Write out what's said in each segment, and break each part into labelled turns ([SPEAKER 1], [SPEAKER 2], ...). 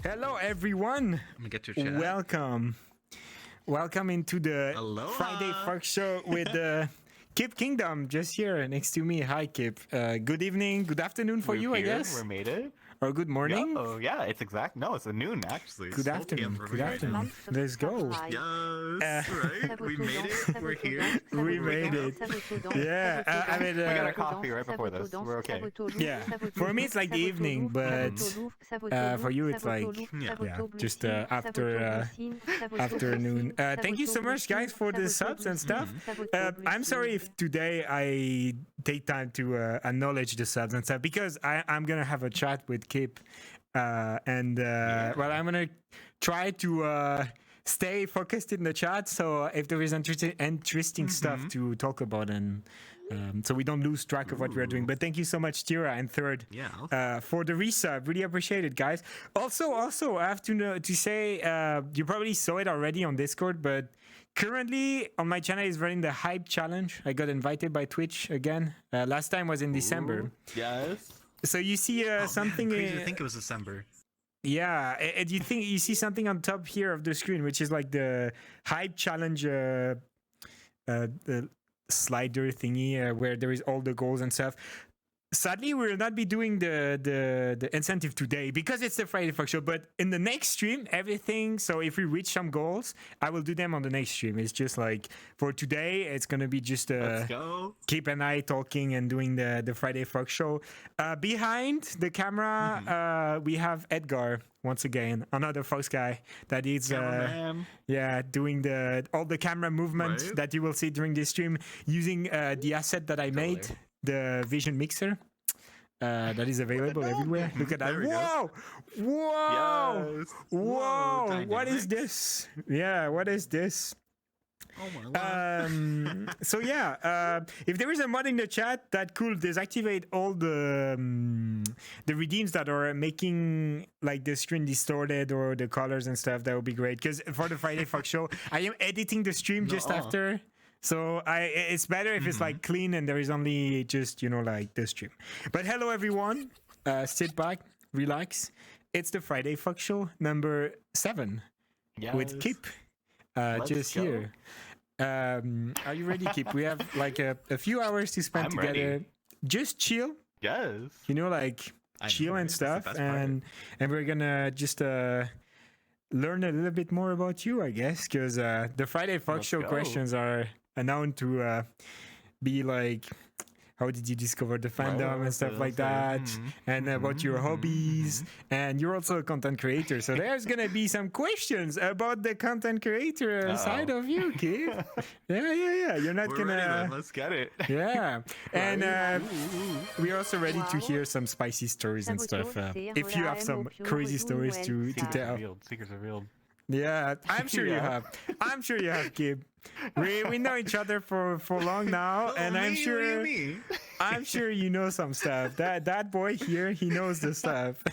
[SPEAKER 1] Hello, everyone.
[SPEAKER 2] I'm gonna get your chat.
[SPEAKER 1] Welcome into the
[SPEAKER 2] Aloha.
[SPEAKER 1] Friday Fuck Show with KippKingdom just here next to me. Hi, Kip. Good evening, good afternoon for you, I guess.
[SPEAKER 3] We made it.
[SPEAKER 1] Or good morning.
[SPEAKER 3] Oh yeah, it's exact. No, it's a noon actually.
[SPEAKER 1] Good afternoon. Good afternoon. Let's go.
[SPEAKER 2] Yes, right? We made it. We're here.
[SPEAKER 1] We made it. Yeah, I mean,
[SPEAKER 3] We got a coffee right before this. We're okay.
[SPEAKER 1] yeah. For me, it's like the evening, but for you, it's like just afternoon. Thank you so much, guys, for the subs and stuff. I'm sorry if today I take time to acknowledge the subs and stuff because I'm gonna have a chat with Kip, well, I'm gonna try to stay focused in the chat. So if there is interesting stuff to talk about, and so we don't lose track of what we're doing. But thank you so much, Tira and Third, for the resub. Really appreciate it, guys. Also, I have to say, you probably saw it already on Discord, but currently on my channel is running the Hype Challenge. I got invited by Twitch again. Last time was in December.
[SPEAKER 3] Yes.
[SPEAKER 1] So you see something.
[SPEAKER 2] Man, crazy to think it was December.
[SPEAKER 1] Yeah, and you see something on top here of the screen, which is like the Hype Challenge the slider thingy where there is all the goals and stuff. Sadly, we will not be doing the incentive today because it's the Friday Fuck Show. But in the next stream, everything. So if we reach some goals, I will do them on the next stream. It's just like for today, it's gonna be just Kip and I talking and doing the Friday Fuck Show. Behind the camera, we have Edgar once again, another Fox guy that is doing all the camera movement that you will see during this stream using the asset that I made. The Vision Mixer that is available everywhere. Look at that. Whoa! Whoa!
[SPEAKER 3] Yes.
[SPEAKER 1] Whoa! What is this? Yeah, what is this?
[SPEAKER 2] Oh my God.
[SPEAKER 1] So yeah, if there is a mod in the chat that could deactivate all the redeems that are making like the screen distorted or the colors and stuff, that would be great. Because for the Friday Fuck Show, I am editing the stream just after. So it's better if it's like clean and there is only just, like the stream. But hello, everyone. Sit back, relax. It's the Friday Fuck Show number 7 with Kip just
[SPEAKER 3] go.
[SPEAKER 1] Here. Are you ready, Kip? We have like a few hours to spend together.
[SPEAKER 3] Ready.
[SPEAKER 1] Just chill.
[SPEAKER 3] Yes.
[SPEAKER 1] Like chill and stuff. And we're going to just learn a little bit more about you, I guess, because the Friday Fuck Show questions are known to be like, how did you discover the fandom and stuff like that, and about your hobbies, and you're also a content creator, so there's gonna be some questions about the content creator side of you, kid. Yeah. You're not
[SPEAKER 3] We're ready, then. Let's get it.
[SPEAKER 1] Yeah, and we're also ready to hear some spicy stories and stuff. If you have some crazy stories to tell.
[SPEAKER 3] Secrets revealed.
[SPEAKER 1] Yeah, I'm sure you have. I'm sure you have, Kip. We know each other for long now, and I'm sure you know some stuff. That boy here, he knows the stuff.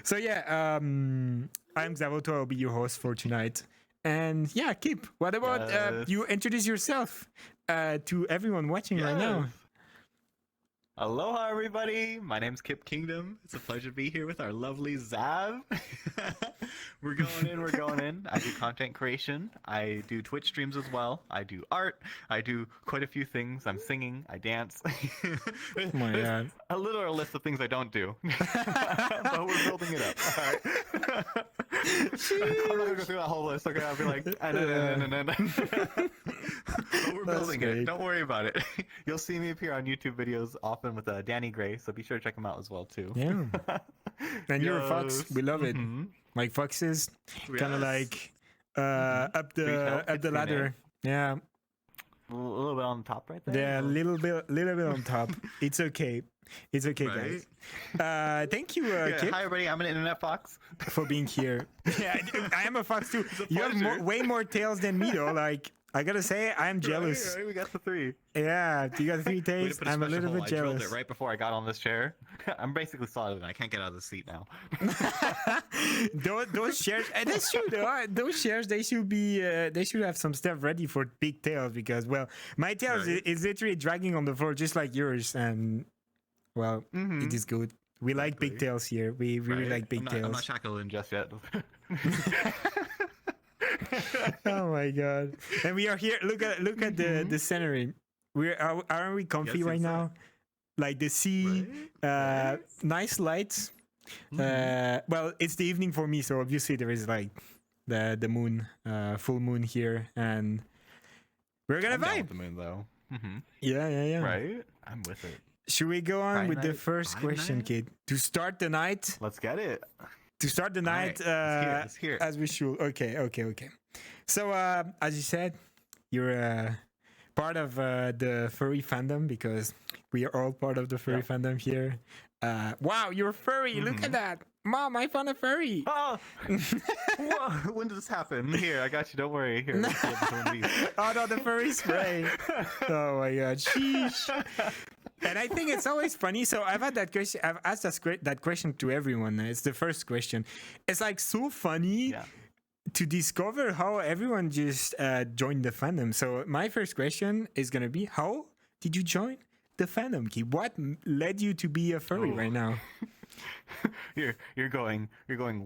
[SPEAKER 1] So yeah, I'm Xavoto. I'll be your host for tonight. And yeah, Kip, what about you introduce yourself to everyone watching right now?
[SPEAKER 3] Aloha, everybody. My name's KippKingdom. It's a pleasure to be here with our lovely Zav. We're going in. I do content creation. I do Twitch streams as well. I do art. I do quite a few things. I'm singing. I dance.
[SPEAKER 1] Oh my God.
[SPEAKER 3] A little list of things I don't do. But we're building it up. All right. I'm not going to go through that whole list. Okay, I'll be like, but we're building it. Don't worry about it. You'll see me appear on YouTube videos often with Danny Gray, so be sure to check him out as well too.
[SPEAKER 1] Yeah. And you're a fox. We love it. Like foxes, kind of like up the ladder. Yeah.
[SPEAKER 3] A little bit on the top right there.
[SPEAKER 1] Yeah, a little bit on top. It's okay. It's okay, guys. Thank you, Kip.
[SPEAKER 3] Hi, everybody. I'm an internet fox.
[SPEAKER 1] For being here. Yeah, I am a fox too. You have way more tails than me, though. Like, I gotta say, I'm jealous.
[SPEAKER 3] Right, we got the 3.
[SPEAKER 1] Yeah, you got 3 tails. I'm a little bit jealous.
[SPEAKER 3] I drilled it right before I got on this chair. I'm basically solid, and I can't get out of the seat now.
[SPEAKER 1] those chairs, and that's true. Those chairs, they should have some stuff ready for big tails because, well, my tail is literally dragging on the floor just like yours, and well, it is good. We like big
[SPEAKER 2] Exactly.
[SPEAKER 1] tails here. We really like big
[SPEAKER 3] I'm not
[SPEAKER 1] tails.
[SPEAKER 3] shackled in just yet.
[SPEAKER 1] Oh my god! And we are here. Look at the scenery. Aren't we comfy
[SPEAKER 2] Yes,
[SPEAKER 1] right
[SPEAKER 2] yes,
[SPEAKER 1] now? Like the sea,
[SPEAKER 2] Right?
[SPEAKER 1] nice lights. Well, it's the evening for me, so obviously there is like the moon, full moon here, and we're gonna
[SPEAKER 3] I'm down
[SPEAKER 1] vibe.
[SPEAKER 3] with the moon though.
[SPEAKER 1] Yeah.
[SPEAKER 3] Right? I'm with it.
[SPEAKER 1] Should we go on
[SPEAKER 3] Friday
[SPEAKER 1] with the
[SPEAKER 3] night,
[SPEAKER 1] first
[SPEAKER 2] vibe
[SPEAKER 1] question,
[SPEAKER 2] night?
[SPEAKER 1] kid? To start the night,
[SPEAKER 3] Let's get it.
[SPEAKER 1] night,
[SPEAKER 3] let's hear it.
[SPEAKER 1] as we should. Okay. So, as you said, you're part of the furry fandom because we are all part of the furry fandom here. Wow, you're furry! Look at that, Mom! I found a furry.
[SPEAKER 3] Oh! Whoa, when did this happen? Here, I got you. Don't worry. Here. let's get this one of these.
[SPEAKER 1] Oh no, the furry spray! Oh my god, sheesh! And I think it's always funny. So I've had that question. I've asked that question to everyone. It's the first question. It's like so funny.
[SPEAKER 3] Yeah.
[SPEAKER 1] To discover how everyone just joined the fandom. So my first question is gonna be, how did you join the fandom, Key? What led you to be a furry right now?
[SPEAKER 3] You're going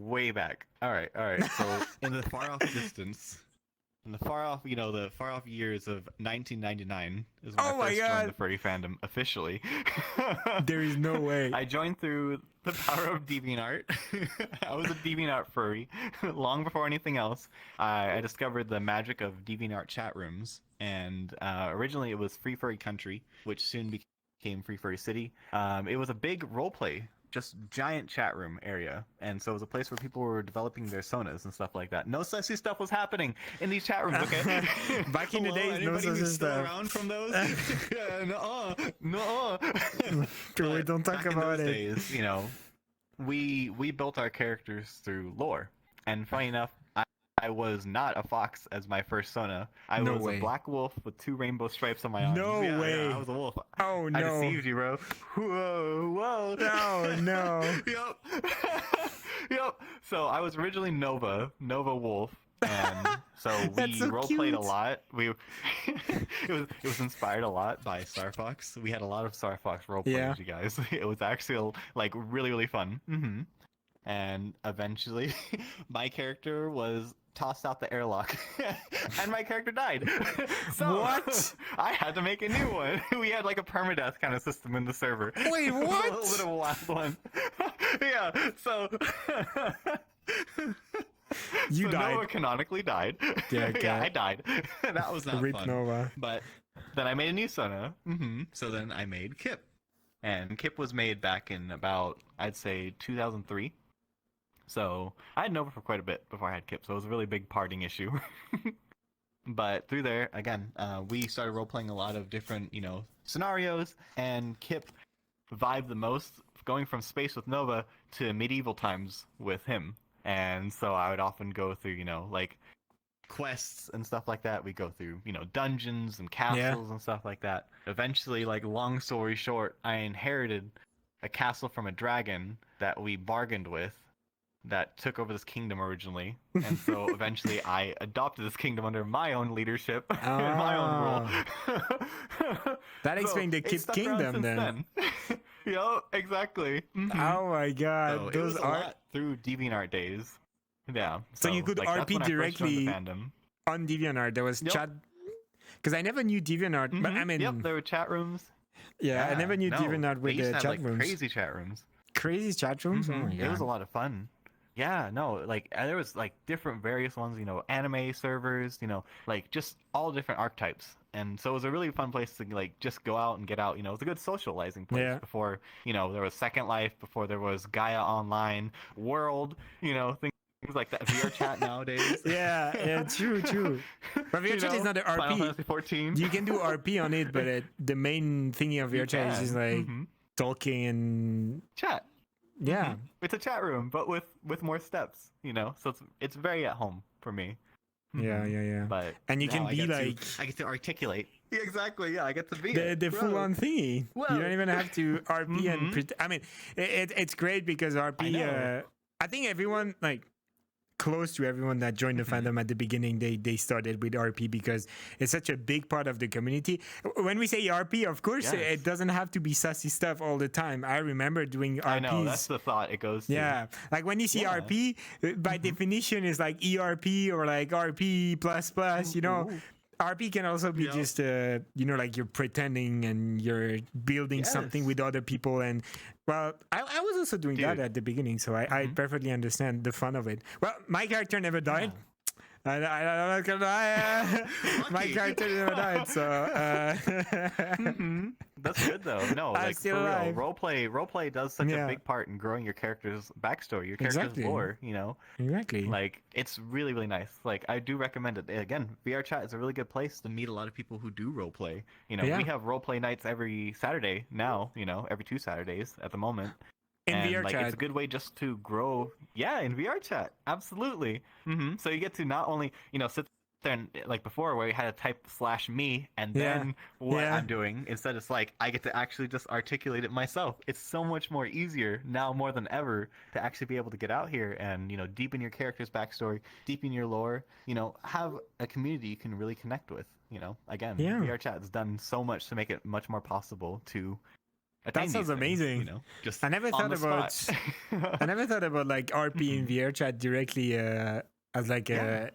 [SPEAKER 3] way back. All right. So
[SPEAKER 2] In the far off distance.
[SPEAKER 3] in the far off years of 1999 is when
[SPEAKER 1] Oh
[SPEAKER 3] I
[SPEAKER 1] my
[SPEAKER 3] first
[SPEAKER 1] God.
[SPEAKER 3] joined the furry fandom officially.
[SPEAKER 1] There is no way.
[SPEAKER 3] I joined through the power of DeviantArt. I was a DeviantArt furry long before anything else. I discovered the magic of DeviantArt chat rooms, and originally it was Free Furry Country, which soon became Free Furry City. It was a big roleplay, just giant chat room area, and so it was a place where people were developing their sonas and stuff like that. No sexy stuff was happening in these chat rooms, okay?
[SPEAKER 1] Back in the days, no
[SPEAKER 2] Anybody
[SPEAKER 1] such
[SPEAKER 2] who's still
[SPEAKER 1] stuff.
[SPEAKER 2] around from those? Yeah, no.
[SPEAKER 1] Bro, we don't talk
[SPEAKER 3] Back in
[SPEAKER 1] about
[SPEAKER 3] those
[SPEAKER 1] it.
[SPEAKER 3] days, we built our characters through lore, and funny enough, I was not a fox as my first sona. I
[SPEAKER 1] No
[SPEAKER 3] was
[SPEAKER 1] way.
[SPEAKER 3] a black wolf with 2 rainbow stripes on my arms.
[SPEAKER 1] No
[SPEAKER 3] Yeah,
[SPEAKER 1] way.
[SPEAKER 3] I was a wolf.
[SPEAKER 1] Oh
[SPEAKER 3] I
[SPEAKER 1] no.
[SPEAKER 3] deceived you, bro. Whoa.
[SPEAKER 1] Oh no.
[SPEAKER 3] Yep. So I was originally Nova Wolf, and so we
[SPEAKER 1] That's so
[SPEAKER 3] roleplayed a
[SPEAKER 1] cute.
[SPEAKER 3] lot. It was inspired a lot by Star Fox. We had a lot of Star Fox roleplays,
[SPEAKER 1] Yeah.
[SPEAKER 3] you guys. It was actually like really fun. And eventually, my character was tossed out the airlock, and my character died. So
[SPEAKER 1] What?
[SPEAKER 3] I had to make a new one. We had like a permadeath kind of system in the server.
[SPEAKER 1] Wait,
[SPEAKER 3] A
[SPEAKER 1] what?
[SPEAKER 3] little bit of a wild one. Yeah. So.
[SPEAKER 1] You
[SPEAKER 3] so
[SPEAKER 1] died.
[SPEAKER 3] Noah canonically died.
[SPEAKER 1] Yeah, okay.
[SPEAKER 3] Yeah, I died. That was not
[SPEAKER 1] Rip
[SPEAKER 3] fun.
[SPEAKER 1] Nova.
[SPEAKER 3] But then I made a new Sona.
[SPEAKER 2] So then I made Kip.
[SPEAKER 3] And Kip was made back in about, I'd say, 2003. So I had Nova for quite a bit before I had Kip, so it was a really big parting issue. But through there, again, we started role-playing a lot of different, scenarios, and Kip vibed the most going from space with Nova to medieval times with him. And so I would often go through, like quests and stuff like that. We go through, dungeons and castles and stuff like that. Eventually, like long story short, I inherited a castle from a dragon that we bargained with that took over this kingdom originally. And so eventually I adopted this kingdom under my own leadership and my own rule.
[SPEAKER 1] That
[SPEAKER 3] So
[SPEAKER 1] explained the
[SPEAKER 3] it's stuck around
[SPEAKER 1] KippKingdom
[SPEAKER 3] since
[SPEAKER 1] then.
[SPEAKER 3] Yep, exactly.
[SPEAKER 1] Oh my god,
[SPEAKER 3] So it
[SPEAKER 1] those
[SPEAKER 3] was a
[SPEAKER 1] are
[SPEAKER 3] lot through DeviantArt days. Yeah.
[SPEAKER 1] So you could
[SPEAKER 3] like, that's
[SPEAKER 1] RP
[SPEAKER 3] when I first joined the
[SPEAKER 1] directly
[SPEAKER 3] fandom.
[SPEAKER 1] on DeviantArt. There was
[SPEAKER 3] Yep.
[SPEAKER 1] chat because I never knew DeviantArt, but I mean,
[SPEAKER 3] Yep, there were chat rooms.
[SPEAKER 1] I never knew
[SPEAKER 3] no,
[SPEAKER 1] DeviantArt with
[SPEAKER 3] they used
[SPEAKER 1] the
[SPEAKER 3] to have,
[SPEAKER 1] chat
[SPEAKER 3] like,
[SPEAKER 1] rooms.
[SPEAKER 3] crazy chat rooms.
[SPEAKER 1] Crazy chat rooms. Oh my
[SPEAKER 3] It was a
[SPEAKER 1] god.
[SPEAKER 3] lot of fun. Yeah, no, like there was like different various ones, anime servers, like just all different archetypes. And so it was a really fun place to like just go out and get out, it was a good socializing place
[SPEAKER 1] Yeah.
[SPEAKER 3] before, there was Second Life, before there was Gaia Online, World, things like that. VRChat nowadays.
[SPEAKER 1] Yeah, true. But VRChat is not an
[SPEAKER 3] Final
[SPEAKER 1] RP.
[SPEAKER 3] Fantasy 14.
[SPEAKER 1] You can do RP on it, but the main thingy of VRChat is just like talking and
[SPEAKER 3] Chat.
[SPEAKER 1] yeah.
[SPEAKER 3] It's a chat room, but with more steps, so it's very at home for me.
[SPEAKER 1] Yeah.
[SPEAKER 3] But
[SPEAKER 1] And you
[SPEAKER 2] Now
[SPEAKER 1] can
[SPEAKER 2] I
[SPEAKER 1] be
[SPEAKER 2] get
[SPEAKER 1] like
[SPEAKER 2] I get to articulate.
[SPEAKER 3] yeah, exactly, yeah, I get to be
[SPEAKER 1] the full on thingy. You
[SPEAKER 3] Whoa.
[SPEAKER 1] don't even have to RP and I mean, it's great because RP.
[SPEAKER 3] I know.
[SPEAKER 1] I think everyone like close to everyone that joined the fandom at the beginning. They started with RP because it's such a big part of the community. When we say RP, of course, it doesn't have to be sassy stuff all the time. I remember doing RPs.
[SPEAKER 3] I know, that's the thought it goes to.
[SPEAKER 1] Yeah, like when you see RP, by definition, is like ERP or like RP plus plus. You know, RP can also be just you know, like you're pretending and you're building something with other people. And well, I was also doing that at the beginning, so I perfectly understand the fun of it. Well, my character never died. I'm not gonna lie. My character never died, so
[SPEAKER 3] that's good though. No,
[SPEAKER 1] I'm
[SPEAKER 3] like for
[SPEAKER 1] still alive.
[SPEAKER 3] real, roleplay does such a big part in growing your character's backstory, your character's lore. You know,
[SPEAKER 1] exactly.
[SPEAKER 3] Like it's really really nice. Like I do recommend it. Again, VRChat is a really good place to meet a lot of people who do roleplay. You know, we have roleplay nights every Saturday now. You know, every 2 Saturdays at the moment.
[SPEAKER 1] In VRChat.
[SPEAKER 3] Like, it's a good way just to grow. Yeah, in VRChat, absolutely. So you get to not only, you know, sit there and, like before where you had to type /me and then what I'm doing. Instead, it's like I get to actually just articulate it myself. It's so much more easier now more than ever to actually be able to get out here and, you know, deepen your character's backstory, deepen your lore, you know, have a community you can really connect with. You know, again, VRChat has done so much to make it much more possible to.
[SPEAKER 1] That sounds amazing.
[SPEAKER 3] You know, just
[SPEAKER 1] I never thought about I never thought about like RP in VRChat directly as like a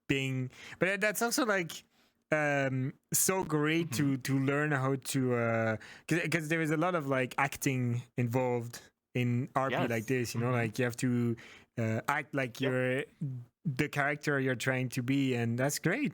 [SPEAKER 1] being, but that's also like so great to learn how to because there is a lot of like acting involved in RP like this. You know, like you have to act like you're the character you're trying to be, and that's great.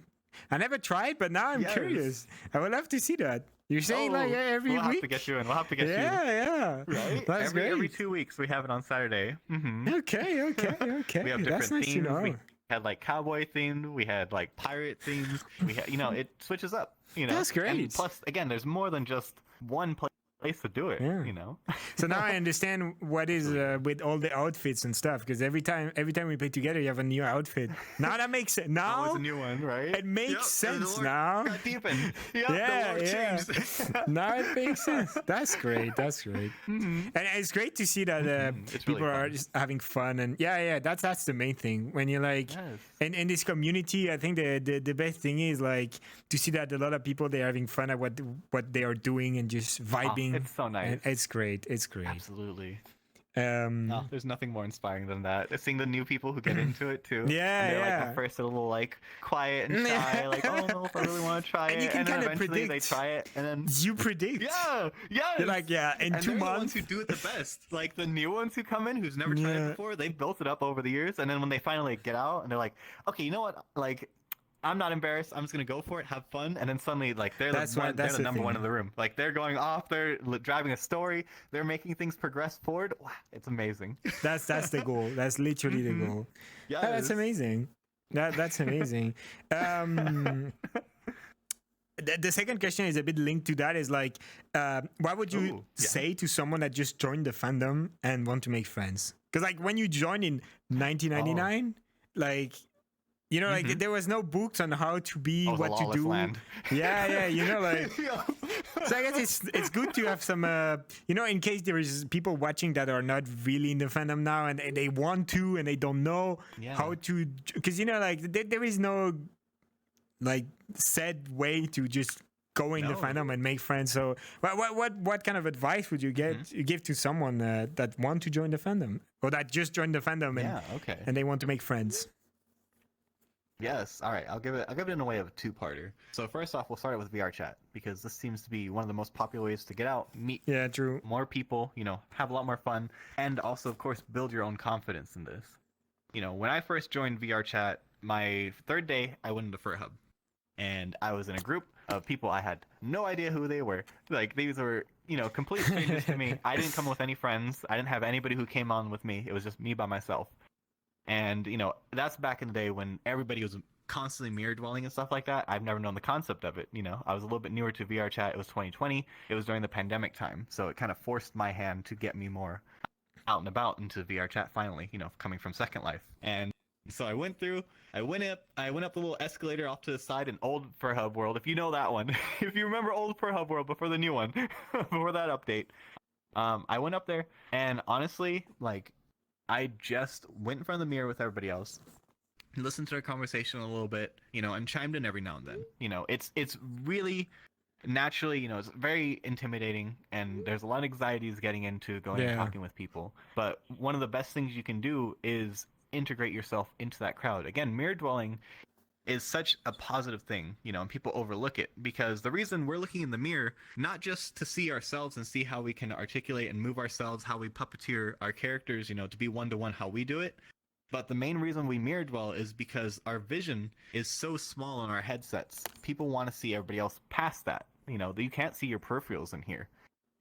[SPEAKER 1] I never tried, but now I'm curious. I would love to see that. You're saying like every week?
[SPEAKER 3] We'll have to get you in. We'll have to get you in.
[SPEAKER 1] Yeah.
[SPEAKER 3] Right?
[SPEAKER 1] That's great.
[SPEAKER 3] Every 2 weeks we have it on Saturday.
[SPEAKER 1] Okay.
[SPEAKER 3] We have different
[SPEAKER 1] That's nice
[SPEAKER 3] themes.
[SPEAKER 1] to know.
[SPEAKER 3] We had like cowboy themed. We had like pirate themes. We had, you know, it switches up. You know,
[SPEAKER 1] that's great.
[SPEAKER 3] And plus, again, there's more than just one place to do it. You know.
[SPEAKER 1] So now I understand what is with all the outfits and stuff. Because every time we play together, you have a new outfit. Now that makes sense. Now
[SPEAKER 3] always a new one, right?
[SPEAKER 1] It makes sense now.
[SPEAKER 3] Got deepened.
[SPEAKER 1] Changed. Now it makes sense. That's great. And it's great to see that people
[SPEAKER 3] really
[SPEAKER 1] are just having fun. And that's the main thing. When you're like in this community, I think the best thing is like to see that a lot of people, they're having fun at what they are doing and just vibing.
[SPEAKER 3] It's so nice.
[SPEAKER 1] It's great.
[SPEAKER 3] Absolutely. There's nothing more inspiring than that. Seeing the new people who get into it too. And they're like at first a little like quiet and shy, like, oh no, if I really want to try it.
[SPEAKER 1] And you can kind of predict.
[SPEAKER 3] They try it, and then
[SPEAKER 1] you predict. You're like, in 2 months.
[SPEAKER 3] The ones who do it the best, like the new ones who come in, who's never tried it before, they've built it up over the years, and then when they finally get out, and they're like, okay, you know what, like. I'm not embarrassed. I'm just gonna go for it, have fun, and then suddenly, like, they're the number one in the room. Like, they're going off. They're driving a story. They're making things progress forward. Wow, it's amazing.
[SPEAKER 1] That's the goal. That's literally the goal.
[SPEAKER 3] Yeah,
[SPEAKER 1] that's amazing. That's amazing. The second question is a bit linked to that. Is like, what would you say to someone that just joined the fandom and want to make friends? Because like when you joined in 1999, like. You know, like there was no books on how to be, what to do.
[SPEAKER 3] Land.
[SPEAKER 1] Yeah, you know, like. So I guess it's good to have some, you know, in case there is people watching that are not really in the fandom now and they want to and they don't know how to, because you know, like there is no like set way to just go in the fandom and make friends. So what kind of advice would you give to someone that want to join the fandom or that just joined the fandom and they want to make friends?
[SPEAKER 3] Yes. All right. I'll give it in a way of a two-parter. So first off, we'll start with VRChat because this seems to be one of the most popular ways to get out, meet more people, you know, have a lot more fun, and also, of course, build your own confidence in this. You know, when I first joined VRChat, my third day, I went into Fur Hub, and I was in a group of people I had no idea who they were. Like these were, you know, complete strangers to me. I didn't come with any friends. I didn't have anybody who came on with me. It was just me by myself. And, you know, that's back in the day when everybody was constantly mirror dwelling and stuff like that. I've never known the concept of it. You know, I was a little bit newer to VRChat. It was 2020. It was during the pandemic time. So it kind of forced my hand to get me more out and about into VRChat finally, you know, coming from Second Life. And so I went up the little escalator off to the side in old Fur Hub world. If you know that one, if you remember old Fur Hub world before the new one, before that update, I went up there and honestly, like, I just went in front of the mirror with everybody else, listened to their conversation a little bit, and chimed in every now and then. It's really naturally, it's very intimidating, and there's a lot of anxieties getting into going and talking with people. But one of the best things you can do is integrate yourself into that crowd. Again, mirror dwelling is such a positive thing, and people overlook it, because the reason we're looking in the mirror, not just to see ourselves and see how we can articulate and move ourselves, how we puppeteer our characters, to be one-to-one how we do it, but the main reason we mirror dwell is because our vision is so small on our headsets. People want to see everybody else past that. You can't see your peripherals in here.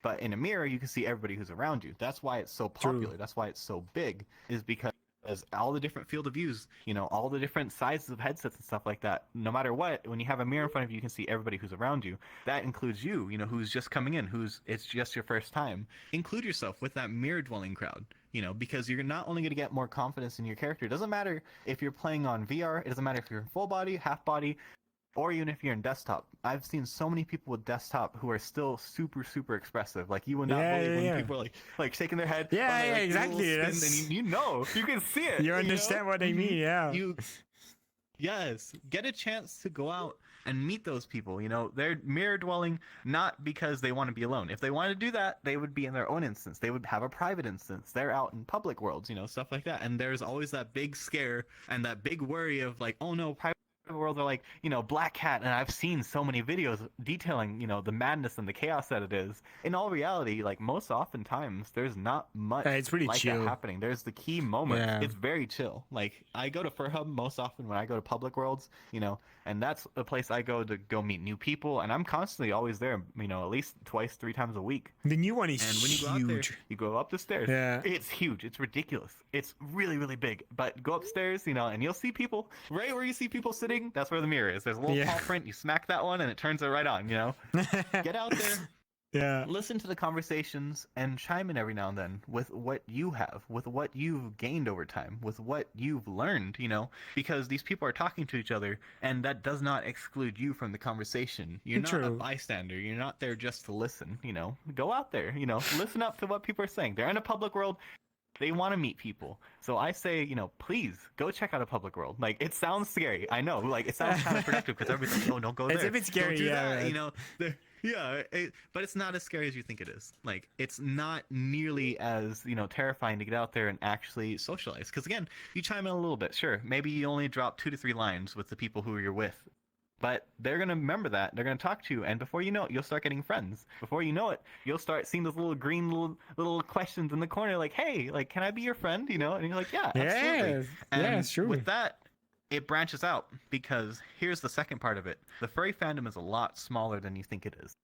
[SPEAKER 3] But in a mirror, you can see everybody who's around you. That's why it's so popular.
[SPEAKER 1] True.
[SPEAKER 3] That's why it's so big, is because all the different field of views, all the different sizes of headsets and stuff like that, no matter what, when you have a mirror in front of you, you can see everybody who's around you. That includes you, who's just coming in, it's just your first time. Include yourself with that mirror dwelling crowd, because you're not only going to get more confidence in your character. It doesn't matter if you're playing on VR, it doesn't matter if you're in full body, half body, or even if you're in desktop. I've seen so many people with desktop who are still super, super expressive. Like, you would not believe when people are like shaking their head.
[SPEAKER 1] Exactly.
[SPEAKER 3] And you can see it.
[SPEAKER 1] You understand what I mean, yeah.
[SPEAKER 3] Yes, get a chance to go out and meet those people. They're mirror dwelling not because they want to be alone. If they want to do that, they would be in their own instance. They would have a private instance. They're out in public worlds, stuff like that. And there's always that big scare and that big worry of like, oh no, private world are like, Black Hat, and I've seen so many videos detailing, the madness and the chaos that it is. In all reality, like, most oftentimes there's not much
[SPEAKER 1] it's pretty
[SPEAKER 3] like
[SPEAKER 1] chill.
[SPEAKER 3] that happening. There's the key moments.
[SPEAKER 1] Yeah.
[SPEAKER 3] It's very chill. Like, I go to Fur Hub most often when I go to public worlds, and that's a place I go to go meet new people, and I'm constantly always there, at least 2-3 times a week.
[SPEAKER 1] The new one is
[SPEAKER 3] And when you go out there, you go up the stairs.
[SPEAKER 1] Yeah.
[SPEAKER 3] It's huge. It's ridiculous. It's really, really big. But go upstairs, and you'll see people right where you see people sitting. That's where the mirror is. There's a little paw print. You smack that one, and it turns it right on. Get out there.
[SPEAKER 1] Yeah.
[SPEAKER 3] Listen to the conversations and chime in every now and then with what you have, with what you've gained over time, with what you've learned, because these people are talking to each other, and that does not exclude you from the conversation. You're not a bystander. You're not there just to listen, Go out there, listen up to what people are saying. They're in a public world. They want to meet people. So I say, please go check out a public world. Like, it sounds scary. I know. Like, it sounds kind of productive because everybody's like, oh, don't go there.
[SPEAKER 1] It's a bit scary,
[SPEAKER 3] Don't do
[SPEAKER 1] yeah.
[SPEAKER 3] that, but it's not as scary as you think it is. Like, it's not nearly as, terrifying to get out there and actually socialize. Because, again, you chime in a little bit. Sure, maybe you only drop 2 to 3 lines with the people who you're with. But they're going to remember that. They're going to talk to you. And before you know it, you'll start getting friends. Before you know it, you'll start seeing those little green little questions in the corner. Like, hey, like, can I be your friend? And you're like, yeah, absolutely. And
[SPEAKER 1] it's true.
[SPEAKER 3] with that, it branches out. Because here's the second part of it. The furry fandom is a lot smaller than you think it is.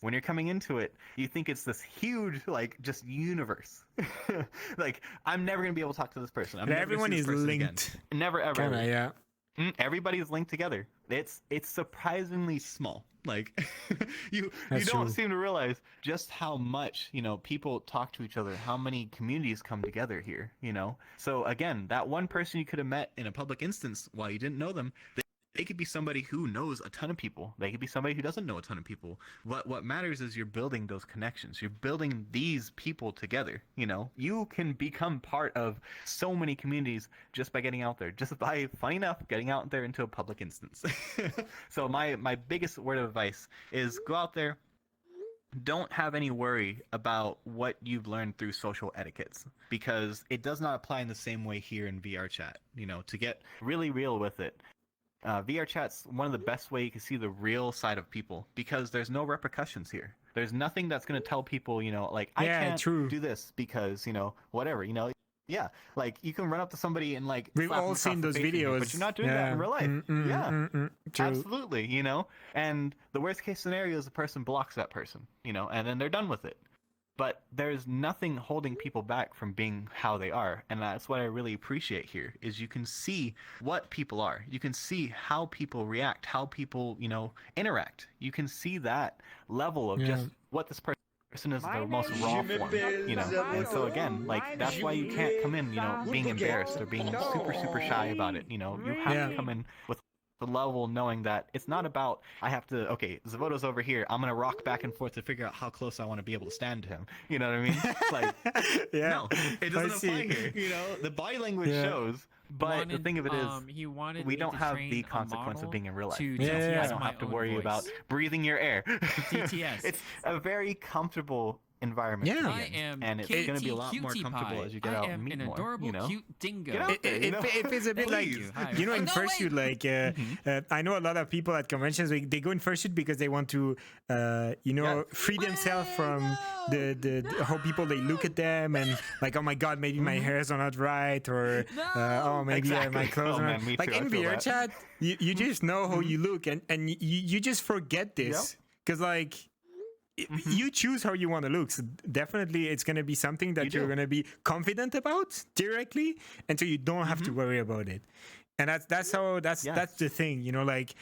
[SPEAKER 3] When you're coming into it, you think it's this huge, like, just universe. Like, I'm never going to be able to talk to this person.
[SPEAKER 1] Everyone is linked.
[SPEAKER 3] Again. Never, ever.
[SPEAKER 1] Kinda, yeah.
[SPEAKER 3] Everybody's linked together. It's surprisingly small. Like, you don't seem to realize just how much, people talk to each other, how many communities come together here, So again, that one person you could have met in a public instance while you didn't know them, they could be somebody who knows a ton of people. They could be somebody who doesn't know a ton of people. What matters is you're building those connections. You're building these people together. You can become part of so many communities just by getting out there. Just by, funny enough, getting out there into a public instance. So my biggest word of advice is go out there. Don't have any worry about what you've learned through social etiquettes, because it does not apply in the same way here in VRChat. To get really real with it. VRChat's one of the best way you can see the real side of people, because there's no repercussions here. There's nothing that's going to tell people, like, I can't do this because, whatever, yeah, like, you can run up to somebody and, like,
[SPEAKER 1] we've all seen those videos,
[SPEAKER 3] but you're not doing that in real life. Absolutely, and the worst case scenario is the person blocks that person, and then they're done with it. But there's nothing holding people back from being how they are. And that's what I really appreciate here, is you can see what people are. You can see how people react, how people, interact. You can see that level of just what this person is, the most raw form, And so again, like, that's why you can't come in, being embarrassed or being super, super shy about it. You have to come in with the level knowing that it's not about I have to Xavoto's over here, I'm gonna rock back and forth to figure out how close I want to be able to stand to him. You know what I mean? It's like no, it doesn't apply here. You know, the body language shows, but the thing of it is we don't have the consequence of being in real life. I don't have to worry about breathing your air.
[SPEAKER 4] DTS.
[SPEAKER 3] It's a very comfortable environment.
[SPEAKER 1] Yeah.
[SPEAKER 4] I am
[SPEAKER 3] and it's
[SPEAKER 4] Katie
[SPEAKER 3] going to be a lot more
[SPEAKER 4] Cutie
[SPEAKER 3] comfortable
[SPEAKER 4] Pie.
[SPEAKER 3] as you get out and meet
[SPEAKER 4] I am an
[SPEAKER 3] more.
[SPEAKER 4] adorable,
[SPEAKER 3] You know?
[SPEAKER 4] cute dingo.
[SPEAKER 3] Get out there, you know?
[SPEAKER 1] If it's a bit like,
[SPEAKER 4] Please.
[SPEAKER 1] you know, in
[SPEAKER 4] No,
[SPEAKER 1] fursuit, like, I know a lot of people at conventions, they go in fursuit because they want to, you know, free themselves from the how people, they look at them and like, oh my God, maybe my hairs are not right, or, oh, maybe my clothes
[SPEAKER 3] Oh,
[SPEAKER 1] are
[SPEAKER 3] man,
[SPEAKER 1] not.
[SPEAKER 3] me
[SPEAKER 1] Like
[SPEAKER 3] too, I
[SPEAKER 1] in
[SPEAKER 3] feel that.
[SPEAKER 1] VRChat, you just know how you look, and you just forget this. Because, like, you choose how you want to look. So definitely it's going to be something that you're going to be confident about directly, and so you don't have to worry about it. And that's the thing, you know, like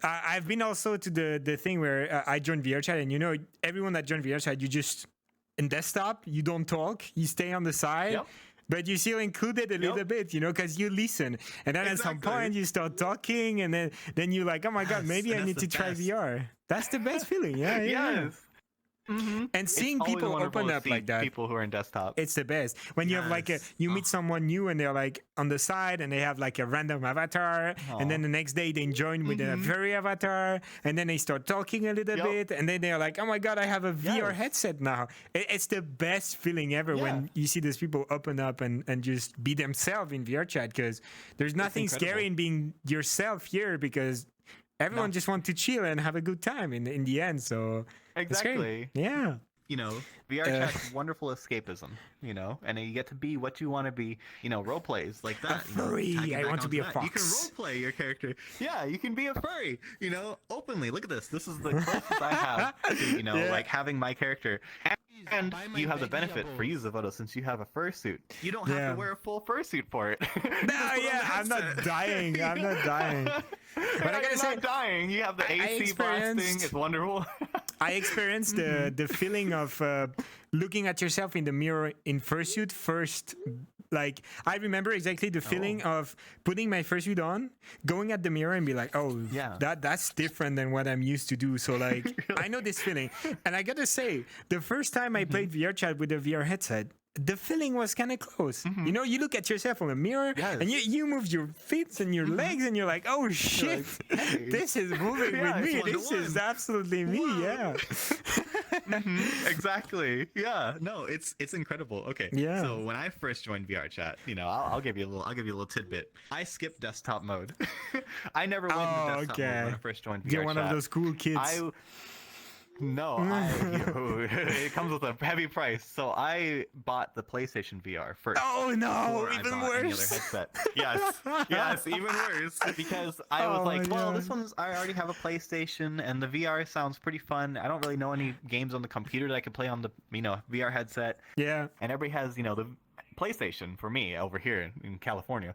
[SPEAKER 1] I've been also to the thing where I joined VRChat, and you know, everyone that joined VRChat, you just in desktop, you don't talk, you stay on the side. But you still included a little bit, you know, because you listen. And then at some point you start talking, and then you're like, oh my God, maybe I need to try VR. That's the best feeling. Yeah.
[SPEAKER 3] Yes.
[SPEAKER 1] And seeing
[SPEAKER 3] It's always
[SPEAKER 1] people
[SPEAKER 3] wonderful
[SPEAKER 1] open
[SPEAKER 3] to
[SPEAKER 1] up
[SPEAKER 3] see
[SPEAKER 1] like that,
[SPEAKER 3] people who are in desktop.
[SPEAKER 1] it's the best. When you have like you meet someone new and they're like on the side and they have like a random avatar, and then the next day they join with a furry avatar, and then they start talking a little bit, and then they're like, oh my God, I have a VR headset now. It's the best feeling ever when you see these people open up and just be themselves in VRChat, because there's nothing scary in being yourself here, because everyone just wants to chill and have a good time in the end. So it's great.
[SPEAKER 3] Exactly.
[SPEAKER 1] Yeah.
[SPEAKER 3] You know, VR chat's wonderful escapism, you know, and you get to be what you want to be, you know, role plays like that.
[SPEAKER 1] Furry. I want to be a fox.
[SPEAKER 3] You can role play your character. Yeah, you can be a furry, you know, openly. Look at this. This is the closest I have to, you know, like having my character. And you have the benefit for you, Xavoto, since you have a fursuit. You don't have to wear a full fursuit for it.
[SPEAKER 1] No, I'm not dying. I'm not dying. But I gotta say,
[SPEAKER 3] not dying. You have the AC blasting. It's wonderful.
[SPEAKER 1] I experienced the feeling of looking at yourself in the mirror in fursuit first. Like, I remember exactly the feeling of putting my fursuit on, going at the mirror and be like, oh, that's different than what I'm used to do. So, like, I know this feeling. And I gotta say, the first time I played VRChat with a VR headset, the feeling was kind of close. You know, you look at yourself on the mirror and you move your feet and your legs and you're like, oh shit, like, hey, this is moving with me. This is absolutely me. Yeah.
[SPEAKER 3] Exactly. Yeah. No, it's incredible. Okay.
[SPEAKER 1] Yeah.
[SPEAKER 3] So when I first joined VRChat, you know, I'll give you a little tidbit. I skipped desktop mode. I never went into desktop mode when I first joined VRChat.
[SPEAKER 1] You're one of those cool kids.
[SPEAKER 3] It comes with a heavy price. So I bought the PlayStation VR first.
[SPEAKER 1] Oh no, even worse.
[SPEAKER 3] Headset. Yes, even worse. Because I was like, well, this one's, I already have a PlayStation, and the VR sounds pretty fun. I don't really know any games on the computer that I could play on the, you know, VR headset.
[SPEAKER 1] Yeah.
[SPEAKER 3] And everybody has, you know, the PlayStation for me over here in California.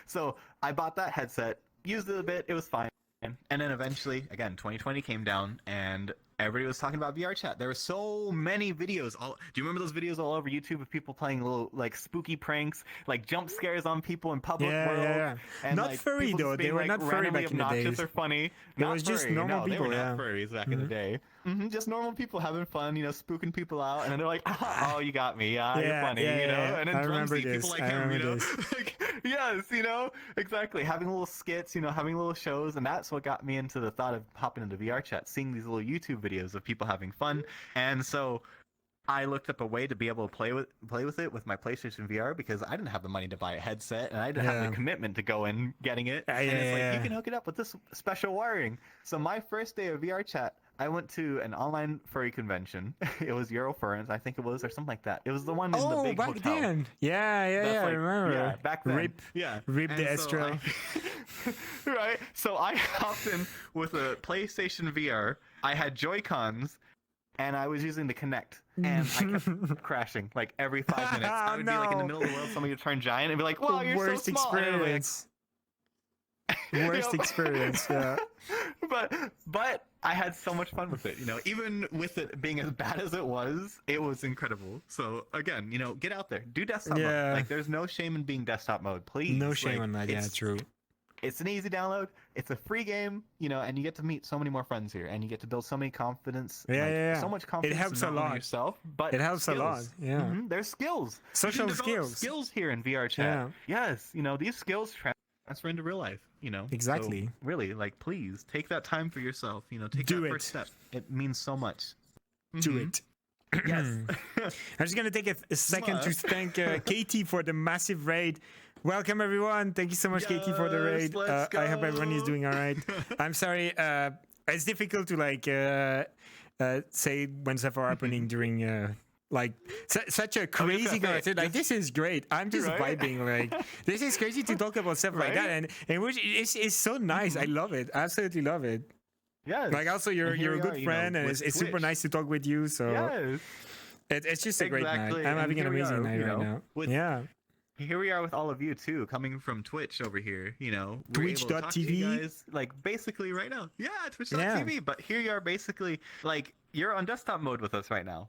[SPEAKER 3] So I bought that headset, used it a bit, it was fine. And then eventually, again, 2020 came down, and everybody was talking about VRChat. There were so many videos. Do you remember those videos all over YouTube of people playing little, like, spooky pranks, like jump scares on people in public world?
[SPEAKER 1] Yeah.
[SPEAKER 3] And,
[SPEAKER 1] not
[SPEAKER 3] like,
[SPEAKER 1] furry though. They were not furry back in the days.
[SPEAKER 3] Or funny.
[SPEAKER 1] It was just normal people.
[SPEAKER 3] They were not furries back in the day. Just normal people having fun, you know, spooking people out, and then they're like, "Oh, you got me. You're funny," you know. And then
[SPEAKER 1] I remember this.
[SPEAKER 3] people like him, you know. Like, yes, you know, exactly. Having little skits, you know, having little shows, and that's what got me into the thought of hopping into VRChat, seeing these little YouTube videos of people having fun, and so I looked up a way to be able to play with it with my PlayStation VR, because I didn't have the money to buy a headset, and I didn't have the commitment to go in getting it. And it's like, you can hook it up with this special wiring. So my first day of VRChat, I went to an online furry convention. It was Eurofurence, I think it was, or something like that. It was the one in the big
[SPEAKER 1] back
[SPEAKER 3] hotel.
[SPEAKER 1] then. Yeah, I remember.
[SPEAKER 3] Yeah, back then.
[SPEAKER 1] Rip the Astro.
[SPEAKER 3] Right. So I hopped in with a PlayStation VR. I had Joy-Cons, and I was using the Kinect, and I kept crashing like every 5 minutes. I would be like in the middle of the world, somebody would turn giant, and be like, "Wow, you're so small."
[SPEAKER 1] Experience. Worst experience, yeah.
[SPEAKER 3] But I had so much fun with it, you know. Even with it being as bad as it was incredible. So again, you know, get out there, do desktop mode. Like, there's no shame in being desktop mode, please.
[SPEAKER 1] No shame on that. Yeah, true.
[SPEAKER 3] It's an easy download. It's a free game, you know, and you get to meet so many more friends here, and you get to build so many confidence.
[SPEAKER 1] Yeah,
[SPEAKER 3] like,
[SPEAKER 1] yeah.
[SPEAKER 3] So much confidence.
[SPEAKER 1] helps
[SPEAKER 3] in
[SPEAKER 1] a
[SPEAKER 3] not only
[SPEAKER 1] lot.
[SPEAKER 3] yourself, but
[SPEAKER 1] It helps a lot.
[SPEAKER 3] skills.
[SPEAKER 1] Yeah.
[SPEAKER 3] There's skills.
[SPEAKER 1] Social
[SPEAKER 3] You can develop
[SPEAKER 1] skills.
[SPEAKER 3] Skills here in VR chat.
[SPEAKER 1] Yeah.
[SPEAKER 3] Yes, you know, these skills transfer into real life. You know.
[SPEAKER 1] Exactly.
[SPEAKER 3] So, really, like, please take that time for yourself. You know, take
[SPEAKER 1] Do
[SPEAKER 3] that
[SPEAKER 1] it.
[SPEAKER 3] first step. It means so much.
[SPEAKER 1] Do
[SPEAKER 3] Mhm.
[SPEAKER 1] it.
[SPEAKER 3] Yes.
[SPEAKER 1] I'm just gonna take a second to
[SPEAKER 3] Must.
[SPEAKER 1] thank Katie for the massive raid. Welcome everyone. Thank you so much, Katie, for the raid.
[SPEAKER 3] Let's
[SPEAKER 1] I hope everyone is
[SPEAKER 3] go.
[SPEAKER 1] doing all right. I'm sorry. It's difficult to like say when stuff are happening during like such a crazy conversation. Like this is great. I'm just
[SPEAKER 3] Right?
[SPEAKER 1] vibing. Like this is crazy to talk about stuff like that,
[SPEAKER 3] Right?
[SPEAKER 1] and which it's so nice. I love it. Absolutely love it.
[SPEAKER 3] Yes.
[SPEAKER 1] Like also you're
[SPEAKER 3] And here
[SPEAKER 1] a
[SPEAKER 3] we
[SPEAKER 1] good
[SPEAKER 3] are, you
[SPEAKER 1] friend,
[SPEAKER 3] know,
[SPEAKER 1] and
[SPEAKER 3] with
[SPEAKER 1] it's super
[SPEAKER 3] Twitch.
[SPEAKER 1] nice to talk with you. So.
[SPEAKER 3] Yes.
[SPEAKER 1] It's just a great
[SPEAKER 3] Exactly,
[SPEAKER 1] night. I'm
[SPEAKER 3] and
[SPEAKER 1] having an
[SPEAKER 3] here we
[SPEAKER 1] amazing
[SPEAKER 3] are,
[SPEAKER 1] night
[SPEAKER 3] you
[SPEAKER 1] right
[SPEAKER 3] know,
[SPEAKER 1] now.
[SPEAKER 3] with-
[SPEAKER 1] Yeah.
[SPEAKER 3] Here we are with all of you too, coming from Twitch over here. You know, we're able to talk to you
[SPEAKER 1] Twitch.tv?
[SPEAKER 3] guys, like basically right now. Yeah, Twitch.tv. But here you are, basically, like you're on desktop mode with us right now.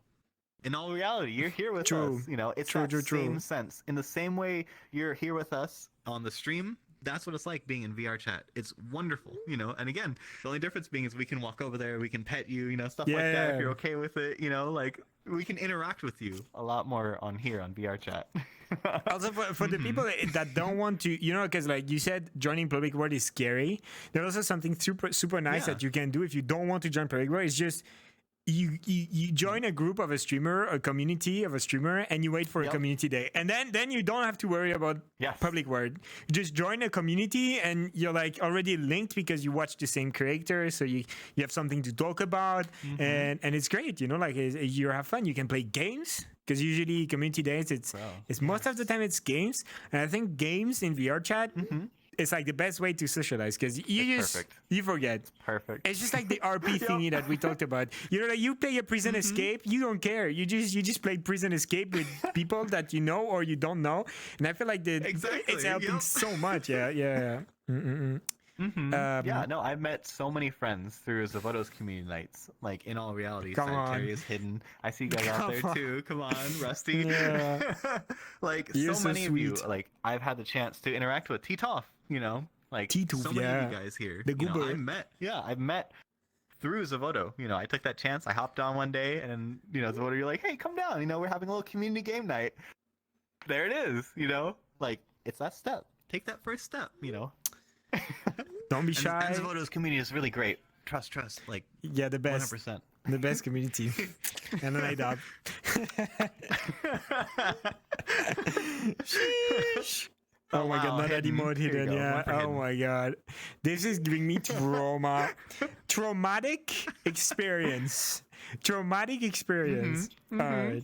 [SPEAKER 3] In all reality, you're here with
[SPEAKER 1] True.
[SPEAKER 3] us. You know, it's
[SPEAKER 1] True,
[SPEAKER 3] that
[SPEAKER 1] true,
[SPEAKER 3] same
[SPEAKER 1] true.
[SPEAKER 3] sense. In the same way you're here with us on the stream. That's what it's like being in VR chat. It's wonderful, you know. And again, the only difference being is we can walk over there, we can pet you, you know, stuff like that.
[SPEAKER 1] Yeah.
[SPEAKER 3] If you're okay with it, you know, like we can interact with you a lot more on here on VR chat.
[SPEAKER 1] Also, for the people that don't want to, you know, because like you said, joining public world is scary. There's also something super nice
[SPEAKER 3] Yeah.
[SPEAKER 1] that you can do if you don't want to join public world. It's just you join a group of a streamer, a community of a streamer, and you wait for a
[SPEAKER 3] Yep.
[SPEAKER 1] community day, and then you don't have to worry about
[SPEAKER 3] Yes.
[SPEAKER 1] public world. You just join a community, and you're like already linked because you watch the same character, so you have something to talk about, and it's great. You know, like you have fun. You can play games. Because usually community days, it's most of the time it's games, and I think games in VR chat is like the best way to socialize because
[SPEAKER 3] perfect.
[SPEAKER 1] you forget.
[SPEAKER 3] Perfect.
[SPEAKER 1] It's just like the RP thingy that we talked about. You know, like you play a prison escape, you don't care. You just play prison escape with people that you know or you don't know, and I feel like
[SPEAKER 3] Exactly,
[SPEAKER 1] it's helping
[SPEAKER 3] yep.
[SPEAKER 1] so much. Yeah.
[SPEAKER 3] Yeah, no, I've met so many friends through Xavoto's community nights. Like, in all reality,
[SPEAKER 1] Come on.
[SPEAKER 3] Sagittarius hidden. I see you guys out there
[SPEAKER 1] Come on.
[SPEAKER 3] too. Come on, Rusty.
[SPEAKER 1] Yeah.
[SPEAKER 3] Like,
[SPEAKER 1] You're
[SPEAKER 3] so
[SPEAKER 1] so
[SPEAKER 3] many of you,
[SPEAKER 1] sweet.
[SPEAKER 3] like, I've had the chance to interact with T-Toff, you know? Like,
[SPEAKER 1] T-Toof,
[SPEAKER 3] so many
[SPEAKER 1] yeah.
[SPEAKER 3] of you guys here.
[SPEAKER 1] The
[SPEAKER 3] You know,
[SPEAKER 1] goober.
[SPEAKER 3] I've met through Xavoto. You know, I took that chance. I hopped on one day, and, you know, Xavoto, you're like, hey, come down. You know, we're having a little community game night. There it is, you know? Like, it's that step. Take that first step, you know?
[SPEAKER 1] Don't be shy.
[SPEAKER 3] And Xavoto's community is really great. Trust. Like,
[SPEAKER 1] Yeah, the best,
[SPEAKER 3] 100%.
[SPEAKER 1] the best community. And then I dub. Sheesh. Oh my god,
[SPEAKER 3] wow,
[SPEAKER 1] not that
[SPEAKER 3] hidden.
[SPEAKER 1] emote
[SPEAKER 3] Here you
[SPEAKER 1] hidden,
[SPEAKER 3] go,
[SPEAKER 1] yeah.
[SPEAKER 3] one for
[SPEAKER 1] Oh
[SPEAKER 3] hidden.
[SPEAKER 1] my god. This is giving me traumatic experience. Traumatic experience. Alright.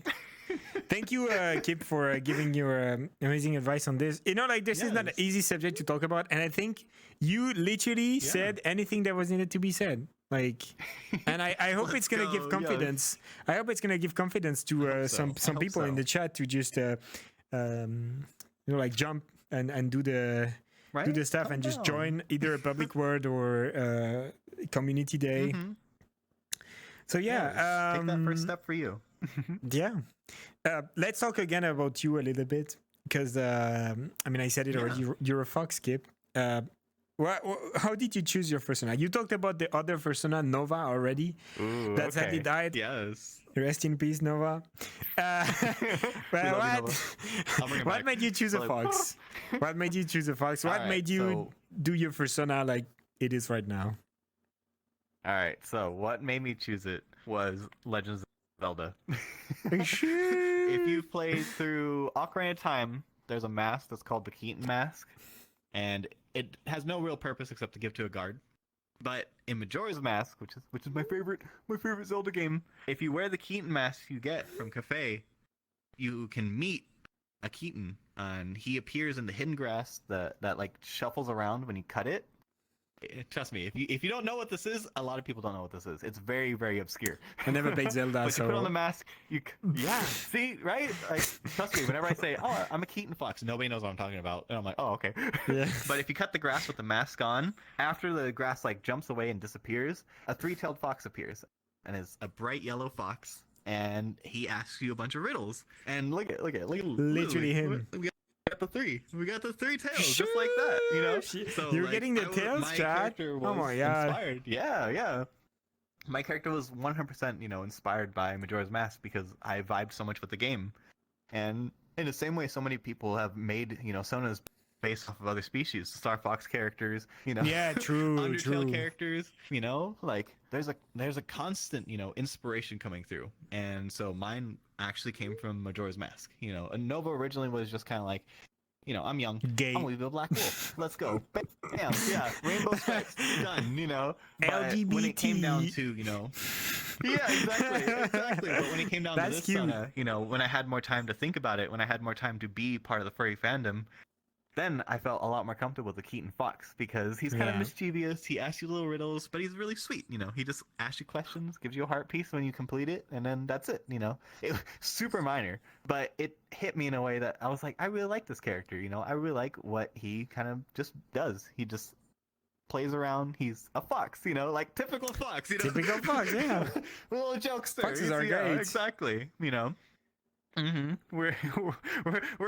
[SPEAKER 1] Thank you, Kip, for giving your amazing advice on this. You know, like this is not an
[SPEAKER 3] Yes.
[SPEAKER 1] easy subject to talk about, and I think you literally said anything that was needed to be said. Like, and I hope it's gonna give
[SPEAKER 3] go,
[SPEAKER 1] confidence. I hope it's gonna give confidence to
[SPEAKER 3] hope so.
[SPEAKER 1] some
[SPEAKER 3] I hope
[SPEAKER 1] people in
[SPEAKER 3] so.
[SPEAKER 1] the chat to just you know, like jump and do the
[SPEAKER 3] Right?
[SPEAKER 1] do the stuff
[SPEAKER 3] Calm
[SPEAKER 1] and just
[SPEAKER 3] down.
[SPEAKER 1] join either a public word or community day. So yeah,
[SPEAKER 3] Yes. Take that first step for you.
[SPEAKER 1] yeah. Let's talk again about you a little bit because I mean I said it already. You're a fox, Kip. How did you choose your persona? You talked about the other persona, Nova, already.
[SPEAKER 3] Ooh,
[SPEAKER 1] That sadly died.
[SPEAKER 3] Yes.
[SPEAKER 1] Rest in peace, Nova. But
[SPEAKER 3] love you, I'll bring it
[SPEAKER 1] what
[SPEAKER 3] back.
[SPEAKER 1] made you choose a
[SPEAKER 3] Like,
[SPEAKER 1] fox? What made you choose a fox? What
[SPEAKER 3] Alright,
[SPEAKER 1] made you
[SPEAKER 3] so-
[SPEAKER 1] do your persona like it is right now?
[SPEAKER 3] All right. So what made me choose it was Legends of Zelda.
[SPEAKER 1] If
[SPEAKER 3] If you've played through Ocarina of Time, there's a mask that's called the Keaton mask, and it has no real purpose except to give to a guard. But in Majora's Mask, which is my favorite Zelda game, if you wear the Keaton mask you get from Cafe, you can meet a Keaton, and he appears in the hidden grass that like shuffles around when you cut it. Trust me, if you don't know what this is, a lot of people don't know what this is. It's very, very obscure.
[SPEAKER 1] I never played Zelda,
[SPEAKER 3] But you put on the
[SPEAKER 1] so
[SPEAKER 3] mask, see, right? Like, trust me, whenever I say, "Oh, I'm a Keaton Fox," nobody knows what I'm talking about, and I'm like, "Oh, okay."
[SPEAKER 1] yeah.
[SPEAKER 3] But if you cut the grass with the mask on, after the grass like jumps away and disappears, a three-tailed fox appears, and is a bright yellow fox, and he asks you a bunch of riddles. And look at
[SPEAKER 1] Literally him.
[SPEAKER 3] We got got the three. We got the three tails, just like that, you know.
[SPEAKER 1] So, you're getting the tails,
[SPEAKER 3] my
[SPEAKER 1] chat.
[SPEAKER 3] character was
[SPEAKER 1] Oh my god.
[SPEAKER 3] inspired. Yeah. My character was 100%, inspired by Majora's Mask because I vibed so much with the game, and in the same way, so many people have made, Sona's based off of other species, Star Fox characters,
[SPEAKER 1] Yeah, true,
[SPEAKER 3] Undertale characters, like there's a constant, inspiration coming through, and so mine actually came from Majora's Mask. And Nova originally was just kind of like, I'm young,
[SPEAKER 1] Gay.
[SPEAKER 3] I'm gonna be a black wolf. Let's go, bam, yeah, rainbow stripes, done. But
[SPEAKER 1] LGBT.
[SPEAKER 3] when it came down to, yeah, exactly. But when it came down to this, Sona, when I had more time to think about it, when I had more time to be part of the furry fandom, then I felt a lot more comfortable with the Keaton Fox because he's kind of mischievous. He asks you little riddles, but he's really sweet. He just asks you questions, gives you a heart piece when you complete it, and then that's it. Super minor, but it hit me in a way that I was like, I really like this character. I really like what he kind of just does. He just plays around. He's a fox, like typical fox.
[SPEAKER 1] Typical fox, yeah.
[SPEAKER 3] Little jokester.
[SPEAKER 1] Foxes are great.
[SPEAKER 3] Exactly. We're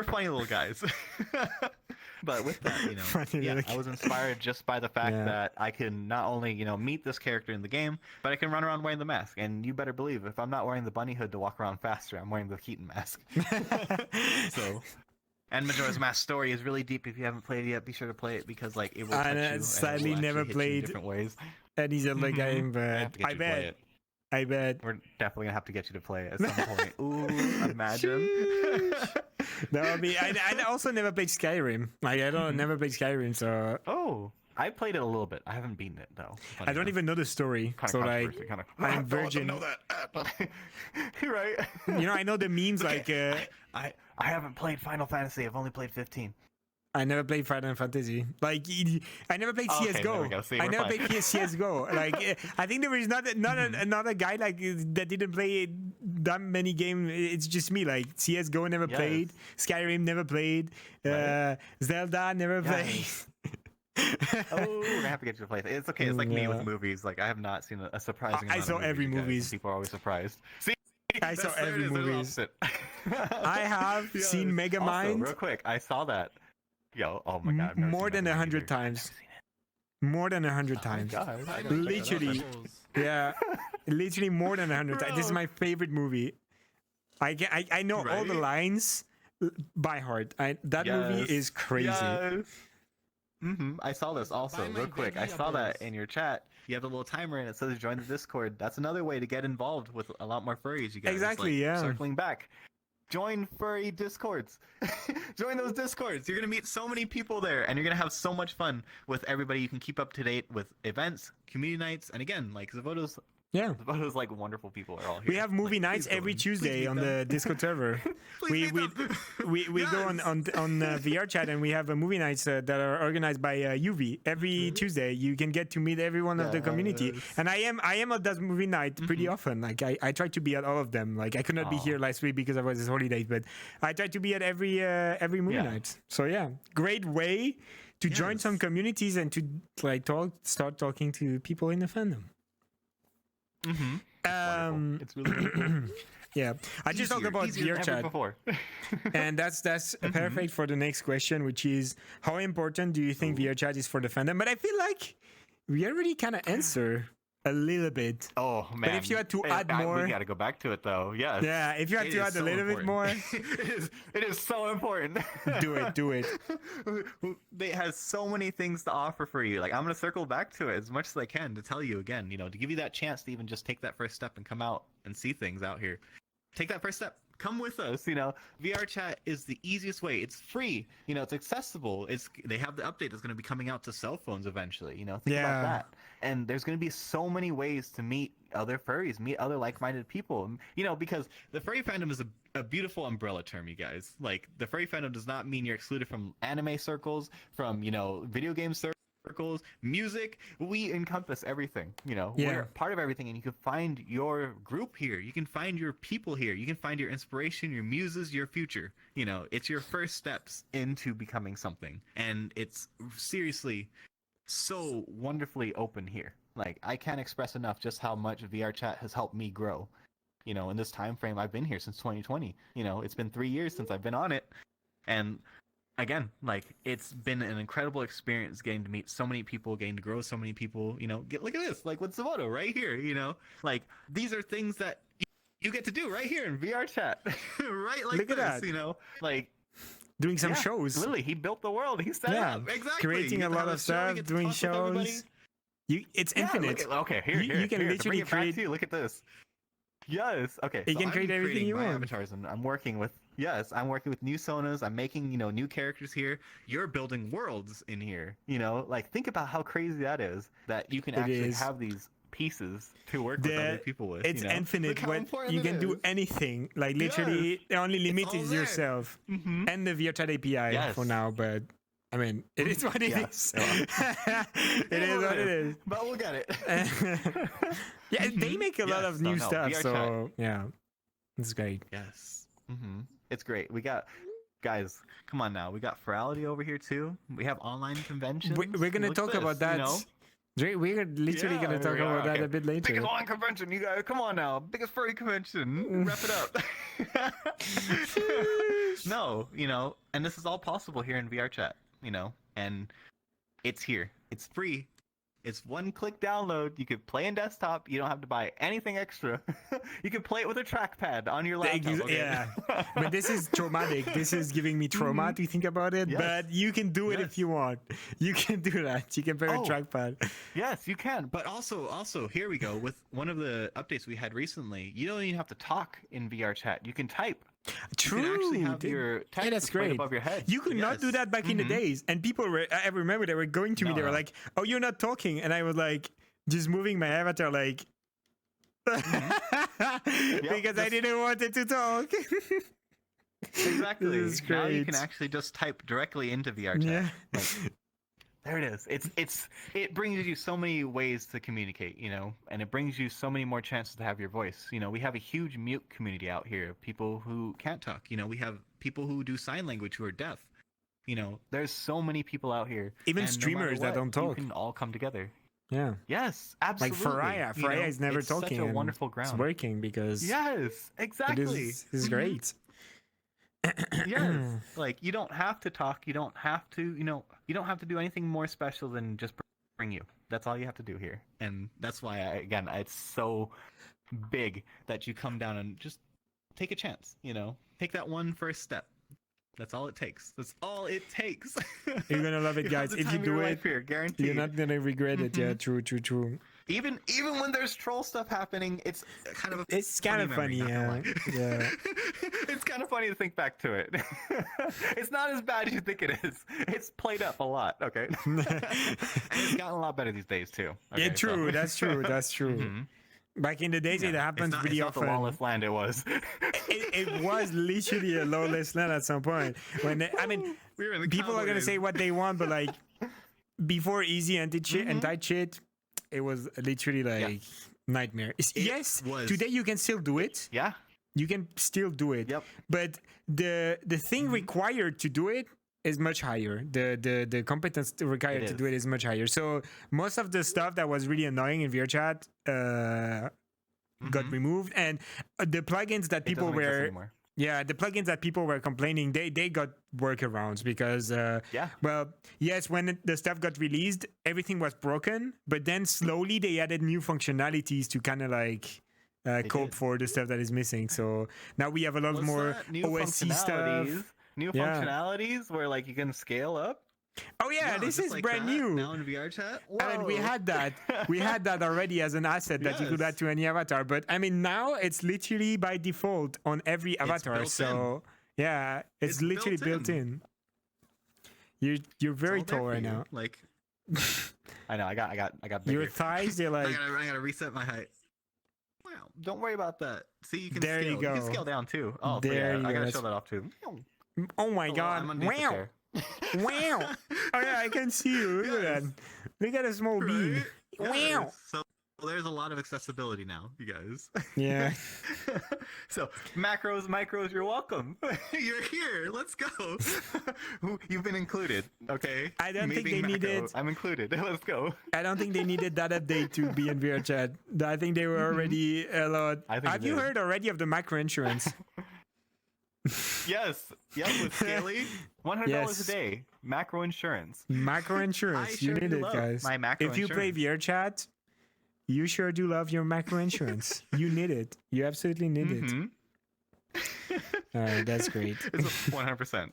[SPEAKER 3] funny little guys. But with that, I was inspired just by the fact that I can not only, meet this character in the game, but I can run around wearing the mask. And you better believe, if I'm not wearing the bunny hood to walk around faster, I'm wearing the Keaton mask. And Majora's Mask story is really deep. If you haven't played it yet, be sure to play it because it will touch you.
[SPEAKER 1] Sadly,
[SPEAKER 3] and it will
[SPEAKER 1] never
[SPEAKER 3] actually hit you in
[SPEAKER 1] played
[SPEAKER 3] different ways.
[SPEAKER 1] any Zelda game, but
[SPEAKER 3] I bet.
[SPEAKER 1] I bet.
[SPEAKER 3] We're definitely gonna have to get you to play it at some point. Ooh, imagine.
[SPEAKER 1] No, I also never played Skyrim. I never played Skyrim, so.
[SPEAKER 3] Oh, I played it a little bit. I haven't beaten it though.
[SPEAKER 1] I don't even know the story, so I'm virgin.
[SPEAKER 3] Know that. Right.
[SPEAKER 1] I know the memes
[SPEAKER 3] I haven't played Final Fantasy. I've only played 15.
[SPEAKER 1] I never played Final Fantasy. I never played CS:GO. I never played CS:GO. I think there is not another guy that didn't play that many games. It's just me. CS:GO never played. Skyrim never played. Zelda never played.
[SPEAKER 3] Oh, we're gonna have to get you to play it. It's okay. It's like me with movies. I have not seen a surprising.
[SPEAKER 1] I saw every movie.
[SPEAKER 3] People are always surprised. See,
[SPEAKER 1] I saw every movie. I have seen Megamind.
[SPEAKER 3] Real quick, I saw that. Yo, oh my god!
[SPEAKER 1] More than 100 times. More than 100 times. Literally, yeah, literally more than 100 times. This is my favorite movie. I know all the lines by heart. That movie is crazy.
[SPEAKER 3] Yes. I saw this also real quick. I saw that in your chat. You have a little timer and it says join the Discord. That's another way to get involved with a lot more furries. You guys
[SPEAKER 1] exactly,
[SPEAKER 3] circling back. Join furry Discords. Join those Discords. You're going to meet so many people there, and you're going to have so much fun with everybody. You can keep up to date with events, community nights, and again, Xavoto's wonderful people are all here.
[SPEAKER 1] We have movie nights every Tuesday on the Discord server. we go on VRChat and we have movie nights that are organized by UV every Tuesday. You can get to meet everyone of the community. And I am at that movie night pretty often. I try to be at all of them. I could not be here last week because I was on holidays, but I try to be at every movie night. So yeah, great way to join some communities and to start talking to people in the fandom.
[SPEAKER 3] It's really cool.
[SPEAKER 1] Yeah, I just talked about VRChat, and that's perfect for the next question, which is how important do you think VRChat is for the fandom? But I feel like we already kind of answer a little bit.
[SPEAKER 3] Oh man!
[SPEAKER 1] But if you had to add more,
[SPEAKER 3] we got to go back to it though. Yes.
[SPEAKER 1] Yeah, if you had to add a little bit more,
[SPEAKER 3] it is so important.
[SPEAKER 1] Do it.
[SPEAKER 3] It has so many things to offer for you. I'm gonna circle back to it as much as I can to tell you again. To give you that chance to even just take that first step and come out and see things out here. Take that first step. Come with us. VRChat is the easiest way. It's free. It's accessible. They have the update that's going to be coming out to cell phones eventually. Think about that. And there's going to be so many ways to meet other furries, meet other like-minded people. Because the furry fandom is a beautiful umbrella term, you guys. The furry fandom does not mean you're excluded from anime circles, from video game circles. Music, we encompass everything. We're part of everything, and you can find your group here. You can find your people here. You can find your inspiration, your muses, your future. It's your first steps into becoming something, and it's seriously so wonderfully open here. I can't express enough just how much VRChat has helped me grow. In this time frame, I've been here since 2020. It's been 3 years since I've been on it, and again, like it's been an incredible experience getting to meet so many people, getting to grow so many people. Look at this, like with Xavoto right here. Like these are things that you get to do right here in VR chat, right? Like
[SPEAKER 1] Look at
[SPEAKER 3] this,
[SPEAKER 1] that.
[SPEAKER 3] like
[SPEAKER 1] Doing some shows.
[SPEAKER 3] Literally, he built the world. He set it
[SPEAKER 1] Yeah,
[SPEAKER 3] up. Exactly.
[SPEAKER 1] creating a lot of stuff, doing shows. It's infinite.
[SPEAKER 3] Okay, here,
[SPEAKER 1] You can
[SPEAKER 3] here, to
[SPEAKER 1] literally
[SPEAKER 3] bring it back
[SPEAKER 1] create.
[SPEAKER 3] to you, look at this. Yes. Okay.
[SPEAKER 1] You can
[SPEAKER 3] I'm
[SPEAKER 1] create everything
[SPEAKER 3] creating
[SPEAKER 1] you
[SPEAKER 3] my
[SPEAKER 1] want.
[SPEAKER 3] avatars, and I'm working with new sonas. I'm making new characters here. You're building worlds in here. Like think about how crazy that is. That you can
[SPEAKER 1] It
[SPEAKER 3] actually
[SPEAKER 1] is.
[SPEAKER 3] have these pieces to work with other people with.
[SPEAKER 1] It's
[SPEAKER 3] Look
[SPEAKER 1] infinite.
[SPEAKER 3] how
[SPEAKER 1] What
[SPEAKER 3] important
[SPEAKER 1] you
[SPEAKER 3] it
[SPEAKER 1] can do
[SPEAKER 3] is.
[SPEAKER 1] anything. Like literally, the only limit
[SPEAKER 3] all
[SPEAKER 1] is
[SPEAKER 3] there.
[SPEAKER 1] yourself
[SPEAKER 3] Mhm.
[SPEAKER 1] and the VRChat API
[SPEAKER 3] Yes.
[SPEAKER 1] for now. But I mean, it is what it
[SPEAKER 3] Yeah.
[SPEAKER 1] is.
[SPEAKER 3] Yeah.
[SPEAKER 1] It is what it is.
[SPEAKER 3] But we'll get it.
[SPEAKER 1] Yeah, they make a lot
[SPEAKER 3] Yes,
[SPEAKER 1] of new
[SPEAKER 3] no,
[SPEAKER 1] stuff.
[SPEAKER 3] VRChat.
[SPEAKER 1] So yeah, it's great.
[SPEAKER 3] Yes. It's great. We got, guys, come on now. We got Ferality over here too. We have online conventions.
[SPEAKER 1] We're gonna
[SPEAKER 3] Look
[SPEAKER 1] talk
[SPEAKER 3] at
[SPEAKER 1] about
[SPEAKER 3] this,
[SPEAKER 1] that. We're literally
[SPEAKER 3] Yeah,
[SPEAKER 1] gonna talk
[SPEAKER 3] we
[SPEAKER 1] about
[SPEAKER 3] are.
[SPEAKER 1] that
[SPEAKER 3] Okay.
[SPEAKER 1] a bit
[SPEAKER 3] Biggest
[SPEAKER 1] later.
[SPEAKER 3] online convention, you guys. Come on now. Biggest furry convention. Wrap it up. No, and this is all possible here in VR chat, and it's here. It's free. It's one-click download. You could play in desktop. You don't have to buy anything extra. You can play it with a trackpad on your laptop. Okay?
[SPEAKER 1] Yeah, but this is traumatic. This is giving me trauma to think about it.
[SPEAKER 3] Yes.
[SPEAKER 1] But you can do it
[SPEAKER 3] Yes.
[SPEAKER 1] if you want. You can do that. You can play with
[SPEAKER 3] Oh.
[SPEAKER 1] trackpad.
[SPEAKER 3] Yes, you can. But also, here we go with one of the updates we had recently. You don't even have to talk in VR chat. You can type.
[SPEAKER 1] True.
[SPEAKER 3] You can actually have your text
[SPEAKER 1] that's
[SPEAKER 3] displayed
[SPEAKER 1] great.
[SPEAKER 3] above your head.
[SPEAKER 1] You could not do
[SPEAKER 3] Yes.
[SPEAKER 1] that back in the days, and people were. I remember they were going to me.
[SPEAKER 3] No,
[SPEAKER 1] They were
[SPEAKER 3] no.
[SPEAKER 1] like, "Oh, you're not talking," and I was like, just moving my avatar, like, because I
[SPEAKER 3] just-
[SPEAKER 1] didn't want it to talk.
[SPEAKER 3] Exactly.
[SPEAKER 1] This is
[SPEAKER 3] Now you
[SPEAKER 1] great.
[SPEAKER 3] can actually just type directly into VR chat.
[SPEAKER 1] Yeah.
[SPEAKER 3] Like, there it is. It brings you so many ways to communicate, and it brings you so many more chances to have your voice. We have a huge mute community out here of people who can't talk. We have people who do sign language who are deaf. There's so many people out here.
[SPEAKER 1] Even
[SPEAKER 3] and no
[SPEAKER 1] streamers
[SPEAKER 3] matter
[SPEAKER 1] that
[SPEAKER 3] what,
[SPEAKER 1] don't talk.
[SPEAKER 3] You can all come together.
[SPEAKER 1] Yeah.
[SPEAKER 3] Yes,
[SPEAKER 1] Like
[SPEAKER 3] absolutely.
[SPEAKER 1] Freya is never
[SPEAKER 3] it's
[SPEAKER 1] talking.
[SPEAKER 3] Such a
[SPEAKER 1] and
[SPEAKER 3] wonderful
[SPEAKER 1] It's
[SPEAKER 3] ground.
[SPEAKER 1] working because
[SPEAKER 3] Yes, exactly.
[SPEAKER 1] it is
[SPEAKER 3] Mhm.
[SPEAKER 1] great.
[SPEAKER 3] Yes, like you don't have to talk. You don't have to. You don't have to do anything more special than just bring you. That's all you have to do here, and that's why it's so big that you come down and just take a chance. Take that one first step. That's all it takes. That's all it takes.
[SPEAKER 1] You're gonna love it,
[SPEAKER 3] You have
[SPEAKER 1] guys.
[SPEAKER 3] the
[SPEAKER 1] If you
[SPEAKER 3] time of
[SPEAKER 1] do
[SPEAKER 3] your
[SPEAKER 1] it,
[SPEAKER 3] life here, guaranteed.
[SPEAKER 1] you're not gonna regret it. Yeah, true.
[SPEAKER 3] Even when there's troll stuff happening, it's kind of
[SPEAKER 1] It's kind of funny,
[SPEAKER 3] memory,
[SPEAKER 1] yeah.
[SPEAKER 3] not gonna lie.
[SPEAKER 1] Yeah.
[SPEAKER 3] It's kind of funny to think back to it. It's not as bad as you think it is. It's played up a lot, okay? And it's gotten a lot better these days too.
[SPEAKER 1] Yeah,
[SPEAKER 3] okay,
[SPEAKER 1] true.
[SPEAKER 3] so-
[SPEAKER 1] That's true. That's true.
[SPEAKER 3] Mhm.
[SPEAKER 1] Back in the days, it
[SPEAKER 3] Yeah,
[SPEAKER 1] happens
[SPEAKER 3] it's
[SPEAKER 1] pretty
[SPEAKER 3] not
[SPEAKER 1] often.
[SPEAKER 3] the lawless land it was.
[SPEAKER 1] It was literally a lawless land at some point. I mean,
[SPEAKER 3] We were in the
[SPEAKER 1] people are
[SPEAKER 3] cowboy
[SPEAKER 1] gonna
[SPEAKER 3] days.
[SPEAKER 1] say what they want, but like before easy anti-cheat, it was literally like nightmare. Yes,
[SPEAKER 3] was.
[SPEAKER 1] today you can still do it.
[SPEAKER 3] Yeah.
[SPEAKER 1] You can still do it.
[SPEAKER 3] Yep.
[SPEAKER 1] But the thing required to do it is much higher. The competence required to do it is much higher. So most of the stuff that was really annoying in VRChat got removed, and the plugins that
[SPEAKER 3] It
[SPEAKER 1] people
[SPEAKER 3] doesn't exist
[SPEAKER 1] were
[SPEAKER 3] anymore.
[SPEAKER 1] the plugins that people were complaining, they got workarounds because
[SPEAKER 3] Yeah.
[SPEAKER 1] well, yes, when the stuff got released, everything was broken, but then slowly they added new functionalities to kind of like cope
[SPEAKER 3] did.
[SPEAKER 1] for the stuff that is missing. So now we have a lot
[SPEAKER 3] What's
[SPEAKER 1] more
[SPEAKER 3] that? New
[SPEAKER 1] OSC
[SPEAKER 3] functionalities-
[SPEAKER 1] stuff.
[SPEAKER 3] New
[SPEAKER 1] Yeah.
[SPEAKER 3] functionalities where like you can scale up.
[SPEAKER 1] Oh yeah,
[SPEAKER 3] Wow,
[SPEAKER 1] this
[SPEAKER 3] just
[SPEAKER 1] is
[SPEAKER 3] like
[SPEAKER 1] brand
[SPEAKER 3] that,
[SPEAKER 1] new.
[SPEAKER 3] Now in VR chat.
[SPEAKER 1] I mean, we
[SPEAKER 3] Whoa.
[SPEAKER 1] had that. We had that already as an asset that you could
[SPEAKER 3] Yes.
[SPEAKER 1] add to any avatar. But I mean, now it's literally by default on every avatar.
[SPEAKER 3] built
[SPEAKER 1] So yeah, it's
[SPEAKER 3] It's
[SPEAKER 1] literally
[SPEAKER 3] built
[SPEAKER 1] built in. You're very
[SPEAKER 3] All there
[SPEAKER 1] tall
[SPEAKER 3] for
[SPEAKER 1] right
[SPEAKER 3] you.
[SPEAKER 1] now.
[SPEAKER 3] Like, I know. I got bigger.
[SPEAKER 1] Your thighs, they're like,
[SPEAKER 3] I gotta reset my height. Wow. Don't worry about that. See, you can
[SPEAKER 1] There you
[SPEAKER 3] scale. You can
[SPEAKER 1] go.
[SPEAKER 3] scale down too. Oh,
[SPEAKER 1] There
[SPEAKER 3] yeah.
[SPEAKER 1] you
[SPEAKER 3] I
[SPEAKER 1] go,
[SPEAKER 3] gotta
[SPEAKER 1] that's-
[SPEAKER 3] show that off too.
[SPEAKER 1] oh my
[SPEAKER 3] Oh, well,
[SPEAKER 1] god,
[SPEAKER 3] I'm underneath the
[SPEAKER 1] wow,
[SPEAKER 3] chair.
[SPEAKER 1] wow. Oh yeah, I can see you. Look at that.
[SPEAKER 3] Yes.
[SPEAKER 1] Look at a small beam.
[SPEAKER 3] Right?
[SPEAKER 1] Wow.
[SPEAKER 3] Yes. So there's a lot of accessibility now, you guys.
[SPEAKER 1] Yeah.
[SPEAKER 3] So macros, micros, you're welcome. You're here. Let's go. You've been included. Okay.
[SPEAKER 1] I don't
[SPEAKER 3] Me
[SPEAKER 1] think
[SPEAKER 3] being
[SPEAKER 1] they
[SPEAKER 3] macro,
[SPEAKER 1] needed-
[SPEAKER 3] I'm included. Let's go.
[SPEAKER 1] I don't think they needed that update to be in VRChat. I think they were already a lot.
[SPEAKER 3] I think
[SPEAKER 1] Have
[SPEAKER 3] it
[SPEAKER 1] you
[SPEAKER 3] is.
[SPEAKER 1] heard already of the macro insurance?
[SPEAKER 3] Yes, with Scaly, $100
[SPEAKER 1] Yes.
[SPEAKER 3] a day, macro insurance.
[SPEAKER 1] Macro insurance. You
[SPEAKER 3] sure
[SPEAKER 1] need
[SPEAKER 3] do
[SPEAKER 1] it,
[SPEAKER 3] love
[SPEAKER 1] guys.
[SPEAKER 3] my macro
[SPEAKER 1] If you play
[SPEAKER 3] insurance.
[SPEAKER 1] VRChat, you sure do love your macro insurance. You need it. You absolutely need it.
[SPEAKER 3] Mhm.
[SPEAKER 1] That's great.
[SPEAKER 3] It's 100%.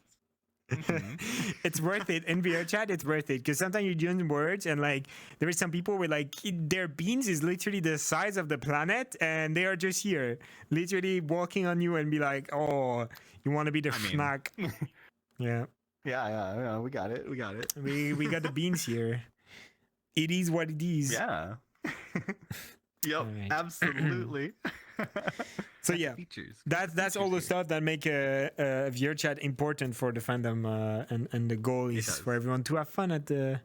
[SPEAKER 1] It's worth it. In VRChat, it's worth it because sometimes you use words and like there is some people with like their beans is literally the size of the planet and they are just here, literally walking on you and be like, "Oh, you want to be the snack?" Yeah,
[SPEAKER 3] Yeah, we got it.
[SPEAKER 1] we got the beans here. It is what it is.
[SPEAKER 3] Yeah. Yep,
[SPEAKER 1] Alright.
[SPEAKER 3] absolutely.
[SPEAKER 1] So yeah,
[SPEAKER 3] Features.
[SPEAKER 1] that's all the
[SPEAKER 3] Features here.
[SPEAKER 1] stuff that make a VRChat important for the fandom, and the goal is
[SPEAKER 3] does.
[SPEAKER 1] for everyone to have fun at the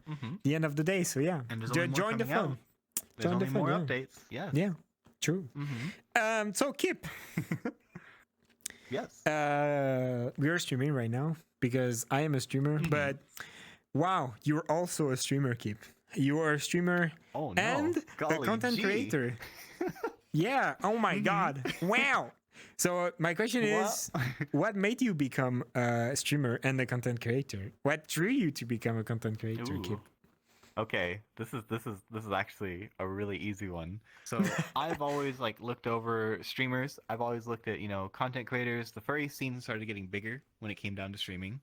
[SPEAKER 1] end of the day. So yeah,
[SPEAKER 3] And there's only more
[SPEAKER 1] join the
[SPEAKER 3] coming out.
[SPEAKER 1] fun.
[SPEAKER 3] There's
[SPEAKER 1] Join
[SPEAKER 3] only
[SPEAKER 1] the fun,
[SPEAKER 3] more
[SPEAKER 1] yeah.
[SPEAKER 3] updates. Yes.
[SPEAKER 1] Yeah, true. So Kip,
[SPEAKER 3] Yes.
[SPEAKER 1] we are streaming right now because I am a streamer, but wow, you're also a streamer, Kip. You are a streamer
[SPEAKER 3] Oh no.
[SPEAKER 1] and a
[SPEAKER 3] Golly
[SPEAKER 1] content
[SPEAKER 3] gee.
[SPEAKER 1] creator. Yeah. Oh my God. Wow. So my question is, what made you become a streamer and a content creator? What drew you to become a content creator,
[SPEAKER 3] Ooh.
[SPEAKER 1] Kip?
[SPEAKER 3] Okay, this is actually a really easy one. So I've always like looked over streamers. I've always looked at, content creators. The furry scene started getting bigger when it came down to streaming.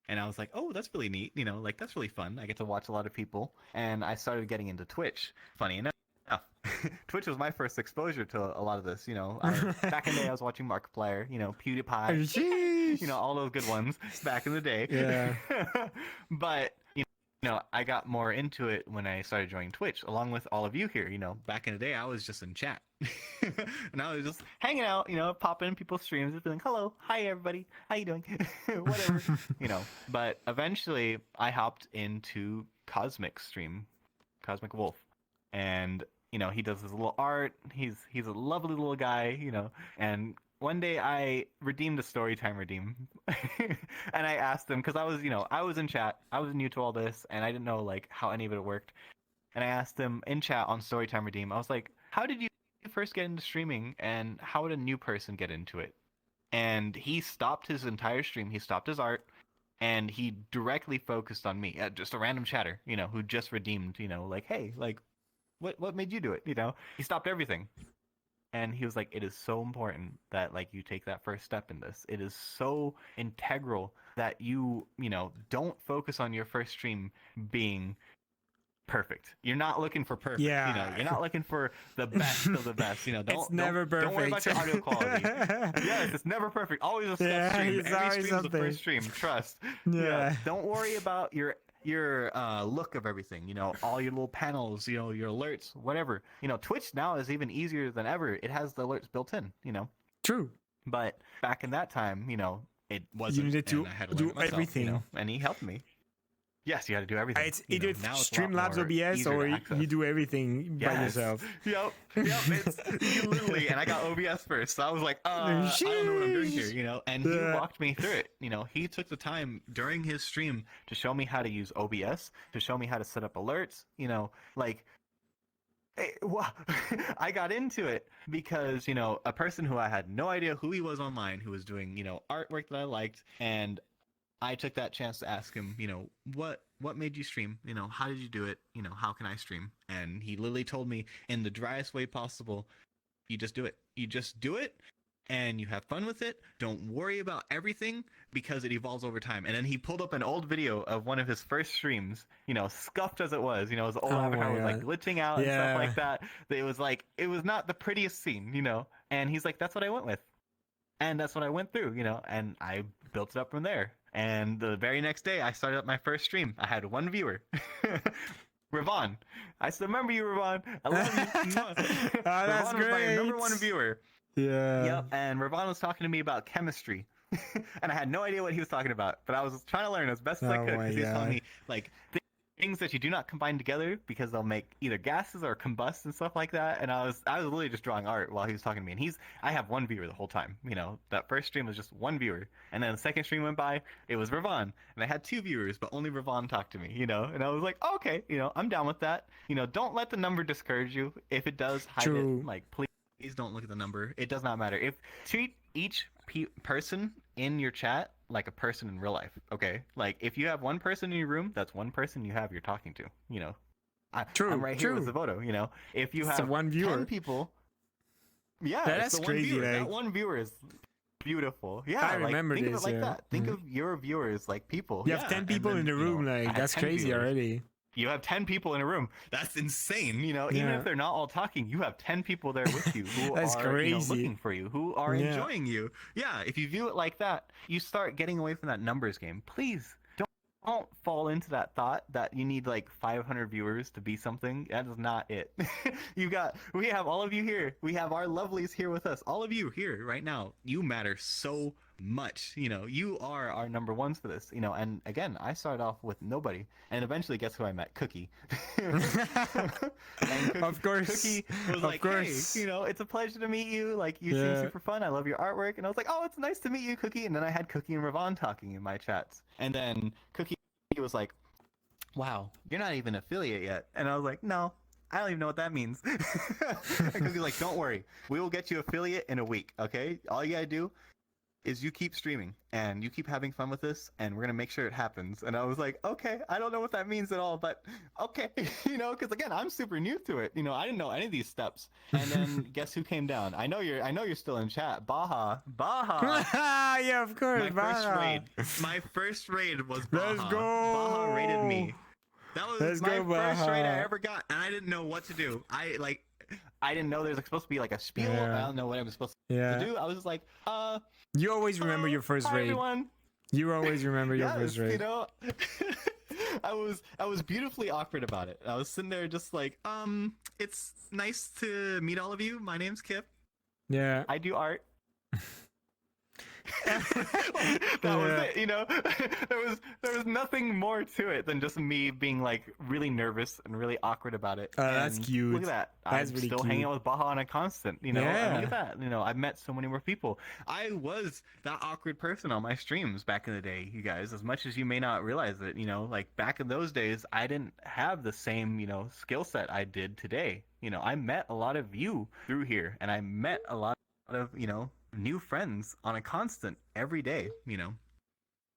[SPEAKER 3] And I was like, oh, that's really neat. Like that's really fun. I get to watch a lot of people. And I started getting into Twitch. Funny enough. Twitch was my first exposure to a lot of this. Back in the day, I was watching Markiplier, PewDiePie,
[SPEAKER 1] Sheesh.
[SPEAKER 3] all those good ones back in the day.
[SPEAKER 1] Yeah.
[SPEAKER 3] But I got more into it when I started joining Twitch, along with all of you here. Back in the day, I was just in chat, and I was just hanging out, popping in people's streams, just being like, "Hello, hi everybody, how you doing?" Whatever, But eventually, I hopped into Cosmic's stream, Cosmic Wolf, and he does his little art. He's a lovely little guy, and one day I redeemed a storytime redeem, and I asked him because I was in chat. I was new to all this, and I didn't know like how any of it worked. And I asked him in chat on storytime redeem. I was like, "How did you first get into streaming, and how would a new person get into it?" And he stopped his entire stream. He stopped his art, and he directly focused on me, just a random chatter, who just redeemed. Like, hey, like, what made you do it? He stopped everything. And he was like, it is so important that like you take that first step in this. It is so integral that you don't focus on your first stream being perfect. You're not looking for perfect.
[SPEAKER 1] Yeah.
[SPEAKER 3] You're not looking for the best of the best.
[SPEAKER 1] It's never perfect.
[SPEAKER 3] Don't worry about your audio quality. Yes, it's never perfect. Always a step stream.
[SPEAKER 1] it's
[SPEAKER 3] Every
[SPEAKER 1] always
[SPEAKER 3] stream is
[SPEAKER 1] something.
[SPEAKER 3] the first stream. Trust.
[SPEAKER 1] Yeah.
[SPEAKER 3] Don't worry about your look of everything, all your little panels, your alerts, whatever. Twitch now is even easier than ever. It has the alerts built in,
[SPEAKER 1] True.
[SPEAKER 3] but back in that time, it wasn't.
[SPEAKER 1] You needed to
[SPEAKER 3] and I had to
[SPEAKER 1] do
[SPEAKER 3] learn it myself,
[SPEAKER 1] everything.
[SPEAKER 3] and he helped me. Yes, you had to do everything.
[SPEAKER 1] It's either
[SPEAKER 3] now it's a lot
[SPEAKER 1] Streamlabs
[SPEAKER 3] more
[SPEAKER 1] OBS
[SPEAKER 3] easier
[SPEAKER 1] or
[SPEAKER 3] to access.
[SPEAKER 1] you do everything by
[SPEAKER 3] Yes.
[SPEAKER 1] yourself.
[SPEAKER 3] Yep. It's you literally, and I got OBS first, so I was like, I don't know what I'm doing here, and he
[SPEAKER 1] Yeah.
[SPEAKER 3] walked me through it. He took the time during his stream to show me how to use OBS, to show me how to set up alerts, like. I got into it because a person who I had no idea who he was online, who was doing artwork that I liked, and I took that chance to ask him, what made you stream? How did you do it? How can I stream? And he literally told me in the driest way possible, you just do it. You just do it and you have fun with it. Don't worry about everything because it evolves over time. And then he pulled up an old video of one of his first streams, scuffed as it was, his old
[SPEAKER 1] Oh
[SPEAKER 3] avatar
[SPEAKER 1] my
[SPEAKER 3] was like
[SPEAKER 1] God.
[SPEAKER 3] glitching out and
[SPEAKER 1] Yeah.
[SPEAKER 3] stuff like that. It was not the prettiest scene, and he's like, that's what I went with. And that's what I went through, and I built it up from there. And the very next day, I started up my first stream. I had one viewer, Ravon. I still remember you, Ravon. I love you.
[SPEAKER 1] that's
[SPEAKER 3] Ravon was my number
[SPEAKER 1] great.
[SPEAKER 3] one viewer.
[SPEAKER 1] Yeah.
[SPEAKER 3] Yep. And Ravon was talking to me about chemistry, and I had no idea what he was talking about. But I was trying to learn as best as I
[SPEAKER 1] Oh
[SPEAKER 3] could
[SPEAKER 1] my
[SPEAKER 3] because he was telling
[SPEAKER 1] God.
[SPEAKER 3] me like things that you do not combine together because they'll make either gases or combust and stuff like that. And I was literally just drawing art while he was talking to me. And I have one viewer the whole time. That first stream was just one viewer, and then the second stream went by, it was Ravon, and I had two viewers, but only Ravon talked to me. And I was like, okay, I'm down with that. Don't let the number discourage you. If it does, hide
[SPEAKER 1] True.
[SPEAKER 3] it. Like, please Please don't look at the number. It does not matter. If treat each person in your chat like a person in real life, okay? Like if you have one person in your room, that's one person you have you're talking to. You know, I'm right here with Xavoto. You know, if you
[SPEAKER 1] It's
[SPEAKER 3] have
[SPEAKER 1] the one viewer.
[SPEAKER 3] 10 people, yeah,
[SPEAKER 1] That's
[SPEAKER 3] it's the
[SPEAKER 1] crazy.
[SPEAKER 3] One viewer.
[SPEAKER 1] Like,
[SPEAKER 3] That one viewer is beautiful. Yeah,
[SPEAKER 1] I remember
[SPEAKER 3] think
[SPEAKER 1] this.
[SPEAKER 3] of it like
[SPEAKER 1] Yeah.
[SPEAKER 3] that. Think of your viewers like people.
[SPEAKER 1] You have
[SPEAKER 3] Yeah,
[SPEAKER 1] 10
[SPEAKER 3] and
[SPEAKER 1] people
[SPEAKER 3] then,
[SPEAKER 1] in the
[SPEAKER 3] you know,
[SPEAKER 1] room.
[SPEAKER 3] I
[SPEAKER 1] Like
[SPEAKER 3] had
[SPEAKER 1] that's
[SPEAKER 3] 10
[SPEAKER 1] crazy
[SPEAKER 3] viewers.
[SPEAKER 1] already.
[SPEAKER 3] You have 10 people in a room. That's insane. You know, even
[SPEAKER 1] Yeah.
[SPEAKER 3] if they're not all talking, you have 10 people there with you who
[SPEAKER 1] That's
[SPEAKER 3] are you know,
[SPEAKER 1] crazy.
[SPEAKER 3] looking for you, who are
[SPEAKER 1] Yeah.
[SPEAKER 3] enjoying you. Yeah, if you view it like that, you start getting away from that numbers game. Please don't fall into that thought that you need like 500 viewers to be something. That is not it. We have all of you here. We have our lovelies here with us. All of you here right now. You matter so much. You know, you are our number ones for this. You know, and again, I started off with nobody, and eventually, guess who I met? Cookie. And
[SPEAKER 1] Of course.
[SPEAKER 3] Cookie was
[SPEAKER 1] Of
[SPEAKER 3] like,
[SPEAKER 1] course.
[SPEAKER 3] hey, you know, it's a pleasure to meet you. Like, you
[SPEAKER 1] Yeah.
[SPEAKER 3] seem super fun. I love your artwork. And I was like, oh, it's nice to meet you, Cookie. And then I had Cookie and Ravon talking in my chats. And then Cookie was like, wow, you're not even affiliate yet. And I was like, no, I don't even know what that means. And Cookie's like, don't worry. We will get you affiliate in a week, okay? All you gotta do is you keep streaming and you keep having fun with this, and we're gonna make sure it happens. And I was like, okay, I don't know what that means at all, but okay. You know, because again, I'm super new to it. You know, I didn't know any of these steps. And then guess who came down? I know you're still in chat. Baha.
[SPEAKER 1] Yeah, of course.
[SPEAKER 3] My first raid was
[SPEAKER 1] Let's
[SPEAKER 3] Baha.
[SPEAKER 1] go.
[SPEAKER 3] Baha raided me. That was
[SPEAKER 1] Let's
[SPEAKER 3] my
[SPEAKER 1] go,
[SPEAKER 3] first raid I
[SPEAKER 1] Baha.
[SPEAKER 3] ever got, and I didn't know what to do. I didn't know there was supposed to be like a spiel.
[SPEAKER 1] Yeah.
[SPEAKER 3] I don't know what I was supposed
[SPEAKER 1] Yeah.
[SPEAKER 3] to do. I was just like,
[SPEAKER 1] You always remember your first
[SPEAKER 3] hi,
[SPEAKER 1] raid.
[SPEAKER 3] everyone.
[SPEAKER 1] You always remember your
[SPEAKER 3] Yes,
[SPEAKER 1] first raid.
[SPEAKER 3] you know, I was beautifully awkward about it. I was sitting there just like, it's nice to meet all of you. My name's Kip.
[SPEAKER 1] Yeah.
[SPEAKER 3] I do art. That was it, you know. there was nothing more to it than just me being like really nervous and really awkward about it.
[SPEAKER 1] That's
[SPEAKER 3] And
[SPEAKER 1] cute.
[SPEAKER 3] Look at that.
[SPEAKER 1] That's
[SPEAKER 3] I'm
[SPEAKER 1] really
[SPEAKER 3] still
[SPEAKER 1] cute.
[SPEAKER 3] hanging out with Baha on a constant, you know.
[SPEAKER 1] Yeah.
[SPEAKER 3] And look at that. You know, I've met so many more people. I was that awkward person on my streams back in the day, you guys, as much as you may not realize it, you know, like back in those days I didn't have the same, you know, skill set I did today. You know, I met a lot of you through here, and I met a lot of, you know, new friends on a constant every day, you know.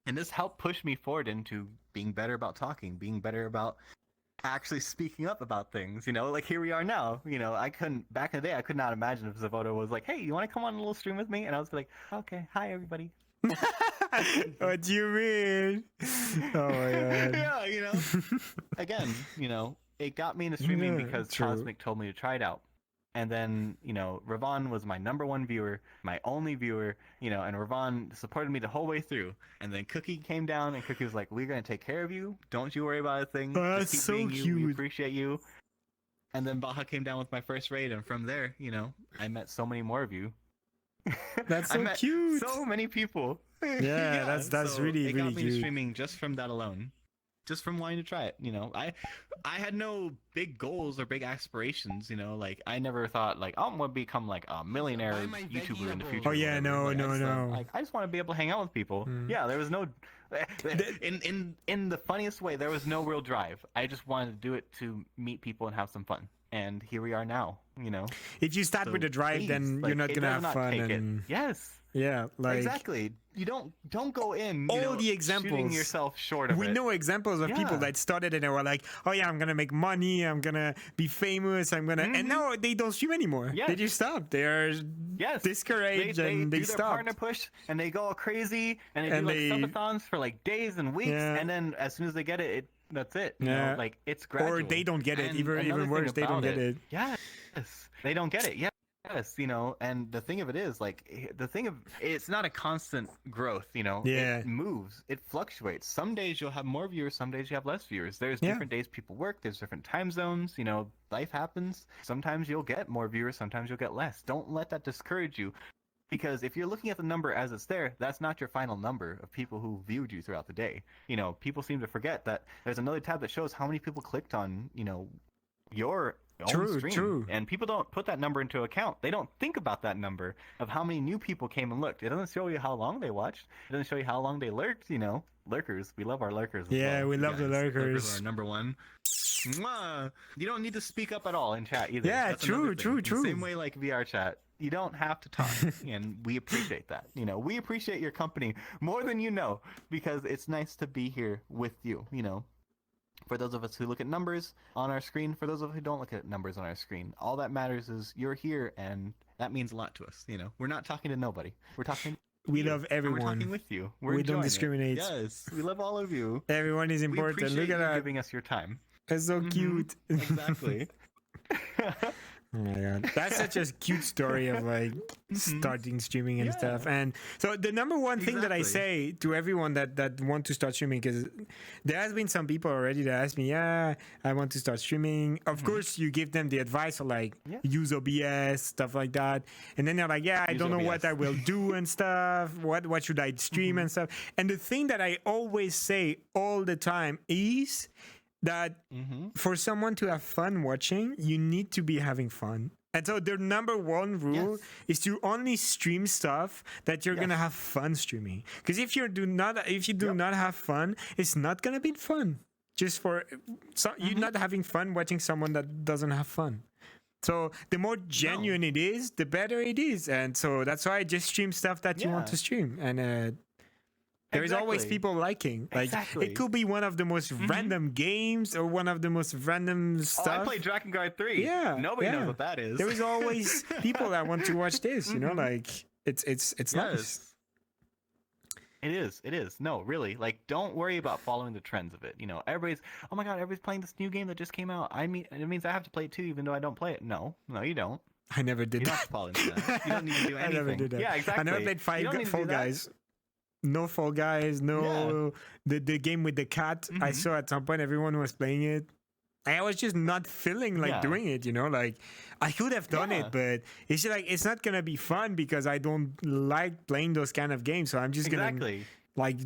[SPEAKER 3] And this helped push me forward into being better about talking, being better about actually speaking up about things, you know. Like here we are now, you know. Back in the day I could not imagine if Xavoto was like, hey, you want to come on a little stream with me? And I was like, okay, hi everybody.
[SPEAKER 1] What do you mean? Oh my god.
[SPEAKER 3] Yeah, you know. Again, you know, it got me into streaming
[SPEAKER 1] Yeah,
[SPEAKER 3] because
[SPEAKER 1] true.
[SPEAKER 3] Cosmic told me to try it out. And then, you know, Ravon was my number one viewer, my only viewer, you know, and Ravon supported me the whole way through. And then Cookie came down, and Cookie was like, we're going to take care of you. Don't you worry about a thing.
[SPEAKER 1] Oh,
[SPEAKER 3] Just
[SPEAKER 1] that's
[SPEAKER 3] keep
[SPEAKER 1] so
[SPEAKER 3] being you. We
[SPEAKER 1] cute.
[SPEAKER 3] appreciate you. And then Baha came down with my first raid, and from there, you know, I met so many more of you.
[SPEAKER 1] That's
[SPEAKER 3] I
[SPEAKER 1] so
[SPEAKER 3] met
[SPEAKER 1] cute.
[SPEAKER 3] so many people.
[SPEAKER 1] Yeah, that's
[SPEAKER 3] so
[SPEAKER 1] really,
[SPEAKER 3] it
[SPEAKER 1] really
[SPEAKER 3] got me into
[SPEAKER 1] cute.
[SPEAKER 3] streaming just from that alone. Just from wanting to try it, you know. I had no big goals or big aspirations, you know. Like I never thought like, oh, I'm gonna become like a millionaire
[SPEAKER 2] Buy my
[SPEAKER 3] YouTuber in the
[SPEAKER 2] vegetables.
[SPEAKER 3] future.
[SPEAKER 1] Oh,
[SPEAKER 3] or
[SPEAKER 1] yeah,
[SPEAKER 3] whatever.
[SPEAKER 1] no,
[SPEAKER 3] Like, I
[SPEAKER 1] no,
[SPEAKER 3] just thought,
[SPEAKER 1] no.
[SPEAKER 3] Like I just want to be able to hang out with people.
[SPEAKER 1] Mm.
[SPEAKER 3] Yeah, there was no in the funniest way, there was no real drive. I just wanted to do it to meet people and have some fun. And here we are now, you know.
[SPEAKER 1] If you start
[SPEAKER 3] So
[SPEAKER 1] with the drive,
[SPEAKER 3] please,
[SPEAKER 1] then
[SPEAKER 3] like,
[SPEAKER 1] you're not
[SPEAKER 3] it
[SPEAKER 1] gonna
[SPEAKER 3] does
[SPEAKER 1] have
[SPEAKER 3] not
[SPEAKER 1] fun.
[SPEAKER 3] take it.
[SPEAKER 1] And
[SPEAKER 3] Yes.
[SPEAKER 1] yeah, like
[SPEAKER 3] Exactly. You don't go in.
[SPEAKER 1] all
[SPEAKER 3] You know,
[SPEAKER 1] the
[SPEAKER 3] shooting
[SPEAKER 1] examples.
[SPEAKER 3] yourself short of
[SPEAKER 1] we
[SPEAKER 3] it.
[SPEAKER 1] know examples of people
[SPEAKER 3] Yeah.
[SPEAKER 1] that started and they were like, oh yeah, I'm gonna make money, I'm gonna be famous, I'm gonna, and now they don't stream anymore.
[SPEAKER 3] Yes.
[SPEAKER 1] They just stop. They are
[SPEAKER 3] Yes.
[SPEAKER 1] discouraged
[SPEAKER 3] they
[SPEAKER 1] and they
[SPEAKER 3] do their
[SPEAKER 1] stop.
[SPEAKER 3] partner push and they go all crazy and they
[SPEAKER 1] And
[SPEAKER 3] do
[SPEAKER 1] they-
[SPEAKER 3] like subathons for like days and weeks,
[SPEAKER 1] Yeah.
[SPEAKER 3] and then as soon as they get it, that's it. You
[SPEAKER 1] Yeah.
[SPEAKER 3] know, like it's gradual.
[SPEAKER 1] Or they don't get it.
[SPEAKER 3] And
[SPEAKER 1] Even
[SPEAKER 3] another thing
[SPEAKER 1] worse, they don't
[SPEAKER 3] about
[SPEAKER 1] get it.
[SPEAKER 3] Yes, they don't get it. Yes, you know, and the thing of it is, like, it's not a constant growth, you know.
[SPEAKER 1] Yeah.
[SPEAKER 3] It moves, it fluctuates. Some days you'll have more viewers, some days you have less viewers. There's
[SPEAKER 1] Yeah.
[SPEAKER 3] different days people work, there's different time zones, you know, life happens. Sometimes you'll get more viewers, sometimes you'll get less. Don't let that discourage you. Because if you're looking at the number as it's there, that's not your final number of people who viewed you throughout the day. You know, people seem to forget that there's another tab that shows how many people clicked on, you know, your own stream.
[SPEAKER 1] True.
[SPEAKER 3] And people don't put that number into account. They don't think about that number of how many new people came and looked. It doesn't show you how long they watched. It doesn't show you how long they lurked, you know. Lurkers. We love our lurkers.
[SPEAKER 1] Yeah, we love the
[SPEAKER 3] Lurkers
[SPEAKER 1] lurkers.
[SPEAKER 3] are our number one. Mwah. You don't need to speak up at all in chat either.
[SPEAKER 1] Yeah,
[SPEAKER 3] That's another
[SPEAKER 1] true,
[SPEAKER 3] thing.
[SPEAKER 1] true.
[SPEAKER 3] The same way like VR chat. You don't have to talk, and we appreciate that. You know, we appreciate your company more than you know, because it's nice to be here with you. You know, for those of us who look at numbers on our screen, for those of us who don't look at numbers on our screen, all that matters is you're here, and that means a lot to us. You know, we're not talking to nobody. We're talking.
[SPEAKER 1] We
[SPEAKER 3] you,
[SPEAKER 1] love
[SPEAKER 3] and
[SPEAKER 1] everyone.
[SPEAKER 3] We're talking with you. We're
[SPEAKER 1] We don't
[SPEAKER 3] enjoying it.
[SPEAKER 1] discriminate.
[SPEAKER 3] Yes, we love all of you.
[SPEAKER 1] Everyone is
[SPEAKER 3] We
[SPEAKER 1] important.
[SPEAKER 3] appreciate
[SPEAKER 1] Look at
[SPEAKER 3] you
[SPEAKER 1] that.
[SPEAKER 3] giving us your time.
[SPEAKER 1] It's so cute.
[SPEAKER 3] Exactly.
[SPEAKER 1] Oh my god, that's such a cute story of like starting streaming and
[SPEAKER 3] Yeah.
[SPEAKER 1] stuff. And so the number one thing that I
[SPEAKER 3] Exactly.
[SPEAKER 1] say to everyone that want to start streaming, because there has been some people already that ask me, yeah, I want to start streaming. Of course, you give them the advice of like
[SPEAKER 3] Yeah.
[SPEAKER 1] use OBS, stuff like that, and then they're like, yeah, I
[SPEAKER 3] Use
[SPEAKER 1] don't know what
[SPEAKER 3] OBS.
[SPEAKER 1] I will do and stuff. What should I stream and stuff? And the thing that I always say all the time is that for someone to have fun watching, you need to be having fun. And so the number one rule
[SPEAKER 3] Yes.
[SPEAKER 1] is to only stream stuff that you're gonna
[SPEAKER 3] Yes.
[SPEAKER 1] have fun streaming. Because if you do not have fun, it's not gonna be fun. Just for you're not having fun watching someone that doesn't have fun. So the more genuine it is, the better it is. And so that's why I just stream stuff that you want
[SPEAKER 3] Yeah.
[SPEAKER 1] to stream. And there is always
[SPEAKER 3] Exactly.
[SPEAKER 1] people liking. Like
[SPEAKER 3] Exactly.
[SPEAKER 1] it could be one of the most random games or one of the most random
[SPEAKER 3] Oh,
[SPEAKER 1] stuff.
[SPEAKER 3] I played Dragon Guard 3.
[SPEAKER 1] Yeah,
[SPEAKER 3] Nobody
[SPEAKER 1] yeah.
[SPEAKER 3] knows what that is.
[SPEAKER 1] There is always people that want to watch this. You know, like it's nice.
[SPEAKER 3] Yes. It is. No, really. Like, don't worry about following the trends of it. You know, everybody's, oh my god, everybody's playing this new game that just came out. I mean, it means I have to play it too, even though I don't play it. No, you don't.
[SPEAKER 1] I never did
[SPEAKER 3] You don't
[SPEAKER 1] that.
[SPEAKER 3] have to fall into that. You don't need to do
[SPEAKER 1] I
[SPEAKER 3] anything.
[SPEAKER 1] never did that.
[SPEAKER 3] Yeah, exactly.
[SPEAKER 1] I never played
[SPEAKER 3] You don't need to
[SPEAKER 1] Fall
[SPEAKER 3] do that.
[SPEAKER 1] Guys. No Fall Guys. No the game with the cat. I saw at some point everyone was playing it. I was just not feeling like
[SPEAKER 3] Yeah.
[SPEAKER 1] doing it, you know, like I could have done
[SPEAKER 3] Yeah.
[SPEAKER 1] it, but it's just like it's not gonna be fun because I don't like playing those kind of games. So I'm just gonna
[SPEAKER 3] Exactly.
[SPEAKER 1] like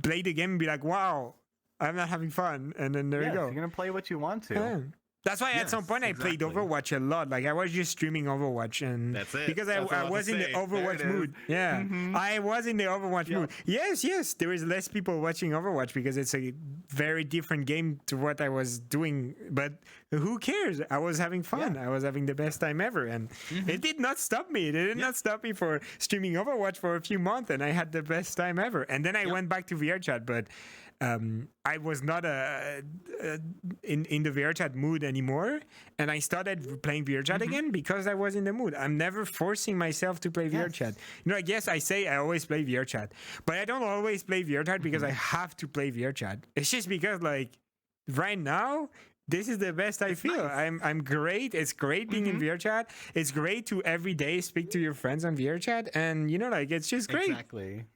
[SPEAKER 1] play the game and be like, wow, I'm not having fun, and then there
[SPEAKER 3] Yes,
[SPEAKER 1] you go.
[SPEAKER 3] you're gonna play what you want to.
[SPEAKER 1] Yeah. That's why at some
[SPEAKER 3] Yes,
[SPEAKER 1] point I played
[SPEAKER 3] exactly.
[SPEAKER 1] Overwatch a lot. Like I was just streaming Overwatch, and
[SPEAKER 3] That's it.
[SPEAKER 1] because
[SPEAKER 3] That's what I
[SPEAKER 1] I
[SPEAKER 3] was
[SPEAKER 1] was in the
[SPEAKER 3] saying. There
[SPEAKER 1] Overwatch
[SPEAKER 3] it is.
[SPEAKER 1] mood. Yeah, I was in the Overwatch
[SPEAKER 3] Yep.
[SPEAKER 1] mood. Yes, there is less people watching Overwatch because it's a very different game to what I was doing. But who cares? I was having fun. I was having the best time ever, and it did not stop me. It did not stop me for streaming Overwatch for a few months, and I had the best time ever. And then I went back to VRChat, but I was not in the VRChat mood anymore, and I started playing VRChat again because I was in the mood. I'm never forcing myself to play VRChat. You know, I guess I say I always play VRChat, but I don't always play VRChat because I have to play VRChat. It's just because like right now. This is the best I feel.
[SPEAKER 3] nice.
[SPEAKER 1] I'm great. It's great being in VRChat. It's great to every day speak to your friends on VRChat, and you know, like it's just great.
[SPEAKER 3] Exactly.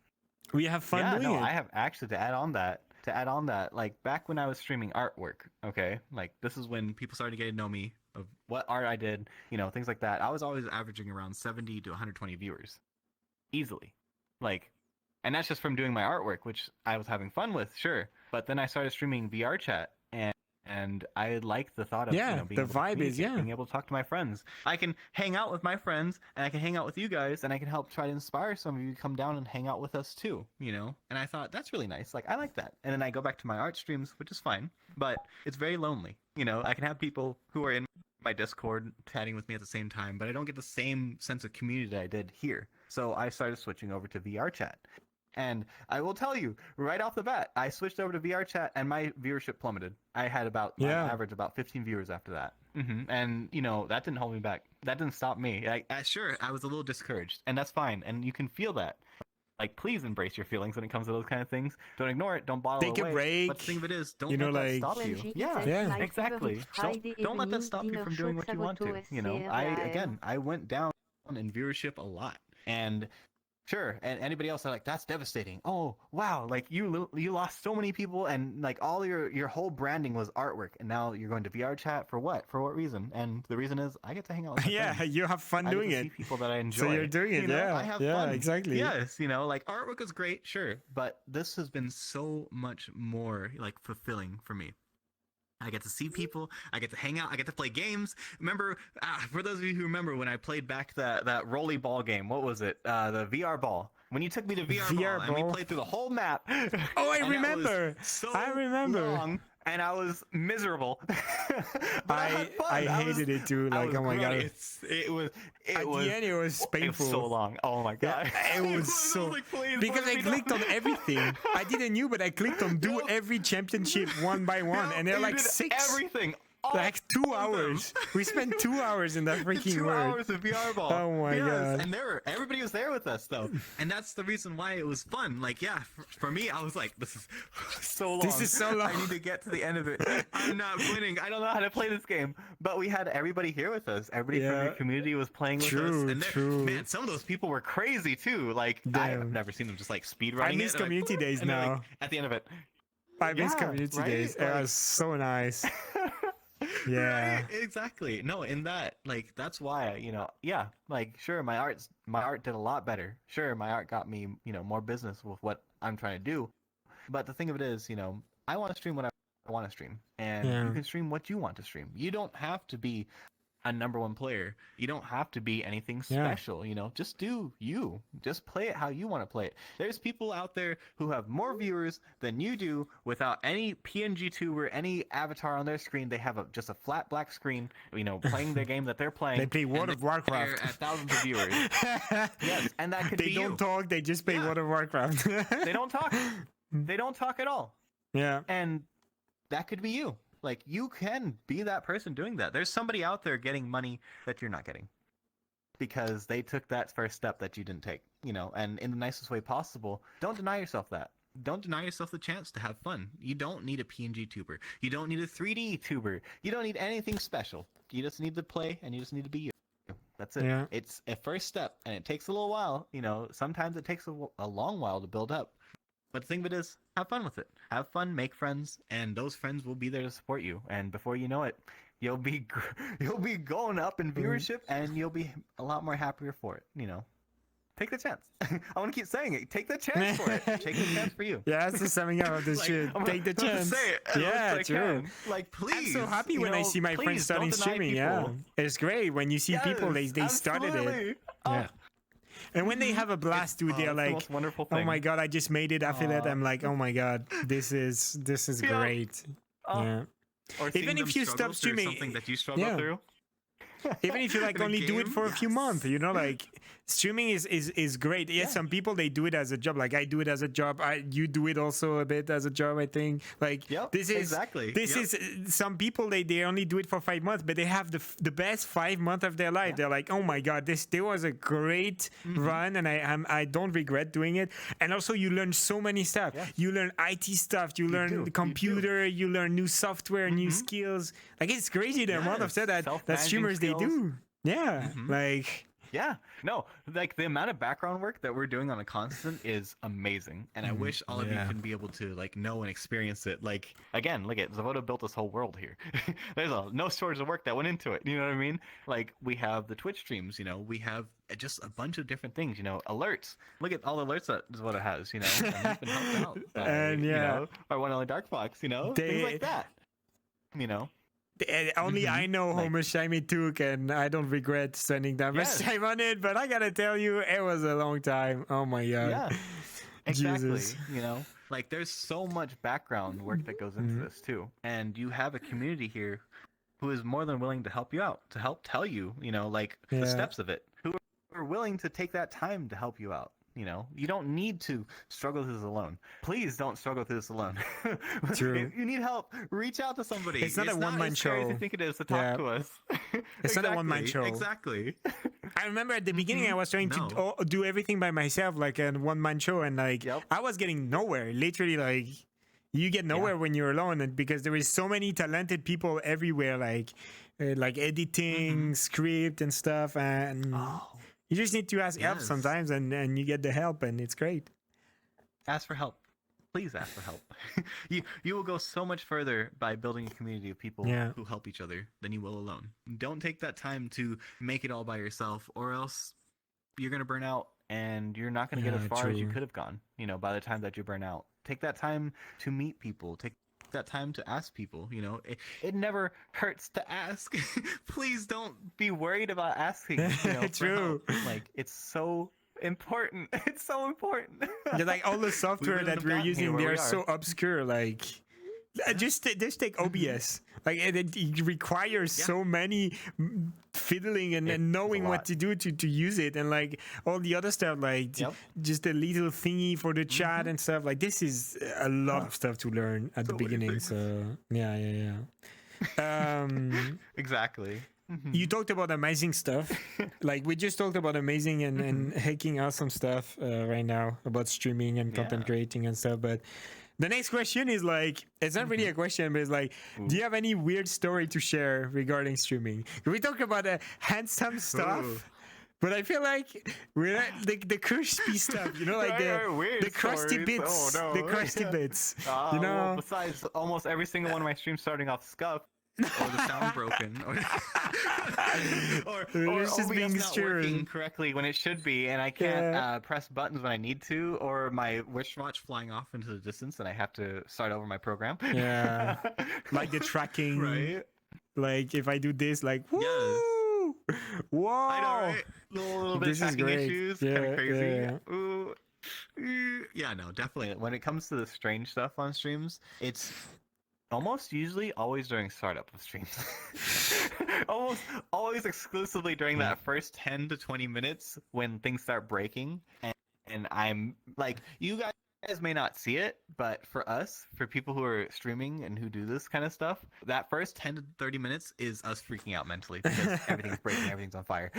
[SPEAKER 1] We have fun
[SPEAKER 3] Yeah,
[SPEAKER 1] doing
[SPEAKER 3] no,
[SPEAKER 1] it.
[SPEAKER 3] I have actually to add on that, like back when I was streaming artwork, okay, like this is when people started getting to know me of what art I did, you know, things like that. I was always averaging around 70 to 120 viewers, easily, like, and that's just from doing my artwork, which I was having fun with, sure. But then I started streaming VR chat, and I like the thought of
[SPEAKER 1] Yeah,
[SPEAKER 3] you know, being
[SPEAKER 1] the
[SPEAKER 3] able to
[SPEAKER 1] vibe is,
[SPEAKER 3] communicate,
[SPEAKER 1] yeah.
[SPEAKER 3] being able to talk to my friends. I can hang out with my friends, and I can hang out with you guys, and I can help try to inspire some of you to come down and hang out with us too, you know? And I thought, that's really nice. Like, I like that. And then I go back to my art streams, which is fine, but it's very lonely. You know, I can have people who are in my Discord chatting with me at the same time, but I don't get the same sense of community that I did here. So I started switching over to VR chat. And I will tell you, right off the bat, I switched over to VR chat and my viewership plummeted. I had on average about 15 viewers after that. And, you know, that didn't hold me back. That didn't stop me. Sure, I was a little discouraged, and that's fine. And you can feel that. Like, please embrace your feelings when it comes to those kind of things. Don't ignore it. Don't bottle
[SPEAKER 1] Take
[SPEAKER 3] it away.
[SPEAKER 1] a break.
[SPEAKER 3] But the thing of it is, don't
[SPEAKER 1] You know,
[SPEAKER 3] let that
[SPEAKER 1] like-
[SPEAKER 3] stop
[SPEAKER 4] When
[SPEAKER 3] you.
[SPEAKER 4] she
[SPEAKER 3] Yeah,
[SPEAKER 4] said, "My
[SPEAKER 3] exactly.
[SPEAKER 4] favorite Friday
[SPEAKER 3] Don't let that
[SPEAKER 4] evening
[SPEAKER 3] stop you
[SPEAKER 4] dinner
[SPEAKER 3] from
[SPEAKER 4] show
[SPEAKER 3] doing what you want to.
[SPEAKER 4] Xavoto
[SPEAKER 3] You know,
[SPEAKER 4] is
[SPEAKER 3] I went down in viewership a lot. And sure, and anybody else are like, that's devastating. Oh, wow, like you lost so many people, and like all your whole branding was artwork, and now you're going to VR chat for what? For what reason? And the reason is I get to hang out with my
[SPEAKER 1] Yeah,
[SPEAKER 3] friends.
[SPEAKER 1] you have fun
[SPEAKER 3] I get
[SPEAKER 1] doing
[SPEAKER 3] to
[SPEAKER 1] it.
[SPEAKER 3] see people that I enjoy.
[SPEAKER 1] So you're doing it,
[SPEAKER 3] You know,
[SPEAKER 1] yeah.
[SPEAKER 3] I have
[SPEAKER 1] Yeah,
[SPEAKER 3] fun.
[SPEAKER 1] exactly.
[SPEAKER 3] Yes, you know, like artwork is great, sure, but this has been so much more like fulfilling for me. I get to see people. I get to hang out. I get to play games. Remember, for those of you who remember when I played back that rolly ball game, what was it? The VR ball. When you took me to VR,
[SPEAKER 1] VR
[SPEAKER 3] ball, and
[SPEAKER 1] ball.
[SPEAKER 3] we played through the whole map.
[SPEAKER 1] Oh, I
[SPEAKER 3] and that was
[SPEAKER 1] remember.
[SPEAKER 3] so
[SPEAKER 1] I remember.
[SPEAKER 3] long, and I was miserable. But I had fun.
[SPEAKER 1] I hated it too. Like, oh my god.
[SPEAKER 3] It was
[SPEAKER 1] At the end, it was painful.
[SPEAKER 3] so long. Oh my god.
[SPEAKER 1] Yeah, it was so
[SPEAKER 3] like, please,
[SPEAKER 1] because
[SPEAKER 3] let
[SPEAKER 1] I
[SPEAKER 3] me
[SPEAKER 1] clicked
[SPEAKER 3] done.
[SPEAKER 1] on everything. I didn't knew, but I clicked on do every championship one by one, and they're
[SPEAKER 3] You
[SPEAKER 1] like
[SPEAKER 3] did
[SPEAKER 1] 6.
[SPEAKER 3] everything.
[SPEAKER 1] Like 2
[SPEAKER 3] all of them.
[SPEAKER 1] hours. We spent 2 hours in that freaking
[SPEAKER 3] 2
[SPEAKER 1] word.
[SPEAKER 3] hours of VR ball.
[SPEAKER 1] Oh my
[SPEAKER 3] yes,
[SPEAKER 1] god.
[SPEAKER 3] And everybody was there with us though, and that's the reason why it was fun. Like, yeah, for me, I was like, this is so long.
[SPEAKER 1] This is so long.
[SPEAKER 3] I need to get to the end of it. I'm not winning. I don't know how to play this game. But we had everybody here with us. Everybody from
[SPEAKER 1] Yeah.
[SPEAKER 3] the community was playing with us.
[SPEAKER 1] True,
[SPEAKER 3] And
[SPEAKER 1] true.
[SPEAKER 3] man, some of those people were crazy too. Like,
[SPEAKER 1] Damn.
[SPEAKER 3] I've never seen them just like speed
[SPEAKER 1] I
[SPEAKER 3] running.
[SPEAKER 1] miss
[SPEAKER 3] it, and,
[SPEAKER 1] community
[SPEAKER 3] like,
[SPEAKER 1] days
[SPEAKER 3] and then,
[SPEAKER 1] now.
[SPEAKER 3] like, at the end of it.
[SPEAKER 1] I miss
[SPEAKER 3] Yeah,
[SPEAKER 1] community
[SPEAKER 3] right?
[SPEAKER 1] days. It
[SPEAKER 3] Like-
[SPEAKER 1] was so nice. Yeah.
[SPEAKER 3] Right, exactly. No, in that, like, that's why, yeah, like, sure, my art did a lot better. Sure, my art got me, more business with what I'm trying to do. But the thing of it is, I want to stream what I want to stream, and
[SPEAKER 1] Yeah.
[SPEAKER 3] you can stream what you want to stream. You don't have to be a #1 player. You don't have to be anything
[SPEAKER 1] Yeah.
[SPEAKER 3] special, just do you. Just play it how you want to play it. There's people out there who have more viewers than you do without any PNG tuber, any avatar on their screen. They have just a flat black screen, playing the game that they're playing.
[SPEAKER 1] They play World
[SPEAKER 3] and
[SPEAKER 1] of Warcraft.
[SPEAKER 3] they're at thousands of viewers. Yes, and that could
[SPEAKER 1] They
[SPEAKER 3] be
[SPEAKER 1] don't
[SPEAKER 3] you.
[SPEAKER 1] talk, they just play
[SPEAKER 3] Yeah.
[SPEAKER 1] World of Warcraft.
[SPEAKER 3] They don't talk. They don't talk at all.
[SPEAKER 1] Yeah.
[SPEAKER 3] And that could be you. Like, you can be that person doing that. There's somebody out there getting money that you're not getting because they took that first step that you didn't take, and in the nicest way possible. Don't deny yourself that. Don't deny yourself the chance to have fun. You don't need a PNG tuber. You don't need a 3D tuber. You don't need anything special. You just need to play, and you just need to be you. That's it.
[SPEAKER 1] Yeah.
[SPEAKER 3] It's a first step, and it takes a little while. Sometimes it takes a long while to build up. But the thing of it is, have fun with it. Have fun, make friends, and those friends will be there to support you. And before you know it, you'll be going up in viewership, and you'll be a lot more happier for it. Take the chance. I want to keep saying it. Take the chance for it. Take the chance for you.
[SPEAKER 1] Yeah, that's the summing up of this
[SPEAKER 3] Like,
[SPEAKER 1] shit.
[SPEAKER 3] I'm
[SPEAKER 1] Take the
[SPEAKER 3] gonna
[SPEAKER 1] chance.
[SPEAKER 3] say it as much
[SPEAKER 1] Yeah,
[SPEAKER 3] as I
[SPEAKER 1] true.
[SPEAKER 3] can. Like, please.
[SPEAKER 1] I'm so happy when I see my friends
[SPEAKER 3] please
[SPEAKER 1] starting
[SPEAKER 3] don't deny
[SPEAKER 1] streaming. Yeah,
[SPEAKER 3] people.
[SPEAKER 1] it's great when you see people they started it.
[SPEAKER 3] Absolutely. Oh,
[SPEAKER 1] Yeah. And when they have a blast too,
[SPEAKER 3] it's
[SPEAKER 1] they're
[SPEAKER 3] the
[SPEAKER 1] like,
[SPEAKER 3] most wonderful
[SPEAKER 1] "Oh
[SPEAKER 3] thing.
[SPEAKER 1] my god, I just made it!" After that,
[SPEAKER 3] Aw.
[SPEAKER 1] I'm like, "Oh my god, this is
[SPEAKER 3] Yeah.
[SPEAKER 1] great."
[SPEAKER 3] Oh.
[SPEAKER 1] Yeah.
[SPEAKER 3] Or
[SPEAKER 1] Even
[SPEAKER 3] seeing
[SPEAKER 1] if
[SPEAKER 3] them
[SPEAKER 1] you
[SPEAKER 3] struggle
[SPEAKER 1] stop
[SPEAKER 3] through
[SPEAKER 1] streaming-
[SPEAKER 3] something that you struggle
[SPEAKER 1] Yeah.
[SPEAKER 3] through.
[SPEAKER 1] Even if you like
[SPEAKER 3] In a
[SPEAKER 1] only do it
[SPEAKER 3] game?
[SPEAKER 1] for a few
[SPEAKER 3] Yes.
[SPEAKER 1] months, like streaming is great. Yes,
[SPEAKER 3] Yeah.
[SPEAKER 1] some people they do it as a job. Like I do it as a job. You do it also a bit as a job, I think. Like
[SPEAKER 3] Yep,
[SPEAKER 1] this is
[SPEAKER 3] exactly.
[SPEAKER 1] This
[SPEAKER 3] Yep.
[SPEAKER 1] is some people they only do it for 5 months, but they have the best 5 months of their life. They're like, oh my god, there was a great
[SPEAKER 3] Mm-hmm.
[SPEAKER 1] run, and I don't regret doing it. And also you learn so many stuff.
[SPEAKER 3] Yes.
[SPEAKER 1] You learn IT stuff. You learn
[SPEAKER 3] do,
[SPEAKER 1] the
[SPEAKER 3] you
[SPEAKER 1] computer. You learn new software, new skills. Like it's crazy the amount of
[SPEAKER 3] Yes,
[SPEAKER 1] stuff that
[SPEAKER 3] self-managing
[SPEAKER 1] streamers they
[SPEAKER 3] skills.
[SPEAKER 1] do. Yeah, like
[SPEAKER 3] Yeah, no, like the amount of background work that we're doing on a constant is amazing, and I wish all of you
[SPEAKER 1] yeah.
[SPEAKER 3] can be able to like know and experience it. Like again, look at Xavoto built this whole world here. There's no shortage of work that went into it. You know what I mean? Like we have the Twitch streams. We have just a bunch of different things. Alerts. Look at all the alerts that Xavoto has. And we've been helped out by,
[SPEAKER 1] And, yeah.
[SPEAKER 3] by one only Dark Fox. Things
[SPEAKER 1] They-
[SPEAKER 3] like that.
[SPEAKER 1] only I know
[SPEAKER 3] Like-
[SPEAKER 1] Homer Shiny took, and I don't regret spending that much
[SPEAKER 3] Yes.
[SPEAKER 1] time on it. But I gotta tell you, it was a long time. Oh my god.
[SPEAKER 3] Yeah, exactly.
[SPEAKER 1] Jesus.
[SPEAKER 3] Like there's so much background work that goes into this too, and you have a community here who is more than willing to help you out, to help tell you, like
[SPEAKER 1] Yeah.
[SPEAKER 3] the steps of it, who are willing to take that time to help you out. You don't need to struggle through this alone. Please don't struggle through this alone.
[SPEAKER 1] True.
[SPEAKER 3] If you need help, reach out to somebody.
[SPEAKER 1] It's not a one-man
[SPEAKER 3] as scary as
[SPEAKER 1] show.
[SPEAKER 3] you think it is to talk
[SPEAKER 1] Yeah.
[SPEAKER 3] to us.
[SPEAKER 1] It's not a one-man show.
[SPEAKER 3] Exactly.
[SPEAKER 1] I remember at the beginning I was trying to do everything by myself, like a one-man show, and like
[SPEAKER 3] Yep.
[SPEAKER 1] I was getting nowhere. Literally, like you get nowhere when you're alone, and because there is so many talented people everywhere, like editing, script, and stuff, and. You just need to ask help
[SPEAKER 3] Yes.
[SPEAKER 1] sometimes, and you get the help, and it's great.
[SPEAKER 3] Ask for help. Please ask for help. you will go so much further by building a community of people
[SPEAKER 1] Yeah.
[SPEAKER 3] who help each other than you will alone. Don't take that time to make it all by yourself, or else you're gonna burn out and you're not gonna get as
[SPEAKER 1] Yeah,
[SPEAKER 3] far as you
[SPEAKER 1] true.
[SPEAKER 3] could have gone. By the time that you burn out, take that time to meet people. Take that time to ask people. It never hurts to ask. Please don't be worried about asking. For
[SPEAKER 1] True.
[SPEAKER 3] help. Like it's so important. It's so important.
[SPEAKER 1] Like all the software
[SPEAKER 3] wouldn't
[SPEAKER 1] that
[SPEAKER 3] have
[SPEAKER 1] we're
[SPEAKER 3] gotten here
[SPEAKER 1] using,
[SPEAKER 3] where
[SPEAKER 1] they
[SPEAKER 3] we
[SPEAKER 1] are so
[SPEAKER 3] are.
[SPEAKER 1] obscure. Like just take OBS. Like it requires so many fiddling and knowing what to do to use it, and like all the other stuff, like just a little thingy for the chat and stuff. Like this is a lot of stuff to learn at the beginning. So yeah.
[SPEAKER 3] Exactly.
[SPEAKER 1] You talked about amazing stuff. Like we just talked about amazing and hacking awesome stuff right now about streaming and content creating and stuff. But the next question is like, it's not really a question, but it's like, do you have any weird story to share regarding streaming? We talk about the handsome stuff, but I feel like we're not, the crispy stuff, you know, like the crusty bits, the crusty bits, you know.
[SPEAKER 3] Well, besides almost every single one of my streams starting off scuff, or the sound broken, or
[SPEAKER 1] it's just
[SPEAKER 3] OBS
[SPEAKER 1] being
[SPEAKER 3] not working correctly when it should be, and I can't press buttons when I need to, or my wristwatch flying off into the distance, and I have to start over my program.
[SPEAKER 1] Yeah, like the tracking,
[SPEAKER 3] right?
[SPEAKER 1] Like if I do this, like woo, whoa,
[SPEAKER 3] I know, right? Little bit of tracking issues, kind of crazy. Ooh. Yeah, no, definitely. When it comes to the strange stuff on streams, it's almost usually always during startup of streams. Almost always exclusively during that first 10 to 20 minutes when things start breaking. And I'm like, you guys may not see it, but for us, for people who are streaming and who do this kind of stuff, that first 10 to 30 minutes is us freaking out mentally because everything's breaking, everything's on fire.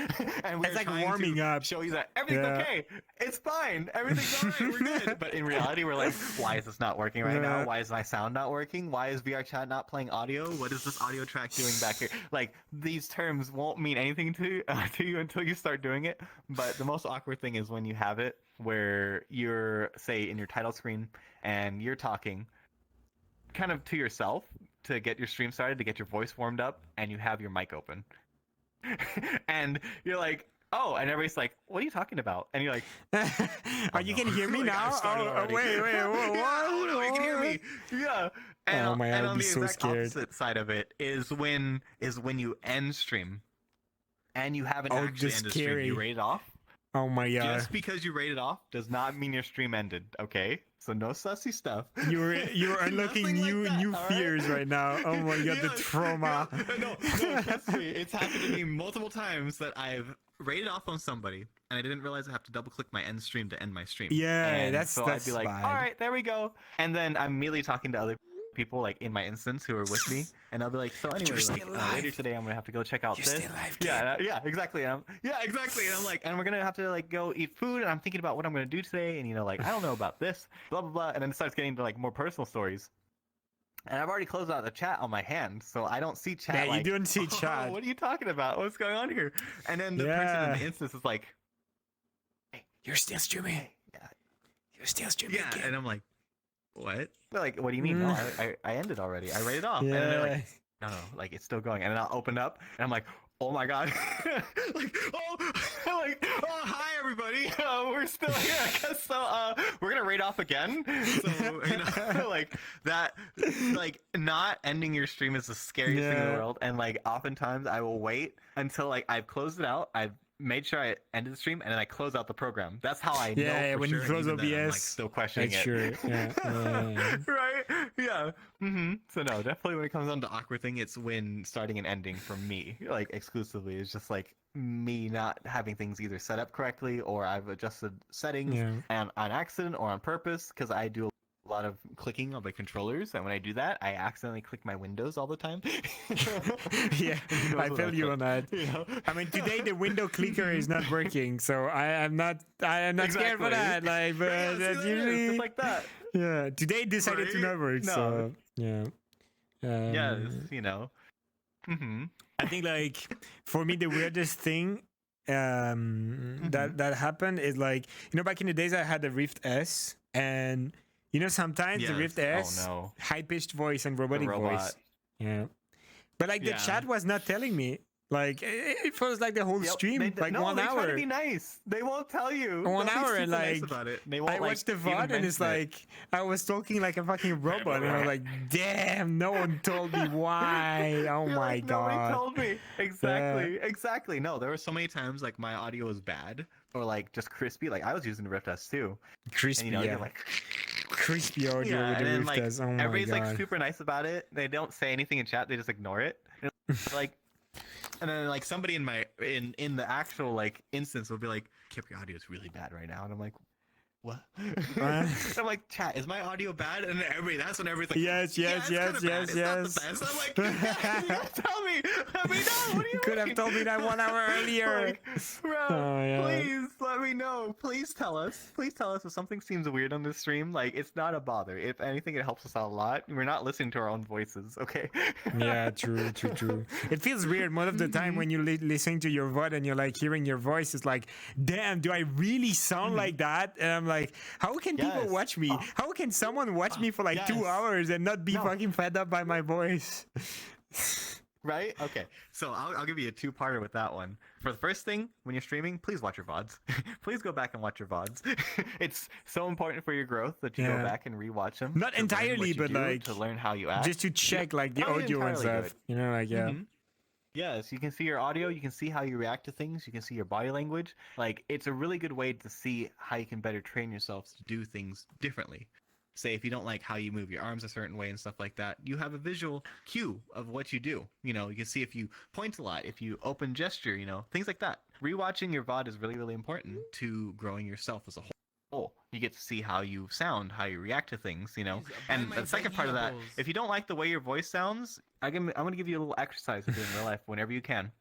[SPEAKER 3] And we're
[SPEAKER 1] it's like
[SPEAKER 3] trying
[SPEAKER 1] warming
[SPEAKER 3] to
[SPEAKER 1] up.
[SPEAKER 3] show you that everything's okay, it's fine, everything's all right, we're good. But in reality, we're like, why is this not working right now? Why is my sound not working? Why is VRChat not playing audio? What is this audio track doing back here? Like, these terms won't mean anything to you until you start doing it. But the most awkward thing is when you have it where you're, say, in your title screen and you're talking kind of to yourself to get your stream started, to get your voice warmed up, and you have your mic open. And you're like, oh, and everybody's like, what are you talking about? And you're like,
[SPEAKER 1] oh, you can hear me now? Wait, whoa,
[SPEAKER 3] yeah, no, you can hear me. Yeah. And,
[SPEAKER 1] oh my,
[SPEAKER 3] and
[SPEAKER 1] I'd
[SPEAKER 3] on
[SPEAKER 1] be
[SPEAKER 3] the
[SPEAKER 1] so
[SPEAKER 3] exact
[SPEAKER 1] scared.
[SPEAKER 3] opposite side of it is when you end stream and you haven't actually ended stream. You rate it off.
[SPEAKER 1] Oh my god.
[SPEAKER 3] Just because you rate it off does not mean your stream ended, okay? So no sussy stuff.
[SPEAKER 1] You're unlocking new fears right now. Oh my god, the trauma.
[SPEAKER 3] No, trust me. It's happened to me multiple times that I've rated off on somebody and I didn't realize I have to double click my end stream to end my stream.
[SPEAKER 1] Yeah,
[SPEAKER 3] and
[SPEAKER 1] that's
[SPEAKER 3] I'd be like,
[SPEAKER 1] bad.
[SPEAKER 3] all right, there we go. And then I'm immediately talking to other people like in my instance who are with me, and I'll be like, so anyway, like, later today I'm gonna have to go check out this.
[SPEAKER 1] Still alive,
[SPEAKER 3] yeah, exactly. Exactly. And I'm like, and we're gonna have to like go eat food, and I'm thinking about what I'm gonna do today, and like, I don't know about this, blah blah blah, and then it starts getting to like more personal stories. And I've already closed out the chat on my hand, so I don't see chat.
[SPEAKER 1] Yeah,
[SPEAKER 3] like,
[SPEAKER 1] you don't see chat.
[SPEAKER 3] What are you talking about? What's going on here? And then the person in the instance is like,
[SPEAKER 1] hey, you're still streaming.
[SPEAKER 3] Yeah,
[SPEAKER 1] you're still streaming.
[SPEAKER 3] Yeah,
[SPEAKER 1] again.
[SPEAKER 3] and I'm like, what? They're like, what do you mean? No, I ended already. I rated off. Yeah. And then they're like, no, like it's still going. And then I'll open up and I'm like, oh my god. Hi everybody. We're still here. I guess so. We're gonna rate off again. So like that, like not ending your stream is the scariest thing in the world. And like oftentimes I will wait until like I've closed it out. I've made sure I ended the stream and then I close out the program. That's how I know.
[SPEAKER 1] Yeah,
[SPEAKER 3] for
[SPEAKER 1] when
[SPEAKER 3] sure,
[SPEAKER 1] you close OBS,
[SPEAKER 3] I'm, like, still questioning
[SPEAKER 1] that's
[SPEAKER 3] it.
[SPEAKER 1] True. Yeah.
[SPEAKER 3] Right? Yeah. So no, definitely when it comes down to awkward thing, it's when starting and ending for me, like exclusively, it's just like me not having things either set up correctly or I've adjusted settings and on accident or on purpose, because I do a lot of clicking on my controllers, and when I do that I accidentally click my windows all the time.
[SPEAKER 1] Yeah, I feel you on that. You know? I mean, today the window clicker is not working, so I'm not scared for that. Like, but that's usually
[SPEAKER 3] it's like that.
[SPEAKER 1] Yeah, today it decided to not work. No. So yeah.
[SPEAKER 3] You know.
[SPEAKER 1] I think like for me the weirdest thing that happened is like, you know, back in the days I had the Rift S, and you know, sometimes the Rift S, high-pitched voice and robotic voice. Yeah. But like the chat was not telling me. Like it feels like the whole stream, like 1 hour.
[SPEAKER 3] They try to be nice. They won't tell you.
[SPEAKER 1] 1 hour and like
[SPEAKER 3] nice about it. They won't,
[SPEAKER 1] I watched the VOD and it's like I was talking like a fucking robot, and I was like, damn, no one told me why. Oh my god.
[SPEAKER 3] Nobody told me. Exactly. No, there were so many times like my audio was bad or like just crispy. Like I was using the Rift S too.
[SPEAKER 1] Crispy,
[SPEAKER 3] and, you know, you're like
[SPEAKER 1] crispy audio
[SPEAKER 3] Yeah,
[SPEAKER 1] with
[SPEAKER 3] and
[SPEAKER 1] the
[SPEAKER 3] then
[SPEAKER 1] roof
[SPEAKER 3] like
[SPEAKER 1] test. Oh my
[SPEAKER 3] everybody's
[SPEAKER 1] god.
[SPEAKER 3] like super nice about it. They don't say anything in chat. They just ignore it. Like, and then like somebody in my in the actual like instance will be like, "Kip, your audio is really bad right now," and I'm like, "What?" I'm like, "Chat, is my audio bad?" And then that's when everybody's like,
[SPEAKER 1] Yes,
[SPEAKER 3] "Yeah,
[SPEAKER 1] yes,
[SPEAKER 3] it's
[SPEAKER 1] yes,
[SPEAKER 3] kinda bad.
[SPEAKER 1] yes,
[SPEAKER 3] It's
[SPEAKER 1] yes.
[SPEAKER 3] not the best." I'm like, "You gotta tell me. Let me know. What do you
[SPEAKER 1] Could have
[SPEAKER 3] mean?"
[SPEAKER 1] told me that 1 hour earlier.
[SPEAKER 3] Like, bro,
[SPEAKER 1] Oh, yeah.
[SPEAKER 3] please let me know. Please tell us. Please tell us if something seems weird on this stream. Like, it's not a bother. If anything, it helps us out a lot. We're not listening to our own voices, okay?
[SPEAKER 1] Yeah, true. It feels weird most of the time when you listen to your voice and you're like hearing your voice. It's like, damn, do I really sound like that? And I'm like, how can people
[SPEAKER 3] Yes.
[SPEAKER 1] watch me? How can someone watch me for like 2
[SPEAKER 3] yes.
[SPEAKER 1] hours and not be
[SPEAKER 3] No.
[SPEAKER 1] fucking fed up by my voice?
[SPEAKER 3] Right? Okay. So I'll give you a two-parter with that one. For the first thing, when you're streaming, please watch your VODs. Please go back and watch your VODs. It's so important for your growth that you go
[SPEAKER 1] Yeah.
[SPEAKER 3] back and rewatch them.
[SPEAKER 1] Not
[SPEAKER 3] to learn what
[SPEAKER 1] entirely,
[SPEAKER 3] you
[SPEAKER 1] but
[SPEAKER 3] do,
[SPEAKER 1] like
[SPEAKER 3] to learn how you act.
[SPEAKER 1] just to check like the
[SPEAKER 3] I would
[SPEAKER 1] audio and
[SPEAKER 3] entirely do
[SPEAKER 1] stuff.
[SPEAKER 3] it.
[SPEAKER 1] You know, like yeah.
[SPEAKER 3] Mhm. Yes, you can see your audio, you can see how you react to things, you can see your body language. Like, it's a really good way to see how you can better train yourselves to do things differently. Say, if you don't like how you move your arms a certain way and stuff like that, you have a visual cue of what you do. You know, you can see if you point a lot, if you open gesture, you know, things like that. Rewatching your VOD is really, really important to growing yourself as a whole. You get to see how you sound, how you react to things, you know. And the second part of that, if you don't like the way your voice sounds, I'm going to give you a little exercise to do in real life whenever you can.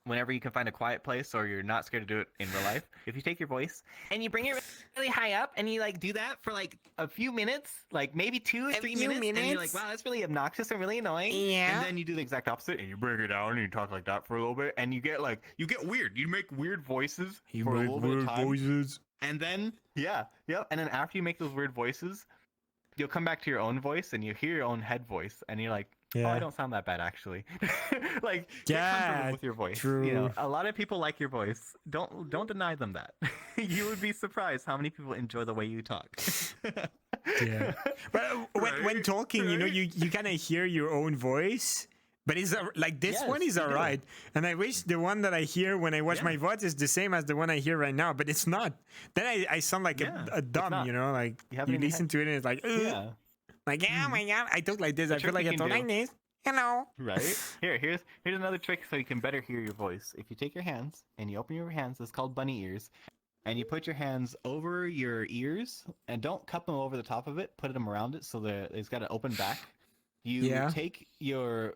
[SPEAKER 3] Whenever you can find a quiet place or you're not scared to do it in real life, if you take your voice and you bring it really high up and you like do that for like a few minutes, like maybe 2 or 3 minutes, and you're like, wow, that's really obnoxious and really annoying.
[SPEAKER 1] Yeah.
[SPEAKER 3] And then you do the exact opposite and you bring it down and you talk like that for a little bit and you get weird. You make weird voices for a little bit of time.
[SPEAKER 1] voices.
[SPEAKER 3] And then, and then after you make those weird voices, you'll come back to your own voice and you hear your own head voice and you're like, oh, I don't sound that bad actually. Like, get comfortable with your voice.
[SPEAKER 1] True.
[SPEAKER 3] You know, a lot of people like your voice. Don't deny them that. You would be surprised how many people enjoy the way you talk.
[SPEAKER 1] Yeah. But when talking, you know, you kind of hear your own voice. But it's like this
[SPEAKER 3] Yes,
[SPEAKER 1] one is
[SPEAKER 3] you do.
[SPEAKER 1] alright, and I wish the one that I hear when I watch my VODs is the same as the one I hear right now. But it's not. Then I sound like a dumb,
[SPEAKER 3] not.
[SPEAKER 1] you know, like
[SPEAKER 3] You have
[SPEAKER 1] you
[SPEAKER 3] it in your
[SPEAKER 1] listen to it and it's like,
[SPEAKER 3] Yeah.
[SPEAKER 1] like oh my god, I talk like this. I feel
[SPEAKER 3] trick
[SPEAKER 1] like
[SPEAKER 3] you
[SPEAKER 1] I
[SPEAKER 3] can
[SPEAKER 1] talk like
[SPEAKER 3] do-
[SPEAKER 1] this. Hello.
[SPEAKER 3] Right? Here's another trick so you can better hear your voice. If you take your hands and you open your hands, it's called bunny ears, and you put your hands over your ears and don't cup them over the top of it. Put them around it so that it's got an open back. You take your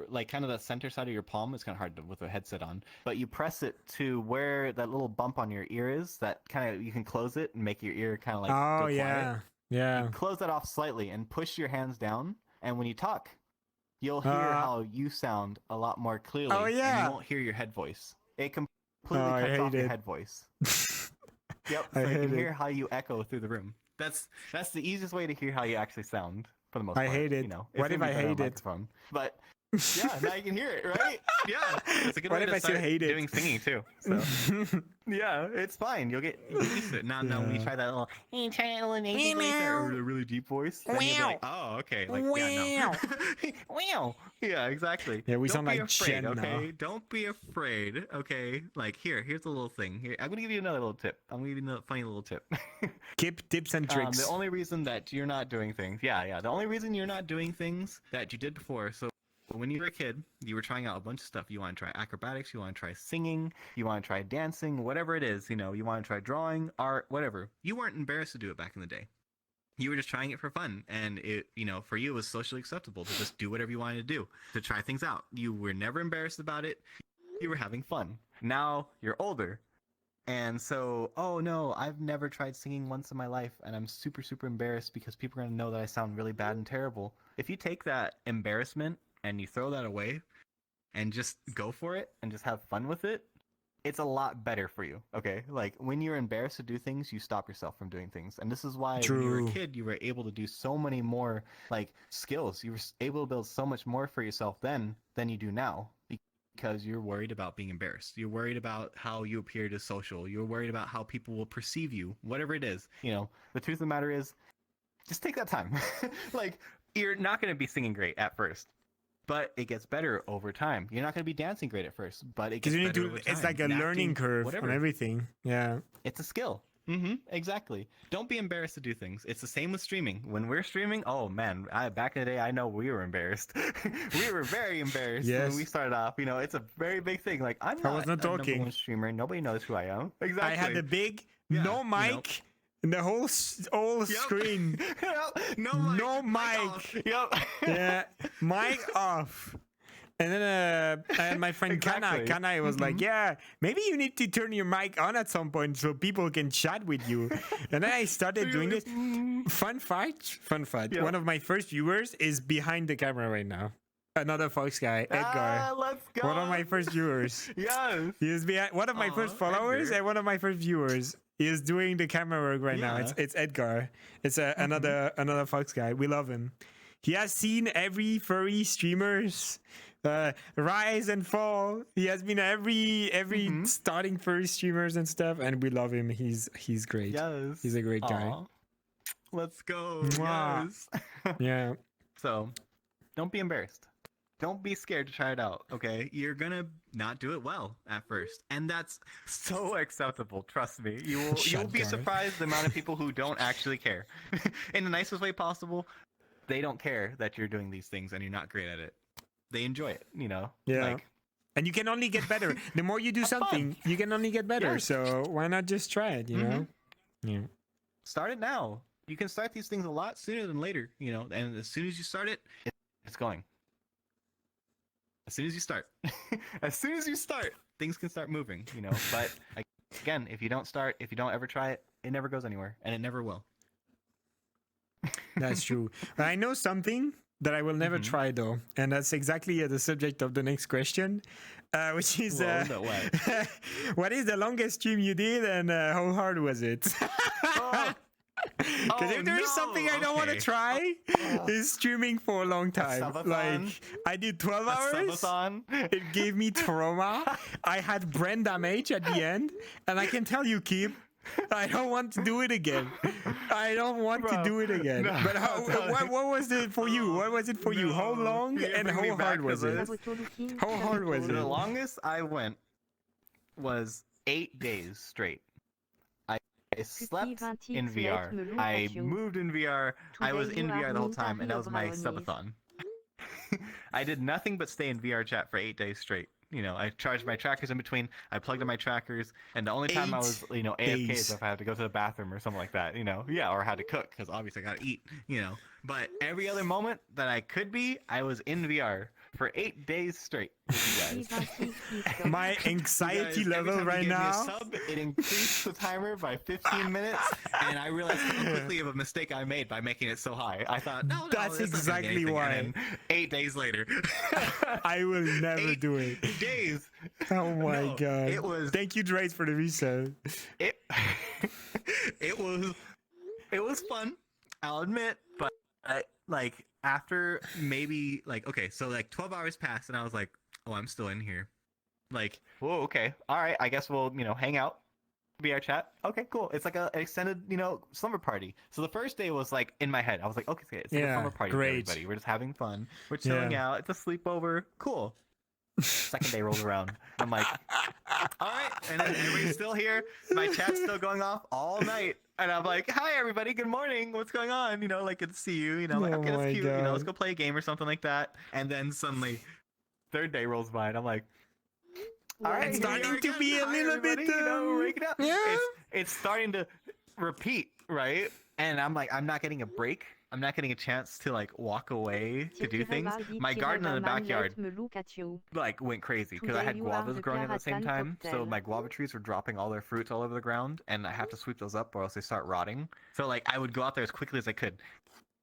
[SPEAKER 3] like kind of the center side of your palm. It's kind of hard with a headset on, but you press it to where that little bump on your ear is. That kind of you can close it and make your ear kind of like go quiet.
[SPEAKER 1] yeah.
[SPEAKER 3] You close that off slightly and push your hands down. And when you talk, you'll hear how you sound a lot more clearly.
[SPEAKER 1] Oh, yeah.
[SPEAKER 3] And you won't hear your head voice. It completely
[SPEAKER 1] I
[SPEAKER 3] cuts
[SPEAKER 1] hate
[SPEAKER 3] off your
[SPEAKER 1] it.
[SPEAKER 3] head voice. Yep.
[SPEAKER 1] I
[SPEAKER 3] So you
[SPEAKER 1] hate
[SPEAKER 3] can
[SPEAKER 1] it.
[SPEAKER 3] hear how you echo through the room. That's the easiest way to hear how you actually sound for the most part.
[SPEAKER 1] I hate it.
[SPEAKER 3] You know,
[SPEAKER 1] What
[SPEAKER 3] It's
[SPEAKER 1] if
[SPEAKER 3] gonna
[SPEAKER 1] I
[SPEAKER 3] be better on
[SPEAKER 1] hate it?
[SPEAKER 3] microphone. But yeah, now you can hear it, right? Yeah. It's a good
[SPEAKER 1] What
[SPEAKER 3] way
[SPEAKER 1] if
[SPEAKER 3] to
[SPEAKER 1] I still
[SPEAKER 3] start
[SPEAKER 1] hate it?
[SPEAKER 3] doing singing too. So yeah, it's fine. You'll get used to it. Now when you try that little nasally voice or a really deep voice, then you'll be like, oh, okay. Like, yeah, no. Wow. Yeah, exactly.
[SPEAKER 1] Yeah, we
[SPEAKER 3] Don't
[SPEAKER 1] sound
[SPEAKER 3] be
[SPEAKER 1] like
[SPEAKER 3] afraid,
[SPEAKER 1] Jen now.
[SPEAKER 3] okay? Don't be afraid, okay? Like, here's a little thing. Here, I'm gonna give you another little tip. I'm gonna give you a funny little tip.
[SPEAKER 1] Kip tips and tricks.
[SPEAKER 3] The only reason that you're not doing things, the only reason you're not doing things that you did before, so when you were a kid, you were trying out a bunch of stuff. You want to try acrobatics, you want to try singing, you want to try dancing, whatever it is, you know, you want to try drawing, art, whatever. You weren't embarrassed to do it back in the day. You were just trying it for fun, and it, you know, for you it was socially acceptable to just do whatever you wanted to do, to try things out. You were never embarrassed about it. You were having fun. Now you're older. And so, oh no, I've never tried singing once in my life, and I'm super, super embarrassed because people are going to know that I sound really bad and terrible. If you take that embarrassment and you throw that away and just go for it and just have fun with it, it's a lot better for you, okay? Like, when you're embarrassed to do things, you stop yourself from doing things. And this is why when you were a kid, you were able to do so many more, like, skills. You were able to build so much more for yourself then than you do now. Because you're worried about being embarrassed. You're worried about how you appear to social. You're worried about how people will perceive you, whatever it is. You know, the truth of the matter is, just take that time. Like, you're not going to be singing great at first, but it gets better over time. You're not going to be dancing great at first, but it gets better over time.
[SPEAKER 1] It's like a learning curve on everything. Yeah.
[SPEAKER 3] It's a skill. Exactly. Don't be embarrassed to do things. It's the same with streaming. When we're streaming, oh man, back in the day, I know we were embarrassed. We were very embarrassed when we started off. You know, it's a very big thing. Like I'm
[SPEAKER 1] I was not
[SPEAKER 3] a number
[SPEAKER 1] talking.
[SPEAKER 3] one streamer. Nobody knows who I am. Exactly.
[SPEAKER 1] I had a big no mic in the whole screen. No mic.
[SPEAKER 3] Yep.
[SPEAKER 1] Yeah, mic off. And then and my friend
[SPEAKER 3] Exactly.
[SPEAKER 1] Kana was like, yeah, maybe you need to turn your mic on at some point so people can chat with you. And then I started doing this. Fun fact.
[SPEAKER 3] Yeah.
[SPEAKER 1] One of my first viewers is behind the camera right now. Another Fox guy, Edgar.
[SPEAKER 3] Let's go.
[SPEAKER 1] One of my first viewers.
[SPEAKER 3] Yes.
[SPEAKER 1] He is behind one of my first followers
[SPEAKER 3] Edgar.
[SPEAKER 1] and one of my first viewers. He is doing the camera work right now. It's Edgar. It's another Fox guy. We love him. He has seen every furry streamers rise and fall. He has been every starting furry streamers and stuff, and we love him. He's great.
[SPEAKER 3] Yes.
[SPEAKER 1] He's a great guy.
[SPEAKER 3] Aw. Let's go.
[SPEAKER 1] Mwah.
[SPEAKER 3] Yes.
[SPEAKER 1] Yeah.
[SPEAKER 3] So, don't be embarrassed. Don't be scared to try it out, okay? You're gonna not do it well at first, and that's so acceptable. Trust me. You'll be
[SPEAKER 1] Garth.
[SPEAKER 3] surprised the amount of people who don't actually care. In the nicest way possible, they don't care that you're doing these things and you're not great at it. They enjoy it, you know?
[SPEAKER 1] Yeah.
[SPEAKER 3] Like,
[SPEAKER 1] And you can only get better. The more you do something, you can only get better.
[SPEAKER 3] Yes.
[SPEAKER 1] So why not just try it, you know? Yeah.
[SPEAKER 3] start it now. You can start these things a lot sooner than later, you know? And as soon as you start it, it's going. As soon as you start. As soon as you start, things can start moving, you know? But, again, if you don't start, if you don't ever try it, it never goes anywhere. And it never will.
[SPEAKER 1] That's true. I know something that I will never try though, and that's exactly the subject of the next question, which is
[SPEAKER 3] What?
[SPEAKER 1] what is the longest stream you did, and how hard was it? Because if there is something I don't want to try, is streaming for a long time.
[SPEAKER 3] subathon?
[SPEAKER 1] Like I did 12 hours.
[SPEAKER 3] Subathon?
[SPEAKER 1] It gave me trauma. I had brain damage at the end, and I can tell you, Kip, I don't want to do it again. I don't want to do it again.
[SPEAKER 3] No,
[SPEAKER 1] But what was it for you? What was it for you? How long
[SPEAKER 3] Can you
[SPEAKER 1] and
[SPEAKER 3] bring me
[SPEAKER 1] how
[SPEAKER 3] back
[SPEAKER 1] hard
[SPEAKER 3] to
[SPEAKER 1] was it?
[SPEAKER 3] this?
[SPEAKER 1] How hard was
[SPEAKER 3] The
[SPEAKER 1] it?
[SPEAKER 3] longest I went was 8 days straight. I slept in VR. I moved in VR. I was in VR the whole time, and that was my subathon. I did nothing but stay in VR chat for 8 days straight. You know, I charged my trackers in between. I plugged in my trackers, and the only time I was, you know, AFK is if I had to go to the bathroom or something like that. You know, yeah, or I had to cook because obviously I gotta eat. You know, but every other moment that I could be, I was in VR for 8 days straight with you guys.
[SPEAKER 1] My anxiety
[SPEAKER 3] You guys, every
[SPEAKER 1] level
[SPEAKER 3] time you
[SPEAKER 1] right
[SPEAKER 3] gave me a
[SPEAKER 1] now.
[SPEAKER 3] sub, it increased the timer by 15 minutes, and I realized how quickly of a mistake I made by making it so high. I thought, no,
[SPEAKER 1] That's
[SPEAKER 3] it's not gonna be
[SPEAKER 1] exactly
[SPEAKER 3] anything.
[SPEAKER 1] why.
[SPEAKER 3] And then 8 days later,
[SPEAKER 1] I will never
[SPEAKER 3] 8
[SPEAKER 1] do it.
[SPEAKER 3] days.
[SPEAKER 1] Oh my
[SPEAKER 3] No,
[SPEAKER 1] god.
[SPEAKER 3] it was-
[SPEAKER 1] Thank you, Drace, for the reset.
[SPEAKER 3] It it was fun, I'll admit, but like after maybe like okay, so like 12 hours passed, and I was like, oh, I'm still in here. Like, whoa, okay, all right, I guess we'll hang out. VR chat. Okay, cool. It's like an extended, slumber party. So the first day was like in my head. I was like, okay, it's like a
[SPEAKER 1] Yeah,
[SPEAKER 3] slumber party
[SPEAKER 1] great.
[SPEAKER 3] for everybody. We're just having fun. We're chilling out. It's a sleepover. Cool. Second day rolls around. I'm like, all right, and then everybody's still here. My chat's still going off all night, and I'm like, hi everybody, good morning. What's going on? Like good to see you. Like
[SPEAKER 1] Oh
[SPEAKER 3] okay,
[SPEAKER 1] my
[SPEAKER 3] that's cute.
[SPEAKER 1] God.
[SPEAKER 3] Let's go play a game or something like that. And then suddenly, third day rolls by, and I'm like, all right,
[SPEAKER 1] It's
[SPEAKER 3] here we
[SPEAKER 1] starting
[SPEAKER 3] are
[SPEAKER 1] to
[SPEAKER 3] again.
[SPEAKER 1] be a
[SPEAKER 3] Hi,
[SPEAKER 1] little bit,
[SPEAKER 3] everybody, we're waking up.
[SPEAKER 1] yeah.
[SPEAKER 3] It's starting to repeat, right? And I'm like, I'm not getting a break. I'm not getting a chance to like walk away to do things. My garden in the backyard like went crazy because I had guavas growing at the same time. So my guava trees were dropping all their fruits all over the ground, and I have to sweep those up or else they start rotting. So like I would go out there as quickly as I could,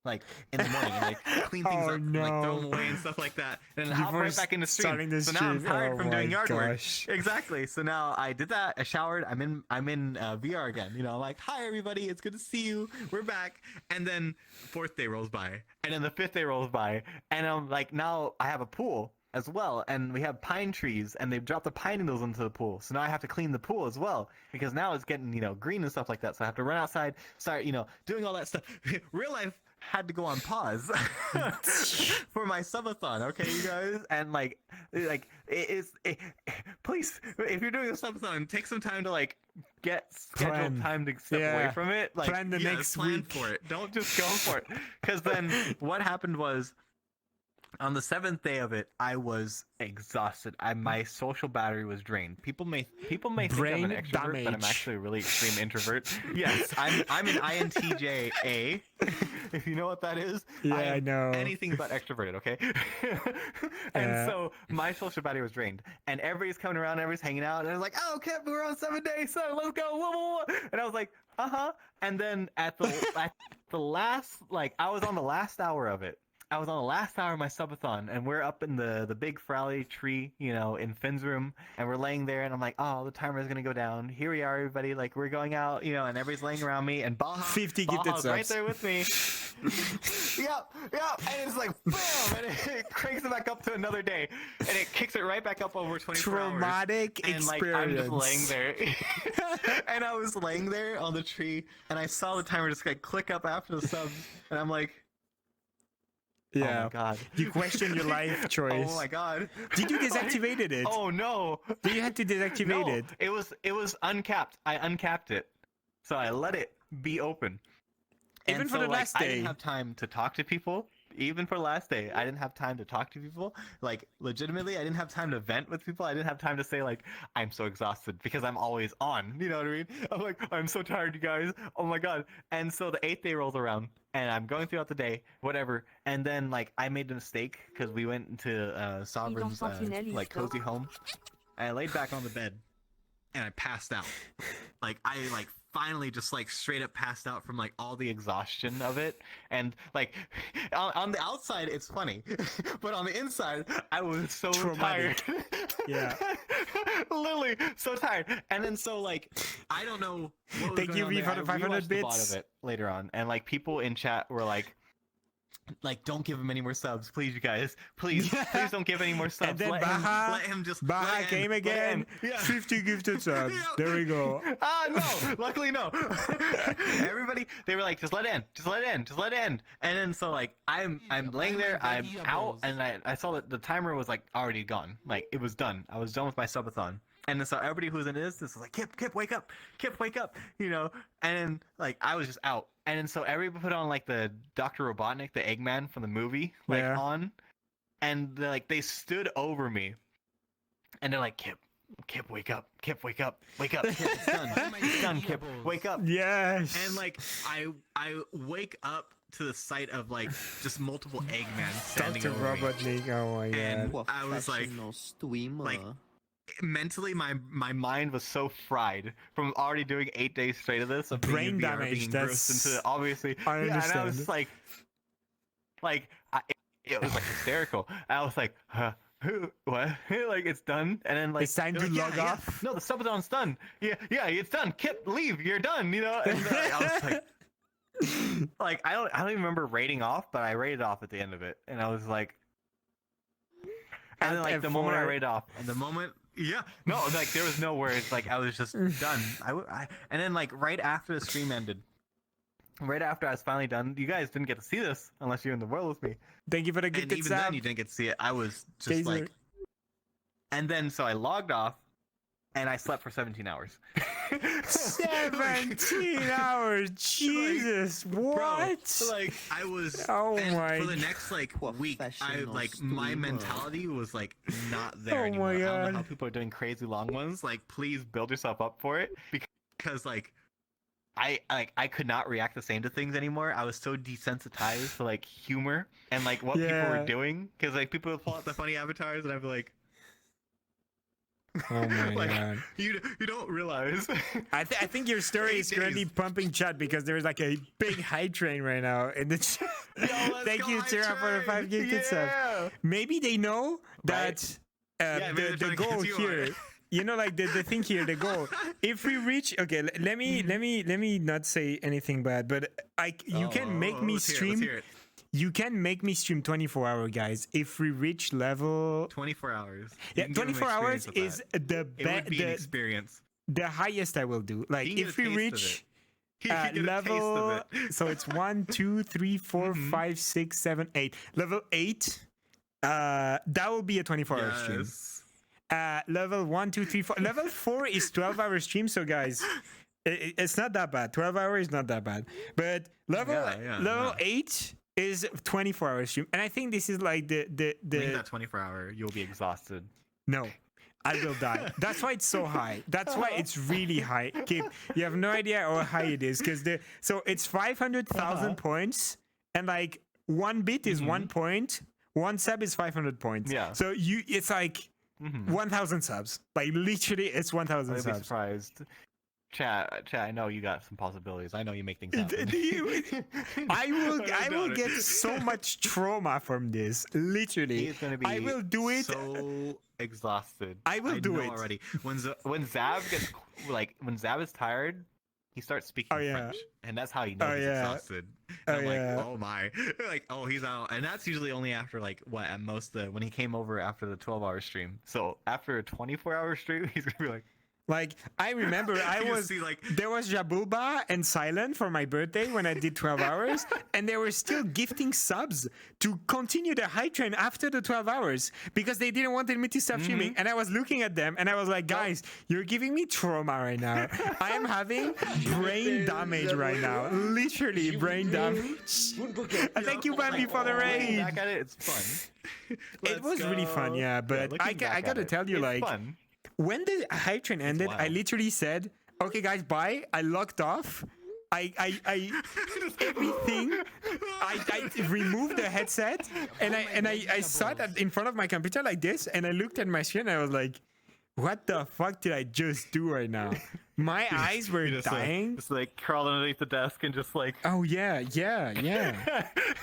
[SPEAKER 3] like in the morning, and like clean things
[SPEAKER 1] Oh,
[SPEAKER 3] up, and, like throw
[SPEAKER 1] no.
[SPEAKER 3] them away and stuff like that, and then hop
[SPEAKER 1] Before
[SPEAKER 3] right back in the
[SPEAKER 1] starting
[SPEAKER 3] stream.
[SPEAKER 1] the
[SPEAKER 3] So now I'm
[SPEAKER 1] stream.
[SPEAKER 3] tired
[SPEAKER 1] Oh
[SPEAKER 3] from doing
[SPEAKER 1] my
[SPEAKER 3] yard
[SPEAKER 1] gosh.
[SPEAKER 3] work. Exactly. So now I did that. I showered. I'm in VR again. I'm like, hi everybody, it's good to see you. We're back. And then fourth day rolls by, and then the fifth day rolls by, and I'm like, now I have a pool as well, and we have pine trees, and they've dropped the pine needles into the pool. So now I have to clean the pool as well because now it's getting green and stuff like that. So I have to run outside, start doing all that stuff. Real life had to go on pause for my subathon. Okay, you guys, and please, if you're doing a subathon, take some time to like get scheduled
[SPEAKER 1] Plan.
[SPEAKER 3] time to step
[SPEAKER 1] Yeah.
[SPEAKER 3] away from it. Like
[SPEAKER 1] Plan the next
[SPEAKER 3] plan
[SPEAKER 1] week.
[SPEAKER 3] for it. Don't just go for it. Because then what happened was, on the 7th day of it, I was exhausted. My social battery was drained. People may think I'm
[SPEAKER 1] Brain
[SPEAKER 3] an extrovert, but I'm
[SPEAKER 1] damage.
[SPEAKER 3] actually a really extreme introvert. Yes, I'm an INTJ, if you know what that is.
[SPEAKER 1] Yeah,
[SPEAKER 3] I
[SPEAKER 1] I
[SPEAKER 3] am
[SPEAKER 1] know.
[SPEAKER 3] anything but extroverted. Okay, and so my social battery was drained, and everybody's coming around, everybody's hanging out, and I was like, "Oh, Kip, we're on 7 days, so let's go!" Whoa, whoa, whoa. And I was like, And then at the last, like, I was on the last hour of it. I was on the last hour of my subathon, and we're up in the big frowly tree, you know, in Finn's room, and we're laying there, and I'm like, oh, the timer is gonna go down. Here we are, everybody, like, we're going out, you know, and everybody's laying around me, and
[SPEAKER 1] 50 gifted
[SPEAKER 3] Baja's right
[SPEAKER 1] subs.
[SPEAKER 3] there with me. Yep, and it's like, boom, and it cranks it back up to another day, and it kicks it right back up over 24 hours.
[SPEAKER 1] Traumatic
[SPEAKER 3] And like
[SPEAKER 1] experience.
[SPEAKER 3] I'm just laying there, and I was laying there on the tree, and I saw the timer just like click up after the subs, and I'm like,
[SPEAKER 1] Yeah.
[SPEAKER 3] oh my god,
[SPEAKER 1] You question your life choice.
[SPEAKER 3] oh my god,
[SPEAKER 1] Did you deactivate it?
[SPEAKER 3] oh no,
[SPEAKER 1] Did you have to deactivate
[SPEAKER 3] no,
[SPEAKER 1] it?
[SPEAKER 3] it was uncapped. I uncapped it, so I let it be open.
[SPEAKER 1] Even
[SPEAKER 3] And
[SPEAKER 1] for
[SPEAKER 3] so,
[SPEAKER 1] the
[SPEAKER 3] like,
[SPEAKER 1] last
[SPEAKER 3] I
[SPEAKER 1] day.
[SPEAKER 3] didn't have time to talk to people. Even for last day, I didn't have time to talk to people. Like, legitimately, I didn't have time to vent with people. I didn't have time to say, like, I'm so exhausted, because I'm always on. You know what I mean? I'm like, I'm so tired, you guys. Oh my god. And so the 8th day rolls around, and I'm going throughout the day, whatever. And then, like, I made a mistake, because we went into Sovereign's, like, cozy home. And I laid back on the bed, and I passed out. Like, I, like, finally just like straight up passed out from like all the exhaustion of it. And like on the outside it's funny, but on the inside I was so
[SPEAKER 1] Traumatic.
[SPEAKER 3] tired.
[SPEAKER 1] Yeah.
[SPEAKER 3] Literally so tired. And then so like I don't know what was
[SPEAKER 1] Thank
[SPEAKER 3] going
[SPEAKER 1] you,
[SPEAKER 3] on
[SPEAKER 1] V,
[SPEAKER 3] there.
[SPEAKER 1] for the
[SPEAKER 3] I
[SPEAKER 1] 500
[SPEAKER 3] rewatched the VOD
[SPEAKER 1] bits.
[SPEAKER 3] of it later on, and like people in chat were like, don't give him any more subs, please, you guys. Please don't give any more subs.
[SPEAKER 1] And then
[SPEAKER 3] let
[SPEAKER 1] Baja
[SPEAKER 3] him just
[SPEAKER 1] Baja
[SPEAKER 3] let it
[SPEAKER 1] came
[SPEAKER 3] end, let it
[SPEAKER 1] again.
[SPEAKER 3] end. Yeah.
[SPEAKER 1] 50 gifted subs.
[SPEAKER 3] Yeah.
[SPEAKER 1] There we go.
[SPEAKER 3] No, luckily no. Everybody, they were like, just let it end, just let it end, just let it end. And then so like I'm laying there, I'm out, and I saw that the timer was like already gone, like it was done. I was done with my subathon. And then so everybody who's in this was like, Kip, wake up, Kip, wake up, you know. And then like I was just out. And then so everybody put on like the Dr. Robotnik, the Eggman from the movie, like
[SPEAKER 1] Yeah.
[SPEAKER 3] on, and they stood over me, and they're like, Kip, wake up, Kip, wake up, wake up, Kip, it's done, it's done, Kip, wake up.
[SPEAKER 1] Yes.
[SPEAKER 3] And like I wake up to the sight of like just multiple Eggman standing
[SPEAKER 1] Dr.
[SPEAKER 3] over me.
[SPEAKER 1] Robotnik. Oh my
[SPEAKER 3] And
[SPEAKER 1] god.
[SPEAKER 3] I was like,
[SPEAKER 2] Professional swimmer.
[SPEAKER 3] like, mentally my mind was so fried from already doing 8 days straight of this, of
[SPEAKER 1] Brain
[SPEAKER 3] being in VR,
[SPEAKER 1] damage,
[SPEAKER 3] being engrossed
[SPEAKER 1] that's-
[SPEAKER 3] into obviously.
[SPEAKER 1] I
[SPEAKER 3] Yeah, and I
[SPEAKER 1] understand.
[SPEAKER 3] was just like it was like hysterical. I was like, huh, who, what? Like it's done, and then like
[SPEAKER 1] It's time
[SPEAKER 3] they're
[SPEAKER 1] to
[SPEAKER 3] like,
[SPEAKER 1] log
[SPEAKER 3] yeah,
[SPEAKER 1] off.
[SPEAKER 3] No, the subathon's done. Yeah, it's done. Kip, leave. You're done. You know. And I was like, I don't even remember rating off, but I rated off at the end of it, and I was like, and then like the moment I
[SPEAKER 1] F4.
[SPEAKER 3] rated off, and the moment. Yeah, no, like there was no words. Like I was just done. And then like right after the stream ended, right after I was finally done, you guys didn't get to see this unless you're in the world with me.
[SPEAKER 1] Thank you for the
[SPEAKER 3] And
[SPEAKER 1] gifted
[SPEAKER 3] even
[SPEAKER 1] sub.
[SPEAKER 3] then, you didn't get to see it. I was just
[SPEAKER 1] Taser.
[SPEAKER 3] like, and then so I logged off, and I slept for 17 hours.
[SPEAKER 1] 17 hours. Jesus.
[SPEAKER 3] Bro,
[SPEAKER 1] What?
[SPEAKER 3] like I was.
[SPEAKER 1] Oh
[SPEAKER 3] and
[SPEAKER 1] my
[SPEAKER 3] For the next like week, I
[SPEAKER 2] Professional
[SPEAKER 3] like my
[SPEAKER 2] streamer.
[SPEAKER 3] mentality was like not there
[SPEAKER 1] Oh
[SPEAKER 3] anymore.
[SPEAKER 1] my
[SPEAKER 3] I don't
[SPEAKER 1] God.
[SPEAKER 3] know how people are doing crazy long ones. Like, please build yourself up for it, because like. I could not react the same to things anymore. I was so desensitized to like humor and like what people
[SPEAKER 1] Yeah.
[SPEAKER 3] were doing, because like people would pull out the funny avatars and I'd be like,
[SPEAKER 1] Oh my
[SPEAKER 3] like
[SPEAKER 1] god.
[SPEAKER 3] you don't realize.
[SPEAKER 1] I think your story
[SPEAKER 3] 8
[SPEAKER 1] is currently
[SPEAKER 3] days.
[SPEAKER 1] pumping chat because there's like a big hype train right now in the chat. Thank you, Tira, for the 5 gifted subs. Maybe they know that
[SPEAKER 3] Yeah, maybe they're
[SPEAKER 1] the
[SPEAKER 3] trying to
[SPEAKER 1] goal
[SPEAKER 3] get you
[SPEAKER 1] here.
[SPEAKER 3] on.
[SPEAKER 1] You know, like the thing here, the goal. If we reach, okay, let me not say anything bad, but you can make me stream. You can make me stream 24-hour, guys. If we reach level
[SPEAKER 3] 24 hours.
[SPEAKER 1] yeah, 24 hours is
[SPEAKER 3] it would be an experience.
[SPEAKER 1] the highest I will do. Like
[SPEAKER 3] You can get
[SPEAKER 1] if
[SPEAKER 3] a
[SPEAKER 1] we
[SPEAKER 3] taste of
[SPEAKER 1] reach
[SPEAKER 3] You get a taste
[SPEAKER 1] level.
[SPEAKER 3] of it.
[SPEAKER 1] So it's 1, 2, 3, 4, 5, 6, 7, 8. Level 8. That will be a 24-hour stream.
[SPEAKER 3] Yes.
[SPEAKER 1] Level 1, 2, 3, 4. Level 4 is 12-hour stream. So guys, it's not that bad. 12 hours is not that bad. But level 8 is 24-hour stream, and I think this is like the
[SPEAKER 3] Leave that 24-hour, you'll be exhausted.
[SPEAKER 1] No, I will die. That's why it's so high. That's why it's really high. Kip, you have no idea how high it is, because so it's 500,000 points, and like one bit is 1 point, one sub is 500 points.
[SPEAKER 3] Yeah.
[SPEAKER 1] So it's like 1,000 subs. Like literally, it's 1,000
[SPEAKER 3] I'd be
[SPEAKER 1] subs.
[SPEAKER 3] surprised. Chat, I know you got some possibilities. I know you make things happen.
[SPEAKER 1] I will get so much trauma from this. Literally,
[SPEAKER 3] He's gonna be
[SPEAKER 1] I will do it.
[SPEAKER 3] so exhausted.
[SPEAKER 1] I will do
[SPEAKER 3] know
[SPEAKER 1] it
[SPEAKER 3] already. When Zav gets when Zav is tired, he starts speaking French, and that's how you know he's exhausted. And I'm like, oh my, like, oh, he's out, and that's usually only after like what at most when he came over after the 12-hour stream. So after a 24-hour stream, he's gonna be like.
[SPEAKER 1] Like, I remember there was Jabulba and Silent for my birthday when I did 12 hours, and they were still gifting subs to continue the hype train after the 12 hours because they didn't want me to stop streaming. And I was looking at them and I was like, guys, you're giving me trauma right now. I am having brain damage right now. Literally brain damage. Thank you, Bambi, for the raid.
[SPEAKER 3] Back at it, it's fun.
[SPEAKER 1] It was really fun, yeah, but I gotta tell you, like,
[SPEAKER 3] fun.
[SPEAKER 1] When the hype train ended, I literally said, "Okay, guys, bye." I locked off. I everything. I removed the headset and I sat in front of my computer like this, and I looked at my screen and I was like, "What the fuck did I just do right now?" My eyes were dying.
[SPEAKER 3] Just like crawling underneath the desk and just like.
[SPEAKER 1] Oh yeah, dude.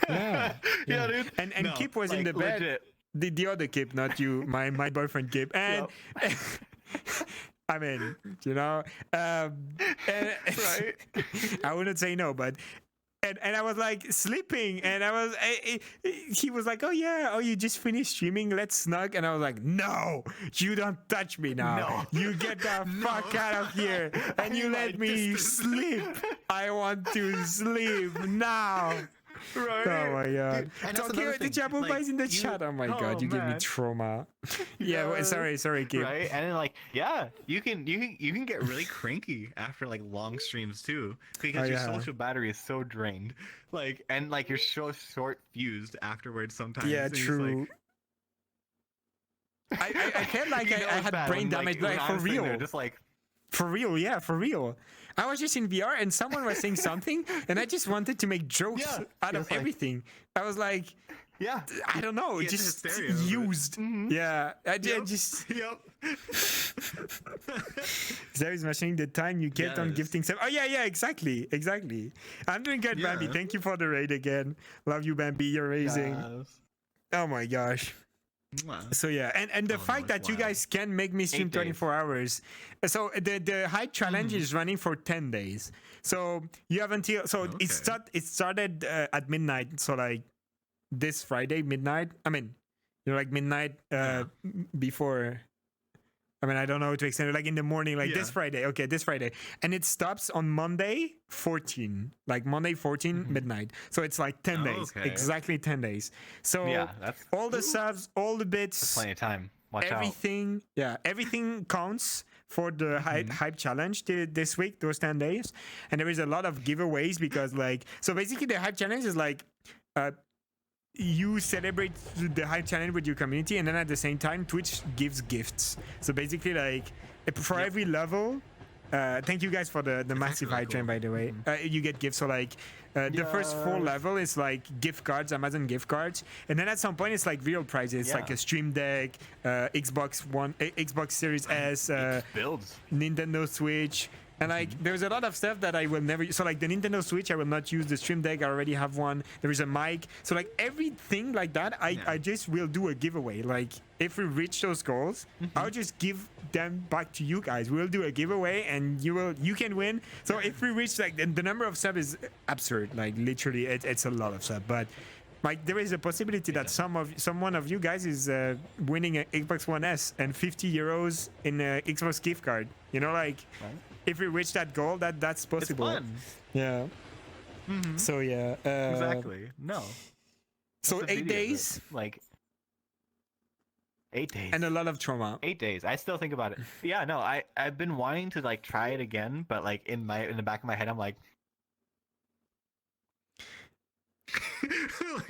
[SPEAKER 1] And Kip was in the bed.
[SPEAKER 3] Legit.
[SPEAKER 1] The other Kip, not you, my boyfriend Kip, and I mean, you know,
[SPEAKER 3] right?
[SPEAKER 1] I wouldn't say no, but and I was like sleeping, and he was like, oh you just finished streaming, let's snug, and I was like, no, you don't touch me now, you get the fuck out of here, and you let me sleep. I want to sleep now.
[SPEAKER 3] Right.
[SPEAKER 1] Oh my god.
[SPEAKER 3] Dude,
[SPEAKER 1] the Jabulba is in the chat. Oh my god, you give me trauma. Sorry, Kip.
[SPEAKER 3] Right, and then like, you can get really cranky after like long streams too, because your social battery is so drained. Like, and like you're so short fused afterwards sometimes.
[SPEAKER 1] Yeah, true. I felt like I had brain damage, like for real.
[SPEAKER 3] There, just like.
[SPEAKER 1] For real. I was just in VR and someone was saying something, and I just wanted to make jokes out of everything. I was like, I don't know, just used. Yeah, I just.
[SPEAKER 3] Yep.
[SPEAKER 1] Zab is mentioning the time you kept on gifting stuff. Oh yeah, exactly. I'm doing good, Bambi. Thank you for the raid again. Love you, Bambi. You're amazing. Yes. Oh my gosh. So yeah, and the fact that you guys can make me stream 24 hours. So the hype challenge is running for 10 days. So you have until it started at midnight. So like this Friday midnight. I mean, like midnight before. I mean, I don't know how to extend it. Like in the morning, like this Friday. Okay, this Friday. And it stops on Monday 14. Like Monday 14 midnight. So it's like 10 days. Okay. Exactly 10 days. So that's all the subs, all the bits.
[SPEAKER 3] That's plenty of time. Watch
[SPEAKER 1] everything.
[SPEAKER 3] out.
[SPEAKER 1] Yeah, everything counts for the hype challenge this week, those 10 days. And there is a lot of giveaways because like, so basically the hype challenge is like, you celebrate the hype challenge with your community, and then at the same time Twitch gives gifts. So basically like for every level, thank you guys for the massive hype train, by the way. You get gifts. So like the first 4 level is like gift cards, Amazon gift cards, and then at some point it's like real prizes, like a Stream Deck, Xbox Series S, Nintendo Switch. And like, there's a lot of stuff that I will never. So like the Nintendo Switch, I will not use. The Stream Deck, I already have one. There is a mic. So like everything like that, I just will do a giveaway. Like if we reach those goals, I'll just give them back to you guys. We'll do a giveaway, and you can win. So if we reach like the number of subs is absurd. Like literally, it's a lot of subs. But like there is a possibility that someone of you guys is winning an Xbox One S and 50 euros in a Xbox gift card. You know, like. if we reach that goal, that's
[SPEAKER 3] It's
[SPEAKER 1] possible.
[SPEAKER 3] fun.
[SPEAKER 1] Yeah. So yeah.
[SPEAKER 3] Exactly. No.
[SPEAKER 1] So
[SPEAKER 3] That's the
[SPEAKER 1] 8
[SPEAKER 3] beauty of it.
[SPEAKER 1] days
[SPEAKER 3] Like 8 days.
[SPEAKER 1] and a lot of trauma.
[SPEAKER 3] 8 days. I still think about it. Yeah, no, I've been wanting to like try it again, but like in the back of my head I'm like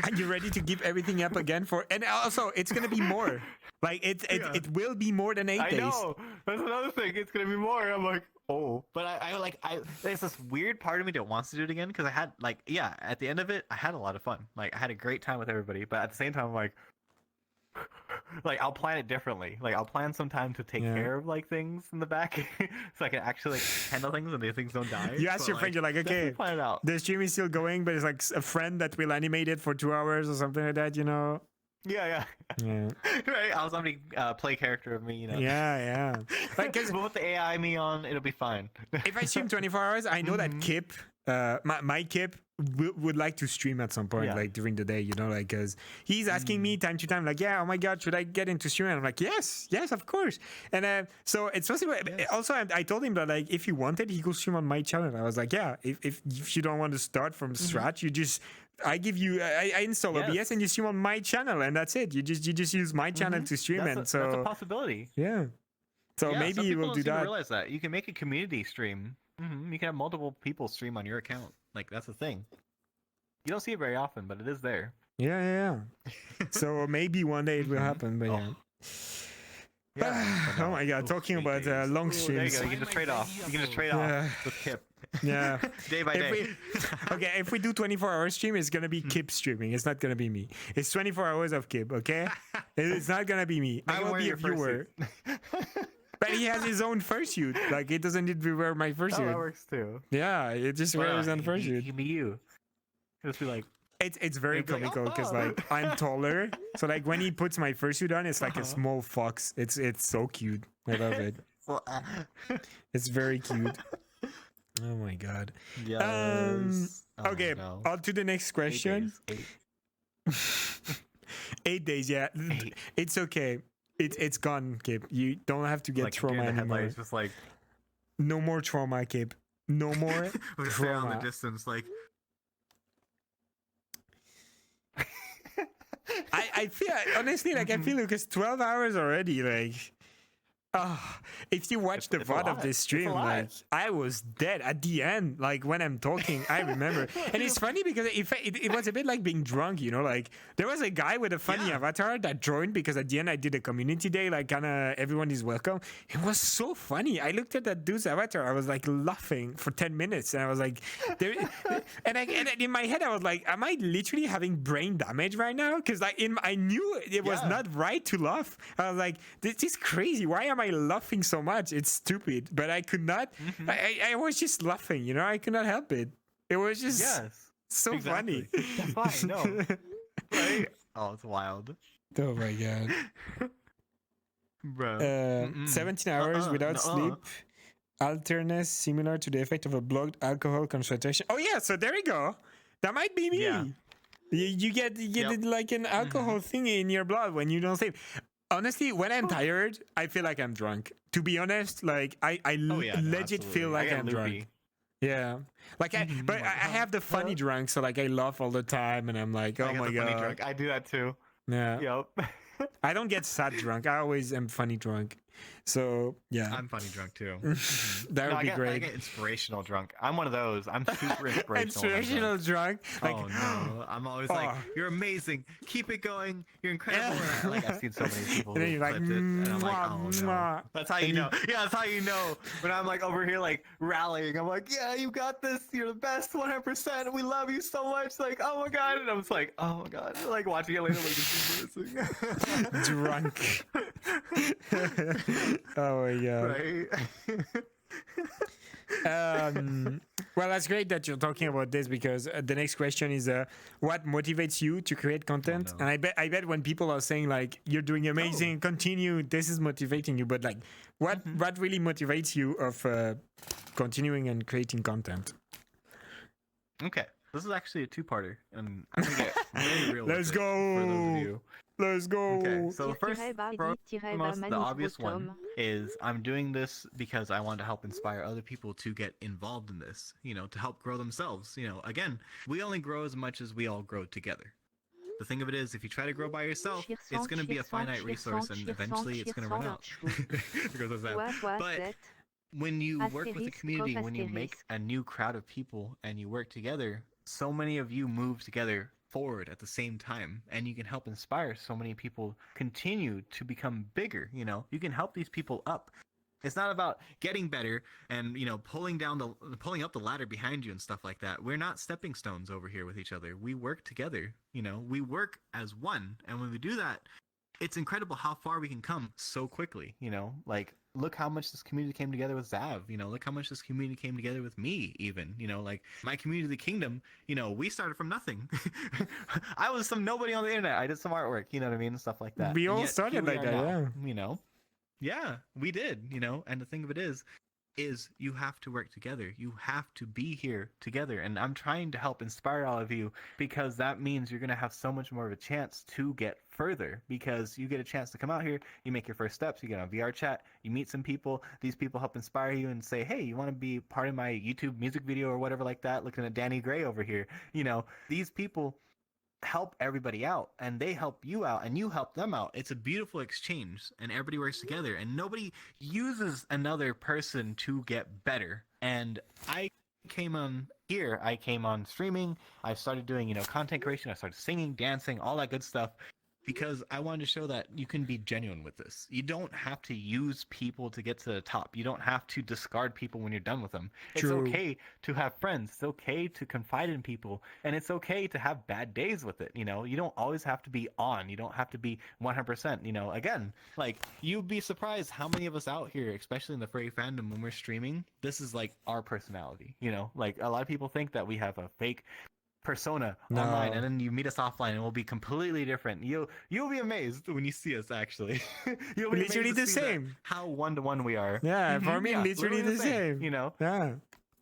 [SPEAKER 1] Are you ready to give everything up again for? And also, it's gonna be more. Like it will be more than 8
[SPEAKER 3] I
[SPEAKER 1] days.
[SPEAKER 3] know. That's another thing. It's gonna be more. I'm like, oh. But I there's this weird part of me that wants to do it again because I had like, yeah, at the end of it, I had a lot of fun. Like I had a great time with everybody. But at the same time, I'm like I'll plan it differently. Like I'll plan some time to take
[SPEAKER 1] Yeah.
[SPEAKER 3] care of like things in the back, so I can actually like handle things and the things don't die.
[SPEAKER 1] You ask
[SPEAKER 3] But,
[SPEAKER 1] your friend, you're like,
[SPEAKER 3] definitely
[SPEAKER 1] okay,
[SPEAKER 3] plan it out.
[SPEAKER 1] the stream is still going, but it's like a friend that will animate it for 2 hours or something like that, you know?
[SPEAKER 3] Yeah.
[SPEAKER 1] Yeah.
[SPEAKER 3] Right. I'll somebody play character of me, you know.
[SPEAKER 1] Yeah. Like, 'cause
[SPEAKER 3] we'll put the AI me on. It'll be fine.
[SPEAKER 1] if I stream 24 hours, I know that Kip, my Kip, would like to stream at some point,
[SPEAKER 3] Yeah.
[SPEAKER 1] like during the day, you know, like, because he's asking me time to time, like, yeah, oh my God, should I get into streaming? And I'm like, yes, of course. And so it's possible.
[SPEAKER 3] Yes.
[SPEAKER 1] Also, I told him that, like, if he wanted, he could stream on my channel. I was like, yeah, if you don't want to start from scratch, you just. I give you, I install
[SPEAKER 3] Yes.
[SPEAKER 1] OBS and you stream on my channel, and that's it. You just use my channel to stream,
[SPEAKER 3] That's
[SPEAKER 1] and so
[SPEAKER 3] that's a possibility.
[SPEAKER 1] yeah. So
[SPEAKER 3] Yeah,
[SPEAKER 1] maybe
[SPEAKER 3] some
[SPEAKER 1] you
[SPEAKER 3] people
[SPEAKER 1] will
[SPEAKER 3] don't
[SPEAKER 1] do
[SPEAKER 3] seem to
[SPEAKER 1] that.
[SPEAKER 3] realize that you can make a community stream. You can have multiple people stream on your account. Like that's the thing. You don't see it very often, but it is there.
[SPEAKER 1] Yeah. So maybe one day it will happen, but
[SPEAKER 3] Oh.
[SPEAKER 1] yeah.
[SPEAKER 3] Yeah. but
[SPEAKER 1] Oh
[SPEAKER 3] no.
[SPEAKER 1] my God,
[SPEAKER 3] Oof,
[SPEAKER 1] talking
[SPEAKER 3] 8
[SPEAKER 1] about
[SPEAKER 3] days.
[SPEAKER 1] long
[SPEAKER 3] Ooh, there you
[SPEAKER 1] streams.
[SPEAKER 3] go. You can just trade off. You can just trade
[SPEAKER 1] Yeah.
[SPEAKER 3] off with Kip.
[SPEAKER 1] Yeah.
[SPEAKER 3] Day by day.
[SPEAKER 1] Okay, if we do 24-hour stream, it's gonna be Kip streaming. It's not gonna be me. It's 24 hours of Kip, okay? It's not gonna be me. I
[SPEAKER 3] Make him
[SPEAKER 1] will
[SPEAKER 3] wear
[SPEAKER 1] be a
[SPEAKER 3] your
[SPEAKER 1] viewer.
[SPEAKER 3] fursuit.
[SPEAKER 1] But he has his own fursuit. Like, he doesn't need to wear my
[SPEAKER 3] Oh, that
[SPEAKER 1] fursuit.
[SPEAKER 3] works too.
[SPEAKER 1] Yeah, it just wears his own
[SPEAKER 3] He
[SPEAKER 1] fursuit.
[SPEAKER 3] can be you. Just be like,
[SPEAKER 1] It's very
[SPEAKER 3] It'd be like,
[SPEAKER 1] comical because
[SPEAKER 3] "Oh."
[SPEAKER 1] like I'm taller, so like when he puts my fursuit on, it's like a small fox. It's so cute. I love it. It's very cute. Oh my God.
[SPEAKER 3] yes. Oh,
[SPEAKER 1] Okay,
[SPEAKER 3] no.
[SPEAKER 1] on to the next
[SPEAKER 3] 8
[SPEAKER 1] question.
[SPEAKER 3] days.
[SPEAKER 1] 8 days, yeah.
[SPEAKER 3] 8.
[SPEAKER 1] It's okay. It's gone, Kip. You don't have to get
[SPEAKER 3] Like
[SPEAKER 1] trauma
[SPEAKER 3] deer in the
[SPEAKER 1] anymore.
[SPEAKER 3] headlights, just like
[SPEAKER 1] No more trauma, Kip. No more
[SPEAKER 3] we stare on the
[SPEAKER 1] trauma.
[SPEAKER 3] distance, like
[SPEAKER 1] I feel honestly like I feel like it's 12 hours already. Like, if you watch the
[SPEAKER 3] It's a
[SPEAKER 1] VOD of
[SPEAKER 3] lot.
[SPEAKER 1] this
[SPEAKER 3] It's a
[SPEAKER 1] stream,
[SPEAKER 3] lot.
[SPEAKER 1] like I was dead at the end. Like when I'm talking, I remember, and it's funny because it was a bit like being drunk, you know. Like there was a guy with a funny
[SPEAKER 3] Yeah.
[SPEAKER 1] avatar that joined because at the end I did a community day, like kind of everyone is welcome. It was so funny. I looked at that dude's avatar, I was like laughing for 10 minutes, and I was like, and in my head I was like, am I literally having brain damage right now? Because like I knew it was
[SPEAKER 3] Yeah.
[SPEAKER 1] not right to laugh. I was like, this is crazy. Why am I laughing so much? It's stupid. But I could not. I was just laughing. You know, I could not help it. It was just
[SPEAKER 3] yes.
[SPEAKER 1] so
[SPEAKER 3] exactly.
[SPEAKER 1] funny.
[SPEAKER 3] That's fine. No. Right? Oh, it's wild,
[SPEAKER 1] Oh my God.
[SPEAKER 3] bro.
[SPEAKER 1] 17 hours without
[SPEAKER 3] nuh-uh.
[SPEAKER 1] sleep. Alterness similar to the effect of a blocked alcohol concentration. Oh yeah, so there you go. That might be me.
[SPEAKER 3] Yeah.
[SPEAKER 1] You get
[SPEAKER 3] Yep.
[SPEAKER 1] like an alcohol thing in your blood when you don't sleep. Honestly, when I'm tired, I feel like I'm drunk. To be honest, like I
[SPEAKER 3] Oh yeah, no,
[SPEAKER 1] legit feel
[SPEAKER 3] absolutely.
[SPEAKER 1] like
[SPEAKER 3] I get
[SPEAKER 1] I'm
[SPEAKER 3] loopy.
[SPEAKER 1] drunk. Yeah, like but I have the funny drunk, so like I laugh all the time, and I'm like,
[SPEAKER 3] I
[SPEAKER 1] oh
[SPEAKER 3] get
[SPEAKER 1] my
[SPEAKER 3] the funny
[SPEAKER 1] God.
[SPEAKER 3] drunk. I do that too.
[SPEAKER 1] Yeah,
[SPEAKER 3] Yep.
[SPEAKER 1] I don't get sad drunk. I always am funny drunk. So yeah,
[SPEAKER 3] I'm funny drunk too.
[SPEAKER 1] that would
[SPEAKER 3] I
[SPEAKER 1] be
[SPEAKER 3] get, I
[SPEAKER 1] great.
[SPEAKER 3] get inspirational drunk. I'm one of those. I'm super inspirational. when I'm
[SPEAKER 1] Inspirational drunk. Like,
[SPEAKER 3] oh no! I'm always like,
[SPEAKER 1] Oh.
[SPEAKER 3] "You're amazing. Keep it going. You're incredible." And like I've seen so many people
[SPEAKER 1] And then
[SPEAKER 3] who
[SPEAKER 1] you're like,
[SPEAKER 3] clipped it, and I'm like,
[SPEAKER 1] "Mwah,
[SPEAKER 3] "Oh no!"
[SPEAKER 1] mwah."
[SPEAKER 3] That's how you know. Yeah, that's how you know. When I'm like over here like rallying, I'm like, "Yeah, you got this. You're the best, 100%. We love you so much." Like, oh my god, and I was like, "Oh my god!" Like watching it later, like this is embarrassing.
[SPEAKER 1] drunk. Oh my God.
[SPEAKER 3] Right.
[SPEAKER 1] Well, that's great that you're talking about this because the next question is what motivates you to create content?
[SPEAKER 3] no.
[SPEAKER 1] And I bet when people are saying like you're doing amazing, continue, this is motivating you. But like, what really motivates you of continuing and creating content?
[SPEAKER 3] Okay, this is actually a two-parter, and I'm gonna get very real.
[SPEAKER 1] Let's
[SPEAKER 3] with it For those
[SPEAKER 1] go.
[SPEAKER 3] of you
[SPEAKER 1] Let's go.
[SPEAKER 3] Okay, so the first, foremost, the obvious one
[SPEAKER 4] Xavoto.
[SPEAKER 3] is I'm doing this because I want to help inspire other people to get involved in this, to help grow themselves. Again, we only grow as much as we all grow together. The thing of it is, if you try to grow by yourself, it's going to be a finite resource and eventually it's going to run out. There goes that. But when you work with a community, when you make a new crowd of people and you work together, so many of you move together forward at the same time, and you can help inspire so many people continue to become bigger. You can help these people up. It's not about getting better and pulling up the ladder behind you and stuff like that. We're not stepping stones over here with each other. We work together. We work as one, and when we do that, it's incredible how far we can come so quickly. Like, look how much this community came together with Zav. Look how much this community came together with me, even. Like, my community, the Kingdom, we started from nothing. I was some nobody on the internet. I did some artwork, you know what I mean? Stuff like that.
[SPEAKER 1] We all started like that,
[SPEAKER 3] yeah. Yeah, we did, and the thing of it is you have to work together. You have to be here together. And I'm trying to help inspire all of you, because that means you're going to have so much more of a chance to get further, because you get a chance to come out here, you make your first steps, you get on VRChat, you meet some people, these people help inspire you and say, hey, you want to be part of my YouTube music video or whatever like that, looking at Danny Gray over here. These people help everybody out, and they help you out, and you help them out. It's a beautiful exchange, and everybody works together, and nobody uses another person to get better. And I came on here, I came on streaming, I started doing content creation, I started singing, dancing, all that good stuff, because I wanted to show that you can be genuine with this. You don't have to use people to get to the top. You don't have to discard people when you're done with them.
[SPEAKER 1] True.
[SPEAKER 3] It's okay to have friends. It's okay to confide in people. And it's okay to have bad days with it. You don't always have to be on. You don't have to be 100%. Again, like, you'd be surprised how many of us out here, especially in the furry fandom, when we're streaming, this is like our personality. Like, a lot of people think that we have a fake persona online, and then you meet us offline and we'll be completely different. You'll be amazed when you see us, actually. You'll be
[SPEAKER 1] literally the same.
[SPEAKER 3] How one-to-one we are.
[SPEAKER 1] Yeah, for me, literally the same.
[SPEAKER 3] Yeah,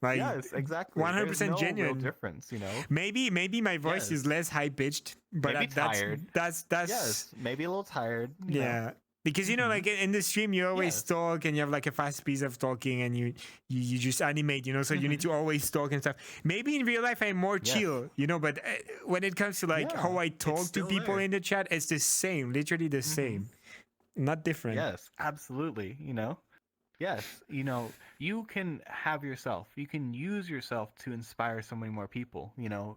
[SPEAKER 1] like,
[SPEAKER 3] yes, exactly.
[SPEAKER 1] 100%
[SPEAKER 3] There's no
[SPEAKER 1] genuine.
[SPEAKER 3] real difference.
[SPEAKER 1] Maybe my voice is less high pitched, but
[SPEAKER 3] Maybe tired.
[SPEAKER 1] That's
[SPEAKER 3] Yes, maybe a little tired.
[SPEAKER 1] Yeah. Because like in the stream you always talk, and you have like a fast piece of talking, and you just animate, so you need to always talk and stuff. Maybe in real life I'm more chill, but when it comes to like how I talk to people in the chat, it's the same, literally the same, not different.
[SPEAKER 3] Yes, absolutely. Yes, you can have yourself. You can use yourself to inspire so many more people.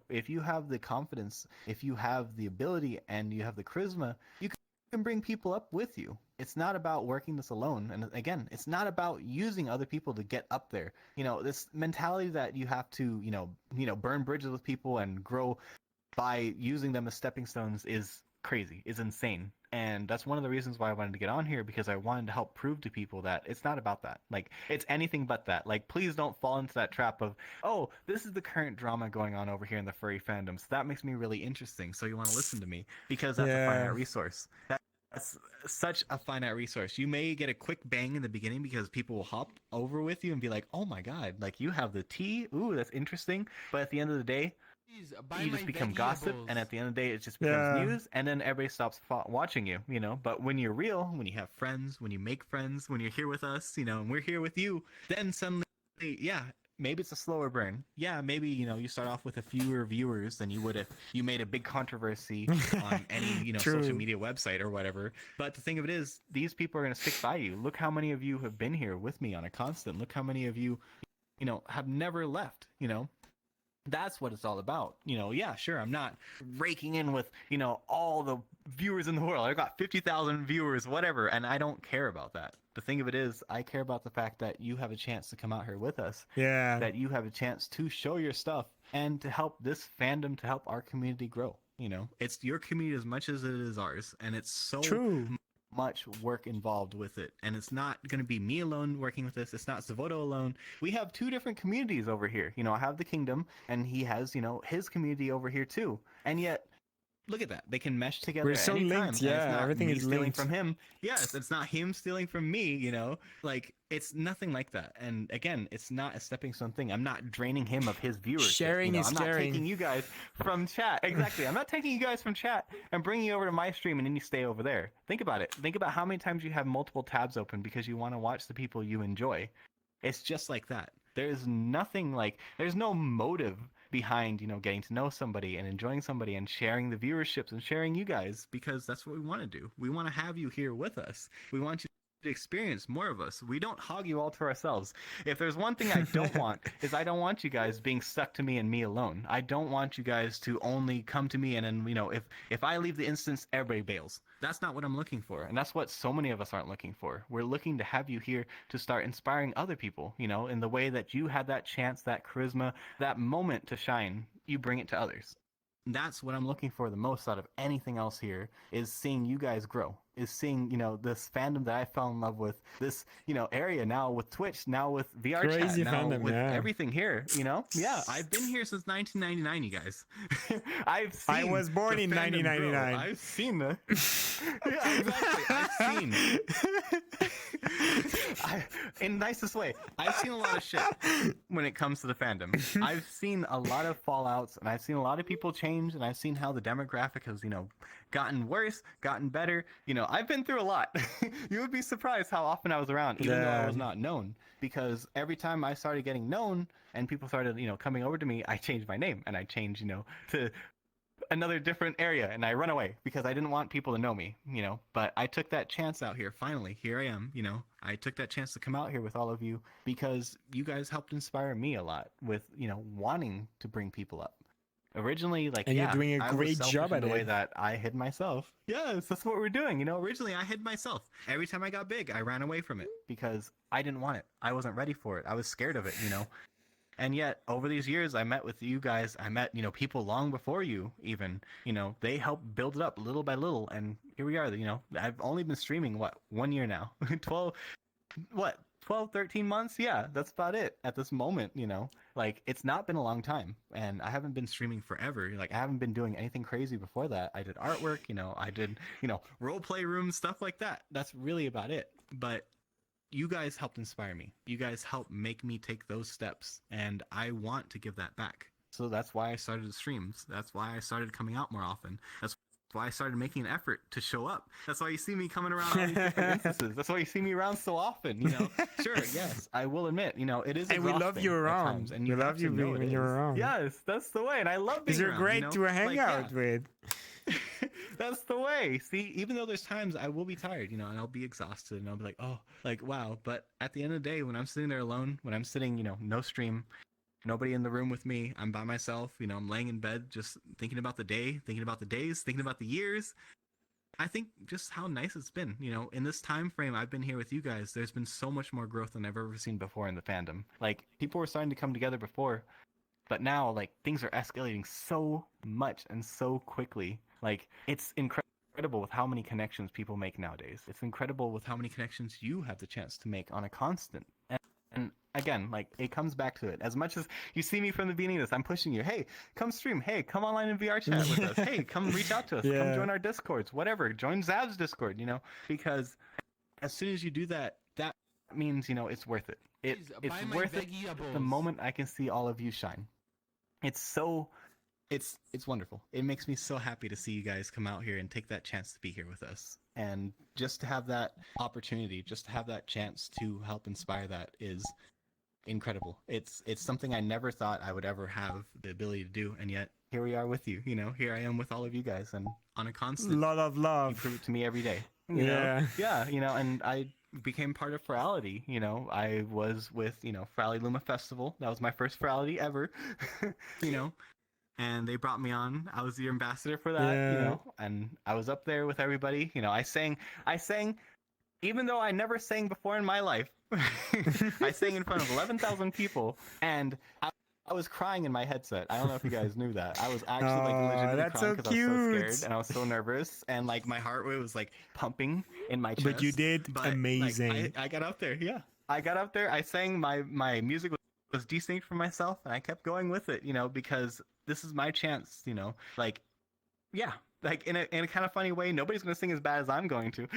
[SPEAKER 3] If you have the confidence, if you have the ability, and you have the charisma, you can bring people up with you. It's not about working this alone. And again, it's not about using other people to get up there. This mentality that you have to, burn bridges with people and grow by using them as stepping stones is crazy, is insane. And that's one of the reasons why I wanted to get on here, because I wanted to help prove to people that it's not about that. Like, it's anything but that. Like, please don't fall into that trap of, oh, this is the current drama going on over here in the furry fandom, so that makes me really interesting, so you want to listen to me, because that's a finite resource. That's such a finite resource. You may get a quick bang in the beginning because people will hop over with you and be like, oh my god, like, you have the tea, ooh, that's interesting. But at the end of the day, you just become gossip, and at the end of the day, it just becomes news, and then everybody stops watching you, But when you're real, when you have friends, when you make friends, when you're here with us, and we're here with you, then suddenly, maybe it's a slower burn. Yeah, maybe, you start off with a fewer viewers than you would if you made a big controversy on any, social media website or whatever. But the thing of it is, these people are going to stick by you. Look how many of you have been here with me on a constant. Look how many of you, have never left, That's what it's all about. Yeah, sure, I'm not raking in with, all the viewers in the world. I've got 50,000 viewers, whatever, and I don't care about that. The thing of it is, I care about the fact that you have a chance to come out here with us.
[SPEAKER 1] Yeah.
[SPEAKER 3] That you have a chance to show your stuff and to help this fandom, to help our community grow. It's your community as much as it is ours, and it's so much work involved with it. And it's not going to be me alone working with this. It's not Xavoto alone. We have two different communities over here. I have the Kingdom, and he has, his community over here too. And yet, look at that. They can mesh together
[SPEAKER 1] We're
[SPEAKER 3] at
[SPEAKER 1] so
[SPEAKER 3] any time,
[SPEAKER 1] linked,
[SPEAKER 3] and it's
[SPEAKER 1] yeah,
[SPEAKER 3] not
[SPEAKER 1] everything
[SPEAKER 3] me
[SPEAKER 1] is
[SPEAKER 3] stealing
[SPEAKER 1] linked.
[SPEAKER 3] from him. Yes, it's not him stealing from me, you know? Like, it's nothing like that. And again, it's not a stepping stone thing. I'm not draining him of his viewership.
[SPEAKER 1] Sharing
[SPEAKER 3] you know?
[SPEAKER 1] is
[SPEAKER 3] I'm not
[SPEAKER 1] caring.
[SPEAKER 3] taking you guys from chat. Exactly. I'm not taking you guys from chat and bringing you over to my stream and then you stay over there. Think about it. Think about how many times you have multiple tabs open because you want to watch the people you enjoy. It's just like that. There's nothing like, there's no motive behind, you know, getting to know somebody and enjoying somebody and sharing the viewerships and sharing you guys, because that's what we want to do. We want to have you here with us. We want you to experience more of us. We don't hog you all to ourselves. If there's one thing I don't want is I don't want you guys being stuck to me and me alone. I don't want you guys to only come to me and then, you know, if I leave the instance, everybody bails. That's not what I'm looking for. And that's what so many of us aren't looking for. We're looking to have you here to start inspiring other people, you know, in the way that you had that chance, that charisma, that moment to shine, you bring it to others. That's what I'm looking for the most out of anything else here, is seeing you guys grow, is seeing, you know, this fandom that I fell in love with, this, you know, area now with Twitch, now with VRChat,
[SPEAKER 1] Crazy
[SPEAKER 3] now
[SPEAKER 1] fandom,
[SPEAKER 3] with
[SPEAKER 1] yeah.
[SPEAKER 3] everything here, you know? Yeah, I've been here since 1999, you guys. I've seen
[SPEAKER 1] I was born
[SPEAKER 3] the
[SPEAKER 1] in
[SPEAKER 3] fandom grow.
[SPEAKER 1] 1999.
[SPEAKER 3] I've seen the... Yeah, exactly. I've seen... in the nicest way, I've seen a lot of shit when it comes to the fandom. I've seen a lot of fallouts, and I've seen a lot of people change, and I've seen how the demographic has, you know, gotten worse, gotten better. You know, I've been through a lot. You would be surprised how often I was around, even though I was not known. Because every time I started getting known and people started, you know, coming over to me, I changed my name and I changed, you know, to another different area, and I run away because I didn't want people to know me, you know. But I took that chance out here. Finally, here I am, you know. I took that chance to come out here with all of you because you guys helped inspire me a lot with, you know, wanting to bring people up. Originally, like,
[SPEAKER 1] And
[SPEAKER 3] yeah,
[SPEAKER 1] you're doing a
[SPEAKER 3] I was
[SPEAKER 1] great
[SPEAKER 3] selfish
[SPEAKER 1] job
[SPEAKER 3] in
[SPEAKER 1] at
[SPEAKER 3] the way
[SPEAKER 1] it.
[SPEAKER 3] that I hid myself. Yes, that's what we're doing. You know, originally I hid myself. Every time I got big, I ran away from it because I didn't want it. I wasn't ready for it. I was scared of it, you know. And yet, over these years, I met with you guys. I met, you know, people long before you even. You know, they helped build it up little by little. And here we are, you know. I've only been streaming, what, 1 year now? 12, 13 months? Yeah, that's about it at this moment, you know. Like, it's not been a long time. And I haven't been streaming forever. Like, I haven't been doing anything crazy before that. I did artwork, you know. I did, you know, role play rooms, stuff like that. That's really about it. But you guys helped inspire me. You guys helped make me take those steps, and I want to give that back. So that's why I started the streams. That's why I started coming out more often. That's why I started making an effort to show up. That's why you see me coming around all these different instances. That's why you see me around so often, you know. Sure, yes, I will admit, you know, it is
[SPEAKER 1] And we love
[SPEAKER 3] exhausting
[SPEAKER 1] you
[SPEAKER 3] at
[SPEAKER 1] around.
[SPEAKER 3] times, and
[SPEAKER 1] We
[SPEAKER 3] have
[SPEAKER 1] love
[SPEAKER 3] to
[SPEAKER 1] you
[SPEAKER 3] know
[SPEAKER 1] when
[SPEAKER 3] it
[SPEAKER 1] you're
[SPEAKER 3] is.
[SPEAKER 1] around.
[SPEAKER 3] Yes, that's the way, and I love being
[SPEAKER 1] Because you're
[SPEAKER 3] around,
[SPEAKER 1] great
[SPEAKER 3] you know?
[SPEAKER 1] to hang
[SPEAKER 3] Like,
[SPEAKER 1] out
[SPEAKER 3] yeah.
[SPEAKER 1] with.
[SPEAKER 3] That's the way. See, even though there's times I will be tired, you know, and I'll be exhausted, and I'll be like, oh, like, wow. But at the end of the day, when I'm sitting there alone, when I'm sitting, you know, no stream, nobody in the room with me, I'm by myself, you know, I'm laying in bed just thinking about the day, thinking about the days, thinking about the years. I think just how nice it's been, you know, in this time frame I've been here with you guys, there's been so much more growth than I've ever seen before in the fandom. Like, people were starting to come together before, but now, like, things are escalating so much and so quickly. Like, it's incredible with how many connections people make nowadays. It's incredible with how many connections you have the chance to make on a constant. And again, like, it comes back to it. As much as you see me from the beginning of this, I'm pushing you. Hey, come stream. Hey, come online in VR chat with us. Hey, come reach out to us.
[SPEAKER 1] Yeah.
[SPEAKER 3] Come join our Discords. Whatever. Join Zav's Discord, you know? Because as soon as you do that, that means, you know, it's worth it. It's worth it the moment I can see all of you shine. It's so... It's wonderful. It makes me so happy to see you guys come out here and take that chance to be here with us. And just to have that opportunity, just to have that chance to help inspire that is incredible. It's something I never thought I would ever have the ability to do, and yet here we are with you. You know, here I am with all of you guys, and on a constant.
[SPEAKER 1] Lot of
[SPEAKER 3] You
[SPEAKER 1] love.
[SPEAKER 3] prove it to me every day. You
[SPEAKER 1] Yeah.
[SPEAKER 3] know? Yeah, you know, and I became part of Ferality, you know. I was with, you know, Ferality Luma Festival. That was my first Ferality ever. You know. And they brought me on. I was the ambassador for that, you
[SPEAKER 1] Yeah.
[SPEAKER 3] know, and I was up there with everybody. You know, I sang, even though I never sang before in my life. I sang in front of 11,000 people, and I was crying in my headset. I don't know if you guys knew that. I was actually like
[SPEAKER 1] Aw,
[SPEAKER 3] legitimately
[SPEAKER 1] that's
[SPEAKER 3] crying
[SPEAKER 1] so
[SPEAKER 3] because I was so
[SPEAKER 1] cute.
[SPEAKER 3] scared and I was so nervous, and like my heart rate was like pumping in my chest.
[SPEAKER 1] But you did
[SPEAKER 3] But, like,
[SPEAKER 1] amazing.
[SPEAKER 3] I got up there. Yeah, I got up there. I sang my music was distinct from myself, and I kept going with it, you know, because this is my chance, you know. Like, yeah, like in a kind of funny way, nobody's gonna sing as bad as I'm going to.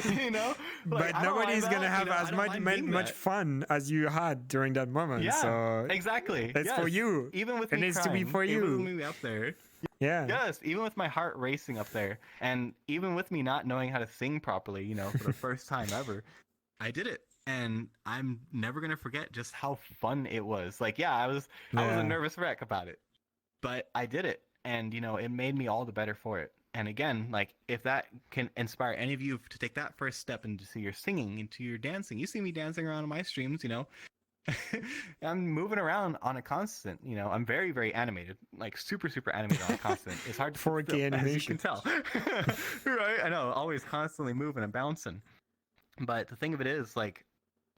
[SPEAKER 3] You know,
[SPEAKER 1] But
[SPEAKER 3] I don't
[SPEAKER 1] nobody's
[SPEAKER 3] mind
[SPEAKER 1] gonna
[SPEAKER 3] that,
[SPEAKER 1] have
[SPEAKER 3] you know, I
[SPEAKER 1] as
[SPEAKER 3] don't mind being
[SPEAKER 1] much
[SPEAKER 3] that.
[SPEAKER 1] fun as you had during that moment.
[SPEAKER 3] Yeah,
[SPEAKER 1] So
[SPEAKER 3] exactly.
[SPEAKER 1] it's for
[SPEAKER 3] yes.
[SPEAKER 1] you.
[SPEAKER 3] Even with
[SPEAKER 1] It
[SPEAKER 3] me
[SPEAKER 1] needs to be
[SPEAKER 3] crying,
[SPEAKER 1] for
[SPEAKER 3] even with
[SPEAKER 1] you.
[SPEAKER 3] me up there.
[SPEAKER 1] Yeah.
[SPEAKER 3] Yes, even with my heart racing up there, and even with me not knowing how to sing properly, you know, for the first time ever, I did it, and I'm never gonna forget just how fun it was. Like, yeah, I was a
[SPEAKER 1] Yeah.
[SPEAKER 3] nervous wreck about it, but I did it, and you know, it made me all the better for it. And again, like, if that can inspire any of you to take that first step into your singing, into your dancing, you see me dancing around on my streams, you know. I'm moving around on a constant, you know. I'm very, very animated, like super, super animated on a constant. It's hard to sit
[SPEAKER 1] 4K
[SPEAKER 3] still, as you
[SPEAKER 1] animation.
[SPEAKER 3] can tell. Right? I know, always constantly moving and bouncing. But the thing of it is, like,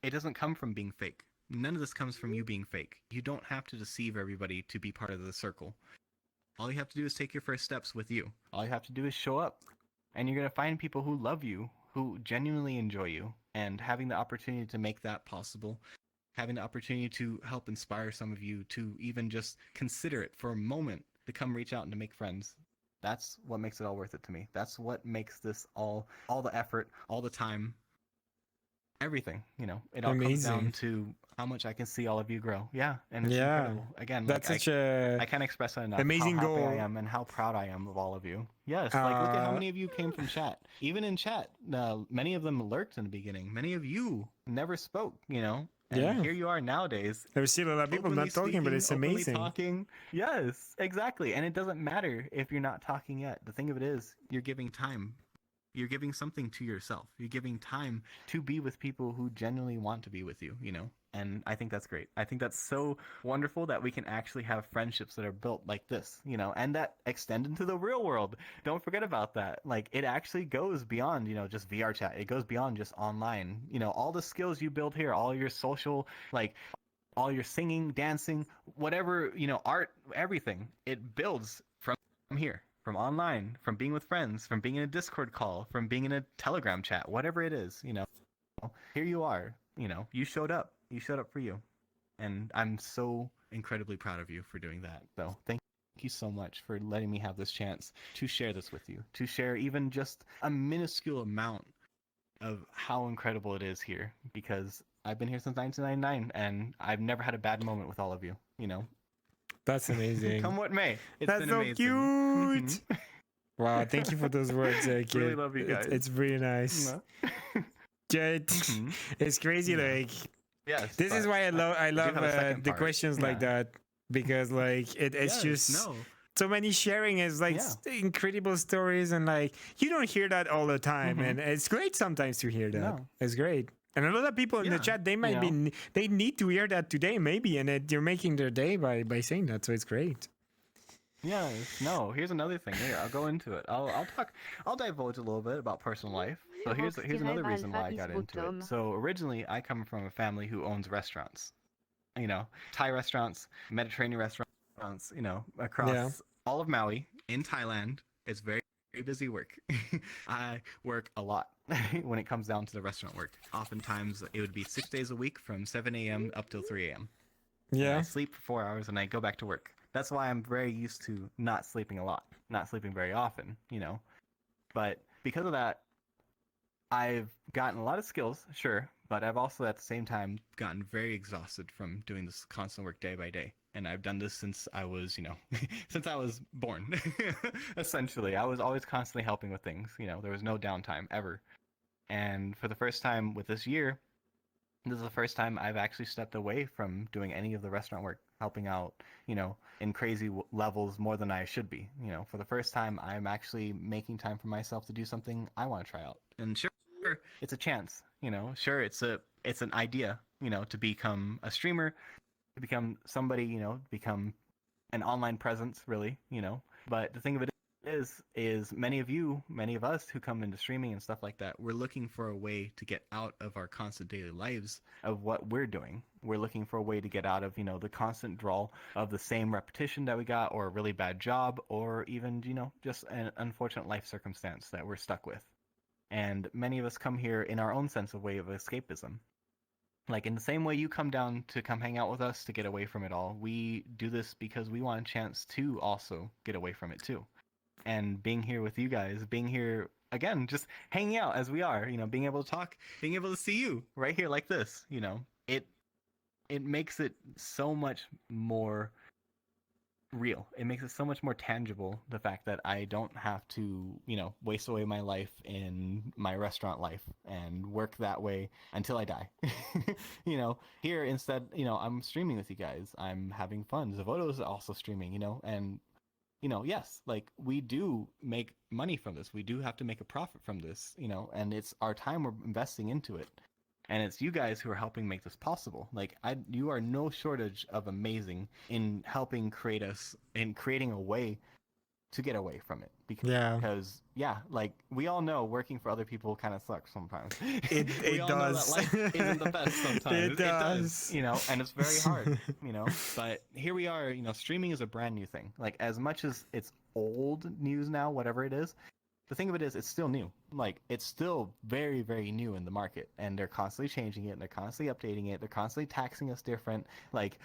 [SPEAKER 3] it doesn't come from being fake. None of this comes from you being fake. You don't have to deceive everybody to be part of the circle. All you have to do is take your first steps with you. All you have to do is show up. And you're going to find people who love you, who genuinely enjoy you. And having the opportunity to make that possible, having the opportunity to help inspire some of you to even just consider it for a moment to come reach out and to make friends. That's what makes it all worth it to me. That's what makes this all the effort, all the time, everything, you know. It all comes down
[SPEAKER 1] Amazing.
[SPEAKER 3] to how much I can see all of you grow. Yeah, and it's
[SPEAKER 1] Yeah.
[SPEAKER 3] incredible. Again,
[SPEAKER 1] That's
[SPEAKER 3] like
[SPEAKER 1] such a
[SPEAKER 3] I can't express it enough
[SPEAKER 1] amazing
[SPEAKER 3] how happy
[SPEAKER 1] goal.
[SPEAKER 3] I am and how proud I am of all of you. Yes, like look at how many of you came from chat. Even in chat, many of them lurked in the beginning. Many of you never spoke, you know. And
[SPEAKER 1] Yeah.
[SPEAKER 3] here you are nowadays.
[SPEAKER 1] There's still a lot of people
[SPEAKER 3] Openly
[SPEAKER 1] not talking, but
[SPEAKER 3] speaking,
[SPEAKER 1] it's
[SPEAKER 3] openly
[SPEAKER 1] amazing.
[SPEAKER 3] talking. Yes, exactly. And it doesn't matter if you're not talking yet. The thing of it is, you're giving time. You're giving something to yourself. You're giving time to be with people who genuinely want to be with you, you know? And I think that's great. I think that's so wonderful that we can actually have friendships that are built like this, you know, and that extend into the real world. Don't forget about that. Like, it actually goes beyond, you know, just VR chat. It goes beyond just online. You know, all the skills you build here, all your social, like, all your singing, dancing, whatever, you know, art, everything, it builds from here, from online, from being with friends, from being in a Discord call, from being in a Telegram chat, whatever it is, you know. Here you are, you know, you showed up for you. And I'm so incredibly proud of you for doing that. So thank you so much for letting me have this chance to share this with you, to share even just a minuscule amount of how incredible it is here, because I've been here since 1999 and I've never had a bad moment with all of you, you know.
[SPEAKER 1] That's amazing.
[SPEAKER 3] Come what may. It's
[SPEAKER 1] That's
[SPEAKER 3] been
[SPEAKER 1] so
[SPEAKER 3] amazing.
[SPEAKER 1] cute.
[SPEAKER 3] Mhm.
[SPEAKER 1] Wow, thank you for those words, kid.
[SPEAKER 3] Really love you guys.
[SPEAKER 1] It's really nice. Jed,
[SPEAKER 3] Mhm.
[SPEAKER 1] it's crazy.
[SPEAKER 3] Yeah.
[SPEAKER 1] like
[SPEAKER 3] Yes.
[SPEAKER 1] this is
[SPEAKER 3] but
[SPEAKER 1] why I
[SPEAKER 3] do
[SPEAKER 1] love
[SPEAKER 3] have a second
[SPEAKER 1] the
[SPEAKER 3] part.
[SPEAKER 1] questions like
[SPEAKER 3] Yeah.
[SPEAKER 1] that, because like it's
[SPEAKER 3] Yes,
[SPEAKER 1] just
[SPEAKER 3] no.
[SPEAKER 1] so many sharing is like
[SPEAKER 3] Yeah.
[SPEAKER 1] incredible stories, and like you don't hear that all the time,
[SPEAKER 3] Mhm.
[SPEAKER 1] and it's great sometimes to hear that.
[SPEAKER 3] No.
[SPEAKER 1] It's great. And a lot of people in the
[SPEAKER 3] Yeah,
[SPEAKER 1] chat, they
[SPEAKER 3] you
[SPEAKER 1] might
[SPEAKER 3] know.
[SPEAKER 1] be they need to hear that today maybe, and you're making their day by saying that, so it's great.
[SPEAKER 3] Yes. No. Here's another thing. Here, I'll go into it. I'll divulge a little bit about personal life. So here's another reason why I got into it. So originally, I come from a family who owns restaurants. You know, Thai restaurants, Mediterranean restaurants. You know, across
[SPEAKER 1] Yeah.
[SPEAKER 3] all of Maui in Thailand. It's very, very busy work. I work a lot when it comes down to the restaurant work. Oftentimes, it would be 6 days a week from 7 a.m. up till 3 a.m. And
[SPEAKER 1] Yeah.
[SPEAKER 3] I sleep for 4 hours and I go back to work. That's why I'm very used to not sleeping a lot, not sleeping very often, you know. But because of that, I've gotten a lot of skills, sure, but I've also at the same time gotten very exhausted from doing this constant work day by day. And I've done this since I was, you know, since I was born. Essentially, I was always constantly helping with things, you know, there was no downtime ever. And for the first time with this year, this is the first time I've actually stepped away from doing any of the restaurant work, helping out, you know, in crazy levels more than I should be. You know, for the first time, I'm actually making time for myself to do something I want to try out. And sure, it's a chance, you know, sure, it's an idea, you know, to become a streamer, to become somebody, you know, become an online presence, really, you know. But the thing of it is many of us who come into streaming and stuff like that, we're looking for a way to get out of our constant daily lives of what we're doing. We're looking for a way to get out of, you know, the constant drawl of the same repetition that we got, or a really bad job, or even, you know, just an unfortunate life circumstance that we're stuck with. And many of us come here in our own sense of way of escapism. Like in the same way you come down to come hang out with us to get away from it all, we do this because we want a chance to also get away from it too. and being here with you guys, being here again, just hanging out as we are, being able to talk, being able to see you right here like this, it makes it so much more real. It makes it so much more tangible, the fact that I don't have to, waste away my life in my restaurant life and work that way until I die. Here instead, I'm streaming with you guys. I'm having fun. Xavoto is also streaming, and yes, like we do make money from this. We do have to make a profit from this, and it's our time we're investing into it. And it's you guys who are helping make this possible. Like, you are no shortage of amazing in helping create us, in creating a way to get away from it. Because like, we all know working for other people kind of sucks sometimes.
[SPEAKER 1] It
[SPEAKER 3] all
[SPEAKER 1] does.
[SPEAKER 3] know that life isn't the best sometimes.
[SPEAKER 1] It does.
[SPEAKER 3] And it's very hard, But here we are, streaming is a brand new thing. Like, as much as it's old news now, whatever it is, the thing of it is, it's still new. Like, it's still very, very new in the market, and they're constantly changing it, and they're constantly updating it, they're constantly taxing us different. Like,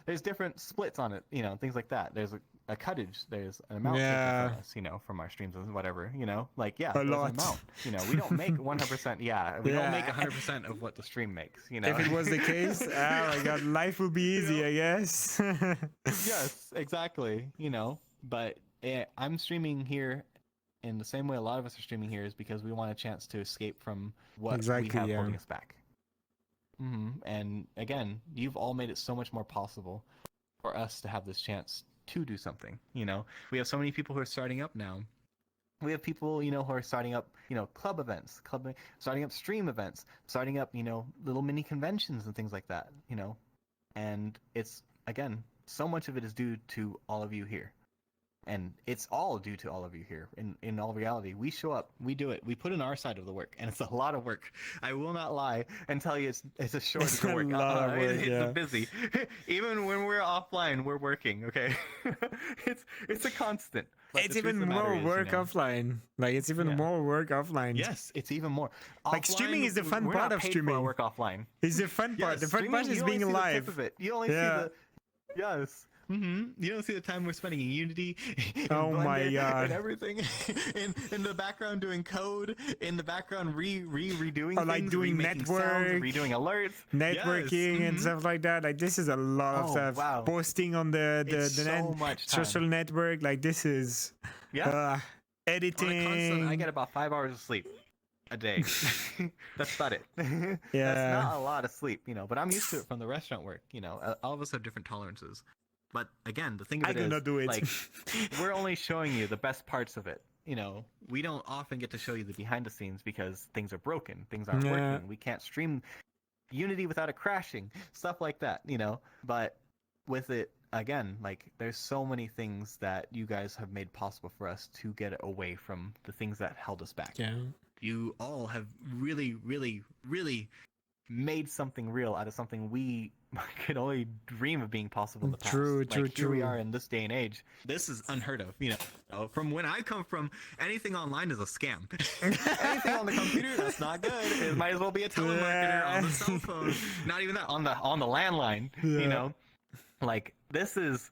[SPEAKER 3] there's different splits on it, things like that. There's a cuttage, there's an amount taken from us, from our streams and whatever, like,
[SPEAKER 1] a
[SPEAKER 3] there's
[SPEAKER 1] lot.
[SPEAKER 3] an amount. We don't make 100%, we don't make 100% of what the stream makes,
[SPEAKER 1] If it was the case, oh my god, life would be easy, I guess.
[SPEAKER 3] Yes, exactly, but I'm streaming here in the same way a lot of us are streaming here, is because we want a chance to escape from what we have holding us back. And again, you've all made it so much more possible for us to have this chance to do something. We have so many people who are starting up now. We have people, who are starting up, club events, starting up stream events, starting up, little mini conventions and things like that, and it's, again, so much of it is due to all of you here. And it's all due to all of you here. In all reality, we show up, we do it, we put in our side of the work, and it's a lot of work. I will not lie and tell you it's a short work. It's busy. Even when we're offline, we're working. Okay, it's a constant. But
[SPEAKER 1] it's even more work offline. Like, it's even more work offline.
[SPEAKER 3] Yes, it's even more.
[SPEAKER 1] Like, streaming is the fun part of streaming.
[SPEAKER 3] For our work offline.
[SPEAKER 1] It's the fun part. The fun part is being alive.
[SPEAKER 3] You only see the yes. You don't see the time we're spending in Unity, in Blender,
[SPEAKER 1] my god,
[SPEAKER 3] and everything, in the background doing code, in the background redoing things,
[SPEAKER 1] like doing network,
[SPEAKER 3] sounds, redoing alerts,
[SPEAKER 1] networking and stuff like that. Like, this is a lot of stuff.
[SPEAKER 3] Wow.
[SPEAKER 1] Posting on the social network. Like, this is editing.
[SPEAKER 3] I get about 5 hours of sleep a day. That's about it. That's not a lot of sleep, but I'm used to it from the restaurant work. All of us have different tolerances. But again, the thing of it is,
[SPEAKER 1] do it.
[SPEAKER 3] Like, we're only showing you the best parts of it. We don't often get to show you the behind the scenes because things are broken, things aren't working. We can't stream Unity without it crashing, stuff like that. But with it, again, like, there's so many things that you guys have made possible for us to get away from the things that held us back.
[SPEAKER 1] Yeah.
[SPEAKER 3] You all have really, really, really made something real out of something we could only dream of being possible in the past.
[SPEAKER 1] True.
[SPEAKER 3] Here we are in this day and age. This is unheard of. From when I come from, anything online is a scam. Anything on the computer, that's not good. It might as well be a telemarketer on the cell phone. Not even that, on the landline. Like, this is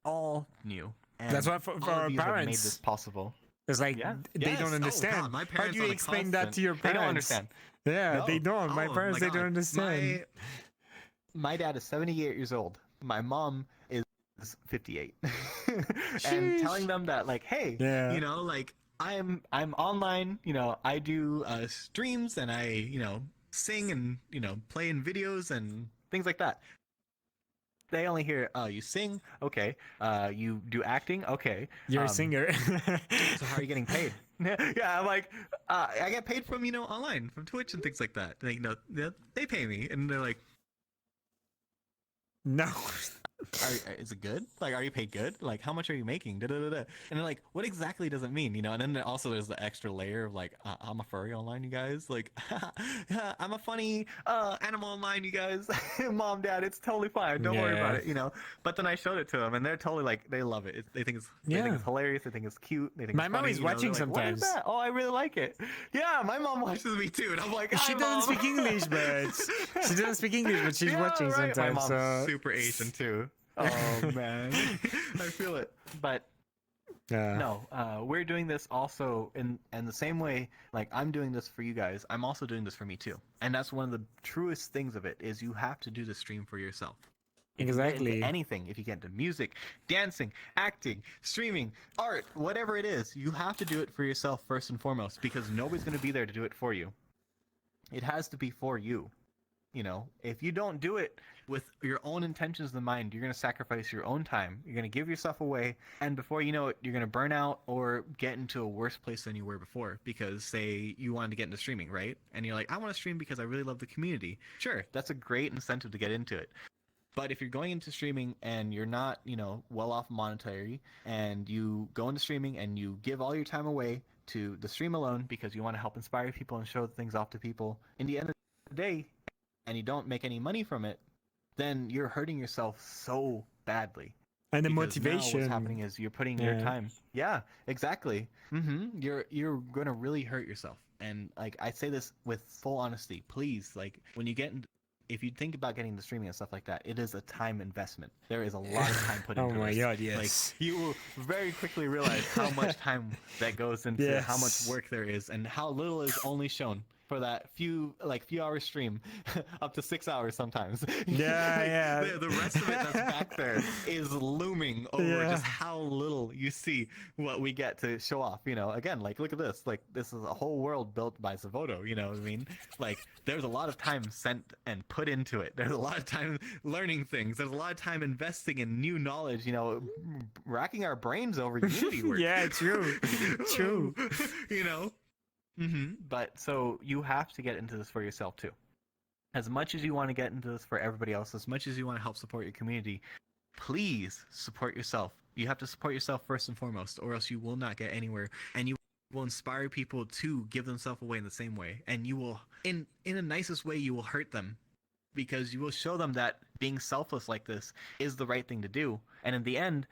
[SPEAKER 3] all new. And
[SPEAKER 1] that's why for our parents
[SPEAKER 3] made this possible.
[SPEAKER 1] It's like they don't understand.
[SPEAKER 3] Oh, God, my parents,
[SPEAKER 1] how do you explain that to your parents?
[SPEAKER 3] They don't understand.
[SPEAKER 1] Yeah,
[SPEAKER 3] No.
[SPEAKER 1] they don't. My parents, they don't understand.
[SPEAKER 3] My dad is 78 years old. My mom is 58. And telling them that, like, hey, like, I'm online, I do streams, and I, sing and, play in videos and things like that. They only hear, you sing, okay. You do acting, okay.
[SPEAKER 1] You're a singer.
[SPEAKER 3] So how are you getting paid? Yeah, I'm like, I get paid from, online, from Twitch and things like that. They, they pay me, and they're like,
[SPEAKER 1] no.
[SPEAKER 3] Is it good? Like, are you paid good? Like, how much are you making? Da, da, da, da. And they're like, what exactly does it mean? And then also there's the extra layer of, like, I'm a furry online, you guys. Like, I'm a funny animal online, you guys. Mom, Dad, it's totally fine. Don't worry about it, But then I showed it to them, and they're totally like, they love it. They think it's hilarious. They think it's cute. They think
[SPEAKER 1] my
[SPEAKER 3] it's
[SPEAKER 1] mom
[SPEAKER 3] funny,
[SPEAKER 1] is watching
[SPEAKER 3] like,
[SPEAKER 1] sometimes.
[SPEAKER 3] What is that? Oh, I really like it. Yeah, my mom watches me too, and I'm like,
[SPEAKER 1] she doesn't speak English, but she's watching sometimes.
[SPEAKER 3] My mom's
[SPEAKER 1] so
[SPEAKER 3] super Asian too. Oh man, I feel it. But no, we're doing this also in the same way. Like I'm doing this for you guys, I'm also doing this for me too. And that's one of the truest things of it is you have to do the stream for yourself. If you get
[SPEAKER 1] Exactly.
[SPEAKER 3] into anything, if you get into music, dancing, acting, streaming, art, whatever it is, you have to do it for yourself first and foremost because nobody's going to be there to do it for you. It has to be for you. You know, if you don't do it with your own intentions in mind, you're going to sacrifice your own time. You're going to give yourself away. And before you know it, you're going to burn out or get into a worse place than you were before because, say, you wanted to get into streaming, right? And you're like, I want to stream because I really love the community. Sure, that's a great incentive to get into it. But if you're going into streaming and you're not, you know, well off monetary and you go into streaming and you give all your time away to the stream alone because you want to help inspire people and show things off to people, in the end of the day, and you don't make any money from it, then you're hurting yourself so badly.
[SPEAKER 1] And the
[SPEAKER 3] Because
[SPEAKER 1] motivation.
[SPEAKER 3] now what's happening is you're putting your time. Yeah, exactly. You're gonna really hurt yourself. And like I say this with full honesty, please, like when you get if you think about getting into streaming and stuff like that, it is a time investment. There is a lot of time put into
[SPEAKER 1] Oh my
[SPEAKER 3] this.
[SPEAKER 1] god, yes.
[SPEAKER 3] Like you will very quickly realize how much time that goes into how much
[SPEAKER 1] Yes.
[SPEAKER 3] work there is and how little is only shown for that few hour stream up to 6 hours sometimes.
[SPEAKER 1] Yeah,
[SPEAKER 3] Like,
[SPEAKER 1] yeah.
[SPEAKER 3] the rest of it that's back there is looming over
[SPEAKER 1] Yeah.
[SPEAKER 3] just how little you see what we get to show off. You know, again, like look at this. Like this is a whole world built by Xavoto. You know what I mean? Like there's a lot of time spent and put into it. There's a lot of time learning things. There's a lot of time investing in new knowledge. You know, racking our brains over Unity work.
[SPEAKER 1] Yeah, true. True.
[SPEAKER 3] You know. But so you have to get into this for yourself too. As much as you want to get into this for everybody else, as much as you want to help support your community, please support yourself. You have to support yourself first and foremost, or else you will not get anywhere. And you will inspire people to give themselves away in the same way. And you will, in the nicest way, you will hurt them. Because you will show them that being selfless like this is the right thing to do. And in the end,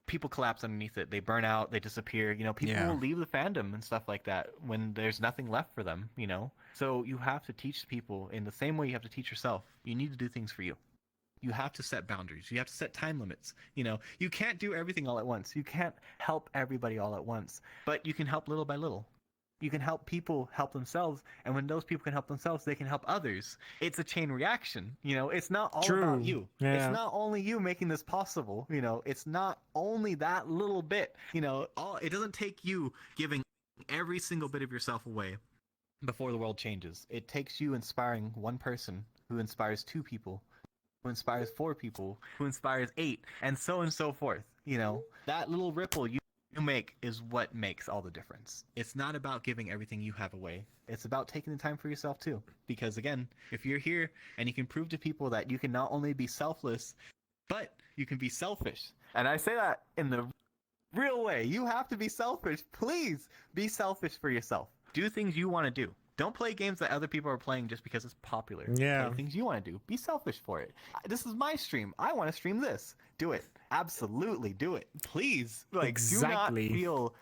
[SPEAKER 3] people collapse underneath it. They burn out, they disappear. You know, people will leave the fandom and stuff like that when there's nothing left for them, you know? So you have to teach people in the same way you have to teach yourself. You need to do things for you. You have to set boundaries. You have to set time limits. You know, you can't do everything all at once. You can't help everybody all at once, but you can help little by little. You can help people help themselves, and when those people can help themselves, they can help others. It's a chain reaction, you know. It's not all about you.
[SPEAKER 1] Yeah.
[SPEAKER 3] It's not only you making this possible, you know. It's not only that little bit, you know. It doesn't take you giving every single bit of yourself away before the world changes. It takes you inspiring one person who inspires 2 people, who inspires 4 people, who inspires 8, and so forth. You know, that little ripple you make is what makes all the difference. It's not about giving everything you have away. It's about taking the time for yourself too. Because again, if you're here and you can prove to people that you can not only be selfless, but you can be selfish. And I say that in the real way. You have to be selfish. Please be selfish for yourself. Do things you want to do. Don't play games that other people are playing just because it's popular.
[SPEAKER 1] Yeah.
[SPEAKER 3] Play things you want to do. Be selfish for it. This is my stream. I want to stream this. Do it. Absolutely do it. Please. Like,
[SPEAKER 1] Exactly.
[SPEAKER 3] do not feel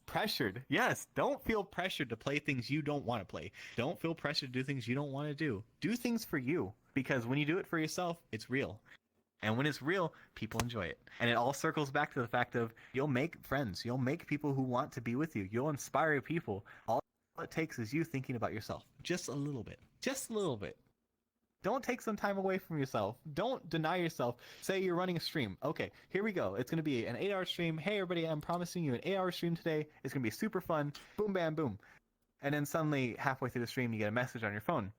[SPEAKER 3] pressured. Yes, don't feel pressured to play things you don't want to play. Don't feel pressured to do things you don't want to do. Do things for you. Because when you do it for yourself, it's real. And when it's real, people enjoy it. And it all circles back to the fact of you'll make friends. You'll make people who want to be with you. You'll inspire people. All it takes is you thinking about yourself. Just a little bit. Just a little bit. Don't take some time away from yourself. Don't deny yourself. Say you're running a stream. Okay, here we go. It's going to be an 8-hour stream. Hey, everybody, I'm promising you an 8-hour stream today. It's going to be super fun. Boom, bam, boom. And then suddenly, halfway through the stream, you get a message on your phone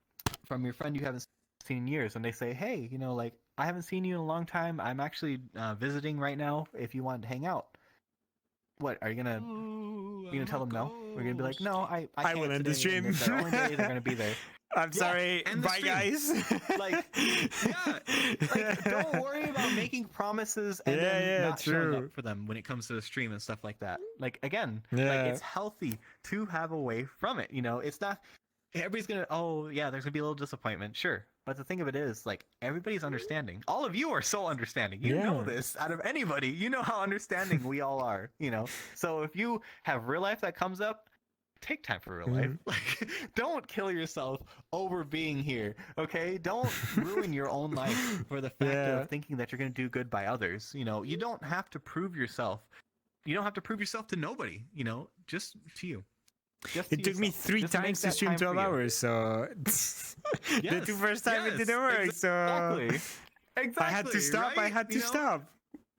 [SPEAKER 3] from your friend you haven't seen in years. And they say, hey, you know, like, I haven't seen you in a long time. I'm actually visiting right now if you want to hang out. What, are you going to tell them no? We're going to be like, no, I can't
[SPEAKER 1] will end the
[SPEAKER 3] today, and
[SPEAKER 1] stream.
[SPEAKER 3] it's their only day they're going to be there.
[SPEAKER 1] I'm sorry.
[SPEAKER 3] end the
[SPEAKER 1] Bye,
[SPEAKER 3] stream.
[SPEAKER 1] guys.
[SPEAKER 3] Like, yeah, like, don't worry about making promises and then not showing
[SPEAKER 1] true.
[SPEAKER 3] up for them when it comes to the stream and stuff like that. Like, again,
[SPEAKER 1] Yeah.
[SPEAKER 3] like, it's healthy to have away from it. You know, it's not everybody's gonna. Oh, yeah, there's gonna be a little disappointment, sure. But the thing of it is, like, everybody's understanding. All of you are so understanding. You know
[SPEAKER 1] Yeah.
[SPEAKER 3] this. Out of anybody, you know how understanding we all are. You know, so if you have real life that comes up, take time for real life. Like, don't kill yourself over being here, okay? Don't ruin your own life for the fact of thinking that you're going to do good by others. You know, you don't have to prove yourself. You don't have to prove yourself to nobody, you know, just to you. Just
[SPEAKER 1] It took me 3 times to stream 12 hours, so the 2 first time it didn't work, so
[SPEAKER 3] Exactly.
[SPEAKER 1] I had to stop.
[SPEAKER 3] Right?
[SPEAKER 1] I had to stop.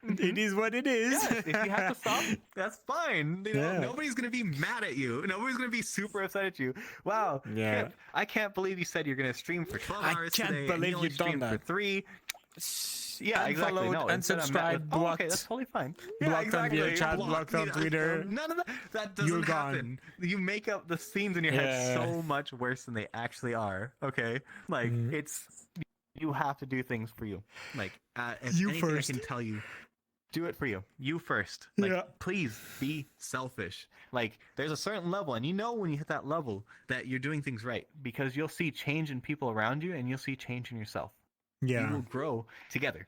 [SPEAKER 1] It is what it is.
[SPEAKER 3] Yes, if you have to stop, that's fine. You know, nobody's gonna be mad at you. Nobody's gonna be super upset at you. Wow.
[SPEAKER 1] Yeah.
[SPEAKER 3] Kip, I can't believe you said you're gonna stream for 12 hours today.
[SPEAKER 1] I can't believe
[SPEAKER 3] and you
[SPEAKER 1] you've done
[SPEAKER 3] streamed
[SPEAKER 1] that.
[SPEAKER 3] for 3. Yeah, exactly.
[SPEAKER 1] Unfollowed,
[SPEAKER 3] No, instead of
[SPEAKER 1] unsubscribed,
[SPEAKER 3] with, oh, okay, that's
[SPEAKER 1] blocked.
[SPEAKER 3] totally fine.
[SPEAKER 1] Blocked on VRChat, blocked on
[SPEAKER 3] You know,
[SPEAKER 1] Twitter.
[SPEAKER 3] None of that. That doesn't
[SPEAKER 1] You're gone.
[SPEAKER 3] happen. You make up the scenes in your head so much worse than they actually are. Okay, like it's you have to do things for you. Like if
[SPEAKER 1] You
[SPEAKER 3] anything
[SPEAKER 1] first.
[SPEAKER 3] I can tell you. Do it for you. You first. Like, please be selfish. Like, there's a certain level, and you know when you hit that level that you're doing things right because you'll see change in people around you, and you'll see change in yourself. You will grow together.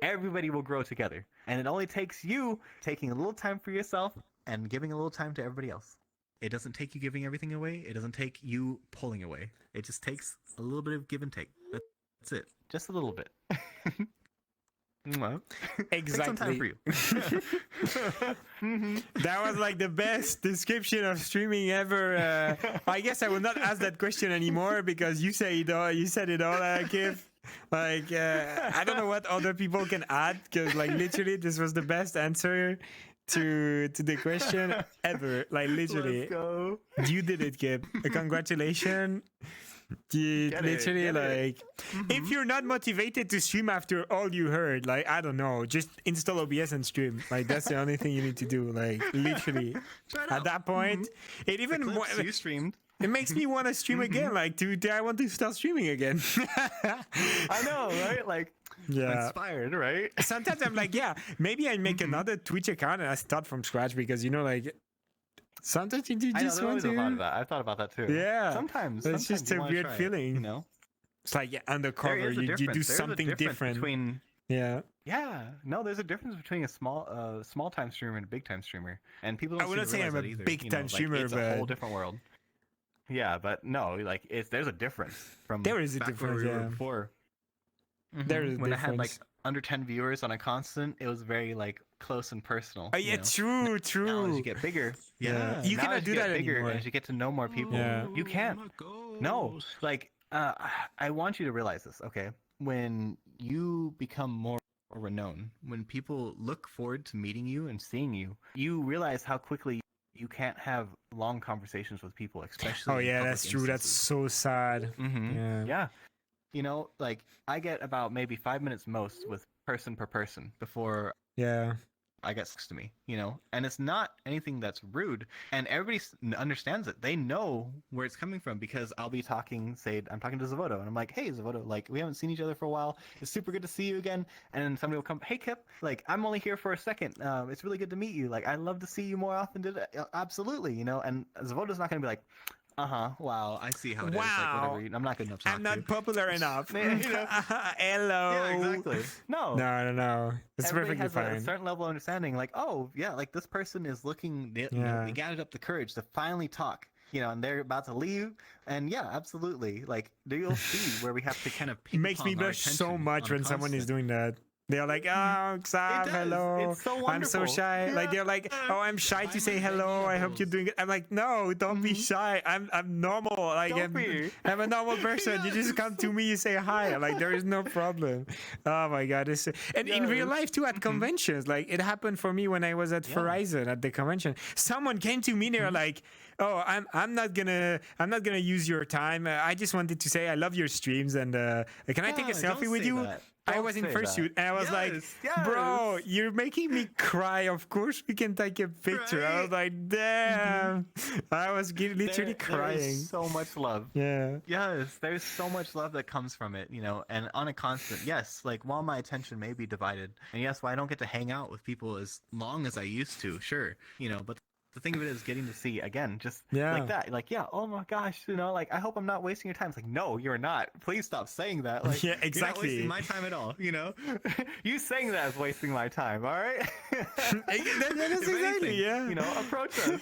[SPEAKER 3] Everybody will grow together, and it only takes you taking a little time for yourself and giving a little time to everybody else. It doesn't take you giving everything away. It doesn't take you pulling away. It just takes a little bit of give and take. That's it. Just a little bit. Well,
[SPEAKER 1] Exactly.
[SPEAKER 3] some time for you.
[SPEAKER 1] That was like the best description of streaming ever. I guess I will not ask that question anymore because you say it all. You said it all, Kip. Like I don't know what other people can add because like literally this was the best answer to the question ever. Like literally,
[SPEAKER 3] Let's go.
[SPEAKER 1] you did it, Kip. Congratulations. You literally like if you're not motivated to stream after all you heard, like I don't know, just install OBS and stream. Like that's the only thing you need to do. Like literally at that point it even
[SPEAKER 3] You streamed.
[SPEAKER 1] it makes me want to stream again. Like I want to start streaming again.
[SPEAKER 3] I know, right? Like inspired, right?
[SPEAKER 1] Sometimes I'm like, yeah, maybe I make another Twitch account and I start from scratch because you know like sometimes you just want to.
[SPEAKER 3] I've thought about that too.
[SPEAKER 1] Yeah.
[SPEAKER 3] Sometimes
[SPEAKER 1] it's just
[SPEAKER 3] you
[SPEAKER 1] a
[SPEAKER 3] wanna
[SPEAKER 1] weird
[SPEAKER 3] try it,
[SPEAKER 1] feeling.
[SPEAKER 3] you know?
[SPEAKER 1] It's like undercover.
[SPEAKER 3] There is a
[SPEAKER 1] You do
[SPEAKER 3] difference. There's a
[SPEAKER 1] something
[SPEAKER 3] difference
[SPEAKER 1] different.
[SPEAKER 3] Between
[SPEAKER 1] Yeah.
[SPEAKER 3] No, there's a difference between a small time streamer and a big time streamer, and people
[SPEAKER 1] I
[SPEAKER 3] don't
[SPEAKER 1] wouldn't
[SPEAKER 3] seem to
[SPEAKER 1] say I'm
[SPEAKER 3] realize
[SPEAKER 1] a
[SPEAKER 3] that either.
[SPEAKER 1] big time streamer,
[SPEAKER 3] it's a
[SPEAKER 1] but
[SPEAKER 3] whole different world. Yeah, but no, like there's a difference from
[SPEAKER 1] There is a
[SPEAKER 3] back where
[SPEAKER 1] difference,
[SPEAKER 3] we were
[SPEAKER 1] yeah.
[SPEAKER 3] before.
[SPEAKER 1] There is a
[SPEAKER 3] When I had like
[SPEAKER 1] difference.
[SPEAKER 3] under 10 viewers on a constant, it was very like close and personal.
[SPEAKER 1] Oh yeah,
[SPEAKER 3] you know?
[SPEAKER 1] true,
[SPEAKER 3] Now
[SPEAKER 1] true.
[SPEAKER 3] as you get bigger,
[SPEAKER 1] You
[SPEAKER 3] now
[SPEAKER 1] cannot
[SPEAKER 3] as
[SPEAKER 1] do
[SPEAKER 3] you get
[SPEAKER 1] that
[SPEAKER 3] bigger,
[SPEAKER 1] anymore.
[SPEAKER 3] and as you get to know more people,
[SPEAKER 1] Yeah.
[SPEAKER 3] you can't. No, like I want you to realize this, okay? When you become more renowned, when people look forward to meeting you and seeing you, you realize how quickly you can't have long conversations with people, especially.
[SPEAKER 1] Oh
[SPEAKER 3] in
[SPEAKER 1] yeah,
[SPEAKER 3] public
[SPEAKER 1] that's true. That's
[SPEAKER 3] instances.
[SPEAKER 1] so sad.
[SPEAKER 3] Mm-hmm.
[SPEAKER 1] Yeah.
[SPEAKER 3] You know, like I get about maybe 5 minutes most with person per person before
[SPEAKER 1] Yeah.
[SPEAKER 3] I get next to me, you know, and it's not anything that's rude, and everybody understands it. They know where it's coming from because I'll be talking, say, I'm talking to Xavoto, and I'm like, hey, Xavoto, like, we haven't seen each other for a while. It's super good to see you again. And then somebody will come, hey, Kip, like, I'm only here for a second. It's really good to meet you. Like, I'd love to see you more often. Absolutely, you know, and Xavoto's not going to be like, wow, I see how it is. Like,
[SPEAKER 1] Wow.
[SPEAKER 3] whatever. I'm not good enough to talk
[SPEAKER 1] I'm not
[SPEAKER 3] to.
[SPEAKER 1] popular enough.
[SPEAKER 3] You know?
[SPEAKER 1] Hello.
[SPEAKER 3] Yeah, exactly. No.
[SPEAKER 1] No. It's
[SPEAKER 3] Everybody
[SPEAKER 1] perfectly
[SPEAKER 3] has a
[SPEAKER 1] fine.
[SPEAKER 3] certain level of understanding, like, oh yeah, like this person is looking, they gathered up the courage to finally talk, you know, and they're about to leave, and yeah, absolutely, like you'll see where we have to kind of
[SPEAKER 1] It makes me blush so much when someone is doing that. They're like, oh, Xav,
[SPEAKER 3] does.
[SPEAKER 1] hello.
[SPEAKER 3] It's so
[SPEAKER 1] I'm so
[SPEAKER 3] wonderful.
[SPEAKER 1] shy.
[SPEAKER 3] Yeah.
[SPEAKER 1] Like they're like, oh, I'm shy to say hello. I hope you're doing it. I'm like, no, don't be shy. I'm normal. Like
[SPEAKER 3] Don't be.
[SPEAKER 1] I'm a normal person. You just come to me, you say hi. Like there is no problem. Oh my god, and in real life too at conventions. Like it happened for me when I was at Verizon at the convention. Someone came to me. They were like, oh, I'm not gonna use your time. I just wanted to say I love your streams and can I take a selfie with you? I was in fursuit and I was like, bro, you're making me cry. Of course we can take a picture. Right. I was like, damn. I was literally crying.
[SPEAKER 3] There is so much love.
[SPEAKER 1] Yeah.
[SPEAKER 3] Yes, there's so much love that comes from it, you know, and on a constant, yes, like while my attention may be divided, and yes, while I don't get to hang out with people as long as I used to, sure, you know, but the thing of it is getting to see again, just
[SPEAKER 1] Yeah.
[SPEAKER 3] like that, like, yeah, oh my gosh, like, I hope I'm not wasting your time. It's like, no, you're not. Please stop saying that. Like,
[SPEAKER 1] Yeah,
[SPEAKER 3] you're not
[SPEAKER 1] exactly.
[SPEAKER 3] wasting my time at all. You saying that is wasting my time. All right.
[SPEAKER 1] That's
[SPEAKER 3] If
[SPEAKER 1] exactly,
[SPEAKER 3] anything,
[SPEAKER 1] yeah.
[SPEAKER 3] approach us.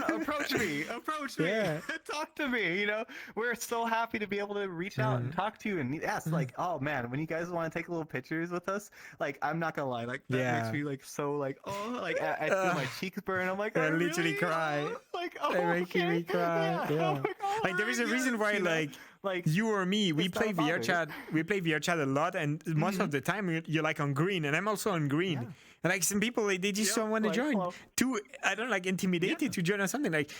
[SPEAKER 3] Approach me. Approach me.
[SPEAKER 1] Yeah.
[SPEAKER 3] Talk to me. We're so happy to be able to reach out and talk to you and ask. Like, oh man, when you guys want to take little pictures with us, like, I'm not gonna lie, like, that makes me like so like, oh, like I feel my cheeks burn. I'm like,
[SPEAKER 1] I
[SPEAKER 3] I
[SPEAKER 1] literally
[SPEAKER 3] really?
[SPEAKER 1] cry.
[SPEAKER 3] Like, oh,
[SPEAKER 1] They make
[SPEAKER 3] okay.
[SPEAKER 1] me cry. Yeah.
[SPEAKER 3] I'm like, oh,
[SPEAKER 1] Like there is a reason
[SPEAKER 3] yes,
[SPEAKER 1] why like you or me, we
[SPEAKER 3] it's
[SPEAKER 1] play
[SPEAKER 3] not about
[SPEAKER 1] VRChat. We play VRChat a lot, and most of the time you're like on green, and I'm also on green.
[SPEAKER 3] Yeah.
[SPEAKER 1] And like some people, they just don't want to
[SPEAKER 3] like,
[SPEAKER 1] join.
[SPEAKER 3] well-
[SPEAKER 1] I don't like intimidated to join or something. Like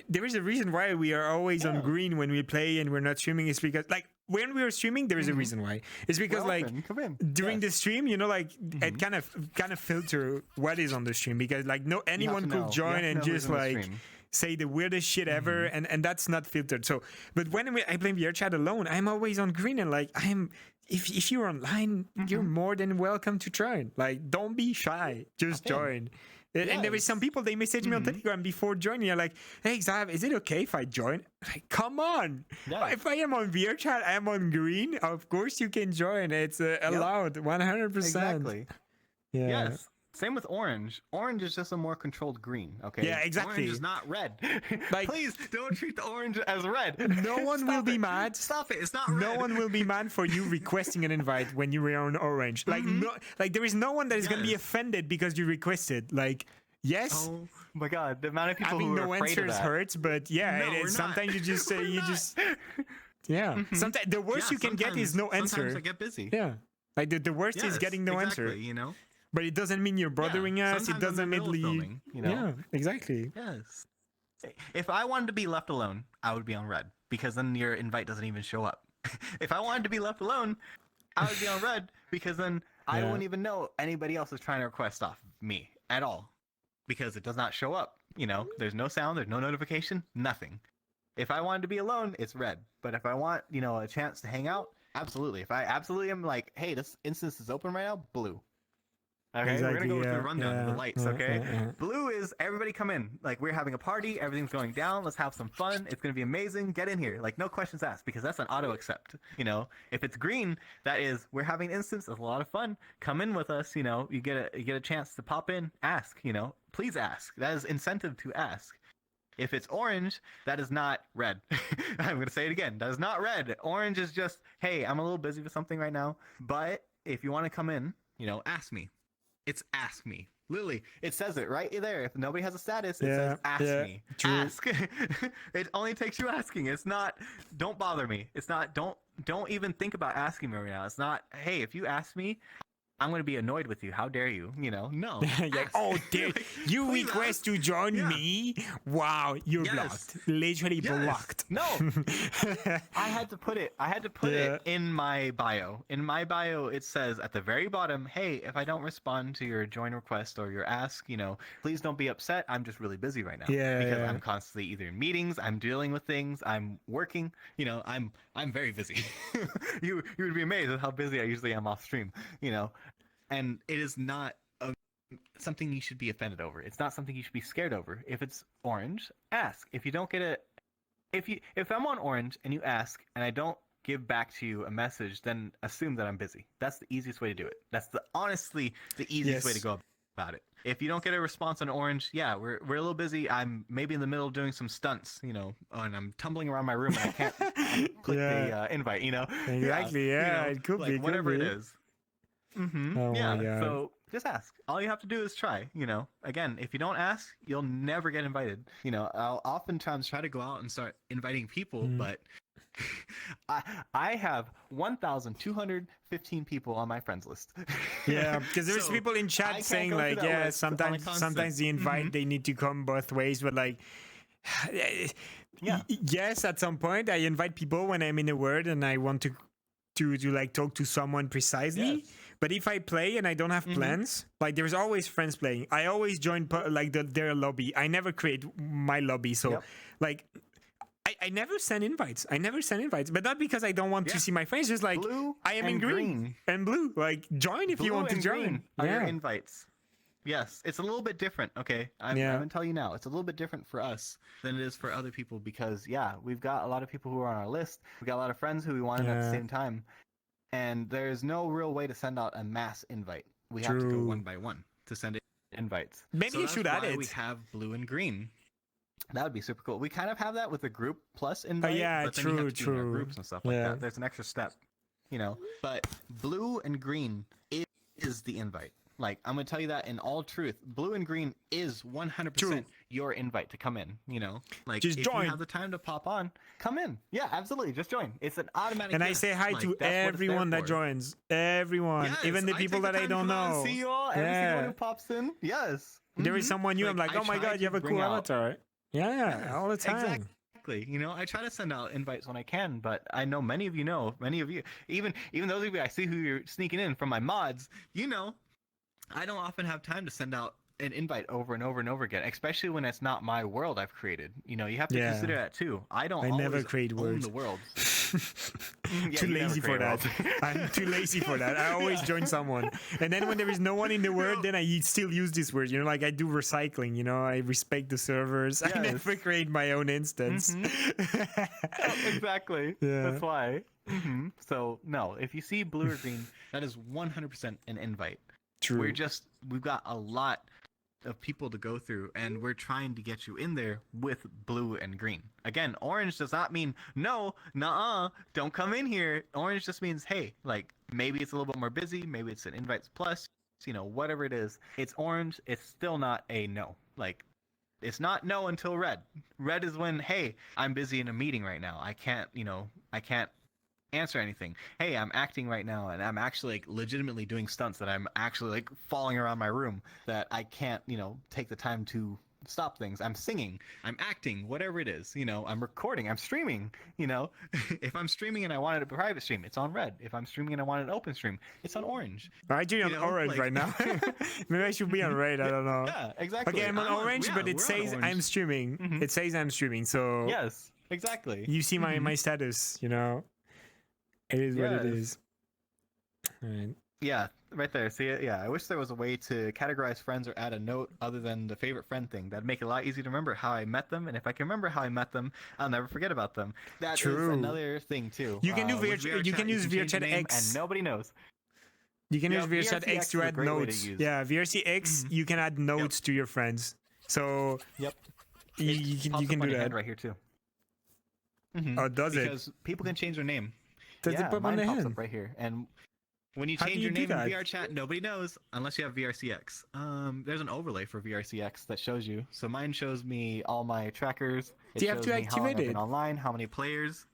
[SPEAKER 1] there is a reason why we are always on green when we play and we're not streaming. It's because like when we are streaming, there is a reason why. It's because like
[SPEAKER 3] Come in.
[SPEAKER 1] during the stream, like it kind of filter what is on the stream, because like anyone could join and just like say the weirdest shit ever, and that's not filtered. So, but when I play VRChat alone, I'm always on green, and like if you're online, you're more than welcome to join. Like, don't be shy, just join. And there is some people, they message me on Telegram before joining. They're like, hey, Xav, is it okay if I join? Like, come on.
[SPEAKER 3] Yeah.
[SPEAKER 1] If I am on VRChat, I'm on green. Of course you can join. It's allowed, 100%.
[SPEAKER 3] Exactly.
[SPEAKER 1] Yeah.
[SPEAKER 3] Yes. Same with orange. Orange is just a more controlled green. Okay.
[SPEAKER 1] Yeah, exactly.
[SPEAKER 3] Orange is not red.
[SPEAKER 1] Like-
[SPEAKER 3] Please don't treat the orange as red.
[SPEAKER 1] No one will be mad.
[SPEAKER 3] Stop it. It's not red.
[SPEAKER 1] No one will be mad for you requesting an invite when you were on orange. Like like there is no one that is gonna be
[SPEAKER 3] Yes.
[SPEAKER 1] offended because you requested. Like, yes,
[SPEAKER 3] Oh my god, the amount of people
[SPEAKER 1] having
[SPEAKER 3] who are
[SPEAKER 1] no
[SPEAKER 3] afraid of
[SPEAKER 1] answers
[SPEAKER 3] that.
[SPEAKER 1] hurts, but yeah,
[SPEAKER 3] No, we're not.
[SPEAKER 1] sometimes you just say
[SPEAKER 3] We're not.
[SPEAKER 1] yeah. Sometimes the worst you can get is no
[SPEAKER 3] Sometimes
[SPEAKER 1] answer.
[SPEAKER 3] I get busy.
[SPEAKER 1] Yeah, like the worst is
[SPEAKER 3] Yes,
[SPEAKER 1] getting no
[SPEAKER 3] exactly,
[SPEAKER 1] answer. But it doesn't mean you're bothering us. It
[SPEAKER 3] Sometimes I'm in
[SPEAKER 1] doesn't
[SPEAKER 3] the middle of
[SPEAKER 1] mean
[SPEAKER 3] filming,
[SPEAKER 1] Yeah, exactly.
[SPEAKER 3] Yes. If I wanted to be left alone, I would be on red, because then your invite doesn't even show up. If I wanted to be left alone, I would be on red, because then I
[SPEAKER 1] Yeah.
[SPEAKER 3] wouldn't even know anybody else is trying to request off me at all, because it does not show up. There's no sound, there's no notification, nothing. If I wanted to be alone, it's red. But if I want, a chance to hang out, absolutely. If I absolutely am like, hey, this instance is open right now, blue. Okay, we're gonna go with the rundown of the lights, okay? Blue is everybody come in. Like, we're having a party, everything's going down, let's have some fun, it's gonna be amazing, get in here. Like, no questions asked, because that's an auto accept. If it's green, that is, we're having an instance, it's a lot of fun, come in with us, you get a chance to pop in, ask, please ask. That is incentive to ask. If it's orange, that is not red. I'm gonna say it again, that is not red. Orange is just, hey, I'm a little busy with something right now, but if you wanna come in, ask me. It's ask me. Literally, it says it right there. If nobody has a status, it says ask me.
[SPEAKER 1] True.
[SPEAKER 3] Ask. It only takes you asking. It's not, don't bother me. It's not, don't even think about asking me right now. It's not, hey, if you ask me, I'm going to be annoyed with you. How dare you? No.
[SPEAKER 1] Like,
[SPEAKER 3] Ask.
[SPEAKER 1] oh, dare
[SPEAKER 3] Like,
[SPEAKER 1] you
[SPEAKER 3] please
[SPEAKER 1] request
[SPEAKER 3] ask.
[SPEAKER 1] to join
[SPEAKER 3] Yeah.
[SPEAKER 1] me? Wow, you're
[SPEAKER 3] Yes.
[SPEAKER 1] blocked. Literally
[SPEAKER 3] Yes.
[SPEAKER 1] blocked.
[SPEAKER 3] No. I had to put it in my bio. In my bio, it says at the very bottom, hey, if I don't respond to your join request or your ask, please don't be upset. I'm just really busy right now.
[SPEAKER 1] Yeah,
[SPEAKER 3] Because
[SPEAKER 1] yeah.
[SPEAKER 3] I'm constantly either in meetings, I'm dealing with things, I'm working, I'm very busy. You would be amazed at how busy I usually am off stream, and it is not something you should be offended over. It's not something you should be scared over. If it's orange, ask. If you don't get it, if I'm on orange and you ask and I don't give back to you a message, then assume that I'm busy. That's the easiest way to do it. That's honestly the easiest way to
[SPEAKER 1] Yes.
[SPEAKER 3] go about it. If you don't get a response on orange, yeah, we're a little busy. I'm maybe in the middle of doing some stunts, and I'm tumbling around my room and I can't click the invite,
[SPEAKER 1] Exactly, yeah, it could
[SPEAKER 3] like
[SPEAKER 1] be, it could
[SPEAKER 3] whatever it
[SPEAKER 1] be.
[SPEAKER 3] is.
[SPEAKER 1] Oh my
[SPEAKER 3] Yeah,
[SPEAKER 1] God.
[SPEAKER 3] so just ask. All you have to do is try, Again, if you don't ask, you'll never get invited. I'll oftentimes try to go out and start inviting people, but I have 1,215 people on my friends list.
[SPEAKER 1] Yeah, because there's
[SPEAKER 3] So,
[SPEAKER 1] people in
[SPEAKER 3] I
[SPEAKER 1] chat
[SPEAKER 3] can't
[SPEAKER 1] saying
[SPEAKER 3] go through
[SPEAKER 1] like,
[SPEAKER 3] that
[SPEAKER 1] yeah,
[SPEAKER 3] list on a
[SPEAKER 1] sometimes
[SPEAKER 3] constant.
[SPEAKER 1] the invite they need to come both ways, but like,
[SPEAKER 3] Yeah.
[SPEAKER 1] yes, at some point I invite people when I'm in a word and I want to like talk to someone precisely.
[SPEAKER 3] Yes.
[SPEAKER 1] But if I play and I don't have plans, like there's always friends playing. I always join like their lobby. I never create my lobby, so
[SPEAKER 3] Yep.
[SPEAKER 1] like. I never send invites. But not because I don't want to
[SPEAKER 3] Yeah.
[SPEAKER 1] see my friends. Just like
[SPEAKER 3] Blue
[SPEAKER 1] I am in
[SPEAKER 3] and
[SPEAKER 1] green and blue. Like join if you
[SPEAKER 3] Blue
[SPEAKER 1] want to
[SPEAKER 3] and
[SPEAKER 1] join.
[SPEAKER 3] green are your invites. Yes, it's a little bit different. Okay, I'm gonna tell you now. It's a little bit different for us than it is for other people because we've got a lot of people who are on our list. We've got a lot of friends who we wanted at the same time, and there's no real way to send out a mass invite. We have to go one by one to send invites.
[SPEAKER 1] Maybe you should add it.
[SPEAKER 3] We have blue and green. That would be super cool. We kind of have that with the group plus invite. But then you have to do in our groups and stuff like that. There's an extra step, you know. But blue and green is the invite. Like, I'm gonna tell you that in all truth, blue and green is 100% your invite to come in. You know, like
[SPEAKER 1] just
[SPEAKER 3] if
[SPEAKER 1] join.
[SPEAKER 3] you have the time to pop on, come in. Yeah, absolutely, just join. It's an automatic.
[SPEAKER 1] And I say hi to everyone that joins. Everyone, even the people that I don't know.
[SPEAKER 3] See you all. Every single one who pops in. Yes.
[SPEAKER 1] There is someone new. I'm like, oh my god, you have a cool avatar. Yeah, all the time.
[SPEAKER 3] Exactly. You know, I try to send out invites when I can, but I know many of you, even those of you I see who you're sneaking in from my mods, you know. I don't often have time to send out an invite over and over and over again, especially when it's not my world I've created. You know, you have to consider that too. I
[SPEAKER 1] never create worlds.
[SPEAKER 3] The world.
[SPEAKER 1] Too lazy for that. I'm too lazy for that. I always join someone, and then when there is no one in the world, then I still use this word. You know, like I do recycling. You know, I respect the servers. I never create my own instance.
[SPEAKER 3] Exactly. That's why. So no, if you see blue or green, that is 100% an invite.
[SPEAKER 1] True.
[SPEAKER 3] We've got a lot of people to go through, and we're trying to get you in there with blue and green. Again, orange does not mean no, nuh-uh, don't come in here. Orange just means, hey, like maybe it's a little bit more busy, maybe it's an invites plus, you know, whatever it is. It's orange. It's still not a no. Like, it's not no until red. Red is when, hey, I'm busy in a meeting right now. I can't answer anything. Hey, I'm acting right now, and I'm actually like legitimately doing stunts that I'm actually like falling around my room that I can't, you know, take the time to stop things. I'm singing, I'm acting, whatever it is, you know, I'm recording, I'm streaming, you know. If I'm streaming and I wanted a private stream, it's on red. If I'm streaming and I want an open stream, it's on orange.
[SPEAKER 1] I'm actually on orange right now. Maybe I should be on red. I don't know.
[SPEAKER 3] Yeah, exactly.
[SPEAKER 1] Okay, I'm on orange, but it says I'm streaming. It says I'm streaming. So
[SPEAKER 3] yes, exactly.
[SPEAKER 1] You see my status, you know. It is what it is. All right.
[SPEAKER 3] Yeah, right there. See it? Yeah, I wish there was a way to categorize friends or add a note other than the favorite friend thing. That'd make it a lot easier to remember how I met them, and if I can remember how I met them, I'll never forget about them. That is another thing too.
[SPEAKER 1] You can do you can use VRChat X,
[SPEAKER 3] and nobody knows.
[SPEAKER 1] You can use VRChat X to add notes. Yeah, VRC X, you can add notes to your friends. So you can do that
[SPEAKER 3] right here too.
[SPEAKER 1] Oh, does it?
[SPEAKER 3] Because people can change their name.
[SPEAKER 1] Does it pop on the
[SPEAKER 3] pops
[SPEAKER 1] hand?
[SPEAKER 3] up right here, and when you change your name in VRChat, nobody knows unless you have VRCX. There's an overlay for VRCX that shows you. So mine shows me all my trackers.
[SPEAKER 1] Do you have to activate it?
[SPEAKER 3] Online, how many players?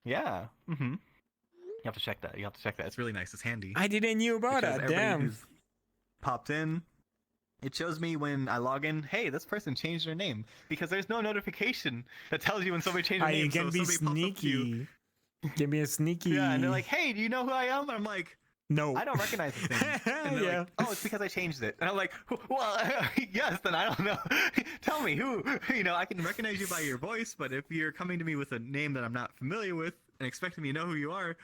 [SPEAKER 3] Yeah. You have to check that. It's really nice. It's handy.
[SPEAKER 1] I didn't know about that. Damn.
[SPEAKER 3] Popped in. It shows me when I log in, hey, this person changed their name, because there's no notification that tells you when somebody changed their name.
[SPEAKER 1] You can be sneaky. Give me a sneaky.
[SPEAKER 3] Yeah, and they're like, hey, do you know who I am? And I'm like,
[SPEAKER 1] no,
[SPEAKER 3] I don't recognize this name. And they're like, oh, it's because I changed it. And I'm like, well, yes, then I don't know. Tell me who. You know, I can recognize you by your voice, but if you're coming to me with a name that I'm not familiar with and expecting me to know who you are,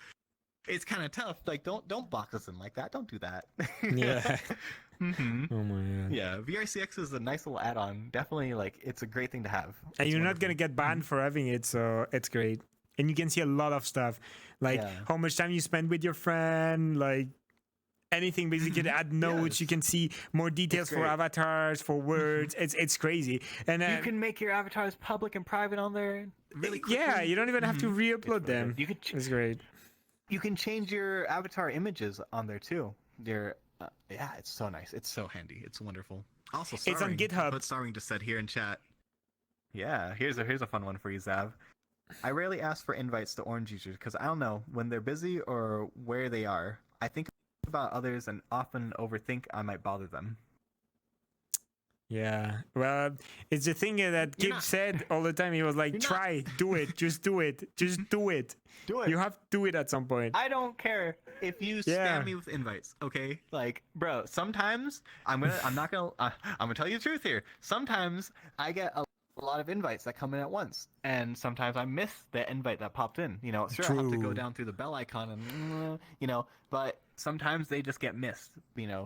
[SPEAKER 3] it's kind of tough. Like, don't box us in like that. Don't do that.
[SPEAKER 1] Yeah. Oh my god.
[SPEAKER 3] Yeah, VRCX is a nice little add-on. Definitely, like, it's a great thing to have.
[SPEAKER 1] And you're not gonna get banned for having it, so it's great. And you can see a lot of stuff, like how much time you spend with your friend, like anything basically to add notes. You can see more details for avatars, for words. It's crazy. And
[SPEAKER 3] you can make your avatars public and private on there really quickly.
[SPEAKER 1] Yeah, you don't even have to re-upload them. It's great.
[SPEAKER 3] You can change your avatar images on there too. Yeah, it's so nice. It's so handy. It's wonderful. Also,
[SPEAKER 1] it's on GitHub.
[SPEAKER 3] Put Starring just said here in chat. Yeah, here's a fun one for you, Zav. I rarely ask for invites to orange users because I don't know when they're busy or where they are. I think about others and often overthink I might bother them.
[SPEAKER 1] Yeah, well, it's the thing that Kip said all the time. He was like, do it, just do it. Do it. You have to do it at some point.
[SPEAKER 3] I don't care if you spam me with invites, okay? Like, bro, sometimes I'm gonna tell you the truth here. Sometimes I get a lot of invites that come in at once, and sometimes I miss the invite that popped in. Sure, I'll have to go
[SPEAKER 1] True.
[SPEAKER 3] down through the bell icon and but sometimes they just get missed.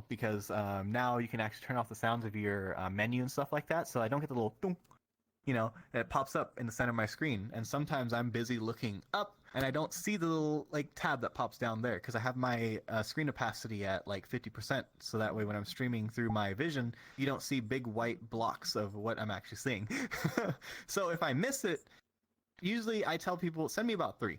[SPEAKER 3] Because now you can actually turn off the sounds of your menu and stuff like that, so I don't get the little thunk, that pops up in the center of my screen. And sometimes I'm busy looking up and I don't see the little tab that pops down there because I have my screen opacity at 50%, so that way when I'm streaming through my vision, you don't see big white blocks of what I'm actually seeing. So if I miss it, usually I tell people, send me about 3.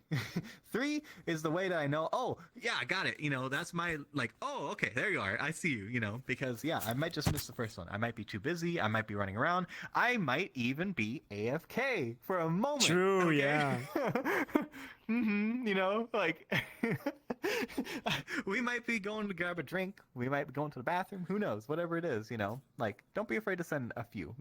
[SPEAKER 3] 3 is the way that I know, oh, yeah, I got it. That's my, oh, okay, there you are. I see you, because, yeah, I might just miss the first one. I might be too busy. I might be running around. I might even be AFK for a moment.
[SPEAKER 1] True,
[SPEAKER 3] okay?
[SPEAKER 1] yeah.
[SPEAKER 3] We might be going to grab a drink. We might be going to the bathroom. Who knows? Whatever it is, don't be afraid to send a few,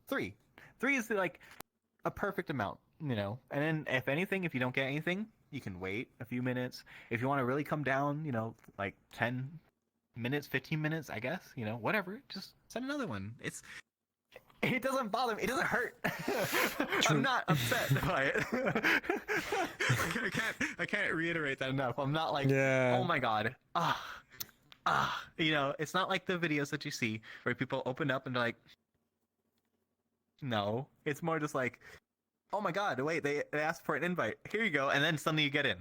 [SPEAKER 3] 3. 3 is a perfect amount, and then if anything, if you don't get anything, you can wait a few minutes. If you want to really come down, 10 minutes, 15 minutes, I guess, whatever, just send another one. It doesn't bother me. It doesn't hurt. I'm not upset by it. I can't reiterate that enough. I'm not
[SPEAKER 1] Yeah.
[SPEAKER 3] oh my god, it's not like the videos that you see where people open up and they're like, no, it's more just oh my god, wait, they asked for an invite. Here you go, and then suddenly you get in.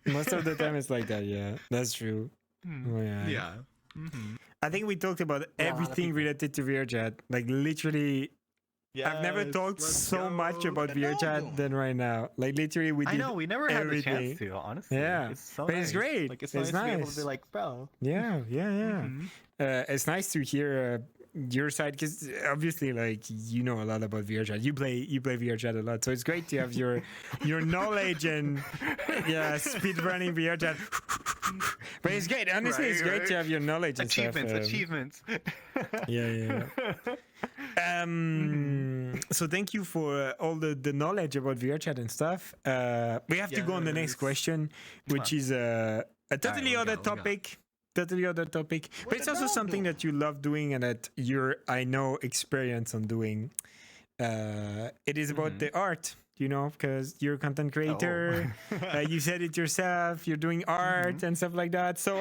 [SPEAKER 1] Most of the time it's like that, yeah. That's true. Oh, yeah.
[SPEAKER 3] Yeah. Mm-hmm.
[SPEAKER 1] I think we talked about everything related to VRChat. Literally, I've never talked so much about VRChat than right now. Literally, we did
[SPEAKER 3] I know, we never had the
[SPEAKER 1] everything.
[SPEAKER 3] chance to, honestly.
[SPEAKER 1] Yeah.
[SPEAKER 3] It's so
[SPEAKER 1] But
[SPEAKER 3] nice.
[SPEAKER 1] it's great.
[SPEAKER 3] It's
[SPEAKER 1] It's
[SPEAKER 3] nice to be able
[SPEAKER 1] nice.
[SPEAKER 3] to be bro.
[SPEAKER 1] Yeah.
[SPEAKER 3] Mhm.
[SPEAKER 1] It's nice to hear your side, because obviously you know a lot about VRChat. You play VRChat a lot, so it's great to have your knowledge and speedrunning VRChat. But it's great, honestly.
[SPEAKER 3] Right,
[SPEAKER 1] it's great to have your knowledge and
[SPEAKER 3] Achievements.
[SPEAKER 1] stuff. Yeah. So thank you for all the knowledge about VRChat and stuff. We have to go on the next
[SPEAKER 3] Yes.
[SPEAKER 1] question, which is a totally
[SPEAKER 3] Alright,
[SPEAKER 1] other
[SPEAKER 3] we go.
[SPEAKER 1] topic. Totally other topic, but it's also something that you love doing and that I know experience on doing. It is about the art, because you're a content creator. You said it yourself. You're doing art and stuff like that. So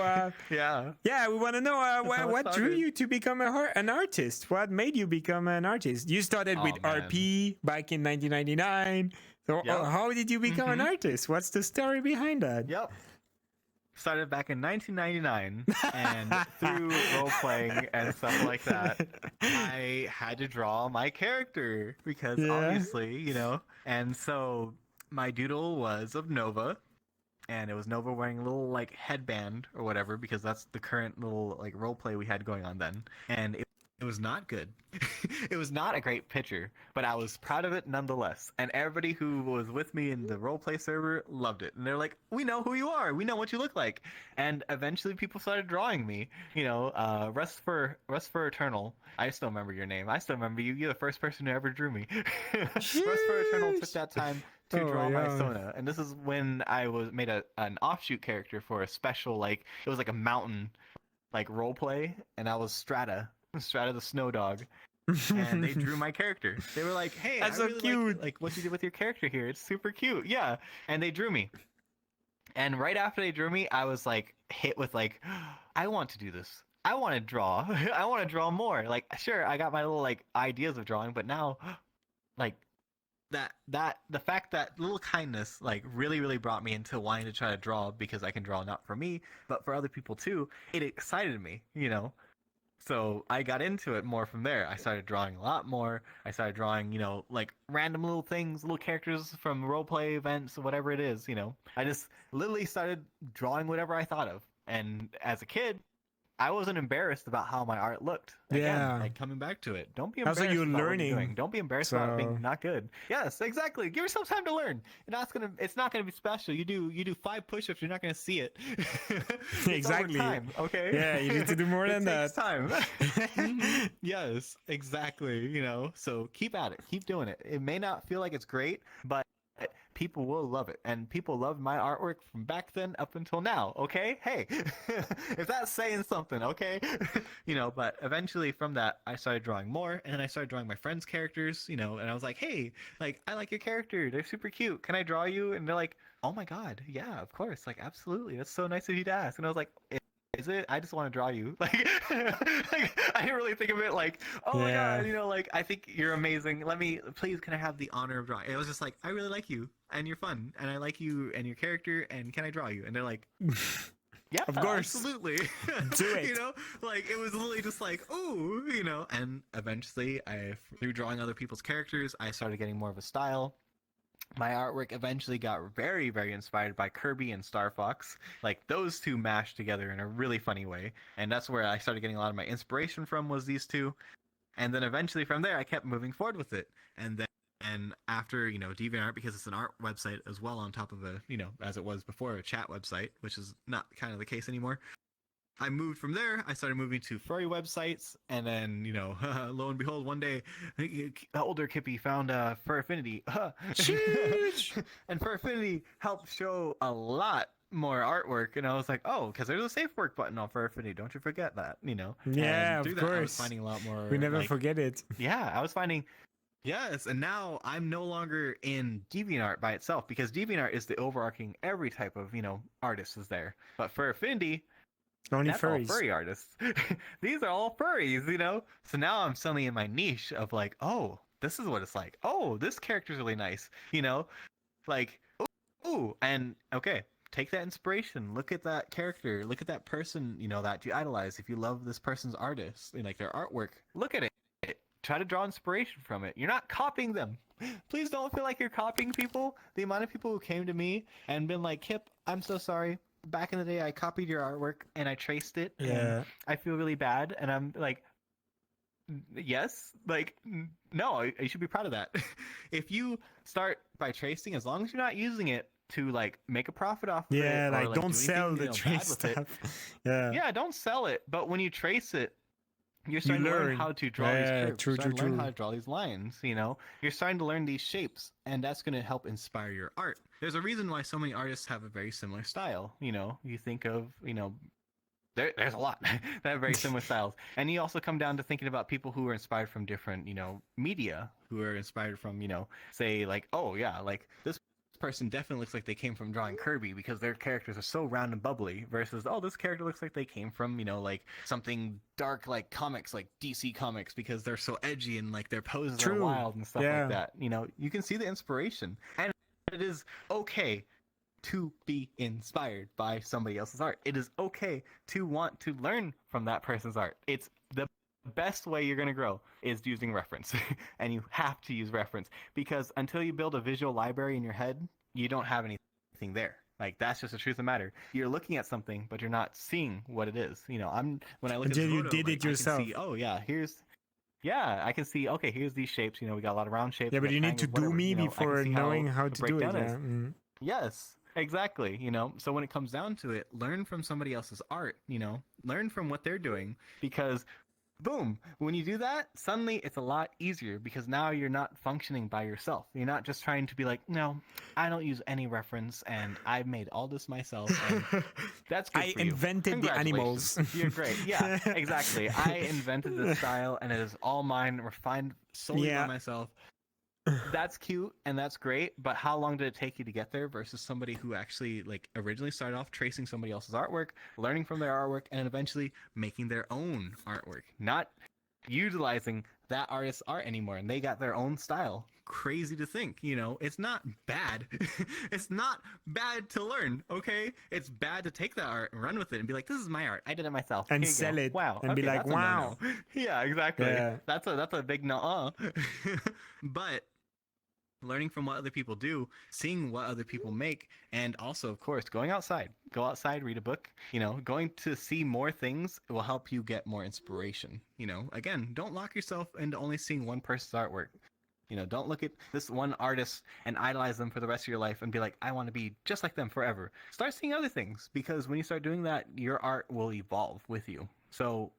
[SPEAKER 3] Yeah.
[SPEAKER 1] we want to know
[SPEAKER 3] how it
[SPEAKER 1] what drew
[SPEAKER 3] started.
[SPEAKER 1] you to become an artist. What made you become an artist? You started with
[SPEAKER 3] man.
[SPEAKER 1] RP back in 1999. So
[SPEAKER 3] Yep.
[SPEAKER 1] how did you become an artist? What's the story behind that?
[SPEAKER 3] Yep. Started back in 1999, and through role playing and stuff like that, I had to draw my character because obviously, And so my doodle was of Nova, and it was Nova wearing a little headband or whatever, because that's the current little role play we had going on then, and it was not good. It was not a great picture, but I was proud of it nonetheless. And everybody who was with me in the roleplay server loved it. And they're like, we know who you are. We know what you look like. And eventually people started drawing me. Rest for Eternal. I still remember your name. I still remember you. You're the first person who ever drew me. Rest for Eternal took that time to draw my Sona. And this is when I made an offshoot character for a special, it was a mountain roleplay. And I was Strata the snow dog, and they drew my character. They were like, hey,
[SPEAKER 1] That's
[SPEAKER 3] I
[SPEAKER 1] so
[SPEAKER 3] really
[SPEAKER 1] cute.
[SPEAKER 3] like what you did with your character here. It's super cute. Yeah. And they drew me, and right after they drew me, I was hit with I want to do this. I want to draw. I want to draw more. Sure, I got my little ideas of drawing, but now the fact that little kindness really brought me into wanting to try to draw, because I can draw not for me but for other people too. It excited me, So I got into it more from there. I started drawing a lot more. I started drawing, random little things, little characters from roleplay events, whatever it is, I just literally started drawing whatever I thought of. And as a kid, I wasn't embarrassed about how my art looked. Again, coming back to it. Don't be embarrassed
[SPEAKER 1] Also, you're
[SPEAKER 3] about what
[SPEAKER 1] learning,
[SPEAKER 3] you're doing. Don't be embarrassed about being not good. Yes, exactly. Give yourself time to learn. It's not gonna be special. You do 5 push-ups, you're not gonna see it. It's
[SPEAKER 1] Exactly.
[SPEAKER 3] over time, okay?
[SPEAKER 1] Yeah, you need to do more than
[SPEAKER 3] It takes
[SPEAKER 1] that.
[SPEAKER 3] time. Yes, exactly. So keep at it. Keep doing it. It may not feel like it's great, but people will love it. And people loved my artwork from back then up until now, okay? Hey, if that's saying something, okay? But eventually from that, I started drawing more, and then I started drawing my friends' characters, and I was like, hey, like, I like your character. They're super cute. Can I draw you? And they're like, oh my God, yeah, of course. Like, absolutely. That's so nice of you to ask. And I was like, is it? I just want to draw you. Like, I didn't really think of it like, oh my God, like, I think you're amazing. Please, can I have the honor of drawing? It was just like, I really like you, and you're fun, and I like you and your character, and can I draw you? And they're like, yeah,
[SPEAKER 1] of course,
[SPEAKER 3] absolutely.
[SPEAKER 1] Do it.
[SPEAKER 3] Like, it was literally just like, oh, and eventually through drawing other people's characters, I started getting more of a style. My artwork eventually got very, very inspired by Kirby and Star Fox. Like, those two mashed together in a really funny way. And that's where I started getting a lot of my inspiration from, was these two. And then eventually from there, I kept moving forward with it. And after, DeviantArt, because it's an art website as well on top of as it was before, a chat website, which is not kind of the case anymore. I moved from there. I started moving to furry websites, and then, lo and behold, one day, older Kippy found Fur Affinity. And Fur Affinity helped show a lot more artwork, and I was like, oh, because there's a safe work button on Fur Affinity. Don't you forget that,
[SPEAKER 1] Yeah,
[SPEAKER 3] and
[SPEAKER 1] of
[SPEAKER 3] that,
[SPEAKER 1] course.
[SPEAKER 3] I was finding a lot more.
[SPEAKER 1] We never forget it.
[SPEAKER 3] Yeah, I was finding. Yes, and now I'm no longer in DeviantArt by itself, because DeviantArt is the overarching, every type of, artist is there. But Fur Affinity,
[SPEAKER 1] Only
[SPEAKER 3] that's
[SPEAKER 1] furries.
[SPEAKER 3] all furry artists. These are all furries, So now I'm suddenly in my niche of like, oh, this is what it's like. Oh, this character's really nice, Like, ooh, and okay, take that inspiration. Look at that character. Look at that person, that you idolize. If you love this person's artist, like their artwork, look at it. Try to draw inspiration from it. You're not copying them. Please don't feel like you're copying people. The amount of people who came to me and been like, Kip, I'm so sorry. Back in the day, I copied your artwork and I traced it.
[SPEAKER 1] Yeah.
[SPEAKER 3] And I feel really bad. And I'm like, yes, like, no, you should be proud of that. If you start by tracing, as long as you're not using it to like make a profit off of it.
[SPEAKER 1] Yeah, like, don't
[SPEAKER 3] do
[SPEAKER 1] sell
[SPEAKER 3] anything,
[SPEAKER 1] the trace stuff. Yeah.
[SPEAKER 3] Yeah, don't sell it. But when you trace it, you're starting to learn how to draw these curves. You're starting to learn how to draw these lines, You're starting to learn these shapes, and that's going to help inspire your art. There's a reason why so many artists have a very similar style, You think of, there's a lot that have very similar styles. And you also come down to thinking about people who are inspired from different, media, who are inspired from, say, like, oh, yeah, like, this person definitely looks like they came from drawing Kirby because their characters are so round and bubbly, versus, oh, this character looks like they came from, like something dark like comics, like DC Comics, because they're so edgy and like their poses are wild and stuff like that. You can see the inspiration, and it is okay to be inspired by somebody else's art. It is okay to want to learn from that person's art. It's the best way you're going to grow is using reference. And you have to use reference, because until you build a visual library in your head, you don't have anything there. Like, that's just the truth of the matter. You're looking at something, but you're not seeing what it is. When I look at Xavoto,
[SPEAKER 1] you did it yourself.
[SPEAKER 3] I can see, oh yeah, I can see, okay, here's these shapes, we got a lot of round shapes.
[SPEAKER 1] Yeah, but you need to do me before knowing how to do it. Yeah.
[SPEAKER 3] Yes, exactly. So when it comes down to it, learn from somebody else's art, learn from what they're doing, because boom, when you do that, suddenly it's a lot easier, because now you're not functioning by yourself. You're not just trying to be like, no, I don't use any reference and I've made all this myself, and that's good for you.
[SPEAKER 1] I invented the animals.
[SPEAKER 3] You're great. Yeah, exactly. I invented this style and it is all mine, refined solely by myself. That's cute and that's great, but how long did it take you to get there versus somebody who actually like originally started off tracing somebody else's artwork, learning from their artwork, and then eventually making their own artwork, not utilizing that artist's art anymore, and they got their own style. Crazy to think, it's not bad. It's not bad to learn, okay? It's bad to take that art and run with it and be like, this is my art, I did it myself,
[SPEAKER 1] and sell it.
[SPEAKER 3] Wow,
[SPEAKER 1] and be like, wow.
[SPEAKER 3] Yeah, exactly.
[SPEAKER 1] Yeah.
[SPEAKER 3] That's a big no. But learning from what other people do, seeing what other people make, and also, of course, going outside. Go outside, read a book. Going to see more things will help you get more inspiration. Again, don't lock yourself into only seeing one person's artwork. Don't look at this one artist and idolize them for the rest of your life and be like, I want to be just like them forever. Start seeing other things, because when you start doing that, your art will evolve with you. So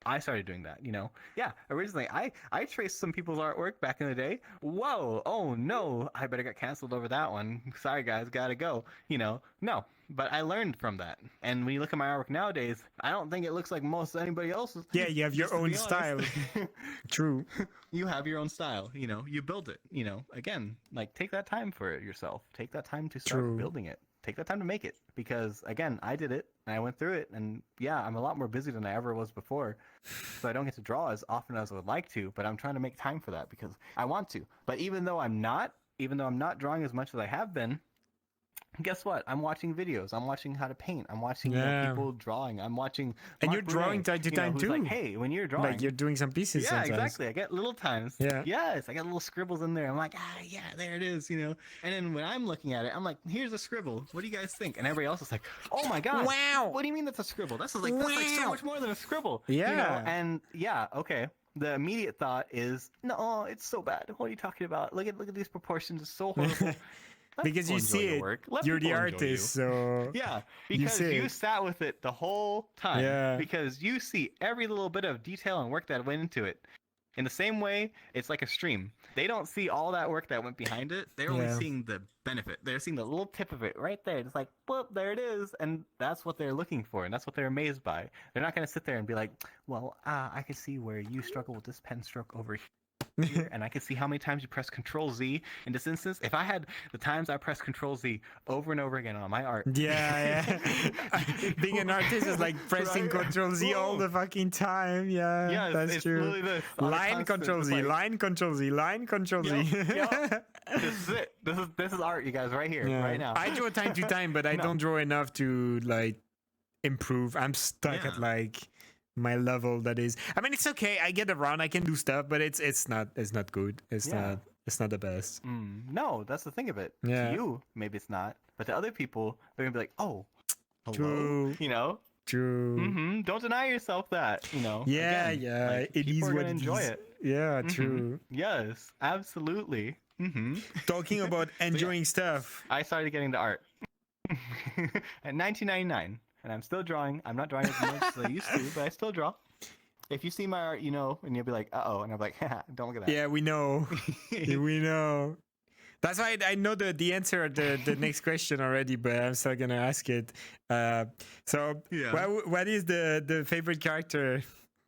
[SPEAKER 3] I started doing that, you know? Yeah, originally I traced some people's artwork back in the day. Whoa, oh no, I better get canceled over that one. Sorry guys, gotta go. You know, no. But I learned from that. And when you look at my artwork nowadays, I don't think it looks like most anybody else's.
[SPEAKER 1] Yeah, you have your
[SPEAKER 3] Just to
[SPEAKER 1] own
[SPEAKER 3] be
[SPEAKER 1] style.
[SPEAKER 3] honest.
[SPEAKER 1] True.
[SPEAKER 3] You have your own style, you know, you build it, you know. Again, like take that time for it yourself. Take that time to start
[SPEAKER 1] True.
[SPEAKER 3] building it. Take that time to make it, because again, I did it and I went through it, and yeah, I'm a lot more busy than I ever was before, so I don't get to draw as often as I would like to, but I'm trying to make time for that because I want to. But even though I'm not drawing as much as I have been, guess what? I'm watching videos. I'm watching how to paint. I'm watching people drawing. I'm watching.
[SPEAKER 1] And
[SPEAKER 3] Mark
[SPEAKER 1] you're drawing
[SPEAKER 3] Brunet,
[SPEAKER 1] time to
[SPEAKER 3] you know,
[SPEAKER 1] time
[SPEAKER 3] who's
[SPEAKER 1] too.
[SPEAKER 3] Like, hey, when you're drawing,
[SPEAKER 1] Like you're doing some pieces.
[SPEAKER 3] yeah,
[SPEAKER 1] sometimes.
[SPEAKER 3] exactly. I get little times.
[SPEAKER 1] Yeah.
[SPEAKER 3] Yes, I got little scribbles in there. I'm like, yeah, there it is, you know. And then when I'm looking at it, I'm like, here's a scribble. What do you guys think? And everybody else is like, oh my god,
[SPEAKER 1] Wow.
[SPEAKER 3] what do you mean that's a scribble? That's like so
[SPEAKER 1] Wow.
[SPEAKER 3] much more than a scribble.
[SPEAKER 1] Yeah.
[SPEAKER 3] You know? And yeah, okay. The immediate thought is, no, it's so bad. What are you talking about? Look at these proportions. It's so horrible. Let
[SPEAKER 1] Because
[SPEAKER 3] people
[SPEAKER 1] you see
[SPEAKER 3] enjoy your
[SPEAKER 1] it.
[SPEAKER 3] work. Let
[SPEAKER 1] You're the
[SPEAKER 3] people enjoy you.
[SPEAKER 1] artist, so
[SPEAKER 3] Yeah,
[SPEAKER 1] You
[SPEAKER 3] because
[SPEAKER 1] see
[SPEAKER 3] you
[SPEAKER 1] it.
[SPEAKER 3] sat with it the whole time.
[SPEAKER 1] Yeah.
[SPEAKER 3] Because you see every little bit of detail and work that went into it. In the same way, it's like a stream. They don't see all that work that went behind it. They're only
[SPEAKER 1] Yeah.
[SPEAKER 3] seeing the benefit. They're seeing the little tip of it right there. It's like, whoop, there it is. And that's what they're looking for. And that's what they're amazed by. They're not going to sit there and be like, well, I can see where you struggle with this pen stroke over here. And I can see how many times you press Control Z. In this instance, if I had the times I press Control Z over and over again on my art,
[SPEAKER 1] yeah. Being an artist is like pressing
[SPEAKER 3] Right?
[SPEAKER 1] Control Z all
[SPEAKER 3] Whoa.
[SPEAKER 1] the fucking time. Yeah,
[SPEAKER 3] yeah,
[SPEAKER 1] that's
[SPEAKER 3] it's
[SPEAKER 1] true.
[SPEAKER 3] literally this. on a
[SPEAKER 1] Line
[SPEAKER 3] constant,
[SPEAKER 1] Control
[SPEAKER 3] it's
[SPEAKER 1] Z,
[SPEAKER 3] like,
[SPEAKER 1] line Control Z, line Control Z.
[SPEAKER 3] Yup, this is it. This is art, you guys, right here,
[SPEAKER 1] Yeah.
[SPEAKER 3] right now.
[SPEAKER 1] I draw time to time, but I
[SPEAKER 3] No.
[SPEAKER 1] don't draw enough to like improve. I'm stuck at
[SPEAKER 3] Yeah.
[SPEAKER 1] like my level. That is, I mean, it's okay. I get around. I can do stuff, but it's not good. It's
[SPEAKER 3] Yeah.
[SPEAKER 1] not the best.
[SPEAKER 3] No, that's the thing of it.
[SPEAKER 1] Yeah.
[SPEAKER 3] To you, maybe it's not, but to other people, they're gonna be like, "Oh, hello,"
[SPEAKER 1] True.
[SPEAKER 3] you know.
[SPEAKER 1] True.
[SPEAKER 3] Don't deny yourself that, you know.
[SPEAKER 1] Yeah,
[SPEAKER 3] Again,
[SPEAKER 1] yeah.
[SPEAKER 3] like,
[SPEAKER 1] It
[SPEAKER 3] people
[SPEAKER 1] is
[SPEAKER 3] are
[SPEAKER 1] what
[SPEAKER 3] gonna
[SPEAKER 1] it
[SPEAKER 3] enjoy
[SPEAKER 1] is.
[SPEAKER 3] it.
[SPEAKER 1] Yeah,
[SPEAKER 3] Mhm.
[SPEAKER 1] true.
[SPEAKER 3] Yes, absolutely.
[SPEAKER 1] Talking about enjoying stuff.
[SPEAKER 3] I started getting to art at 1999, and I'm still drawing. I'm not drawing as much as I used to, but I still draw. If you see my art, you know, and you'll be like, "Uh-oh," and I'm like, "Haha, don't look at that."
[SPEAKER 1] Yeah, we know. We know. That's why I know the answer to the next question already, but I'm still gonna ask it. So,
[SPEAKER 3] Yeah.
[SPEAKER 1] what is the favorite character?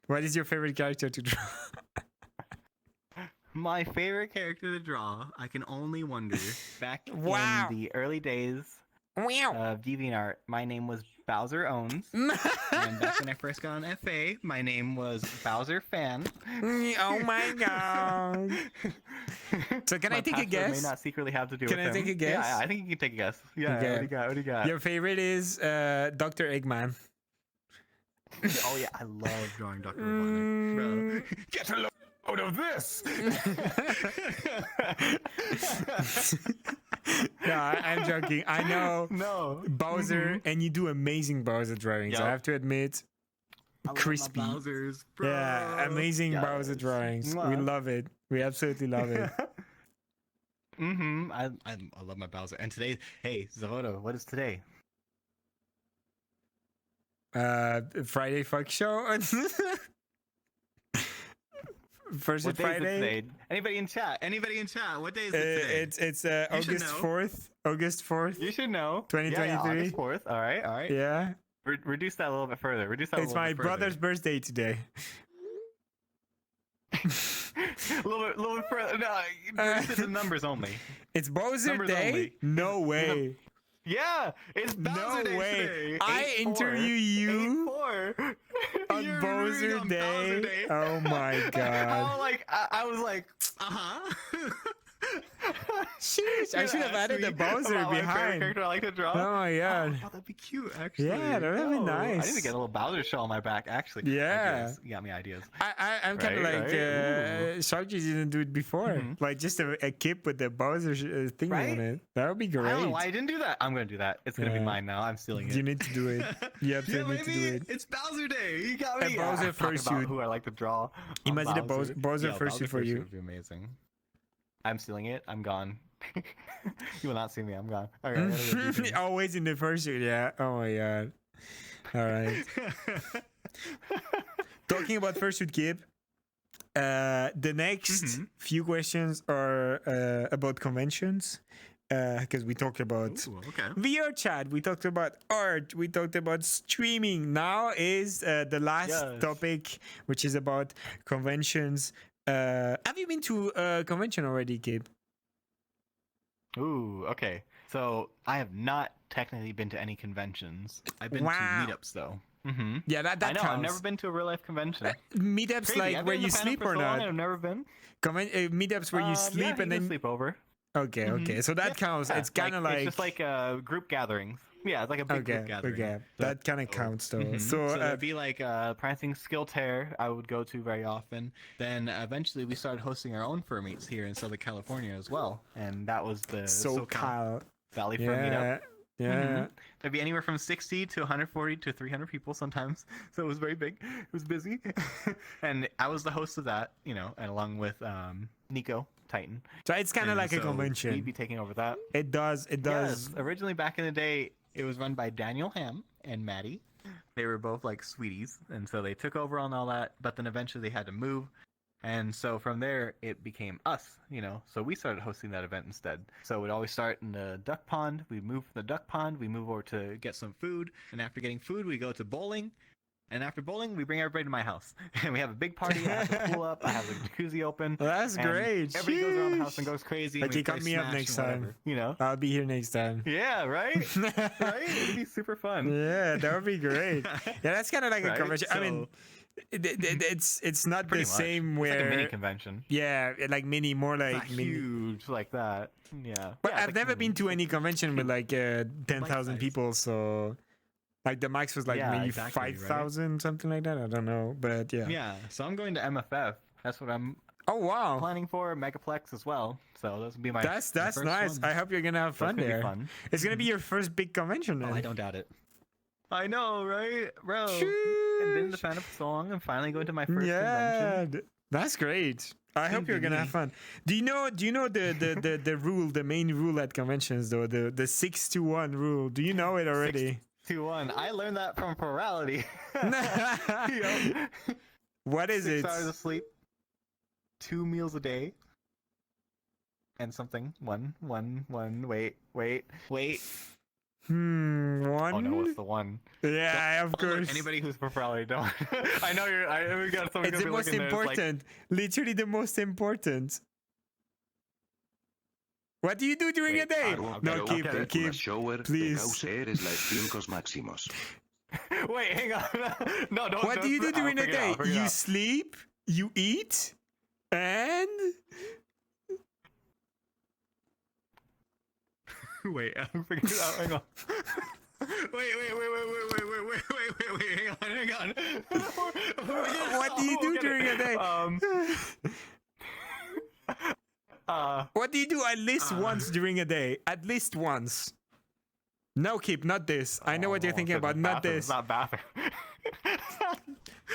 [SPEAKER 1] What is your favorite character to draw?
[SPEAKER 3] My favorite character to draw, I can only wonder. Back
[SPEAKER 1] Wow.
[SPEAKER 3] in the early days
[SPEAKER 1] Wow.
[SPEAKER 3] of DeviantArt, my name was Bowser Owns. And back when I first got on FA, my name was Bowser Fan.
[SPEAKER 1] Oh my god. So can
[SPEAKER 3] My
[SPEAKER 1] I take a
[SPEAKER 3] password
[SPEAKER 1] guess?
[SPEAKER 3] May not secretly have to do
[SPEAKER 1] Can
[SPEAKER 3] with
[SPEAKER 1] I
[SPEAKER 3] him.
[SPEAKER 1] take a guess?
[SPEAKER 3] Yeah, I think you can take a guess. Yeah,
[SPEAKER 1] Okay.
[SPEAKER 3] what do you got? What do you got?
[SPEAKER 1] Your favorite is Dr. Eggman.
[SPEAKER 3] Oh yeah, I love drawing Dr. Robotnik. Bro. Get a load of this!
[SPEAKER 1] No, I'm joking. I know
[SPEAKER 3] No.
[SPEAKER 1] Bowser, and you do amazing Bowser drawings. I
[SPEAKER 3] Yup.
[SPEAKER 1] have to admit.
[SPEAKER 3] I love my
[SPEAKER 1] Crispy.
[SPEAKER 3] Bowsers, bro.
[SPEAKER 1] Yeah, amazing Bowser
[SPEAKER 3] Yes.
[SPEAKER 1] drawings. We
[SPEAKER 3] Mwah.
[SPEAKER 1] love it. We absolutely love it.
[SPEAKER 3] I love my Bowser. And today, hey, Xavoto, what is today?
[SPEAKER 1] Friday fuck show. First
[SPEAKER 3] What day is it
[SPEAKER 1] Friday.
[SPEAKER 3] today? Anybody in chat? Anybody in chat? What day is it today?
[SPEAKER 1] It's
[SPEAKER 3] should
[SPEAKER 1] August
[SPEAKER 3] know.
[SPEAKER 1] 4th. August 4th.
[SPEAKER 3] You should know.
[SPEAKER 1] 2023.
[SPEAKER 3] Yeah, August 4th. All right, all right.
[SPEAKER 1] Yeah,
[SPEAKER 3] Reduce that a little bit further. Reduce that a
[SPEAKER 1] it's
[SPEAKER 3] little
[SPEAKER 1] my
[SPEAKER 3] bit further.
[SPEAKER 1] brother's birthday today.
[SPEAKER 3] a little bit further. No, reduce it to numbers only.
[SPEAKER 1] It's Bowser
[SPEAKER 3] Numbers
[SPEAKER 1] Day.
[SPEAKER 3] only.
[SPEAKER 1] No way.
[SPEAKER 3] Yeah, it's Bowser
[SPEAKER 1] No
[SPEAKER 3] Day
[SPEAKER 1] way.
[SPEAKER 3] today.
[SPEAKER 1] I
[SPEAKER 3] 8-4.
[SPEAKER 1] interview you
[SPEAKER 3] 8-4.
[SPEAKER 1] on
[SPEAKER 3] You're
[SPEAKER 1] Bowser
[SPEAKER 3] reading on
[SPEAKER 1] Day.
[SPEAKER 3] Bowser Day.
[SPEAKER 1] Oh my god.
[SPEAKER 3] I was like, uh-huh.
[SPEAKER 1] Sheesh, I should have added the Bowser
[SPEAKER 3] about my favorite
[SPEAKER 1] behind.
[SPEAKER 3] character I like to draw.
[SPEAKER 1] Oh my god.
[SPEAKER 3] Oh, that'd be cute, actually.
[SPEAKER 1] Yeah, that would be
[SPEAKER 3] Oh, I need
[SPEAKER 1] nice.
[SPEAKER 3] to get a little Bowser shell on my back, actually.
[SPEAKER 1] Yeah.
[SPEAKER 3] Ideas. You got me ideas.
[SPEAKER 1] I'm kind of
[SPEAKER 3] Right,
[SPEAKER 1] like
[SPEAKER 3] right.
[SPEAKER 1] Sharky didn't do it before.
[SPEAKER 3] Mhm.
[SPEAKER 1] Like just a kip with the Bowser thing
[SPEAKER 3] Right?
[SPEAKER 1] on it. That would be great.
[SPEAKER 3] I don't know why I didn't do that. I'm going to do that. It's going to
[SPEAKER 1] Yeah.
[SPEAKER 3] be mine now. I'm stealing it.
[SPEAKER 1] You need to do it. You absolutely need to do it.
[SPEAKER 3] It's Bowser Day. You got
[SPEAKER 1] A
[SPEAKER 3] me.
[SPEAKER 1] Bowser
[SPEAKER 3] I'm talking about
[SPEAKER 1] fursuit.
[SPEAKER 3] who I like to draw. on
[SPEAKER 1] Imagine a Bowser
[SPEAKER 3] Yeah,
[SPEAKER 1] fursuit for you.
[SPEAKER 3] would be amazing. I'm stealing it. I'm gone. You will not see me. I'm gone. All right. I gotta go do things.
[SPEAKER 1] Always in the fursuit, yeah. Oh my god. All right. talking about fursuit, Kip. The next few questions are about conventions. Because we talked about VR chat, we talked about art, we talked about streaming. Now is the last topic, which is about conventions. Have you been to a convention already, Gabe?
[SPEAKER 3] Ooh, okay. So I have not technically been to any conventions. I've been to meetups though.
[SPEAKER 1] Yeah, that
[SPEAKER 3] I know.
[SPEAKER 1] counts.
[SPEAKER 3] I've never been to a real life convention.
[SPEAKER 1] Meetups
[SPEAKER 3] Crazy.
[SPEAKER 1] like
[SPEAKER 3] I've
[SPEAKER 1] where
[SPEAKER 3] been in
[SPEAKER 1] you
[SPEAKER 3] the Fandom
[SPEAKER 1] sleep
[SPEAKER 3] for
[SPEAKER 1] or
[SPEAKER 3] so long,
[SPEAKER 1] not?
[SPEAKER 3] I've never been.
[SPEAKER 1] Meetups where you sleep and then
[SPEAKER 3] sleep over.
[SPEAKER 1] Okay, okay. So that counts. It's kind of like
[SPEAKER 3] it's just like group gatherings. Yeah, it's like a big group gathering.
[SPEAKER 1] Okay, that kind of counts though.
[SPEAKER 3] So it'd be like Prancing Skill Tear. I would go to very often. Then eventually we started hosting our own fur meets here in Southern California as well, and that was the
[SPEAKER 1] SoCal
[SPEAKER 3] Valley Fur Meetup.
[SPEAKER 1] Yeah.
[SPEAKER 3] There'd be anywhere from 60 to 140 to 300 people sometimes. So it was very big. It was busy. And I was the host of that, you know, and along with Nico Titan.
[SPEAKER 1] So it's kind of like a convention.
[SPEAKER 3] We'd be taking over that.
[SPEAKER 1] It does.
[SPEAKER 3] Yes. Originally back in the day, it was run by Daniel Ham and Maddie. They were both like sweeties. And so they took over on all that. But then eventually they had to move. And so from there, it became us, you know. So we started hosting that event instead. So we'd always start in the duck pond. We'd move from the duck pond. We move over to get some food. And after getting food, we go to bowling. And after bowling, we bring everybody to my house. And we have a big party. I have the pool up. I have the jacuzzi open.
[SPEAKER 1] Well, that's great.
[SPEAKER 3] Everybody goes around the house and goes crazy.
[SPEAKER 1] Like, you come me up next time.
[SPEAKER 3] You know?
[SPEAKER 1] I'll be here next time.
[SPEAKER 3] Yeah, right? Right? It'd be super fun.
[SPEAKER 1] Yeah, that would be great. Yeah, that's kind of like a convention.
[SPEAKER 3] So,
[SPEAKER 1] I mean, it's not the
[SPEAKER 3] pretty
[SPEAKER 1] same
[SPEAKER 3] much.
[SPEAKER 1] where
[SPEAKER 3] It's like a mini convention.
[SPEAKER 1] Yeah, like mini, more like
[SPEAKER 3] Not
[SPEAKER 1] mini.
[SPEAKER 3] huge like that. Yeah.
[SPEAKER 1] But
[SPEAKER 3] Yeah,
[SPEAKER 1] I've
[SPEAKER 3] like
[SPEAKER 1] never been to any convention with like 10,000
[SPEAKER 3] size.
[SPEAKER 1] people, so like the max was like maybe
[SPEAKER 3] exactly,
[SPEAKER 1] 5,000, something like that. I don't know, but yeah.
[SPEAKER 3] Yeah. So I'm going to MFF. That's what I'm
[SPEAKER 1] Oh wow,
[SPEAKER 3] planning for. Megaplex as well. So those will be my.
[SPEAKER 1] that's
[SPEAKER 3] my first
[SPEAKER 1] nice.
[SPEAKER 3] ones.
[SPEAKER 1] I hope you're gonna have
[SPEAKER 3] So
[SPEAKER 1] fun
[SPEAKER 3] it's gonna
[SPEAKER 1] there.
[SPEAKER 3] be fun.
[SPEAKER 1] It's gonna be your first big convention. Then.
[SPEAKER 3] Oh, I don't doubt it. I know, right, bro? And been in the Fandom for so long, and finally going to my first convention.
[SPEAKER 1] That's great. I hope you're gonna have fun. Do you know the rule, the main rule at conventions though, the 6-1 rule? Do you know it already?
[SPEAKER 3] 2-1. I learned that from plurality.
[SPEAKER 1] What is
[SPEAKER 3] 6
[SPEAKER 1] it?
[SPEAKER 3] hours of sleep, 2 meals a day, and something. One. Wait.
[SPEAKER 1] One.
[SPEAKER 3] Oh no, what's the one?
[SPEAKER 1] Yeah, of course.
[SPEAKER 3] Anybody who's for plurality, don't. I know you're. We got something.
[SPEAKER 1] It's the most important. Literally the most important. What do you do during a day? No, keep, please.
[SPEAKER 3] Wait, hang on. No, don't.
[SPEAKER 1] What do you do during the day? You sleep, you eat, and
[SPEAKER 3] wait, I'm figuring it out. Hang on. Wait, hang on.
[SPEAKER 1] What do you do during a day? What do you do at least once during a day? At least once. No, Keep, not this. I know what you're thinking about. Not this.
[SPEAKER 3] It's not bathroom.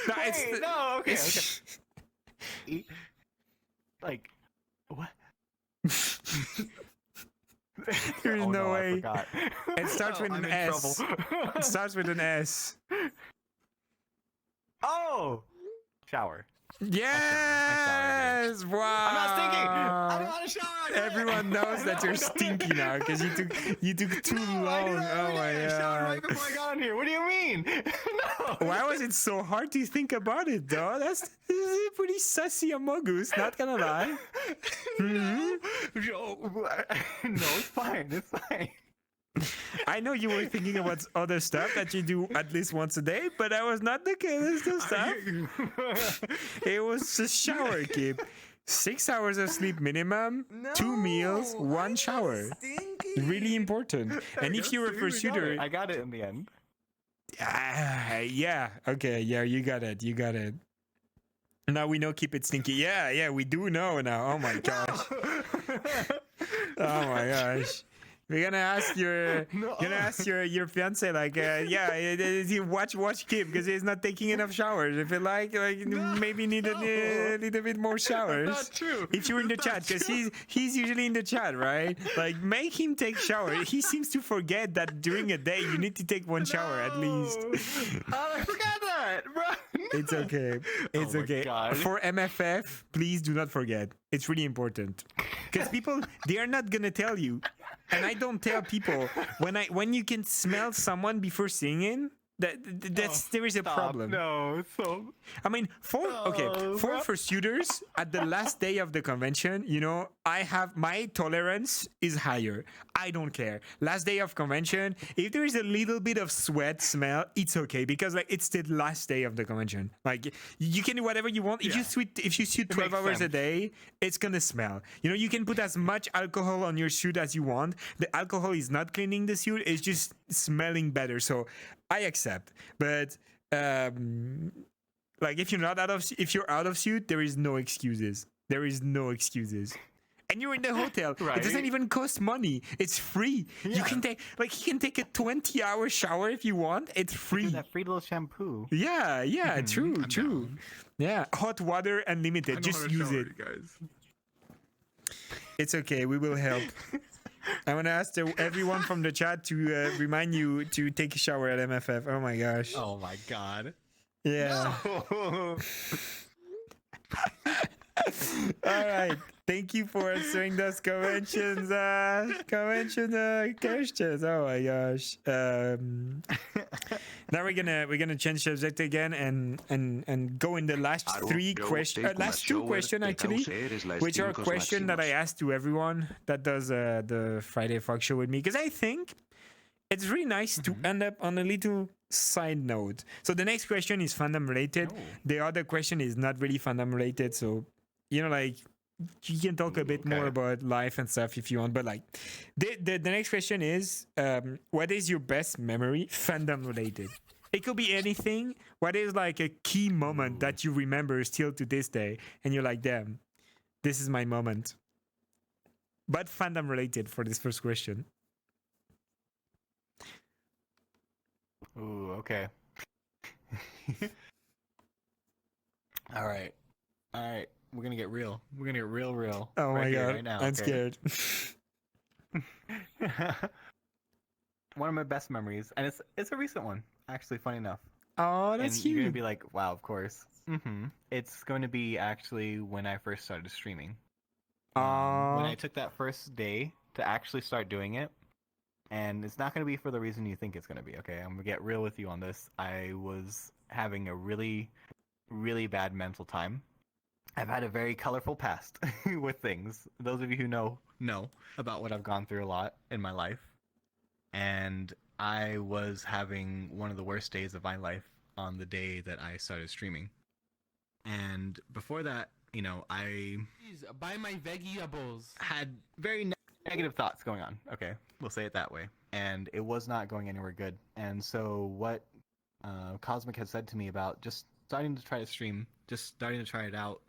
[SPEAKER 1] No, it's
[SPEAKER 3] no, okay. Eat, like, what?
[SPEAKER 1] There's no way.
[SPEAKER 3] I forgot.
[SPEAKER 1] It starts with an S. It starts with an S.
[SPEAKER 3] Oh! Shower.
[SPEAKER 1] Yes! Wow!
[SPEAKER 3] I'm not stinking! I don't want to shower!
[SPEAKER 1] Everyone knows that you're stinky now because you took too long. Oh my
[SPEAKER 3] I showered right
[SPEAKER 1] god!
[SPEAKER 3] before I got in here. What do you mean? No!
[SPEAKER 1] Why was it so hard to think about it though? This is pretty sussy amogus, not gonna lie.
[SPEAKER 3] No, it's fine. It's fine.
[SPEAKER 1] I know you were thinking about other stuff that you do at least once a day, but that was not the case. The stuff. It was just shower, Keep. 6 hours of sleep minimum, 2 meals, 1 shower. Really important. And if you're a fursuiter,
[SPEAKER 3] I got it in the end.
[SPEAKER 1] yeah, okay, yeah, you got it. Now we know keep it stinky. Yeah, we do know now. Oh my gosh. Oh my gosh. We're gonna ask your
[SPEAKER 2] No.
[SPEAKER 1] your fiance like you watch Kip because he's not taking enough showers. If you like maybe need a little bit more showers.
[SPEAKER 2] That's not true.
[SPEAKER 1] If you're in the
[SPEAKER 2] That's
[SPEAKER 1] chat, because
[SPEAKER 2] true.
[SPEAKER 1] he's usually in the chat, right? Like make him take shower. He seems to forget that during a day you need to take one shower at least.
[SPEAKER 3] Oh, I forgot that, bro.
[SPEAKER 1] It's okay. It's
[SPEAKER 3] Oh my
[SPEAKER 1] okay.
[SPEAKER 3] God.
[SPEAKER 1] For MFF, please do not forget. It's really important. Because people, they are not gonna tell you. And I don't tell people when you can smell someone before singing, there is a problem.
[SPEAKER 3] No, so
[SPEAKER 1] I mean, for fursuiters at the last day of the convention, you know, I have my tolerance is higher. I don't care. Last day of convention, if there is a little bit of sweat smell, it's okay because like it's the last day of the convention. Like you can do whatever you want. If you shoot 12 hours a
[SPEAKER 3] sense.
[SPEAKER 1] day, it's gonna smell. You know, you can put as much alcohol on your suit as you want. The alcohol is not cleaning the suit; it's just smelling better. So I accept, but like if you're out of suit, there is no excuses. There is no excuses. And you're in the hotel.
[SPEAKER 3] Right.
[SPEAKER 1] It doesn't even cost money. It's free. You can take he can take a 20-hour shower if you want. It's free.
[SPEAKER 3] that free little shampoo.
[SPEAKER 1] Yeah, true.
[SPEAKER 2] down.
[SPEAKER 1] Yeah, hot water
[SPEAKER 2] I
[SPEAKER 1] unlimited.
[SPEAKER 2] know
[SPEAKER 1] Just
[SPEAKER 2] how to
[SPEAKER 1] use
[SPEAKER 2] shower,
[SPEAKER 1] it.
[SPEAKER 2] you guys.
[SPEAKER 1] It's okay. We will help. I want to ask everyone from the chat to remind you to take a shower at MFF. Oh my gosh.
[SPEAKER 3] Oh my god.
[SPEAKER 1] Yeah. All right. Thank you for answering those convention questions. Oh my gosh. Now we're gonna change subject again and go in the last two questions actually, which are questions that I asked to everyone that does the Friday Fog Show with me, because I think it's really nice to end up on a little side note. So the next question is fandom related.
[SPEAKER 3] Oh.
[SPEAKER 1] The other question is not really fandom related. So, you know, like you can talk a bit more about life and stuff if you want. But like the next question is, what is your best memory fandom related? It could be anything. What is like a key moment that you remember still to this day? And you're like, damn, this is my moment. But fandom related for this first question.
[SPEAKER 3] Ooh, okay. All right. We're gonna get real. We're gonna get real.
[SPEAKER 1] Oh
[SPEAKER 3] right
[SPEAKER 1] my
[SPEAKER 3] here,
[SPEAKER 1] god,
[SPEAKER 3] right now.
[SPEAKER 1] I'm
[SPEAKER 3] okay?
[SPEAKER 1] scared.
[SPEAKER 3] One of my best memories, and it's a recent one, actually. Funny enough.
[SPEAKER 1] Oh, that's
[SPEAKER 3] and you're gonna
[SPEAKER 1] cute.
[SPEAKER 3] be like, wow, of course. It's going to be actually when I first started streaming. When I took that first day to actually start doing it, and it's not going to be for the reason you think it's going to be. Okay, I'm gonna get real with you on this. I was having a really, really bad mental time. I've had a very colorful past with things. Those of you who know about what I've gone through a lot in my life. And I was having one of the worst days of my life on the day that I started streaming. And before that, you know, I
[SPEAKER 2] Please buy my vegetables.
[SPEAKER 3] had very negative thoughts going on. Okay, we'll say it that way. And it was not going anywhere good. And so what Cosmic had said to me about just starting to try to stream, just starting to try it out,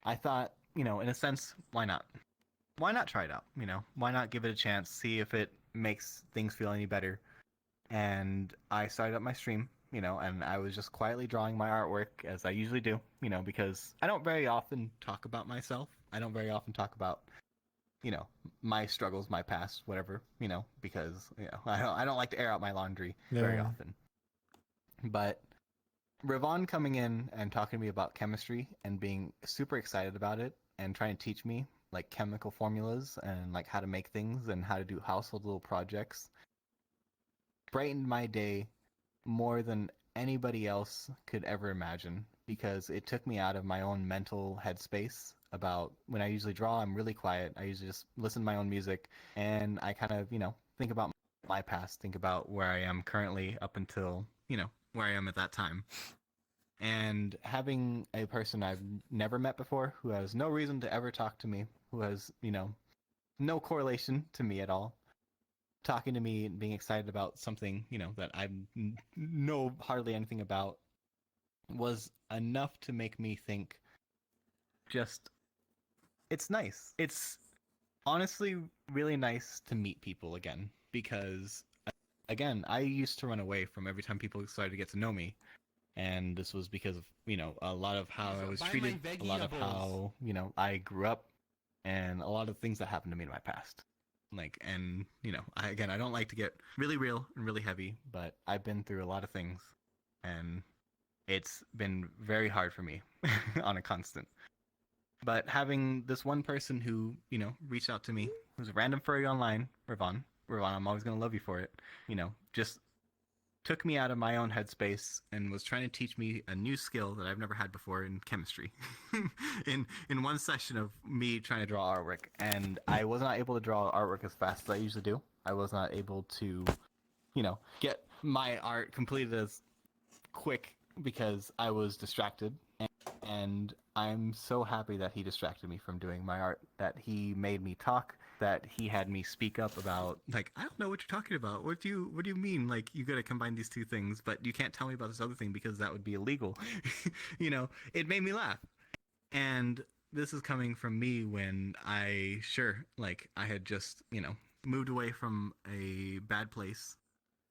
[SPEAKER 3] I thought, you know, in a sense, why not? Why not try it out? You know, why not give it a chance, see if it makes things feel any better? And I started up my stream, you know, and I was just quietly drawing my artwork as I usually do, you know, because I don't very often talk about myself. I don't very often talk about, you know, my struggles, my past, whatever, you know, because, you know, I don't like to air out my laundry very
[SPEAKER 1] Yeah.
[SPEAKER 3] often. But Ravon coming in and talking to me about chemistry and being super excited about it and trying to teach me like chemical formulas and like how to make things and how to do household little projects brightened my day more than anybody else could ever imagine, because it took me out of my own mental headspace about when I usually draw. I'm really quiet. I usually just listen to my own music and I kind of, you know, think about my past, think about where I am currently up until, you know, where I am at that time. And having a person I've never met before, who has no reason to ever talk to me, who has, you know, no correlation to me at all, talking to me and being excited about something, you know, that I know hardly anything about, was enough to make me think, just, it's nice. It's honestly really nice to meet people again because, again, I used to run away from every time people started to get to know me. And this was because of, a lot of how I was
[SPEAKER 2] Buy my
[SPEAKER 3] treated, a lot of
[SPEAKER 2] vegetables.
[SPEAKER 3] how, I grew up, and a lot of things that happened to me in my past. Like, and, I don't like to get really real and really heavy, but I've been through a lot of things, and it's been very hard for me on a constant. But having this one person who, reached out to me, who's a random furry online, Ravon, I'm always going to love you for it, just took me out of my own headspace and was trying to teach me a new skill that I've never had before in chemistry. in one session of me trying to draw artwork, and I was not able to draw artwork as fast as I usually do. I was not able to, get my art completed as quick because I was distracted. And I'm so happy that he distracted me from doing my art, that he made me talk, that he had me speak up about, like, I don't know what you're talking about. What do you mean? Like, you gotta combine these two things, but you can't tell me about this other thing because that would be illegal. It made me laugh. And this is coming from me when I had just, moved away from a bad place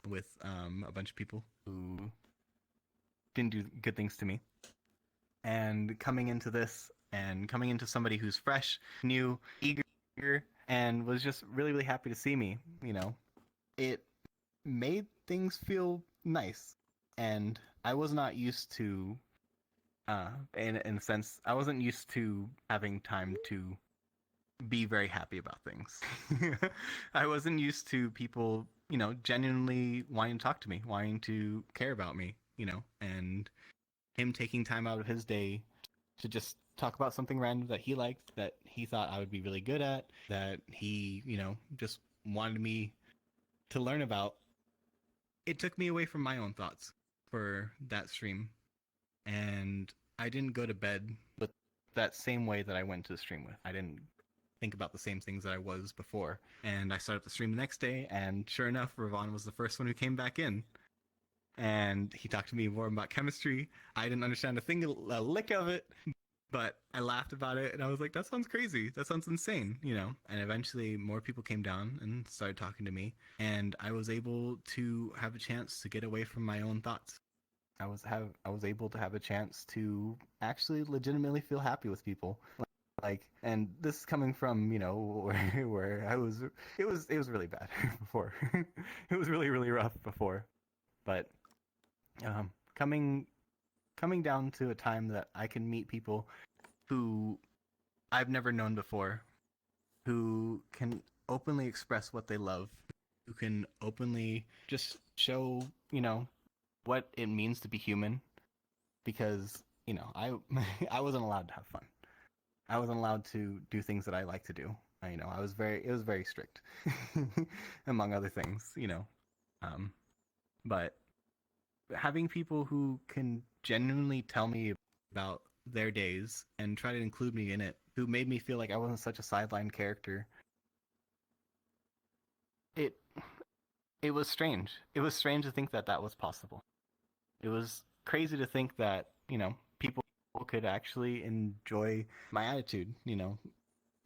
[SPEAKER 3] with a bunch of people who didn't do good things to me. And coming into this and coming into somebody who's fresh, new, eager, and was just really, really happy to see me, it made things feel nice. And I was not used to, in a sense, I wasn't used to having time to be very happy about things. I wasn't used to people, genuinely wanting to talk to me, wanting to care about me, and him taking time out of his day to just talk about something random that he liked, that he thought I would be really good at, that he, just wanted me to learn about. It took me away from my own thoughts for that stream. And I didn't go to bed with that same way that I went to the stream with. I didn't think about the same things that I was before. And I started the stream the next day, and sure enough, Ravon was the first one who came back in. And he talked to me more about chemistry. I didn't understand a lick of it, but I laughed about it, and I was like, that sounds crazy. That sounds insane, And eventually more people came down and started talking to me, and I was able to have a chance to get away from my own thoughts. I was able to have a chance to actually legitimately feel happy with people. And this is coming from, where it was really bad before. It was really, really rough before. But coming down to a time that I can meet people who I've never known before, who can openly express what they love, who can openly just show, what it means to be human, because, I I wasn't allowed to have fun. I wasn't allowed to do things that I like to do. It was very strict, among other things, but having people who can genuinely tell me about their days and try to include me in it, who made me feel like I wasn't such a sideline character, it was strange. It was strange to think that that was possible. It was crazy to think that, people could actually enjoy my attitude.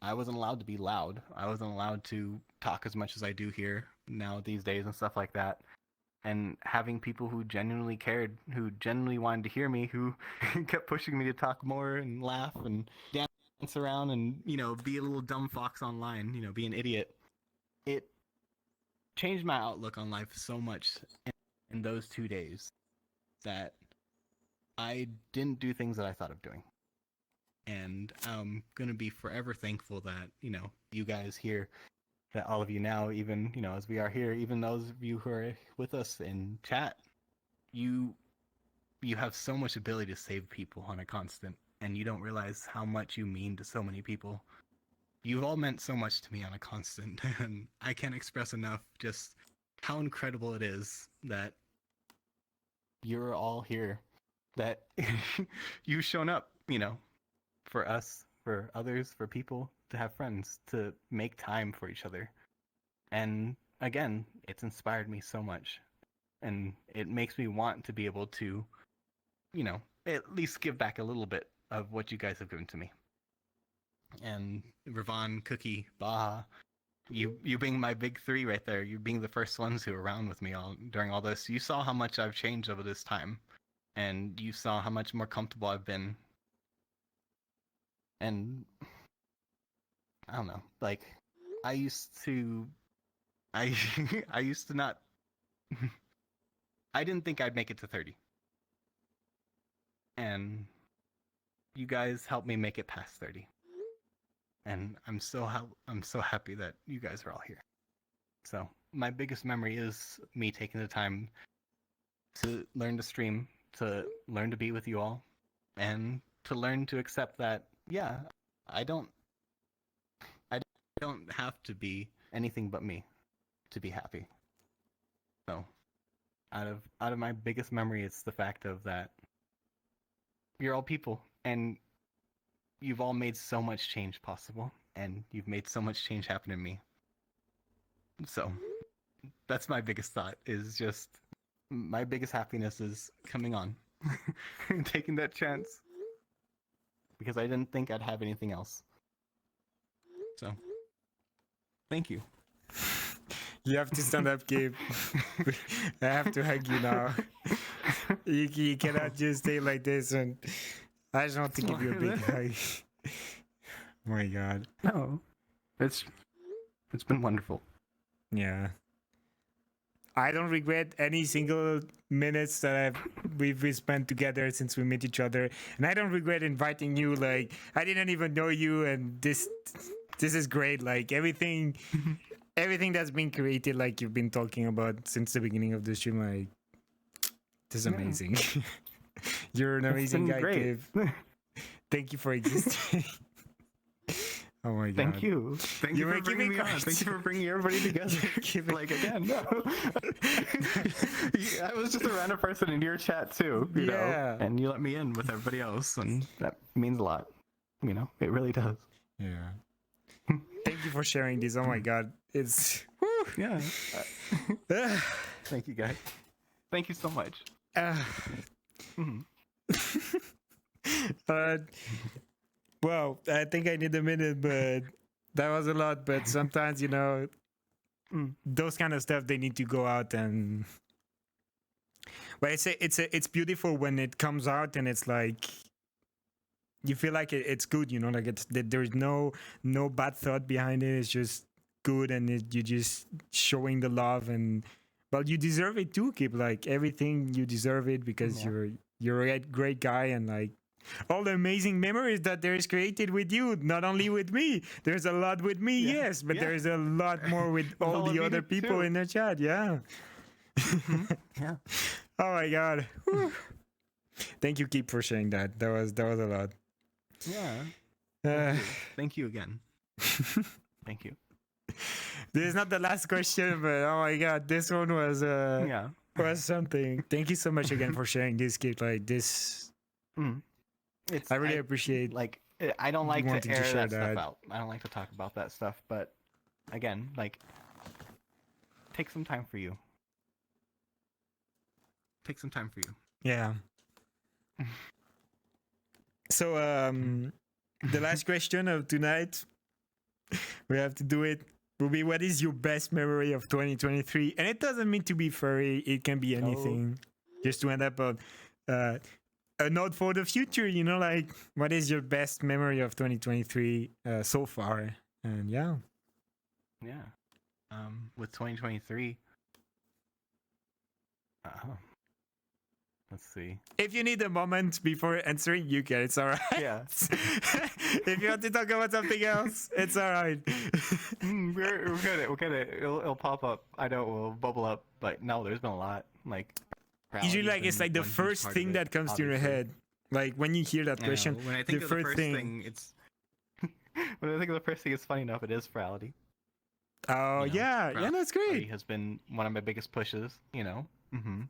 [SPEAKER 3] I wasn't allowed to be loud. I wasn't allowed to talk as much as I do here now these days and stuff like that. And having people who genuinely cared, who genuinely wanted to hear me, who kept pushing me to talk more and laugh and dance around and, be a little dumb fox online, be an idiot. It changed my outlook on life so much in those 2 days that I didn't do things that I thought of doing. And I'm going to be forever thankful that, you guys here, that all of you now, even, as we are here, even those of you who are with us in chat, you have so much ability to save people on a constant, and you don't realize how much you mean to so many people. You've all meant so much to me on a constant, and I can't express enough just how incredible it is that you're all here, that you've shown up, for us, for others, for people, to have friends, to make time for each other. And again, it's inspired me so much. And it makes me want to be able to, at least give back a little bit of what you guys have given to me. and Ravon, Cookie, Baha. You being my big three right there. You being the first ones who were around with me during all this. You saw how much I've changed over this time, and you saw how much more comfortable I've been. And I don't know, like I used to not. I didn't think I'd make it to 30. And you guys helped me make it past 30. And I'm so happy that you guys are all here. So my biggest memory is me taking the time to learn to stream, to learn to be with you all, and to learn to accept that, yeah, I don't have to be anything but me to be happy. So out of my biggest memory, it's the fact of that you're all people, and you've all made so much change possible, and you've made so much change happen in me. So that's my biggest thought, is just my biggest happiness is coming on and taking that chance, because I didn't think I'd have anything else. So thank you.
[SPEAKER 1] You have to stand up, Gabe. I have to hug you now. You cannot just stay like this, and I just want to give you a big hug. My God.
[SPEAKER 3] No, it's been wonderful.
[SPEAKER 1] Yeah. I don't regret any single minutes that we've spent together since we met each other, and I don't regret inviting you. Like, I didn't even know you, and this is great. Like, everything that's been created, like you've been talking about since the beginning of the stream, like, this is amazing. You're an amazing guy, Dave. Thank you for existing. Oh my God.
[SPEAKER 3] Thank you. Thank you for bringing me on. Thank you for bringing everybody together. Like, again, no. I was just a random person in your chat too, you know, and you let me in with everybody else, and that means a lot. You know, it really does.
[SPEAKER 1] Yeah. Thank you for sharing this. Oh my God. It's...
[SPEAKER 3] Yeah. Thank you, guys. Thank you so much.
[SPEAKER 1] Well, I think I need a minute, but that was a lot. But sometimes, you know, those kind of stuff, they need to go out. And but it's beautiful when it comes out, and it's like you feel like it's good, you know, like there's no bad thought behind it. It's just good, and you're just showing the love, and well, you deserve it too, Kip. Like, everything, you deserve it, because you're a great guy, and like all the amazing memories that there is created with you, not only with me. There's a lot with me, yes, but there's a lot more with all the other people in the chat. Yeah.
[SPEAKER 3] Yeah.
[SPEAKER 1] Oh my God. Thank you, Kip, for sharing that. That was a lot.
[SPEAKER 3] Yeah. Thank you again. Thank you.
[SPEAKER 1] This is not the last question, but oh my God, this one was was something. Thank you so much again for sharing this, Kip. Like this. I really appreciate.
[SPEAKER 3] Like, I don't like to air
[SPEAKER 1] share
[SPEAKER 3] that stuff out. I don't like to talk about that stuff. But again, like, take some time for you. Take some time for you.
[SPEAKER 1] Yeah. So the last question of tonight, we have to do it, will be, what is your best memory of 2023? And it doesn't mean to be furry. It can be anything. Just to end up on a note for the future, you know, like, what is your best memory of 2023 so far? And yeah.
[SPEAKER 3] With 2023, let's see.
[SPEAKER 1] If you need a moment before answering, you can. It's all right.
[SPEAKER 3] Yeah.
[SPEAKER 1] If you want to talk about something else, it's all right.
[SPEAKER 3] We're good. It'll pop up. I know it will bubble up, but no, there's been a lot. Like,
[SPEAKER 1] usually, like, it's like the first thing that comes to your head. Like, when you hear that question,
[SPEAKER 3] when I think of the first thing, it's when I think of the first thing, it's funny enough, it is Frality.
[SPEAKER 1] Oh,
[SPEAKER 3] You know,
[SPEAKER 1] yeah, that's great.
[SPEAKER 3] Frality has been one of my biggest pushes, you know.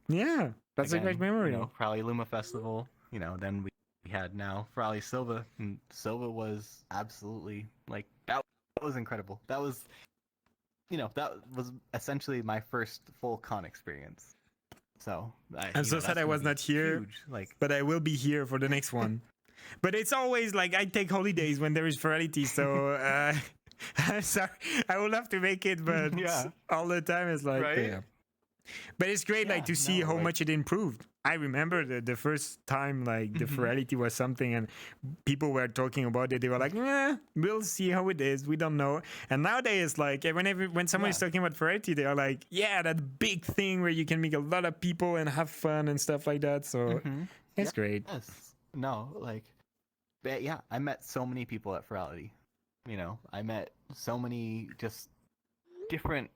[SPEAKER 1] Yeah, that's
[SPEAKER 3] Again,
[SPEAKER 1] a great memory.
[SPEAKER 3] You know, Frality Luma Festival, you know, then we had now Frality Silva, and Silva was absolutely, like, that was incredible. That was, you know, that was essentially my first full con experience. So
[SPEAKER 1] I'm so sad I was not here,
[SPEAKER 3] huge, like,
[SPEAKER 1] but I will be here for the next one. But it's always like I take holidays when there is virality, so I'm sorry, I would love to make it, but
[SPEAKER 3] Yeah.
[SPEAKER 1] all the time it's like,
[SPEAKER 3] Right?
[SPEAKER 1] yeah. But it's great, like to see how
[SPEAKER 3] like,
[SPEAKER 1] much it improved. I remember the first time, like the virality was something, and people were talking about it. They were like, "Yeah, we'll see how it is. We don't know." And nowadays, like when someone is talking about virality, they are like, "Yeah, that big thing where you can meet a lot of people and have fun and stuff like that." So it's great.
[SPEAKER 3] Yes. No, like, but yeah, I met so many people at Virality. You know, I met so many just different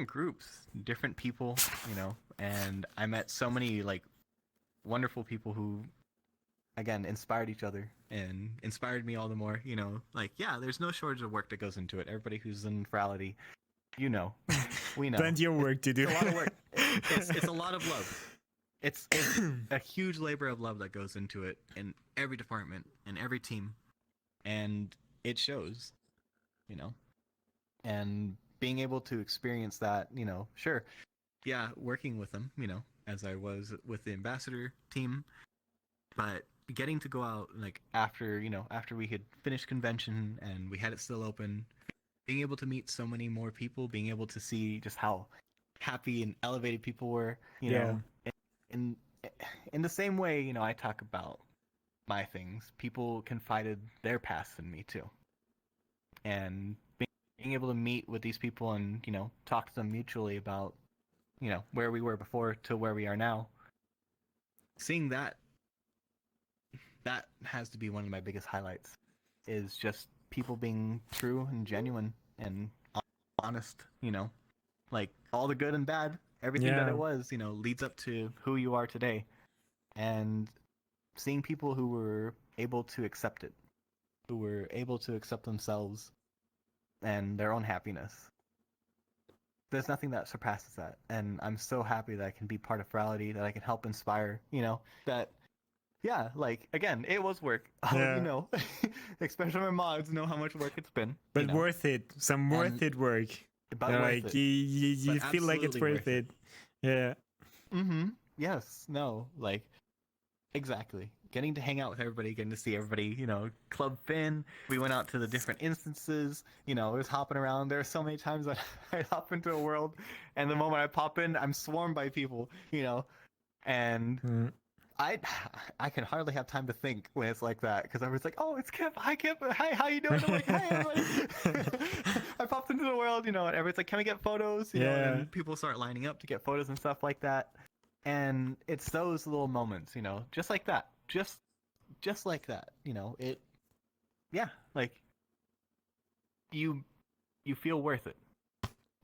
[SPEAKER 3] groups, different people, you know, and I met so many like wonderful people who again inspired each other and inspired me all the more, you know, like yeah, there's no shortage of work that goes into it. Everybody who's in Virality, you know, we know.
[SPEAKER 1] Plenty of work to do.
[SPEAKER 3] It's a lot of work. It's a lot of love. It's a huge labor of love that goes into it in every department, in every team, and it shows, you know. And being able to experience that, you know, sure, yeah, working with them, you know, as I was with the ambassador team, but getting to go out like after, you know, after we had finished convention and we had it still open, being able to meet so many more people, being able to see just how happy and elevated people were, you know, in the same way, you know, I talk about my things, people confided their past in me too, and being able to meet with these people and, you know, talk to them mutually about, you know, where we were before to where we are now, seeing that has to be one of my biggest highlights, is just people being true and genuine and honest, you know, like all the good and bad, everything that it was, you know, leads up to who you are today. And seeing people who were able to accept it, who were able to accept themselves and their own happiness. There's nothing that surpasses that. And I'm so happy that I can be part of Virality, that I can help inspire, you know, that, yeah, like, again, it was work. You know, especially my mods know how much work it's been.
[SPEAKER 1] But
[SPEAKER 3] you know?
[SPEAKER 1] worth it. Some worth it work.
[SPEAKER 3] But
[SPEAKER 1] like,
[SPEAKER 3] worth it.
[SPEAKER 1] You feel like it's worth it. Yeah.
[SPEAKER 3] Yes. No. Like, exactly. Getting to hang out with everybody, getting to see everybody, you know, Club Finn. We went out to the different instances, you know, I was hopping around. There are so many times that I hop into a world, and the moment I pop in, I'm swarmed by people, you know, and I can hardly have time to think when it's like that, because everyone's like, oh, it's Kip. Hi, Kip. Hi, how you doing? I'm like, hey, everybody. I popped into the world, you know, and everyone's like, can we get photos? You know, and people start lining up to get photos and stuff like that. And it's those little moments, you know, just like that. Just like that, you know, it, yeah, like, you feel worth it.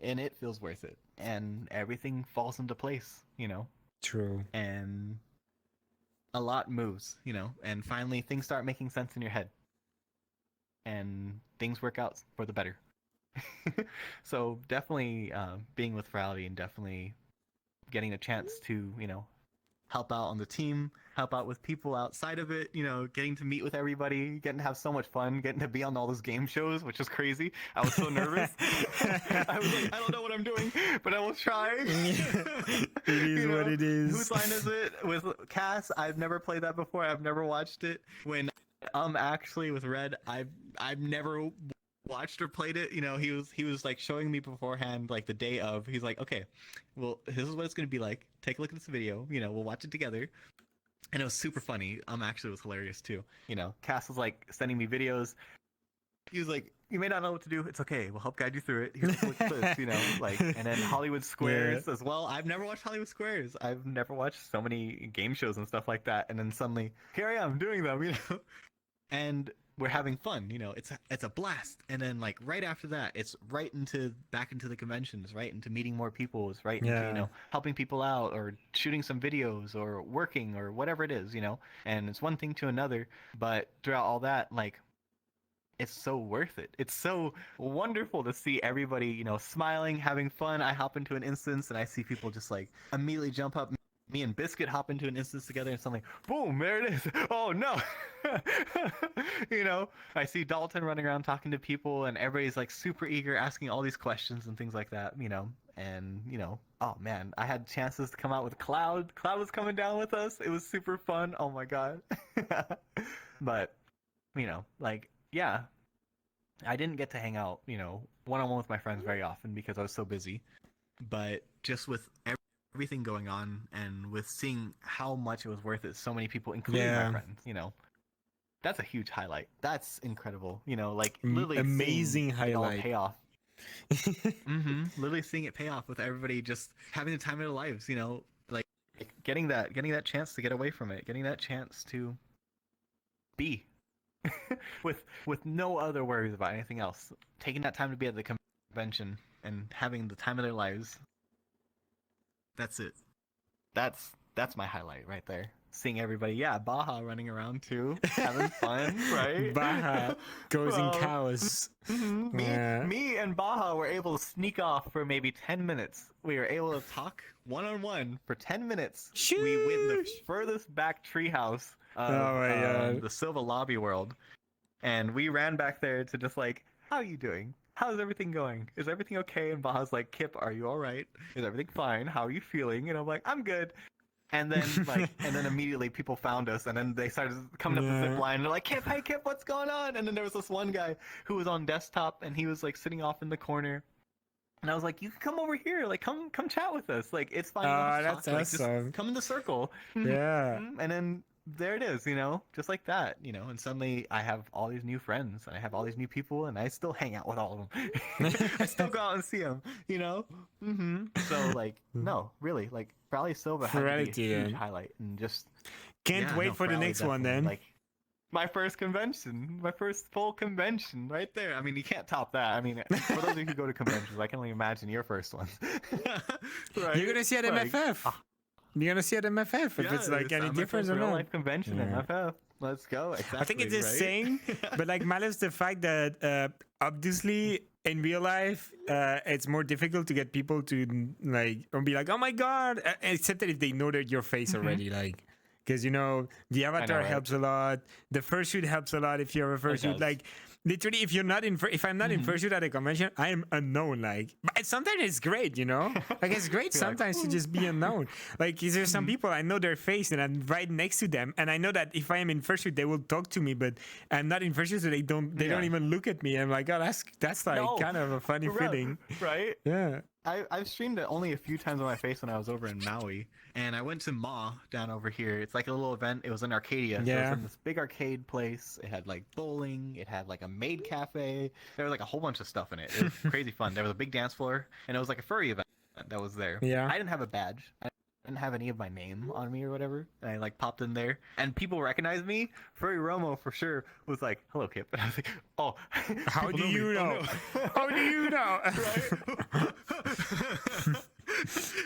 [SPEAKER 3] And it feels worth it. And everything falls into place, you know.
[SPEAKER 1] True.
[SPEAKER 3] And a lot moves, you know, and finally things start making sense in your head. And things work out for the better. So definitely being with Virality and definitely getting a chance to, you know, help out on the team, help out with people outside of it, you know, getting to meet with everybody, getting to have so much fun, getting to be on all those game shows, which is crazy. I was so nervous. I was like, I don't know what I'm doing, but I will try.
[SPEAKER 1] It is what it is.
[SPEAKER 3] Whose line is it? With Cass, I've never played that before. I've never watched it. When actually with Red, I've never watched or played it. You know, he was like showing me beforehand, like the day of. He's like, okay, well, this is what it's gonna be like. Take a look at this video. You know, we'll watch it together. And it was super funny. Actually, it was hilarious too. You know, Cass was like sending me videos. He was like, you may not know what to do. It's okay. We'll help guide you through it. Here's this, you know, like, and then Hollywood Squares as well. I've never watched Hollywood Squares. I've never watched so many game shows and stuff like that. And then suddenly, here I am doing them, you know, and we're having fun, you know, it's a blast. And then like right after that, it's right back into the conventions, right into meeting more people, it's right into, you know, helping people out or shooting some videos or working or whatever it is, you know, and it's one thing to another, but throughout all that, like, it's so worth it. It's so wonderful to see everybody, you know, smiling, having fun. I hop into an instance and I see people just like immediately jump up. Me and Biscuit hop into an instance together and suddenly, boom, there it is. Oh no. You know, I see Dalton running around talking to people and everybody's like super eager, asking all these questions and things like that, you know, and oh man, I had chances to come out with Cloud. Cloud was coming down with us. It was super fun. Oh my god. But like, yeah, I didn't get to hang out one-on-one with my friends very often because I was so busy. But just with everything going on and with seeing how much it was worth it, so many people, including my friends, that's a huge highlight. That's incredible. Like literally
[SPEAKER 1] amazing
[SPEAKER 3] seeing it all
[SPEAKER 1] highlight.
[SPEAKER 3] pay off. Literally seeing it pay off with everybody just having the time of their lives, like getting that chance to get away from it, getting that chance to be with no other worries about anything else, taking that time to be at the convention and having the time of their lives. That's it. That's my highlight right there. Seeing everybody, Baja running around too, having fun, right?
[SPEAKER 1] Baja goes in chaos.
[SPEAKER 3] Me and Baja were able to sneak off for maybe 10 minutes. We were able to talk one-on-one for 10 minutes.
[SPEAKER 1] Sheesh.
[SPEAKER 3] We went in the furthest back treehouse of the Silva lobby world, and we ran back there to just like, how are you doing? How's everything going? Is everything okay? And Baja's like, Kip, are you all right? Is everything fine? How are you feeling? And I'm like, I'm good. And then immediately people found us, and then they started coming up the zip line. And they're like, Kip, hey Kip, what's going on? And then there was this one guy who was on desktop, and he was like sitting off in the corner. And I was like, you can come over here, like come chat with us. Like it's fine.
[SPEAKER 1] Oh, that's
[SPEAKER 3] talk. Like,
[SPEAKER 1] awesome.
[SPEAKER 3] just come in the circle.
[SPEAKER 1] Yeah.
[SPEAKER 3] And then there it is, just like that, and suddenly I have all these new friends, and I have all these new people, and I still hang out with all of them. I still go out and see them, So like, no, really, like Rally Silva had to be a huge highlight, and just
[SPEAKER 1] can't wait for the next one then.
[SPEAKER 3] Like my first convention, my first full convention, right there. I mean, you can't top that. I mean, for those of you who go to conventions, I can only imagine your first one. Right?
[SPEAKER 1] You're gonna see it at MFF. You're gonna see it at MFF if it's like any difference or not.
[SPEAKER 3] Life convention at MFF. Let's go. Exactly,
[SPEAKER 1] I think it's the same, but like minus the fact that obviously in real life it's more difficult to get people to like or be like, oh my god, except that if they know that your face already, like. Because the avatar helps a lot. The fursuit helps a lot if you're a fursuit. Like literally, if I'm not in fursuit at a convention, I am unknown. Like, but sometimes it's great, Like it's great sometimes to just be unknown. Like, there's some people I know their face and I'm right next to them, and I know that if I am in fursuit, they will talk to me, but I'm not in fursuit, so they don't even look at me. I'm like, oh, that's like kind of a funny feeling,
[SPEAKER 3] right?
[SPEAKER 1] Yeah.
[SPEAKER 3] I've streamed it only a few times on my face when I was over in Maui, and I went to Ma down over here. It's like a little event. It was in Arcadia. So it was in this big arcade place. It had like bowling. It had like a maid cafe. There was like a whole bunch of stuff in it. It was crazy fun. There was a big dance floor, and it was like a furry event that was there. Yeah. I didn't have a badge. I didn't have any of my name on me or whatever. And I like popped in there, and people recognized me. Furry Romo for sure was like, "Hello, Kip," and I was like, "Oh,
[SPEAKER 1] how do you know?
[SPEAKER 3] Oh, no.
[SPEAKER 1] How do you know?"
[SPEAKER 3] Right?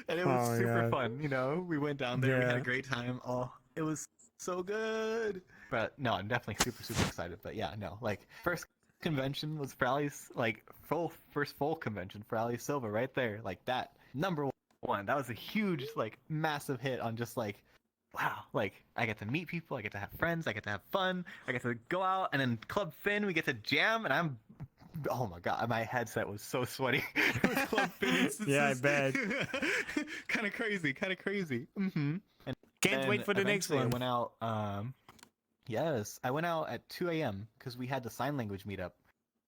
[SPEAKER 3] And it was super fun, We went down there, we had a great time. Oh, it was so good. But no, I'm definitely super excited. But yeah, no, like first convention was Frally's like first full convention, Frally Silva right there, like that number one. That was a huge, like massive hit on just like, wow, like I get to meet people, I get to have friends, I get to have fun, I get to go out, and then Club Finn we get to jam, and oh my god, my headset was so sweaty. It was Club Finn instances.
[SPEAKER 1] Yeah, I bet.
[SPEAKER 3] Kind of crazy. And
[SPEAKER 1] can't wait for the next one.
[SPEAKER 3] I went out. I went out at 2 a.m. because we had the sign language meetup,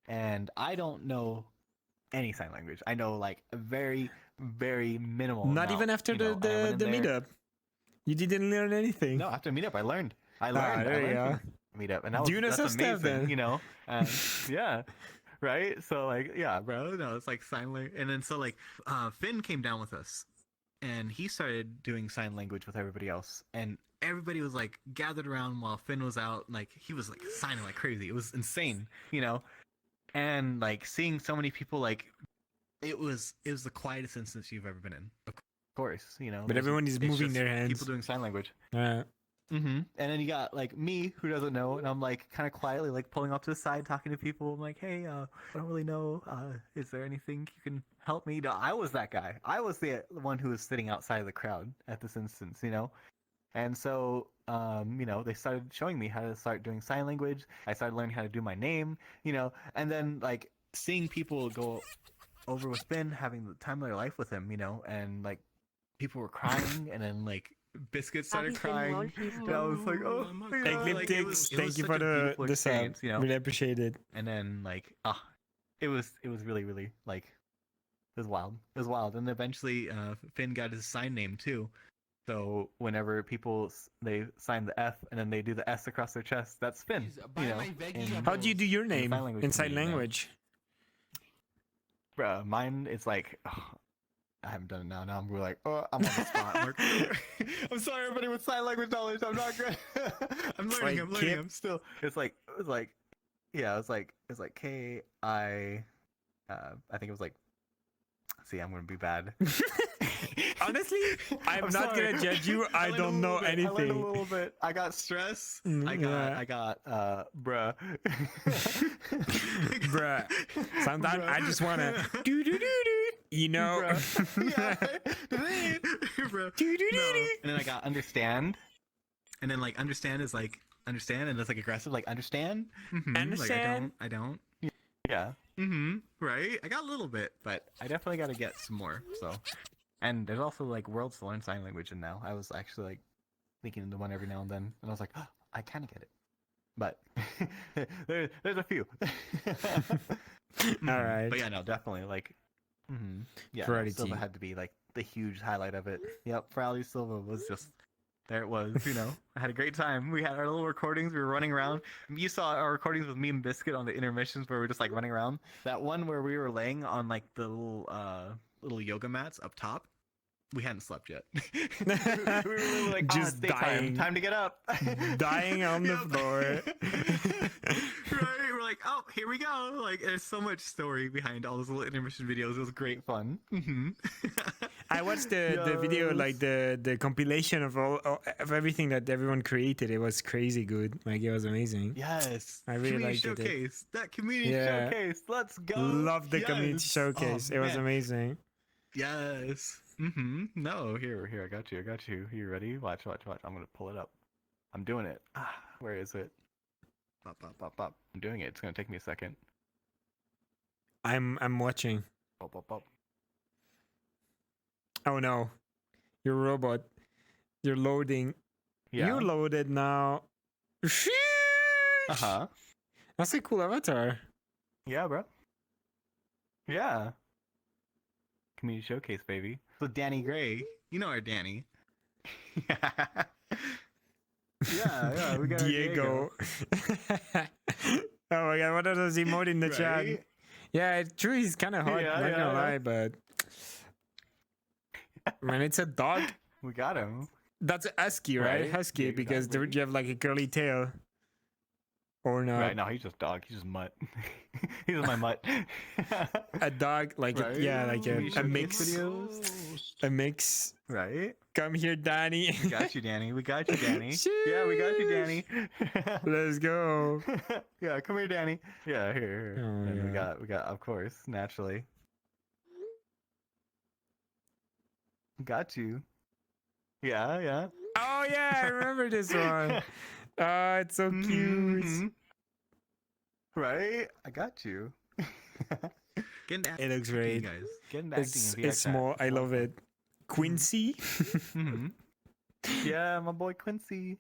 [SPEAKER 3] and I don't know any sign language. I know like a very, very minimal.
[SPEAKER 1] Not even after the meetup. You didn't learn anything.
[SPEAKER 3] No, after meetup, I learned. I learned from meetup, and that's amazing. Yeah. Right? So like, yeah, bro. No, it's like sign language. And then so like Finn came down with us, and he started doing sign language with everybody else, and everybody was like gathered around while Finn was out, and like he was like signing like crazy. It was insane, and like seeing so many people, like it was the quietest instance you've ever been in, of course,
[SPEAKER 1] but everyone is moving their hands,
[SPEAKER 3] people doing sign language. And then you got like me, who doesn't know, and I'm like kind of quietly like pulling off to the side, talking to people. I'm like, hey, I don't really know. Is there anything you can help me? No, I was that guy. I was the one who was sitting outside of the crowd at this instance, And so, they started showing me how to start doing sign language. I started learning how to do my name, and then like seeing people go over with Finn, having the time of their life with him, and like people were crying, and then like Biscuit started crying. And I was like, oh,
[SPEAKER 1] Ecliptics, thank you
[SPEAKER 3] such
[SPEAKER 1] for
[SPEAKER 3] a beautiful
[SPEAKER 1] the sub.
[SPEAKER 3] experience,
[SPEAKER 1] Really appreciate it.
[SPEAKER 3] And then like, it was really really like, it was wild. It was wild. And eventually, Finn got his sign name too. So whenever people they sign the F and then they do the S across their chest, that's Finn.
[SPEAKER 1] How do you do your name in sign
[SPEAKER 3] community,
[SPEAKER 1] language?
[SPEAKER 3] Bruh, mine is like, I haven't done it now. Now I'm really like, oh, I'm on the spot. I'm sorry, everybody with sign language knowledge. I'm not good. I'm learning. I'm learning. I'm still. It's like K I. I think it was like. See, I'm gonna be bad.
[SPEAKER 1] Honestly, I'm not gonna judge you. I don't know anything.
[SPEAKER 3] I learned a little bit. I got stress. I got bruh.
[SPEAKER 1] Bruh. Sometimes I just wanna do.
[SPEAKER 3] Bruh. Yeah. Bruh. No. And then I got understand. And then like understand is like understand, and that's like aggressive, like understand.
[SPEAKER 1] Understand.
[SPEAKER 3] Like, I don't. Yeah. Right. I got a little bit, but I definitely got to get some more. So, and there's also like worlds to learn sign language in now. I was actually like thinking into one every now and then, and I was like, oh, I kind of get it, but there's a few.
[SPEAKER 1] All right.
[SPEAKER 3] But yeah, no, definitely like, yeah,
[SPEAKER 1] Ferrari
[SPEAKER 3] Silva
[SPEAKER 1] team.
[SPEAKER 3] had to be like the huge highlight of it. Yep, Ferrari Silva was just. There it was, I had a great time. We had our little recordings. We were running around. You saw our recordings with me and Biscuit on the intermissions where we were just like running around. That one where we were laying on like the little yoga mats up top. We hadn't slept yet. we were like,
[SPEAKER 1] just dying.
[SPEAKER 3] Time to get up.
[SPEAKER 1] Dying on the floor.
[SPEAKER 3] Right? We're like, oh, here we go. Like, there's so much story behind all those little intermission videos. It was great fun.
[SPEAKER 1] I watched the video, like the compilation of of everything that everyone created. It was crazy good. Like, it was amazing.
[SPEAKER 3] Yes.
[SPEAKER 1] I really liked it.
[SPEAKER 3] Showcase. That community showcase. Let's go.
[SPEAKER 1] Love the community showcase. It was amazing.
[SPEAKER 3] Yes. No, here. I got you. You ready? Watch. I'm gonna pull it up. I'm doing it. Where is it? Pop. I'm doing it. It's gonna take me a second.
[SPEAKER 1] I'm watching.
[SPEAKER 3] Pop.
[SPEAKER 1] Oh no, your robot. You're loading.
[SPEAKER 3] Yeah.
[SPEAKER 1] You're loaded now.
[SPEAKER 3] Uh-huh.
[SPEAKER 1] That's a cool avatar.
[SPEAKER 3] Yeah, bro. Yeah. Community showcase, baby. So Danny Gray, you know our Danny. Yeah, we got
[SPEAKER 1] Diego. Oh my god, what are those emote in the chat? Yeah, it's true. He's kind of hard. Not gonna lie, but man, it's a dog.
[SPEAKER 3] We got him.
[SPEAKER 1] That's a husky, right? Husky,
[SPEAKER 3] Yeah,
[SPEAKER 1] because
[SPEAKER 3] exactly.
[SPEAKER 1] you have like a curly tail. Or not?
[SPEAKER 3] Right, no, he's just dog. He's just mutt. He's just my mutt.
[SPEAKER 1] A dog, like
[SPEAKER 3] Right?
[SPEAKER 1] like a mix.
[SPEAKER 3] Videos.
[SPEAKER 1] A mix.
[SPEAKER 3] Right?
[SPEAKER 1] Come here, Danny.
[SPEAKER 3] We got you, Danny. We got you, Danny.
[SPEAKER 1] Sheesh.
[SPEAKER 3] Yeah, we got you, Danny.
[SPEAKER 1] Let's go.
[SPEAKER 3] Yeah, come here, Danny. Yeah, here.
[SPEAKER 1] Oh,
[SPEAKER 3] And
[SPEAKER 1] yeah.
[SPEAKER 3] we got, of course, naturally. Got you. Yeah.
[SPEAKER 1] Oh yeah, I remember this one. Oh, it's so cute.
[SPEAKER 3] Mhm. Right? I got you. Get into
[SPEAKER 1] It looks great.
[SPEAKER 3] guys. Get into acting
[SPEAKER 1] It's
[SPEAKER 3] in VRChat.
[SPEAKER 1] small. I love it. Quincy.
[SPEAKER 3] Mhm. Yeah, my boy Quincy.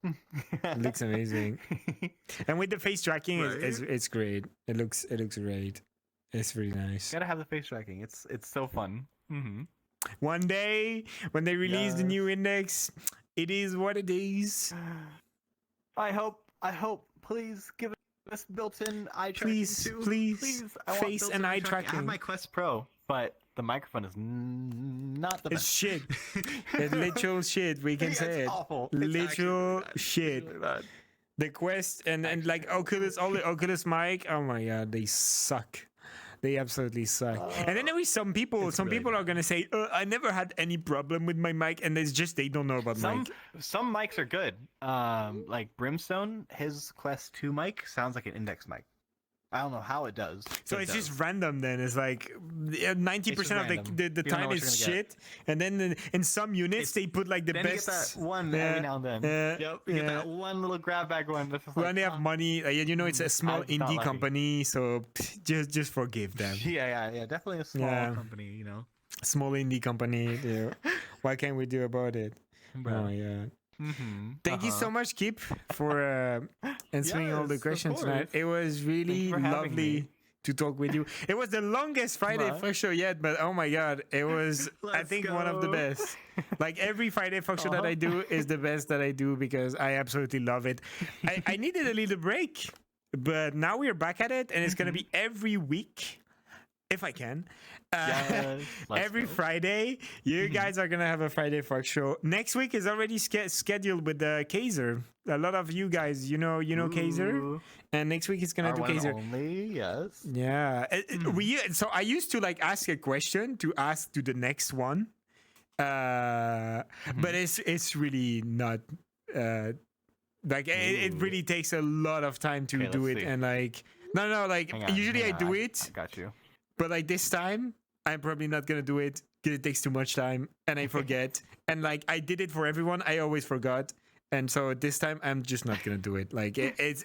[SPEAKER 1] It looks amazing. And with the face tracking,
[SPEAKER 3] Right?
[SPEAKER 1] it's great. It looks great. It's really nice.
[SPEAKER 3] Gotta have the face tracking. It's so fun.
[SPEAKER 1] One day when they release the
[SPEAKER 3] Yes.
[SPEAKER 1] new index, it is what it is.
[SPEAKER 3] I hope. Please give us built-in eye tracking
[SPEAKER 1] Please,
[SPEAKER 3] too.
[SPEAKER 1] please,
[SPEAKER 3] I want
[SPEAKER 1] face
[SPEAKER 3] built-in
[SPEAKER 1] and eye
[SPEAKER 3] I
[SPEAKER 1] tracking.
[SPEAKER 3] have my Quest Pro, but the microphone is not the
[SPEAKER 1] It's
[SPEAKER 3] best.
[SPEAKER 1] shit. It's literal shit. We can
[SPEAKER 3] Yeah,
[SPEAKER 1] say
[SPEAKER 3] it's
[SPEAKER 1] it.
[SPEAKER 3] awful. It's actually
[SPEAKER 1] Literal
[SPEAKER 3] really bad. It's
[SPEAKER 1] shit.
[SPEAKER 3] really bad.
[SPEAKER 1] The Quest and like Oculus, all the Oculus mic. Oh my god, they suck. They absolutely suck. And then there is some people.
[SPEAKER 3] It's
[SPEAKER 1] Some
[SPEAKER 3] really
[SPEAKER 1] people are
[SPEAKER 3] bad.
[SPEAKER 1] gonna say, "I never had any problem with my mic," and it's just they don't know about mic.
[SPEAKER 3] Some mics are good. Like Brimstone, his Quest 2 mic sounds like an index mic. I don't know how it does.
[SPEAKER 1] So
[SPEAKER 3] but
[SPEAKER 1] it's
[SPEAKER 3] it does.
[SPEAKER 1] just random then. It's like 90% of
[SPEAKER 3] random.
[SPEAKER 1] the
[SPEAKER 3] You don't know
[SPEAKER 1] time
[SPEAKER 3] what
[SPEAKER 1] is
[SPEAKER 3] you're gonna get.
[SPEAKER 1] shit. And then in some units, they put like the
[SPEAKER 3] then
[SPEAKER 1] best.
[SPEAKER 3] you get that one
[SPEAKER 1] Yeah,
[SPEAKER 3] every now and then.
[SPEAKER 1] yeah,
[SPEAKER 3] Yep. You get that one little grab bag one. That's just
[SPEAKER 1] when
[SPEAKER 3] like,
[SPEAKER 1] they have money, you know, it's a small
[SPEAKER 3] I got
[SPEAKER 1] indie
[SPEAKER 3] lucky.
[SPEAKER 1] company. So just forgive them.
[SPEAKER 3] Yeah. Definitely a small
[SPEAKER 1] Yeah.
[SPEAKER 3] company, you know.
[SPEAKER 1] Small indie company. What can we do about it?
[SPEAKER 3] Bro.
[SPEAKER 1] Oh, yeah.
[SPEAKER 3] Mm-hmm.
[SPEAKER 1] Thank you so much, Kip, for answering all the
[SPEAKER 3] Yes, of
[SPEAKER 1] questions tonight.
[SPEAKER 3] course.
[SPEAKER 1] It was really
[SPEAKER 3] for having
[SPEAKER 1] lovely
[SPEAKER 3] me.
[SPEAKER 1] to talk with you. It was the longest Friday
[SPEAKER 3] What?
[SPEAKER 1] Fuck Show yet, but oh my god, it was I
[SPEAKER 3] Let's
[SPEAKER 1] think one of the
[SPEAKER 3] go.
[SPEAKER 1] best. Like every Friday Fuck Show that I do is the best that I do because I absolutely love it. I needed a little break, but now we're back at it, and it's gonna be every week. If I can.
[SPEAKER 3] Yes, let's
[SPEAKER 1] Every
[SPEAKER 3] go.
[SPEAKER 1] Friday, you guys are going to have a Friday Fuck Show. Next week is already scheduled with Kaiser. A lot of you guys, you know Kaiser.
[SPEAKER 3] Ooh.
[SPEAKER 1] And next week he's going
[SPEAKER 3] Our
[SPEAKER 1] to do
[SPEAKER 3] one
[SPEAKER 1] Kaiser.
[SPEAKER 3] only, yes.
[SPEAKER 1] Yeah. So I used to like ask a question to ask to the next one. But it's really not... like it really takes a lot of time to
[SPEAKER 3] Okay,
[SPEAKER 1] do
[SPEAKER 3] let's
[SPEAKER 1] it.
[SPEAKER 3] see.
[SPEAKER 1] And like... No, like
[SPEAKER 3] Hang on,
[SPEAKER 1] usually
[SPEAKER 3] hang
[SPEAKER 1] I do
[SPEAKER 3] on,
[SPEAKER 1] it.
[SPEAKER 3] I got you.
[SPEAKER 1] But like this time, I'm probably not gonna do it because it takes too much time and I forget. And like I did it for everyone, I always forgot. And so this time, I'm just not gonna do it. Like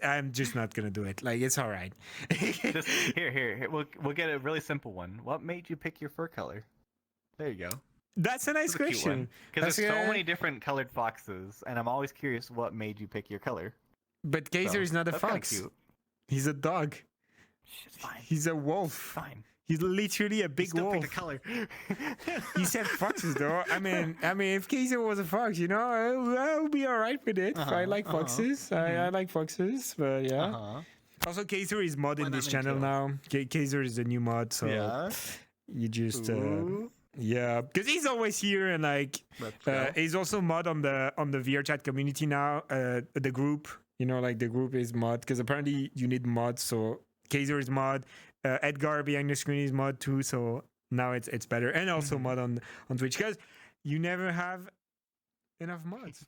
[SPEAKER 1] I'm just not gonna do it. Like it's all right.
[SPEAKER 3] Just here. We'll get a really simple one. What made you pick your fur color? There you go.
[SPEAKER 1] That's a nice question.
[SPEAKER 3] Because there's
[SPEAKER 1] That's
[SPEAKER 3] so many different colored foxes, and I'm always curious what made you pick your color.
[SPEAKER 1] But Kaiser
[SPEAKER 3] So,
[SPEAKER 1] is not a
[SPEAKER 3] that's kinda
[SPEAKER 1] fox.
[SPEAKER 3] cute.
[SPEAKER 1] He's a dog.
[SPEAKER 3] It's fine.
[SPEAKER 1] He's a wolf.
[SPEAKER 3] Fine.
[SPEAKER 1] He's literally a big
[SPEAKER 3] Still
[SPEAKER 1] wolf.
[SPEAKER 3] pick the color.
[SPEAKER 1] He said foxes though. I mean, if Kaiser was a fox, you know, I would be all right with it. I like foxes. I like foxes, but yeah. Also, Kaiser is mod in
[SPEAKER 3] Why
[SPEAKER 1] this
[SPEAKER 3] not make
[SPEAKER 1] channel
[SPEAKER 3] tails?
[SPEAKER 1] now. Kaiser is the new mod, so
[SPEAKER 3] Yeah.
[SPEAKER 1] you just
[SPEAKER 3] Ooh.
[SPEAKER 1] yeah, because he's always here and like
[SPEAKER 3] Let's go.
[SPEAKER 1] he's also mod on the VRChat community now. The group, you know, like the group is mod because apparently you need mods. So Kaiser is mod. Edgar behind the screen is mod too. So now it's better, and also mod on Twitch because you never have enough mods.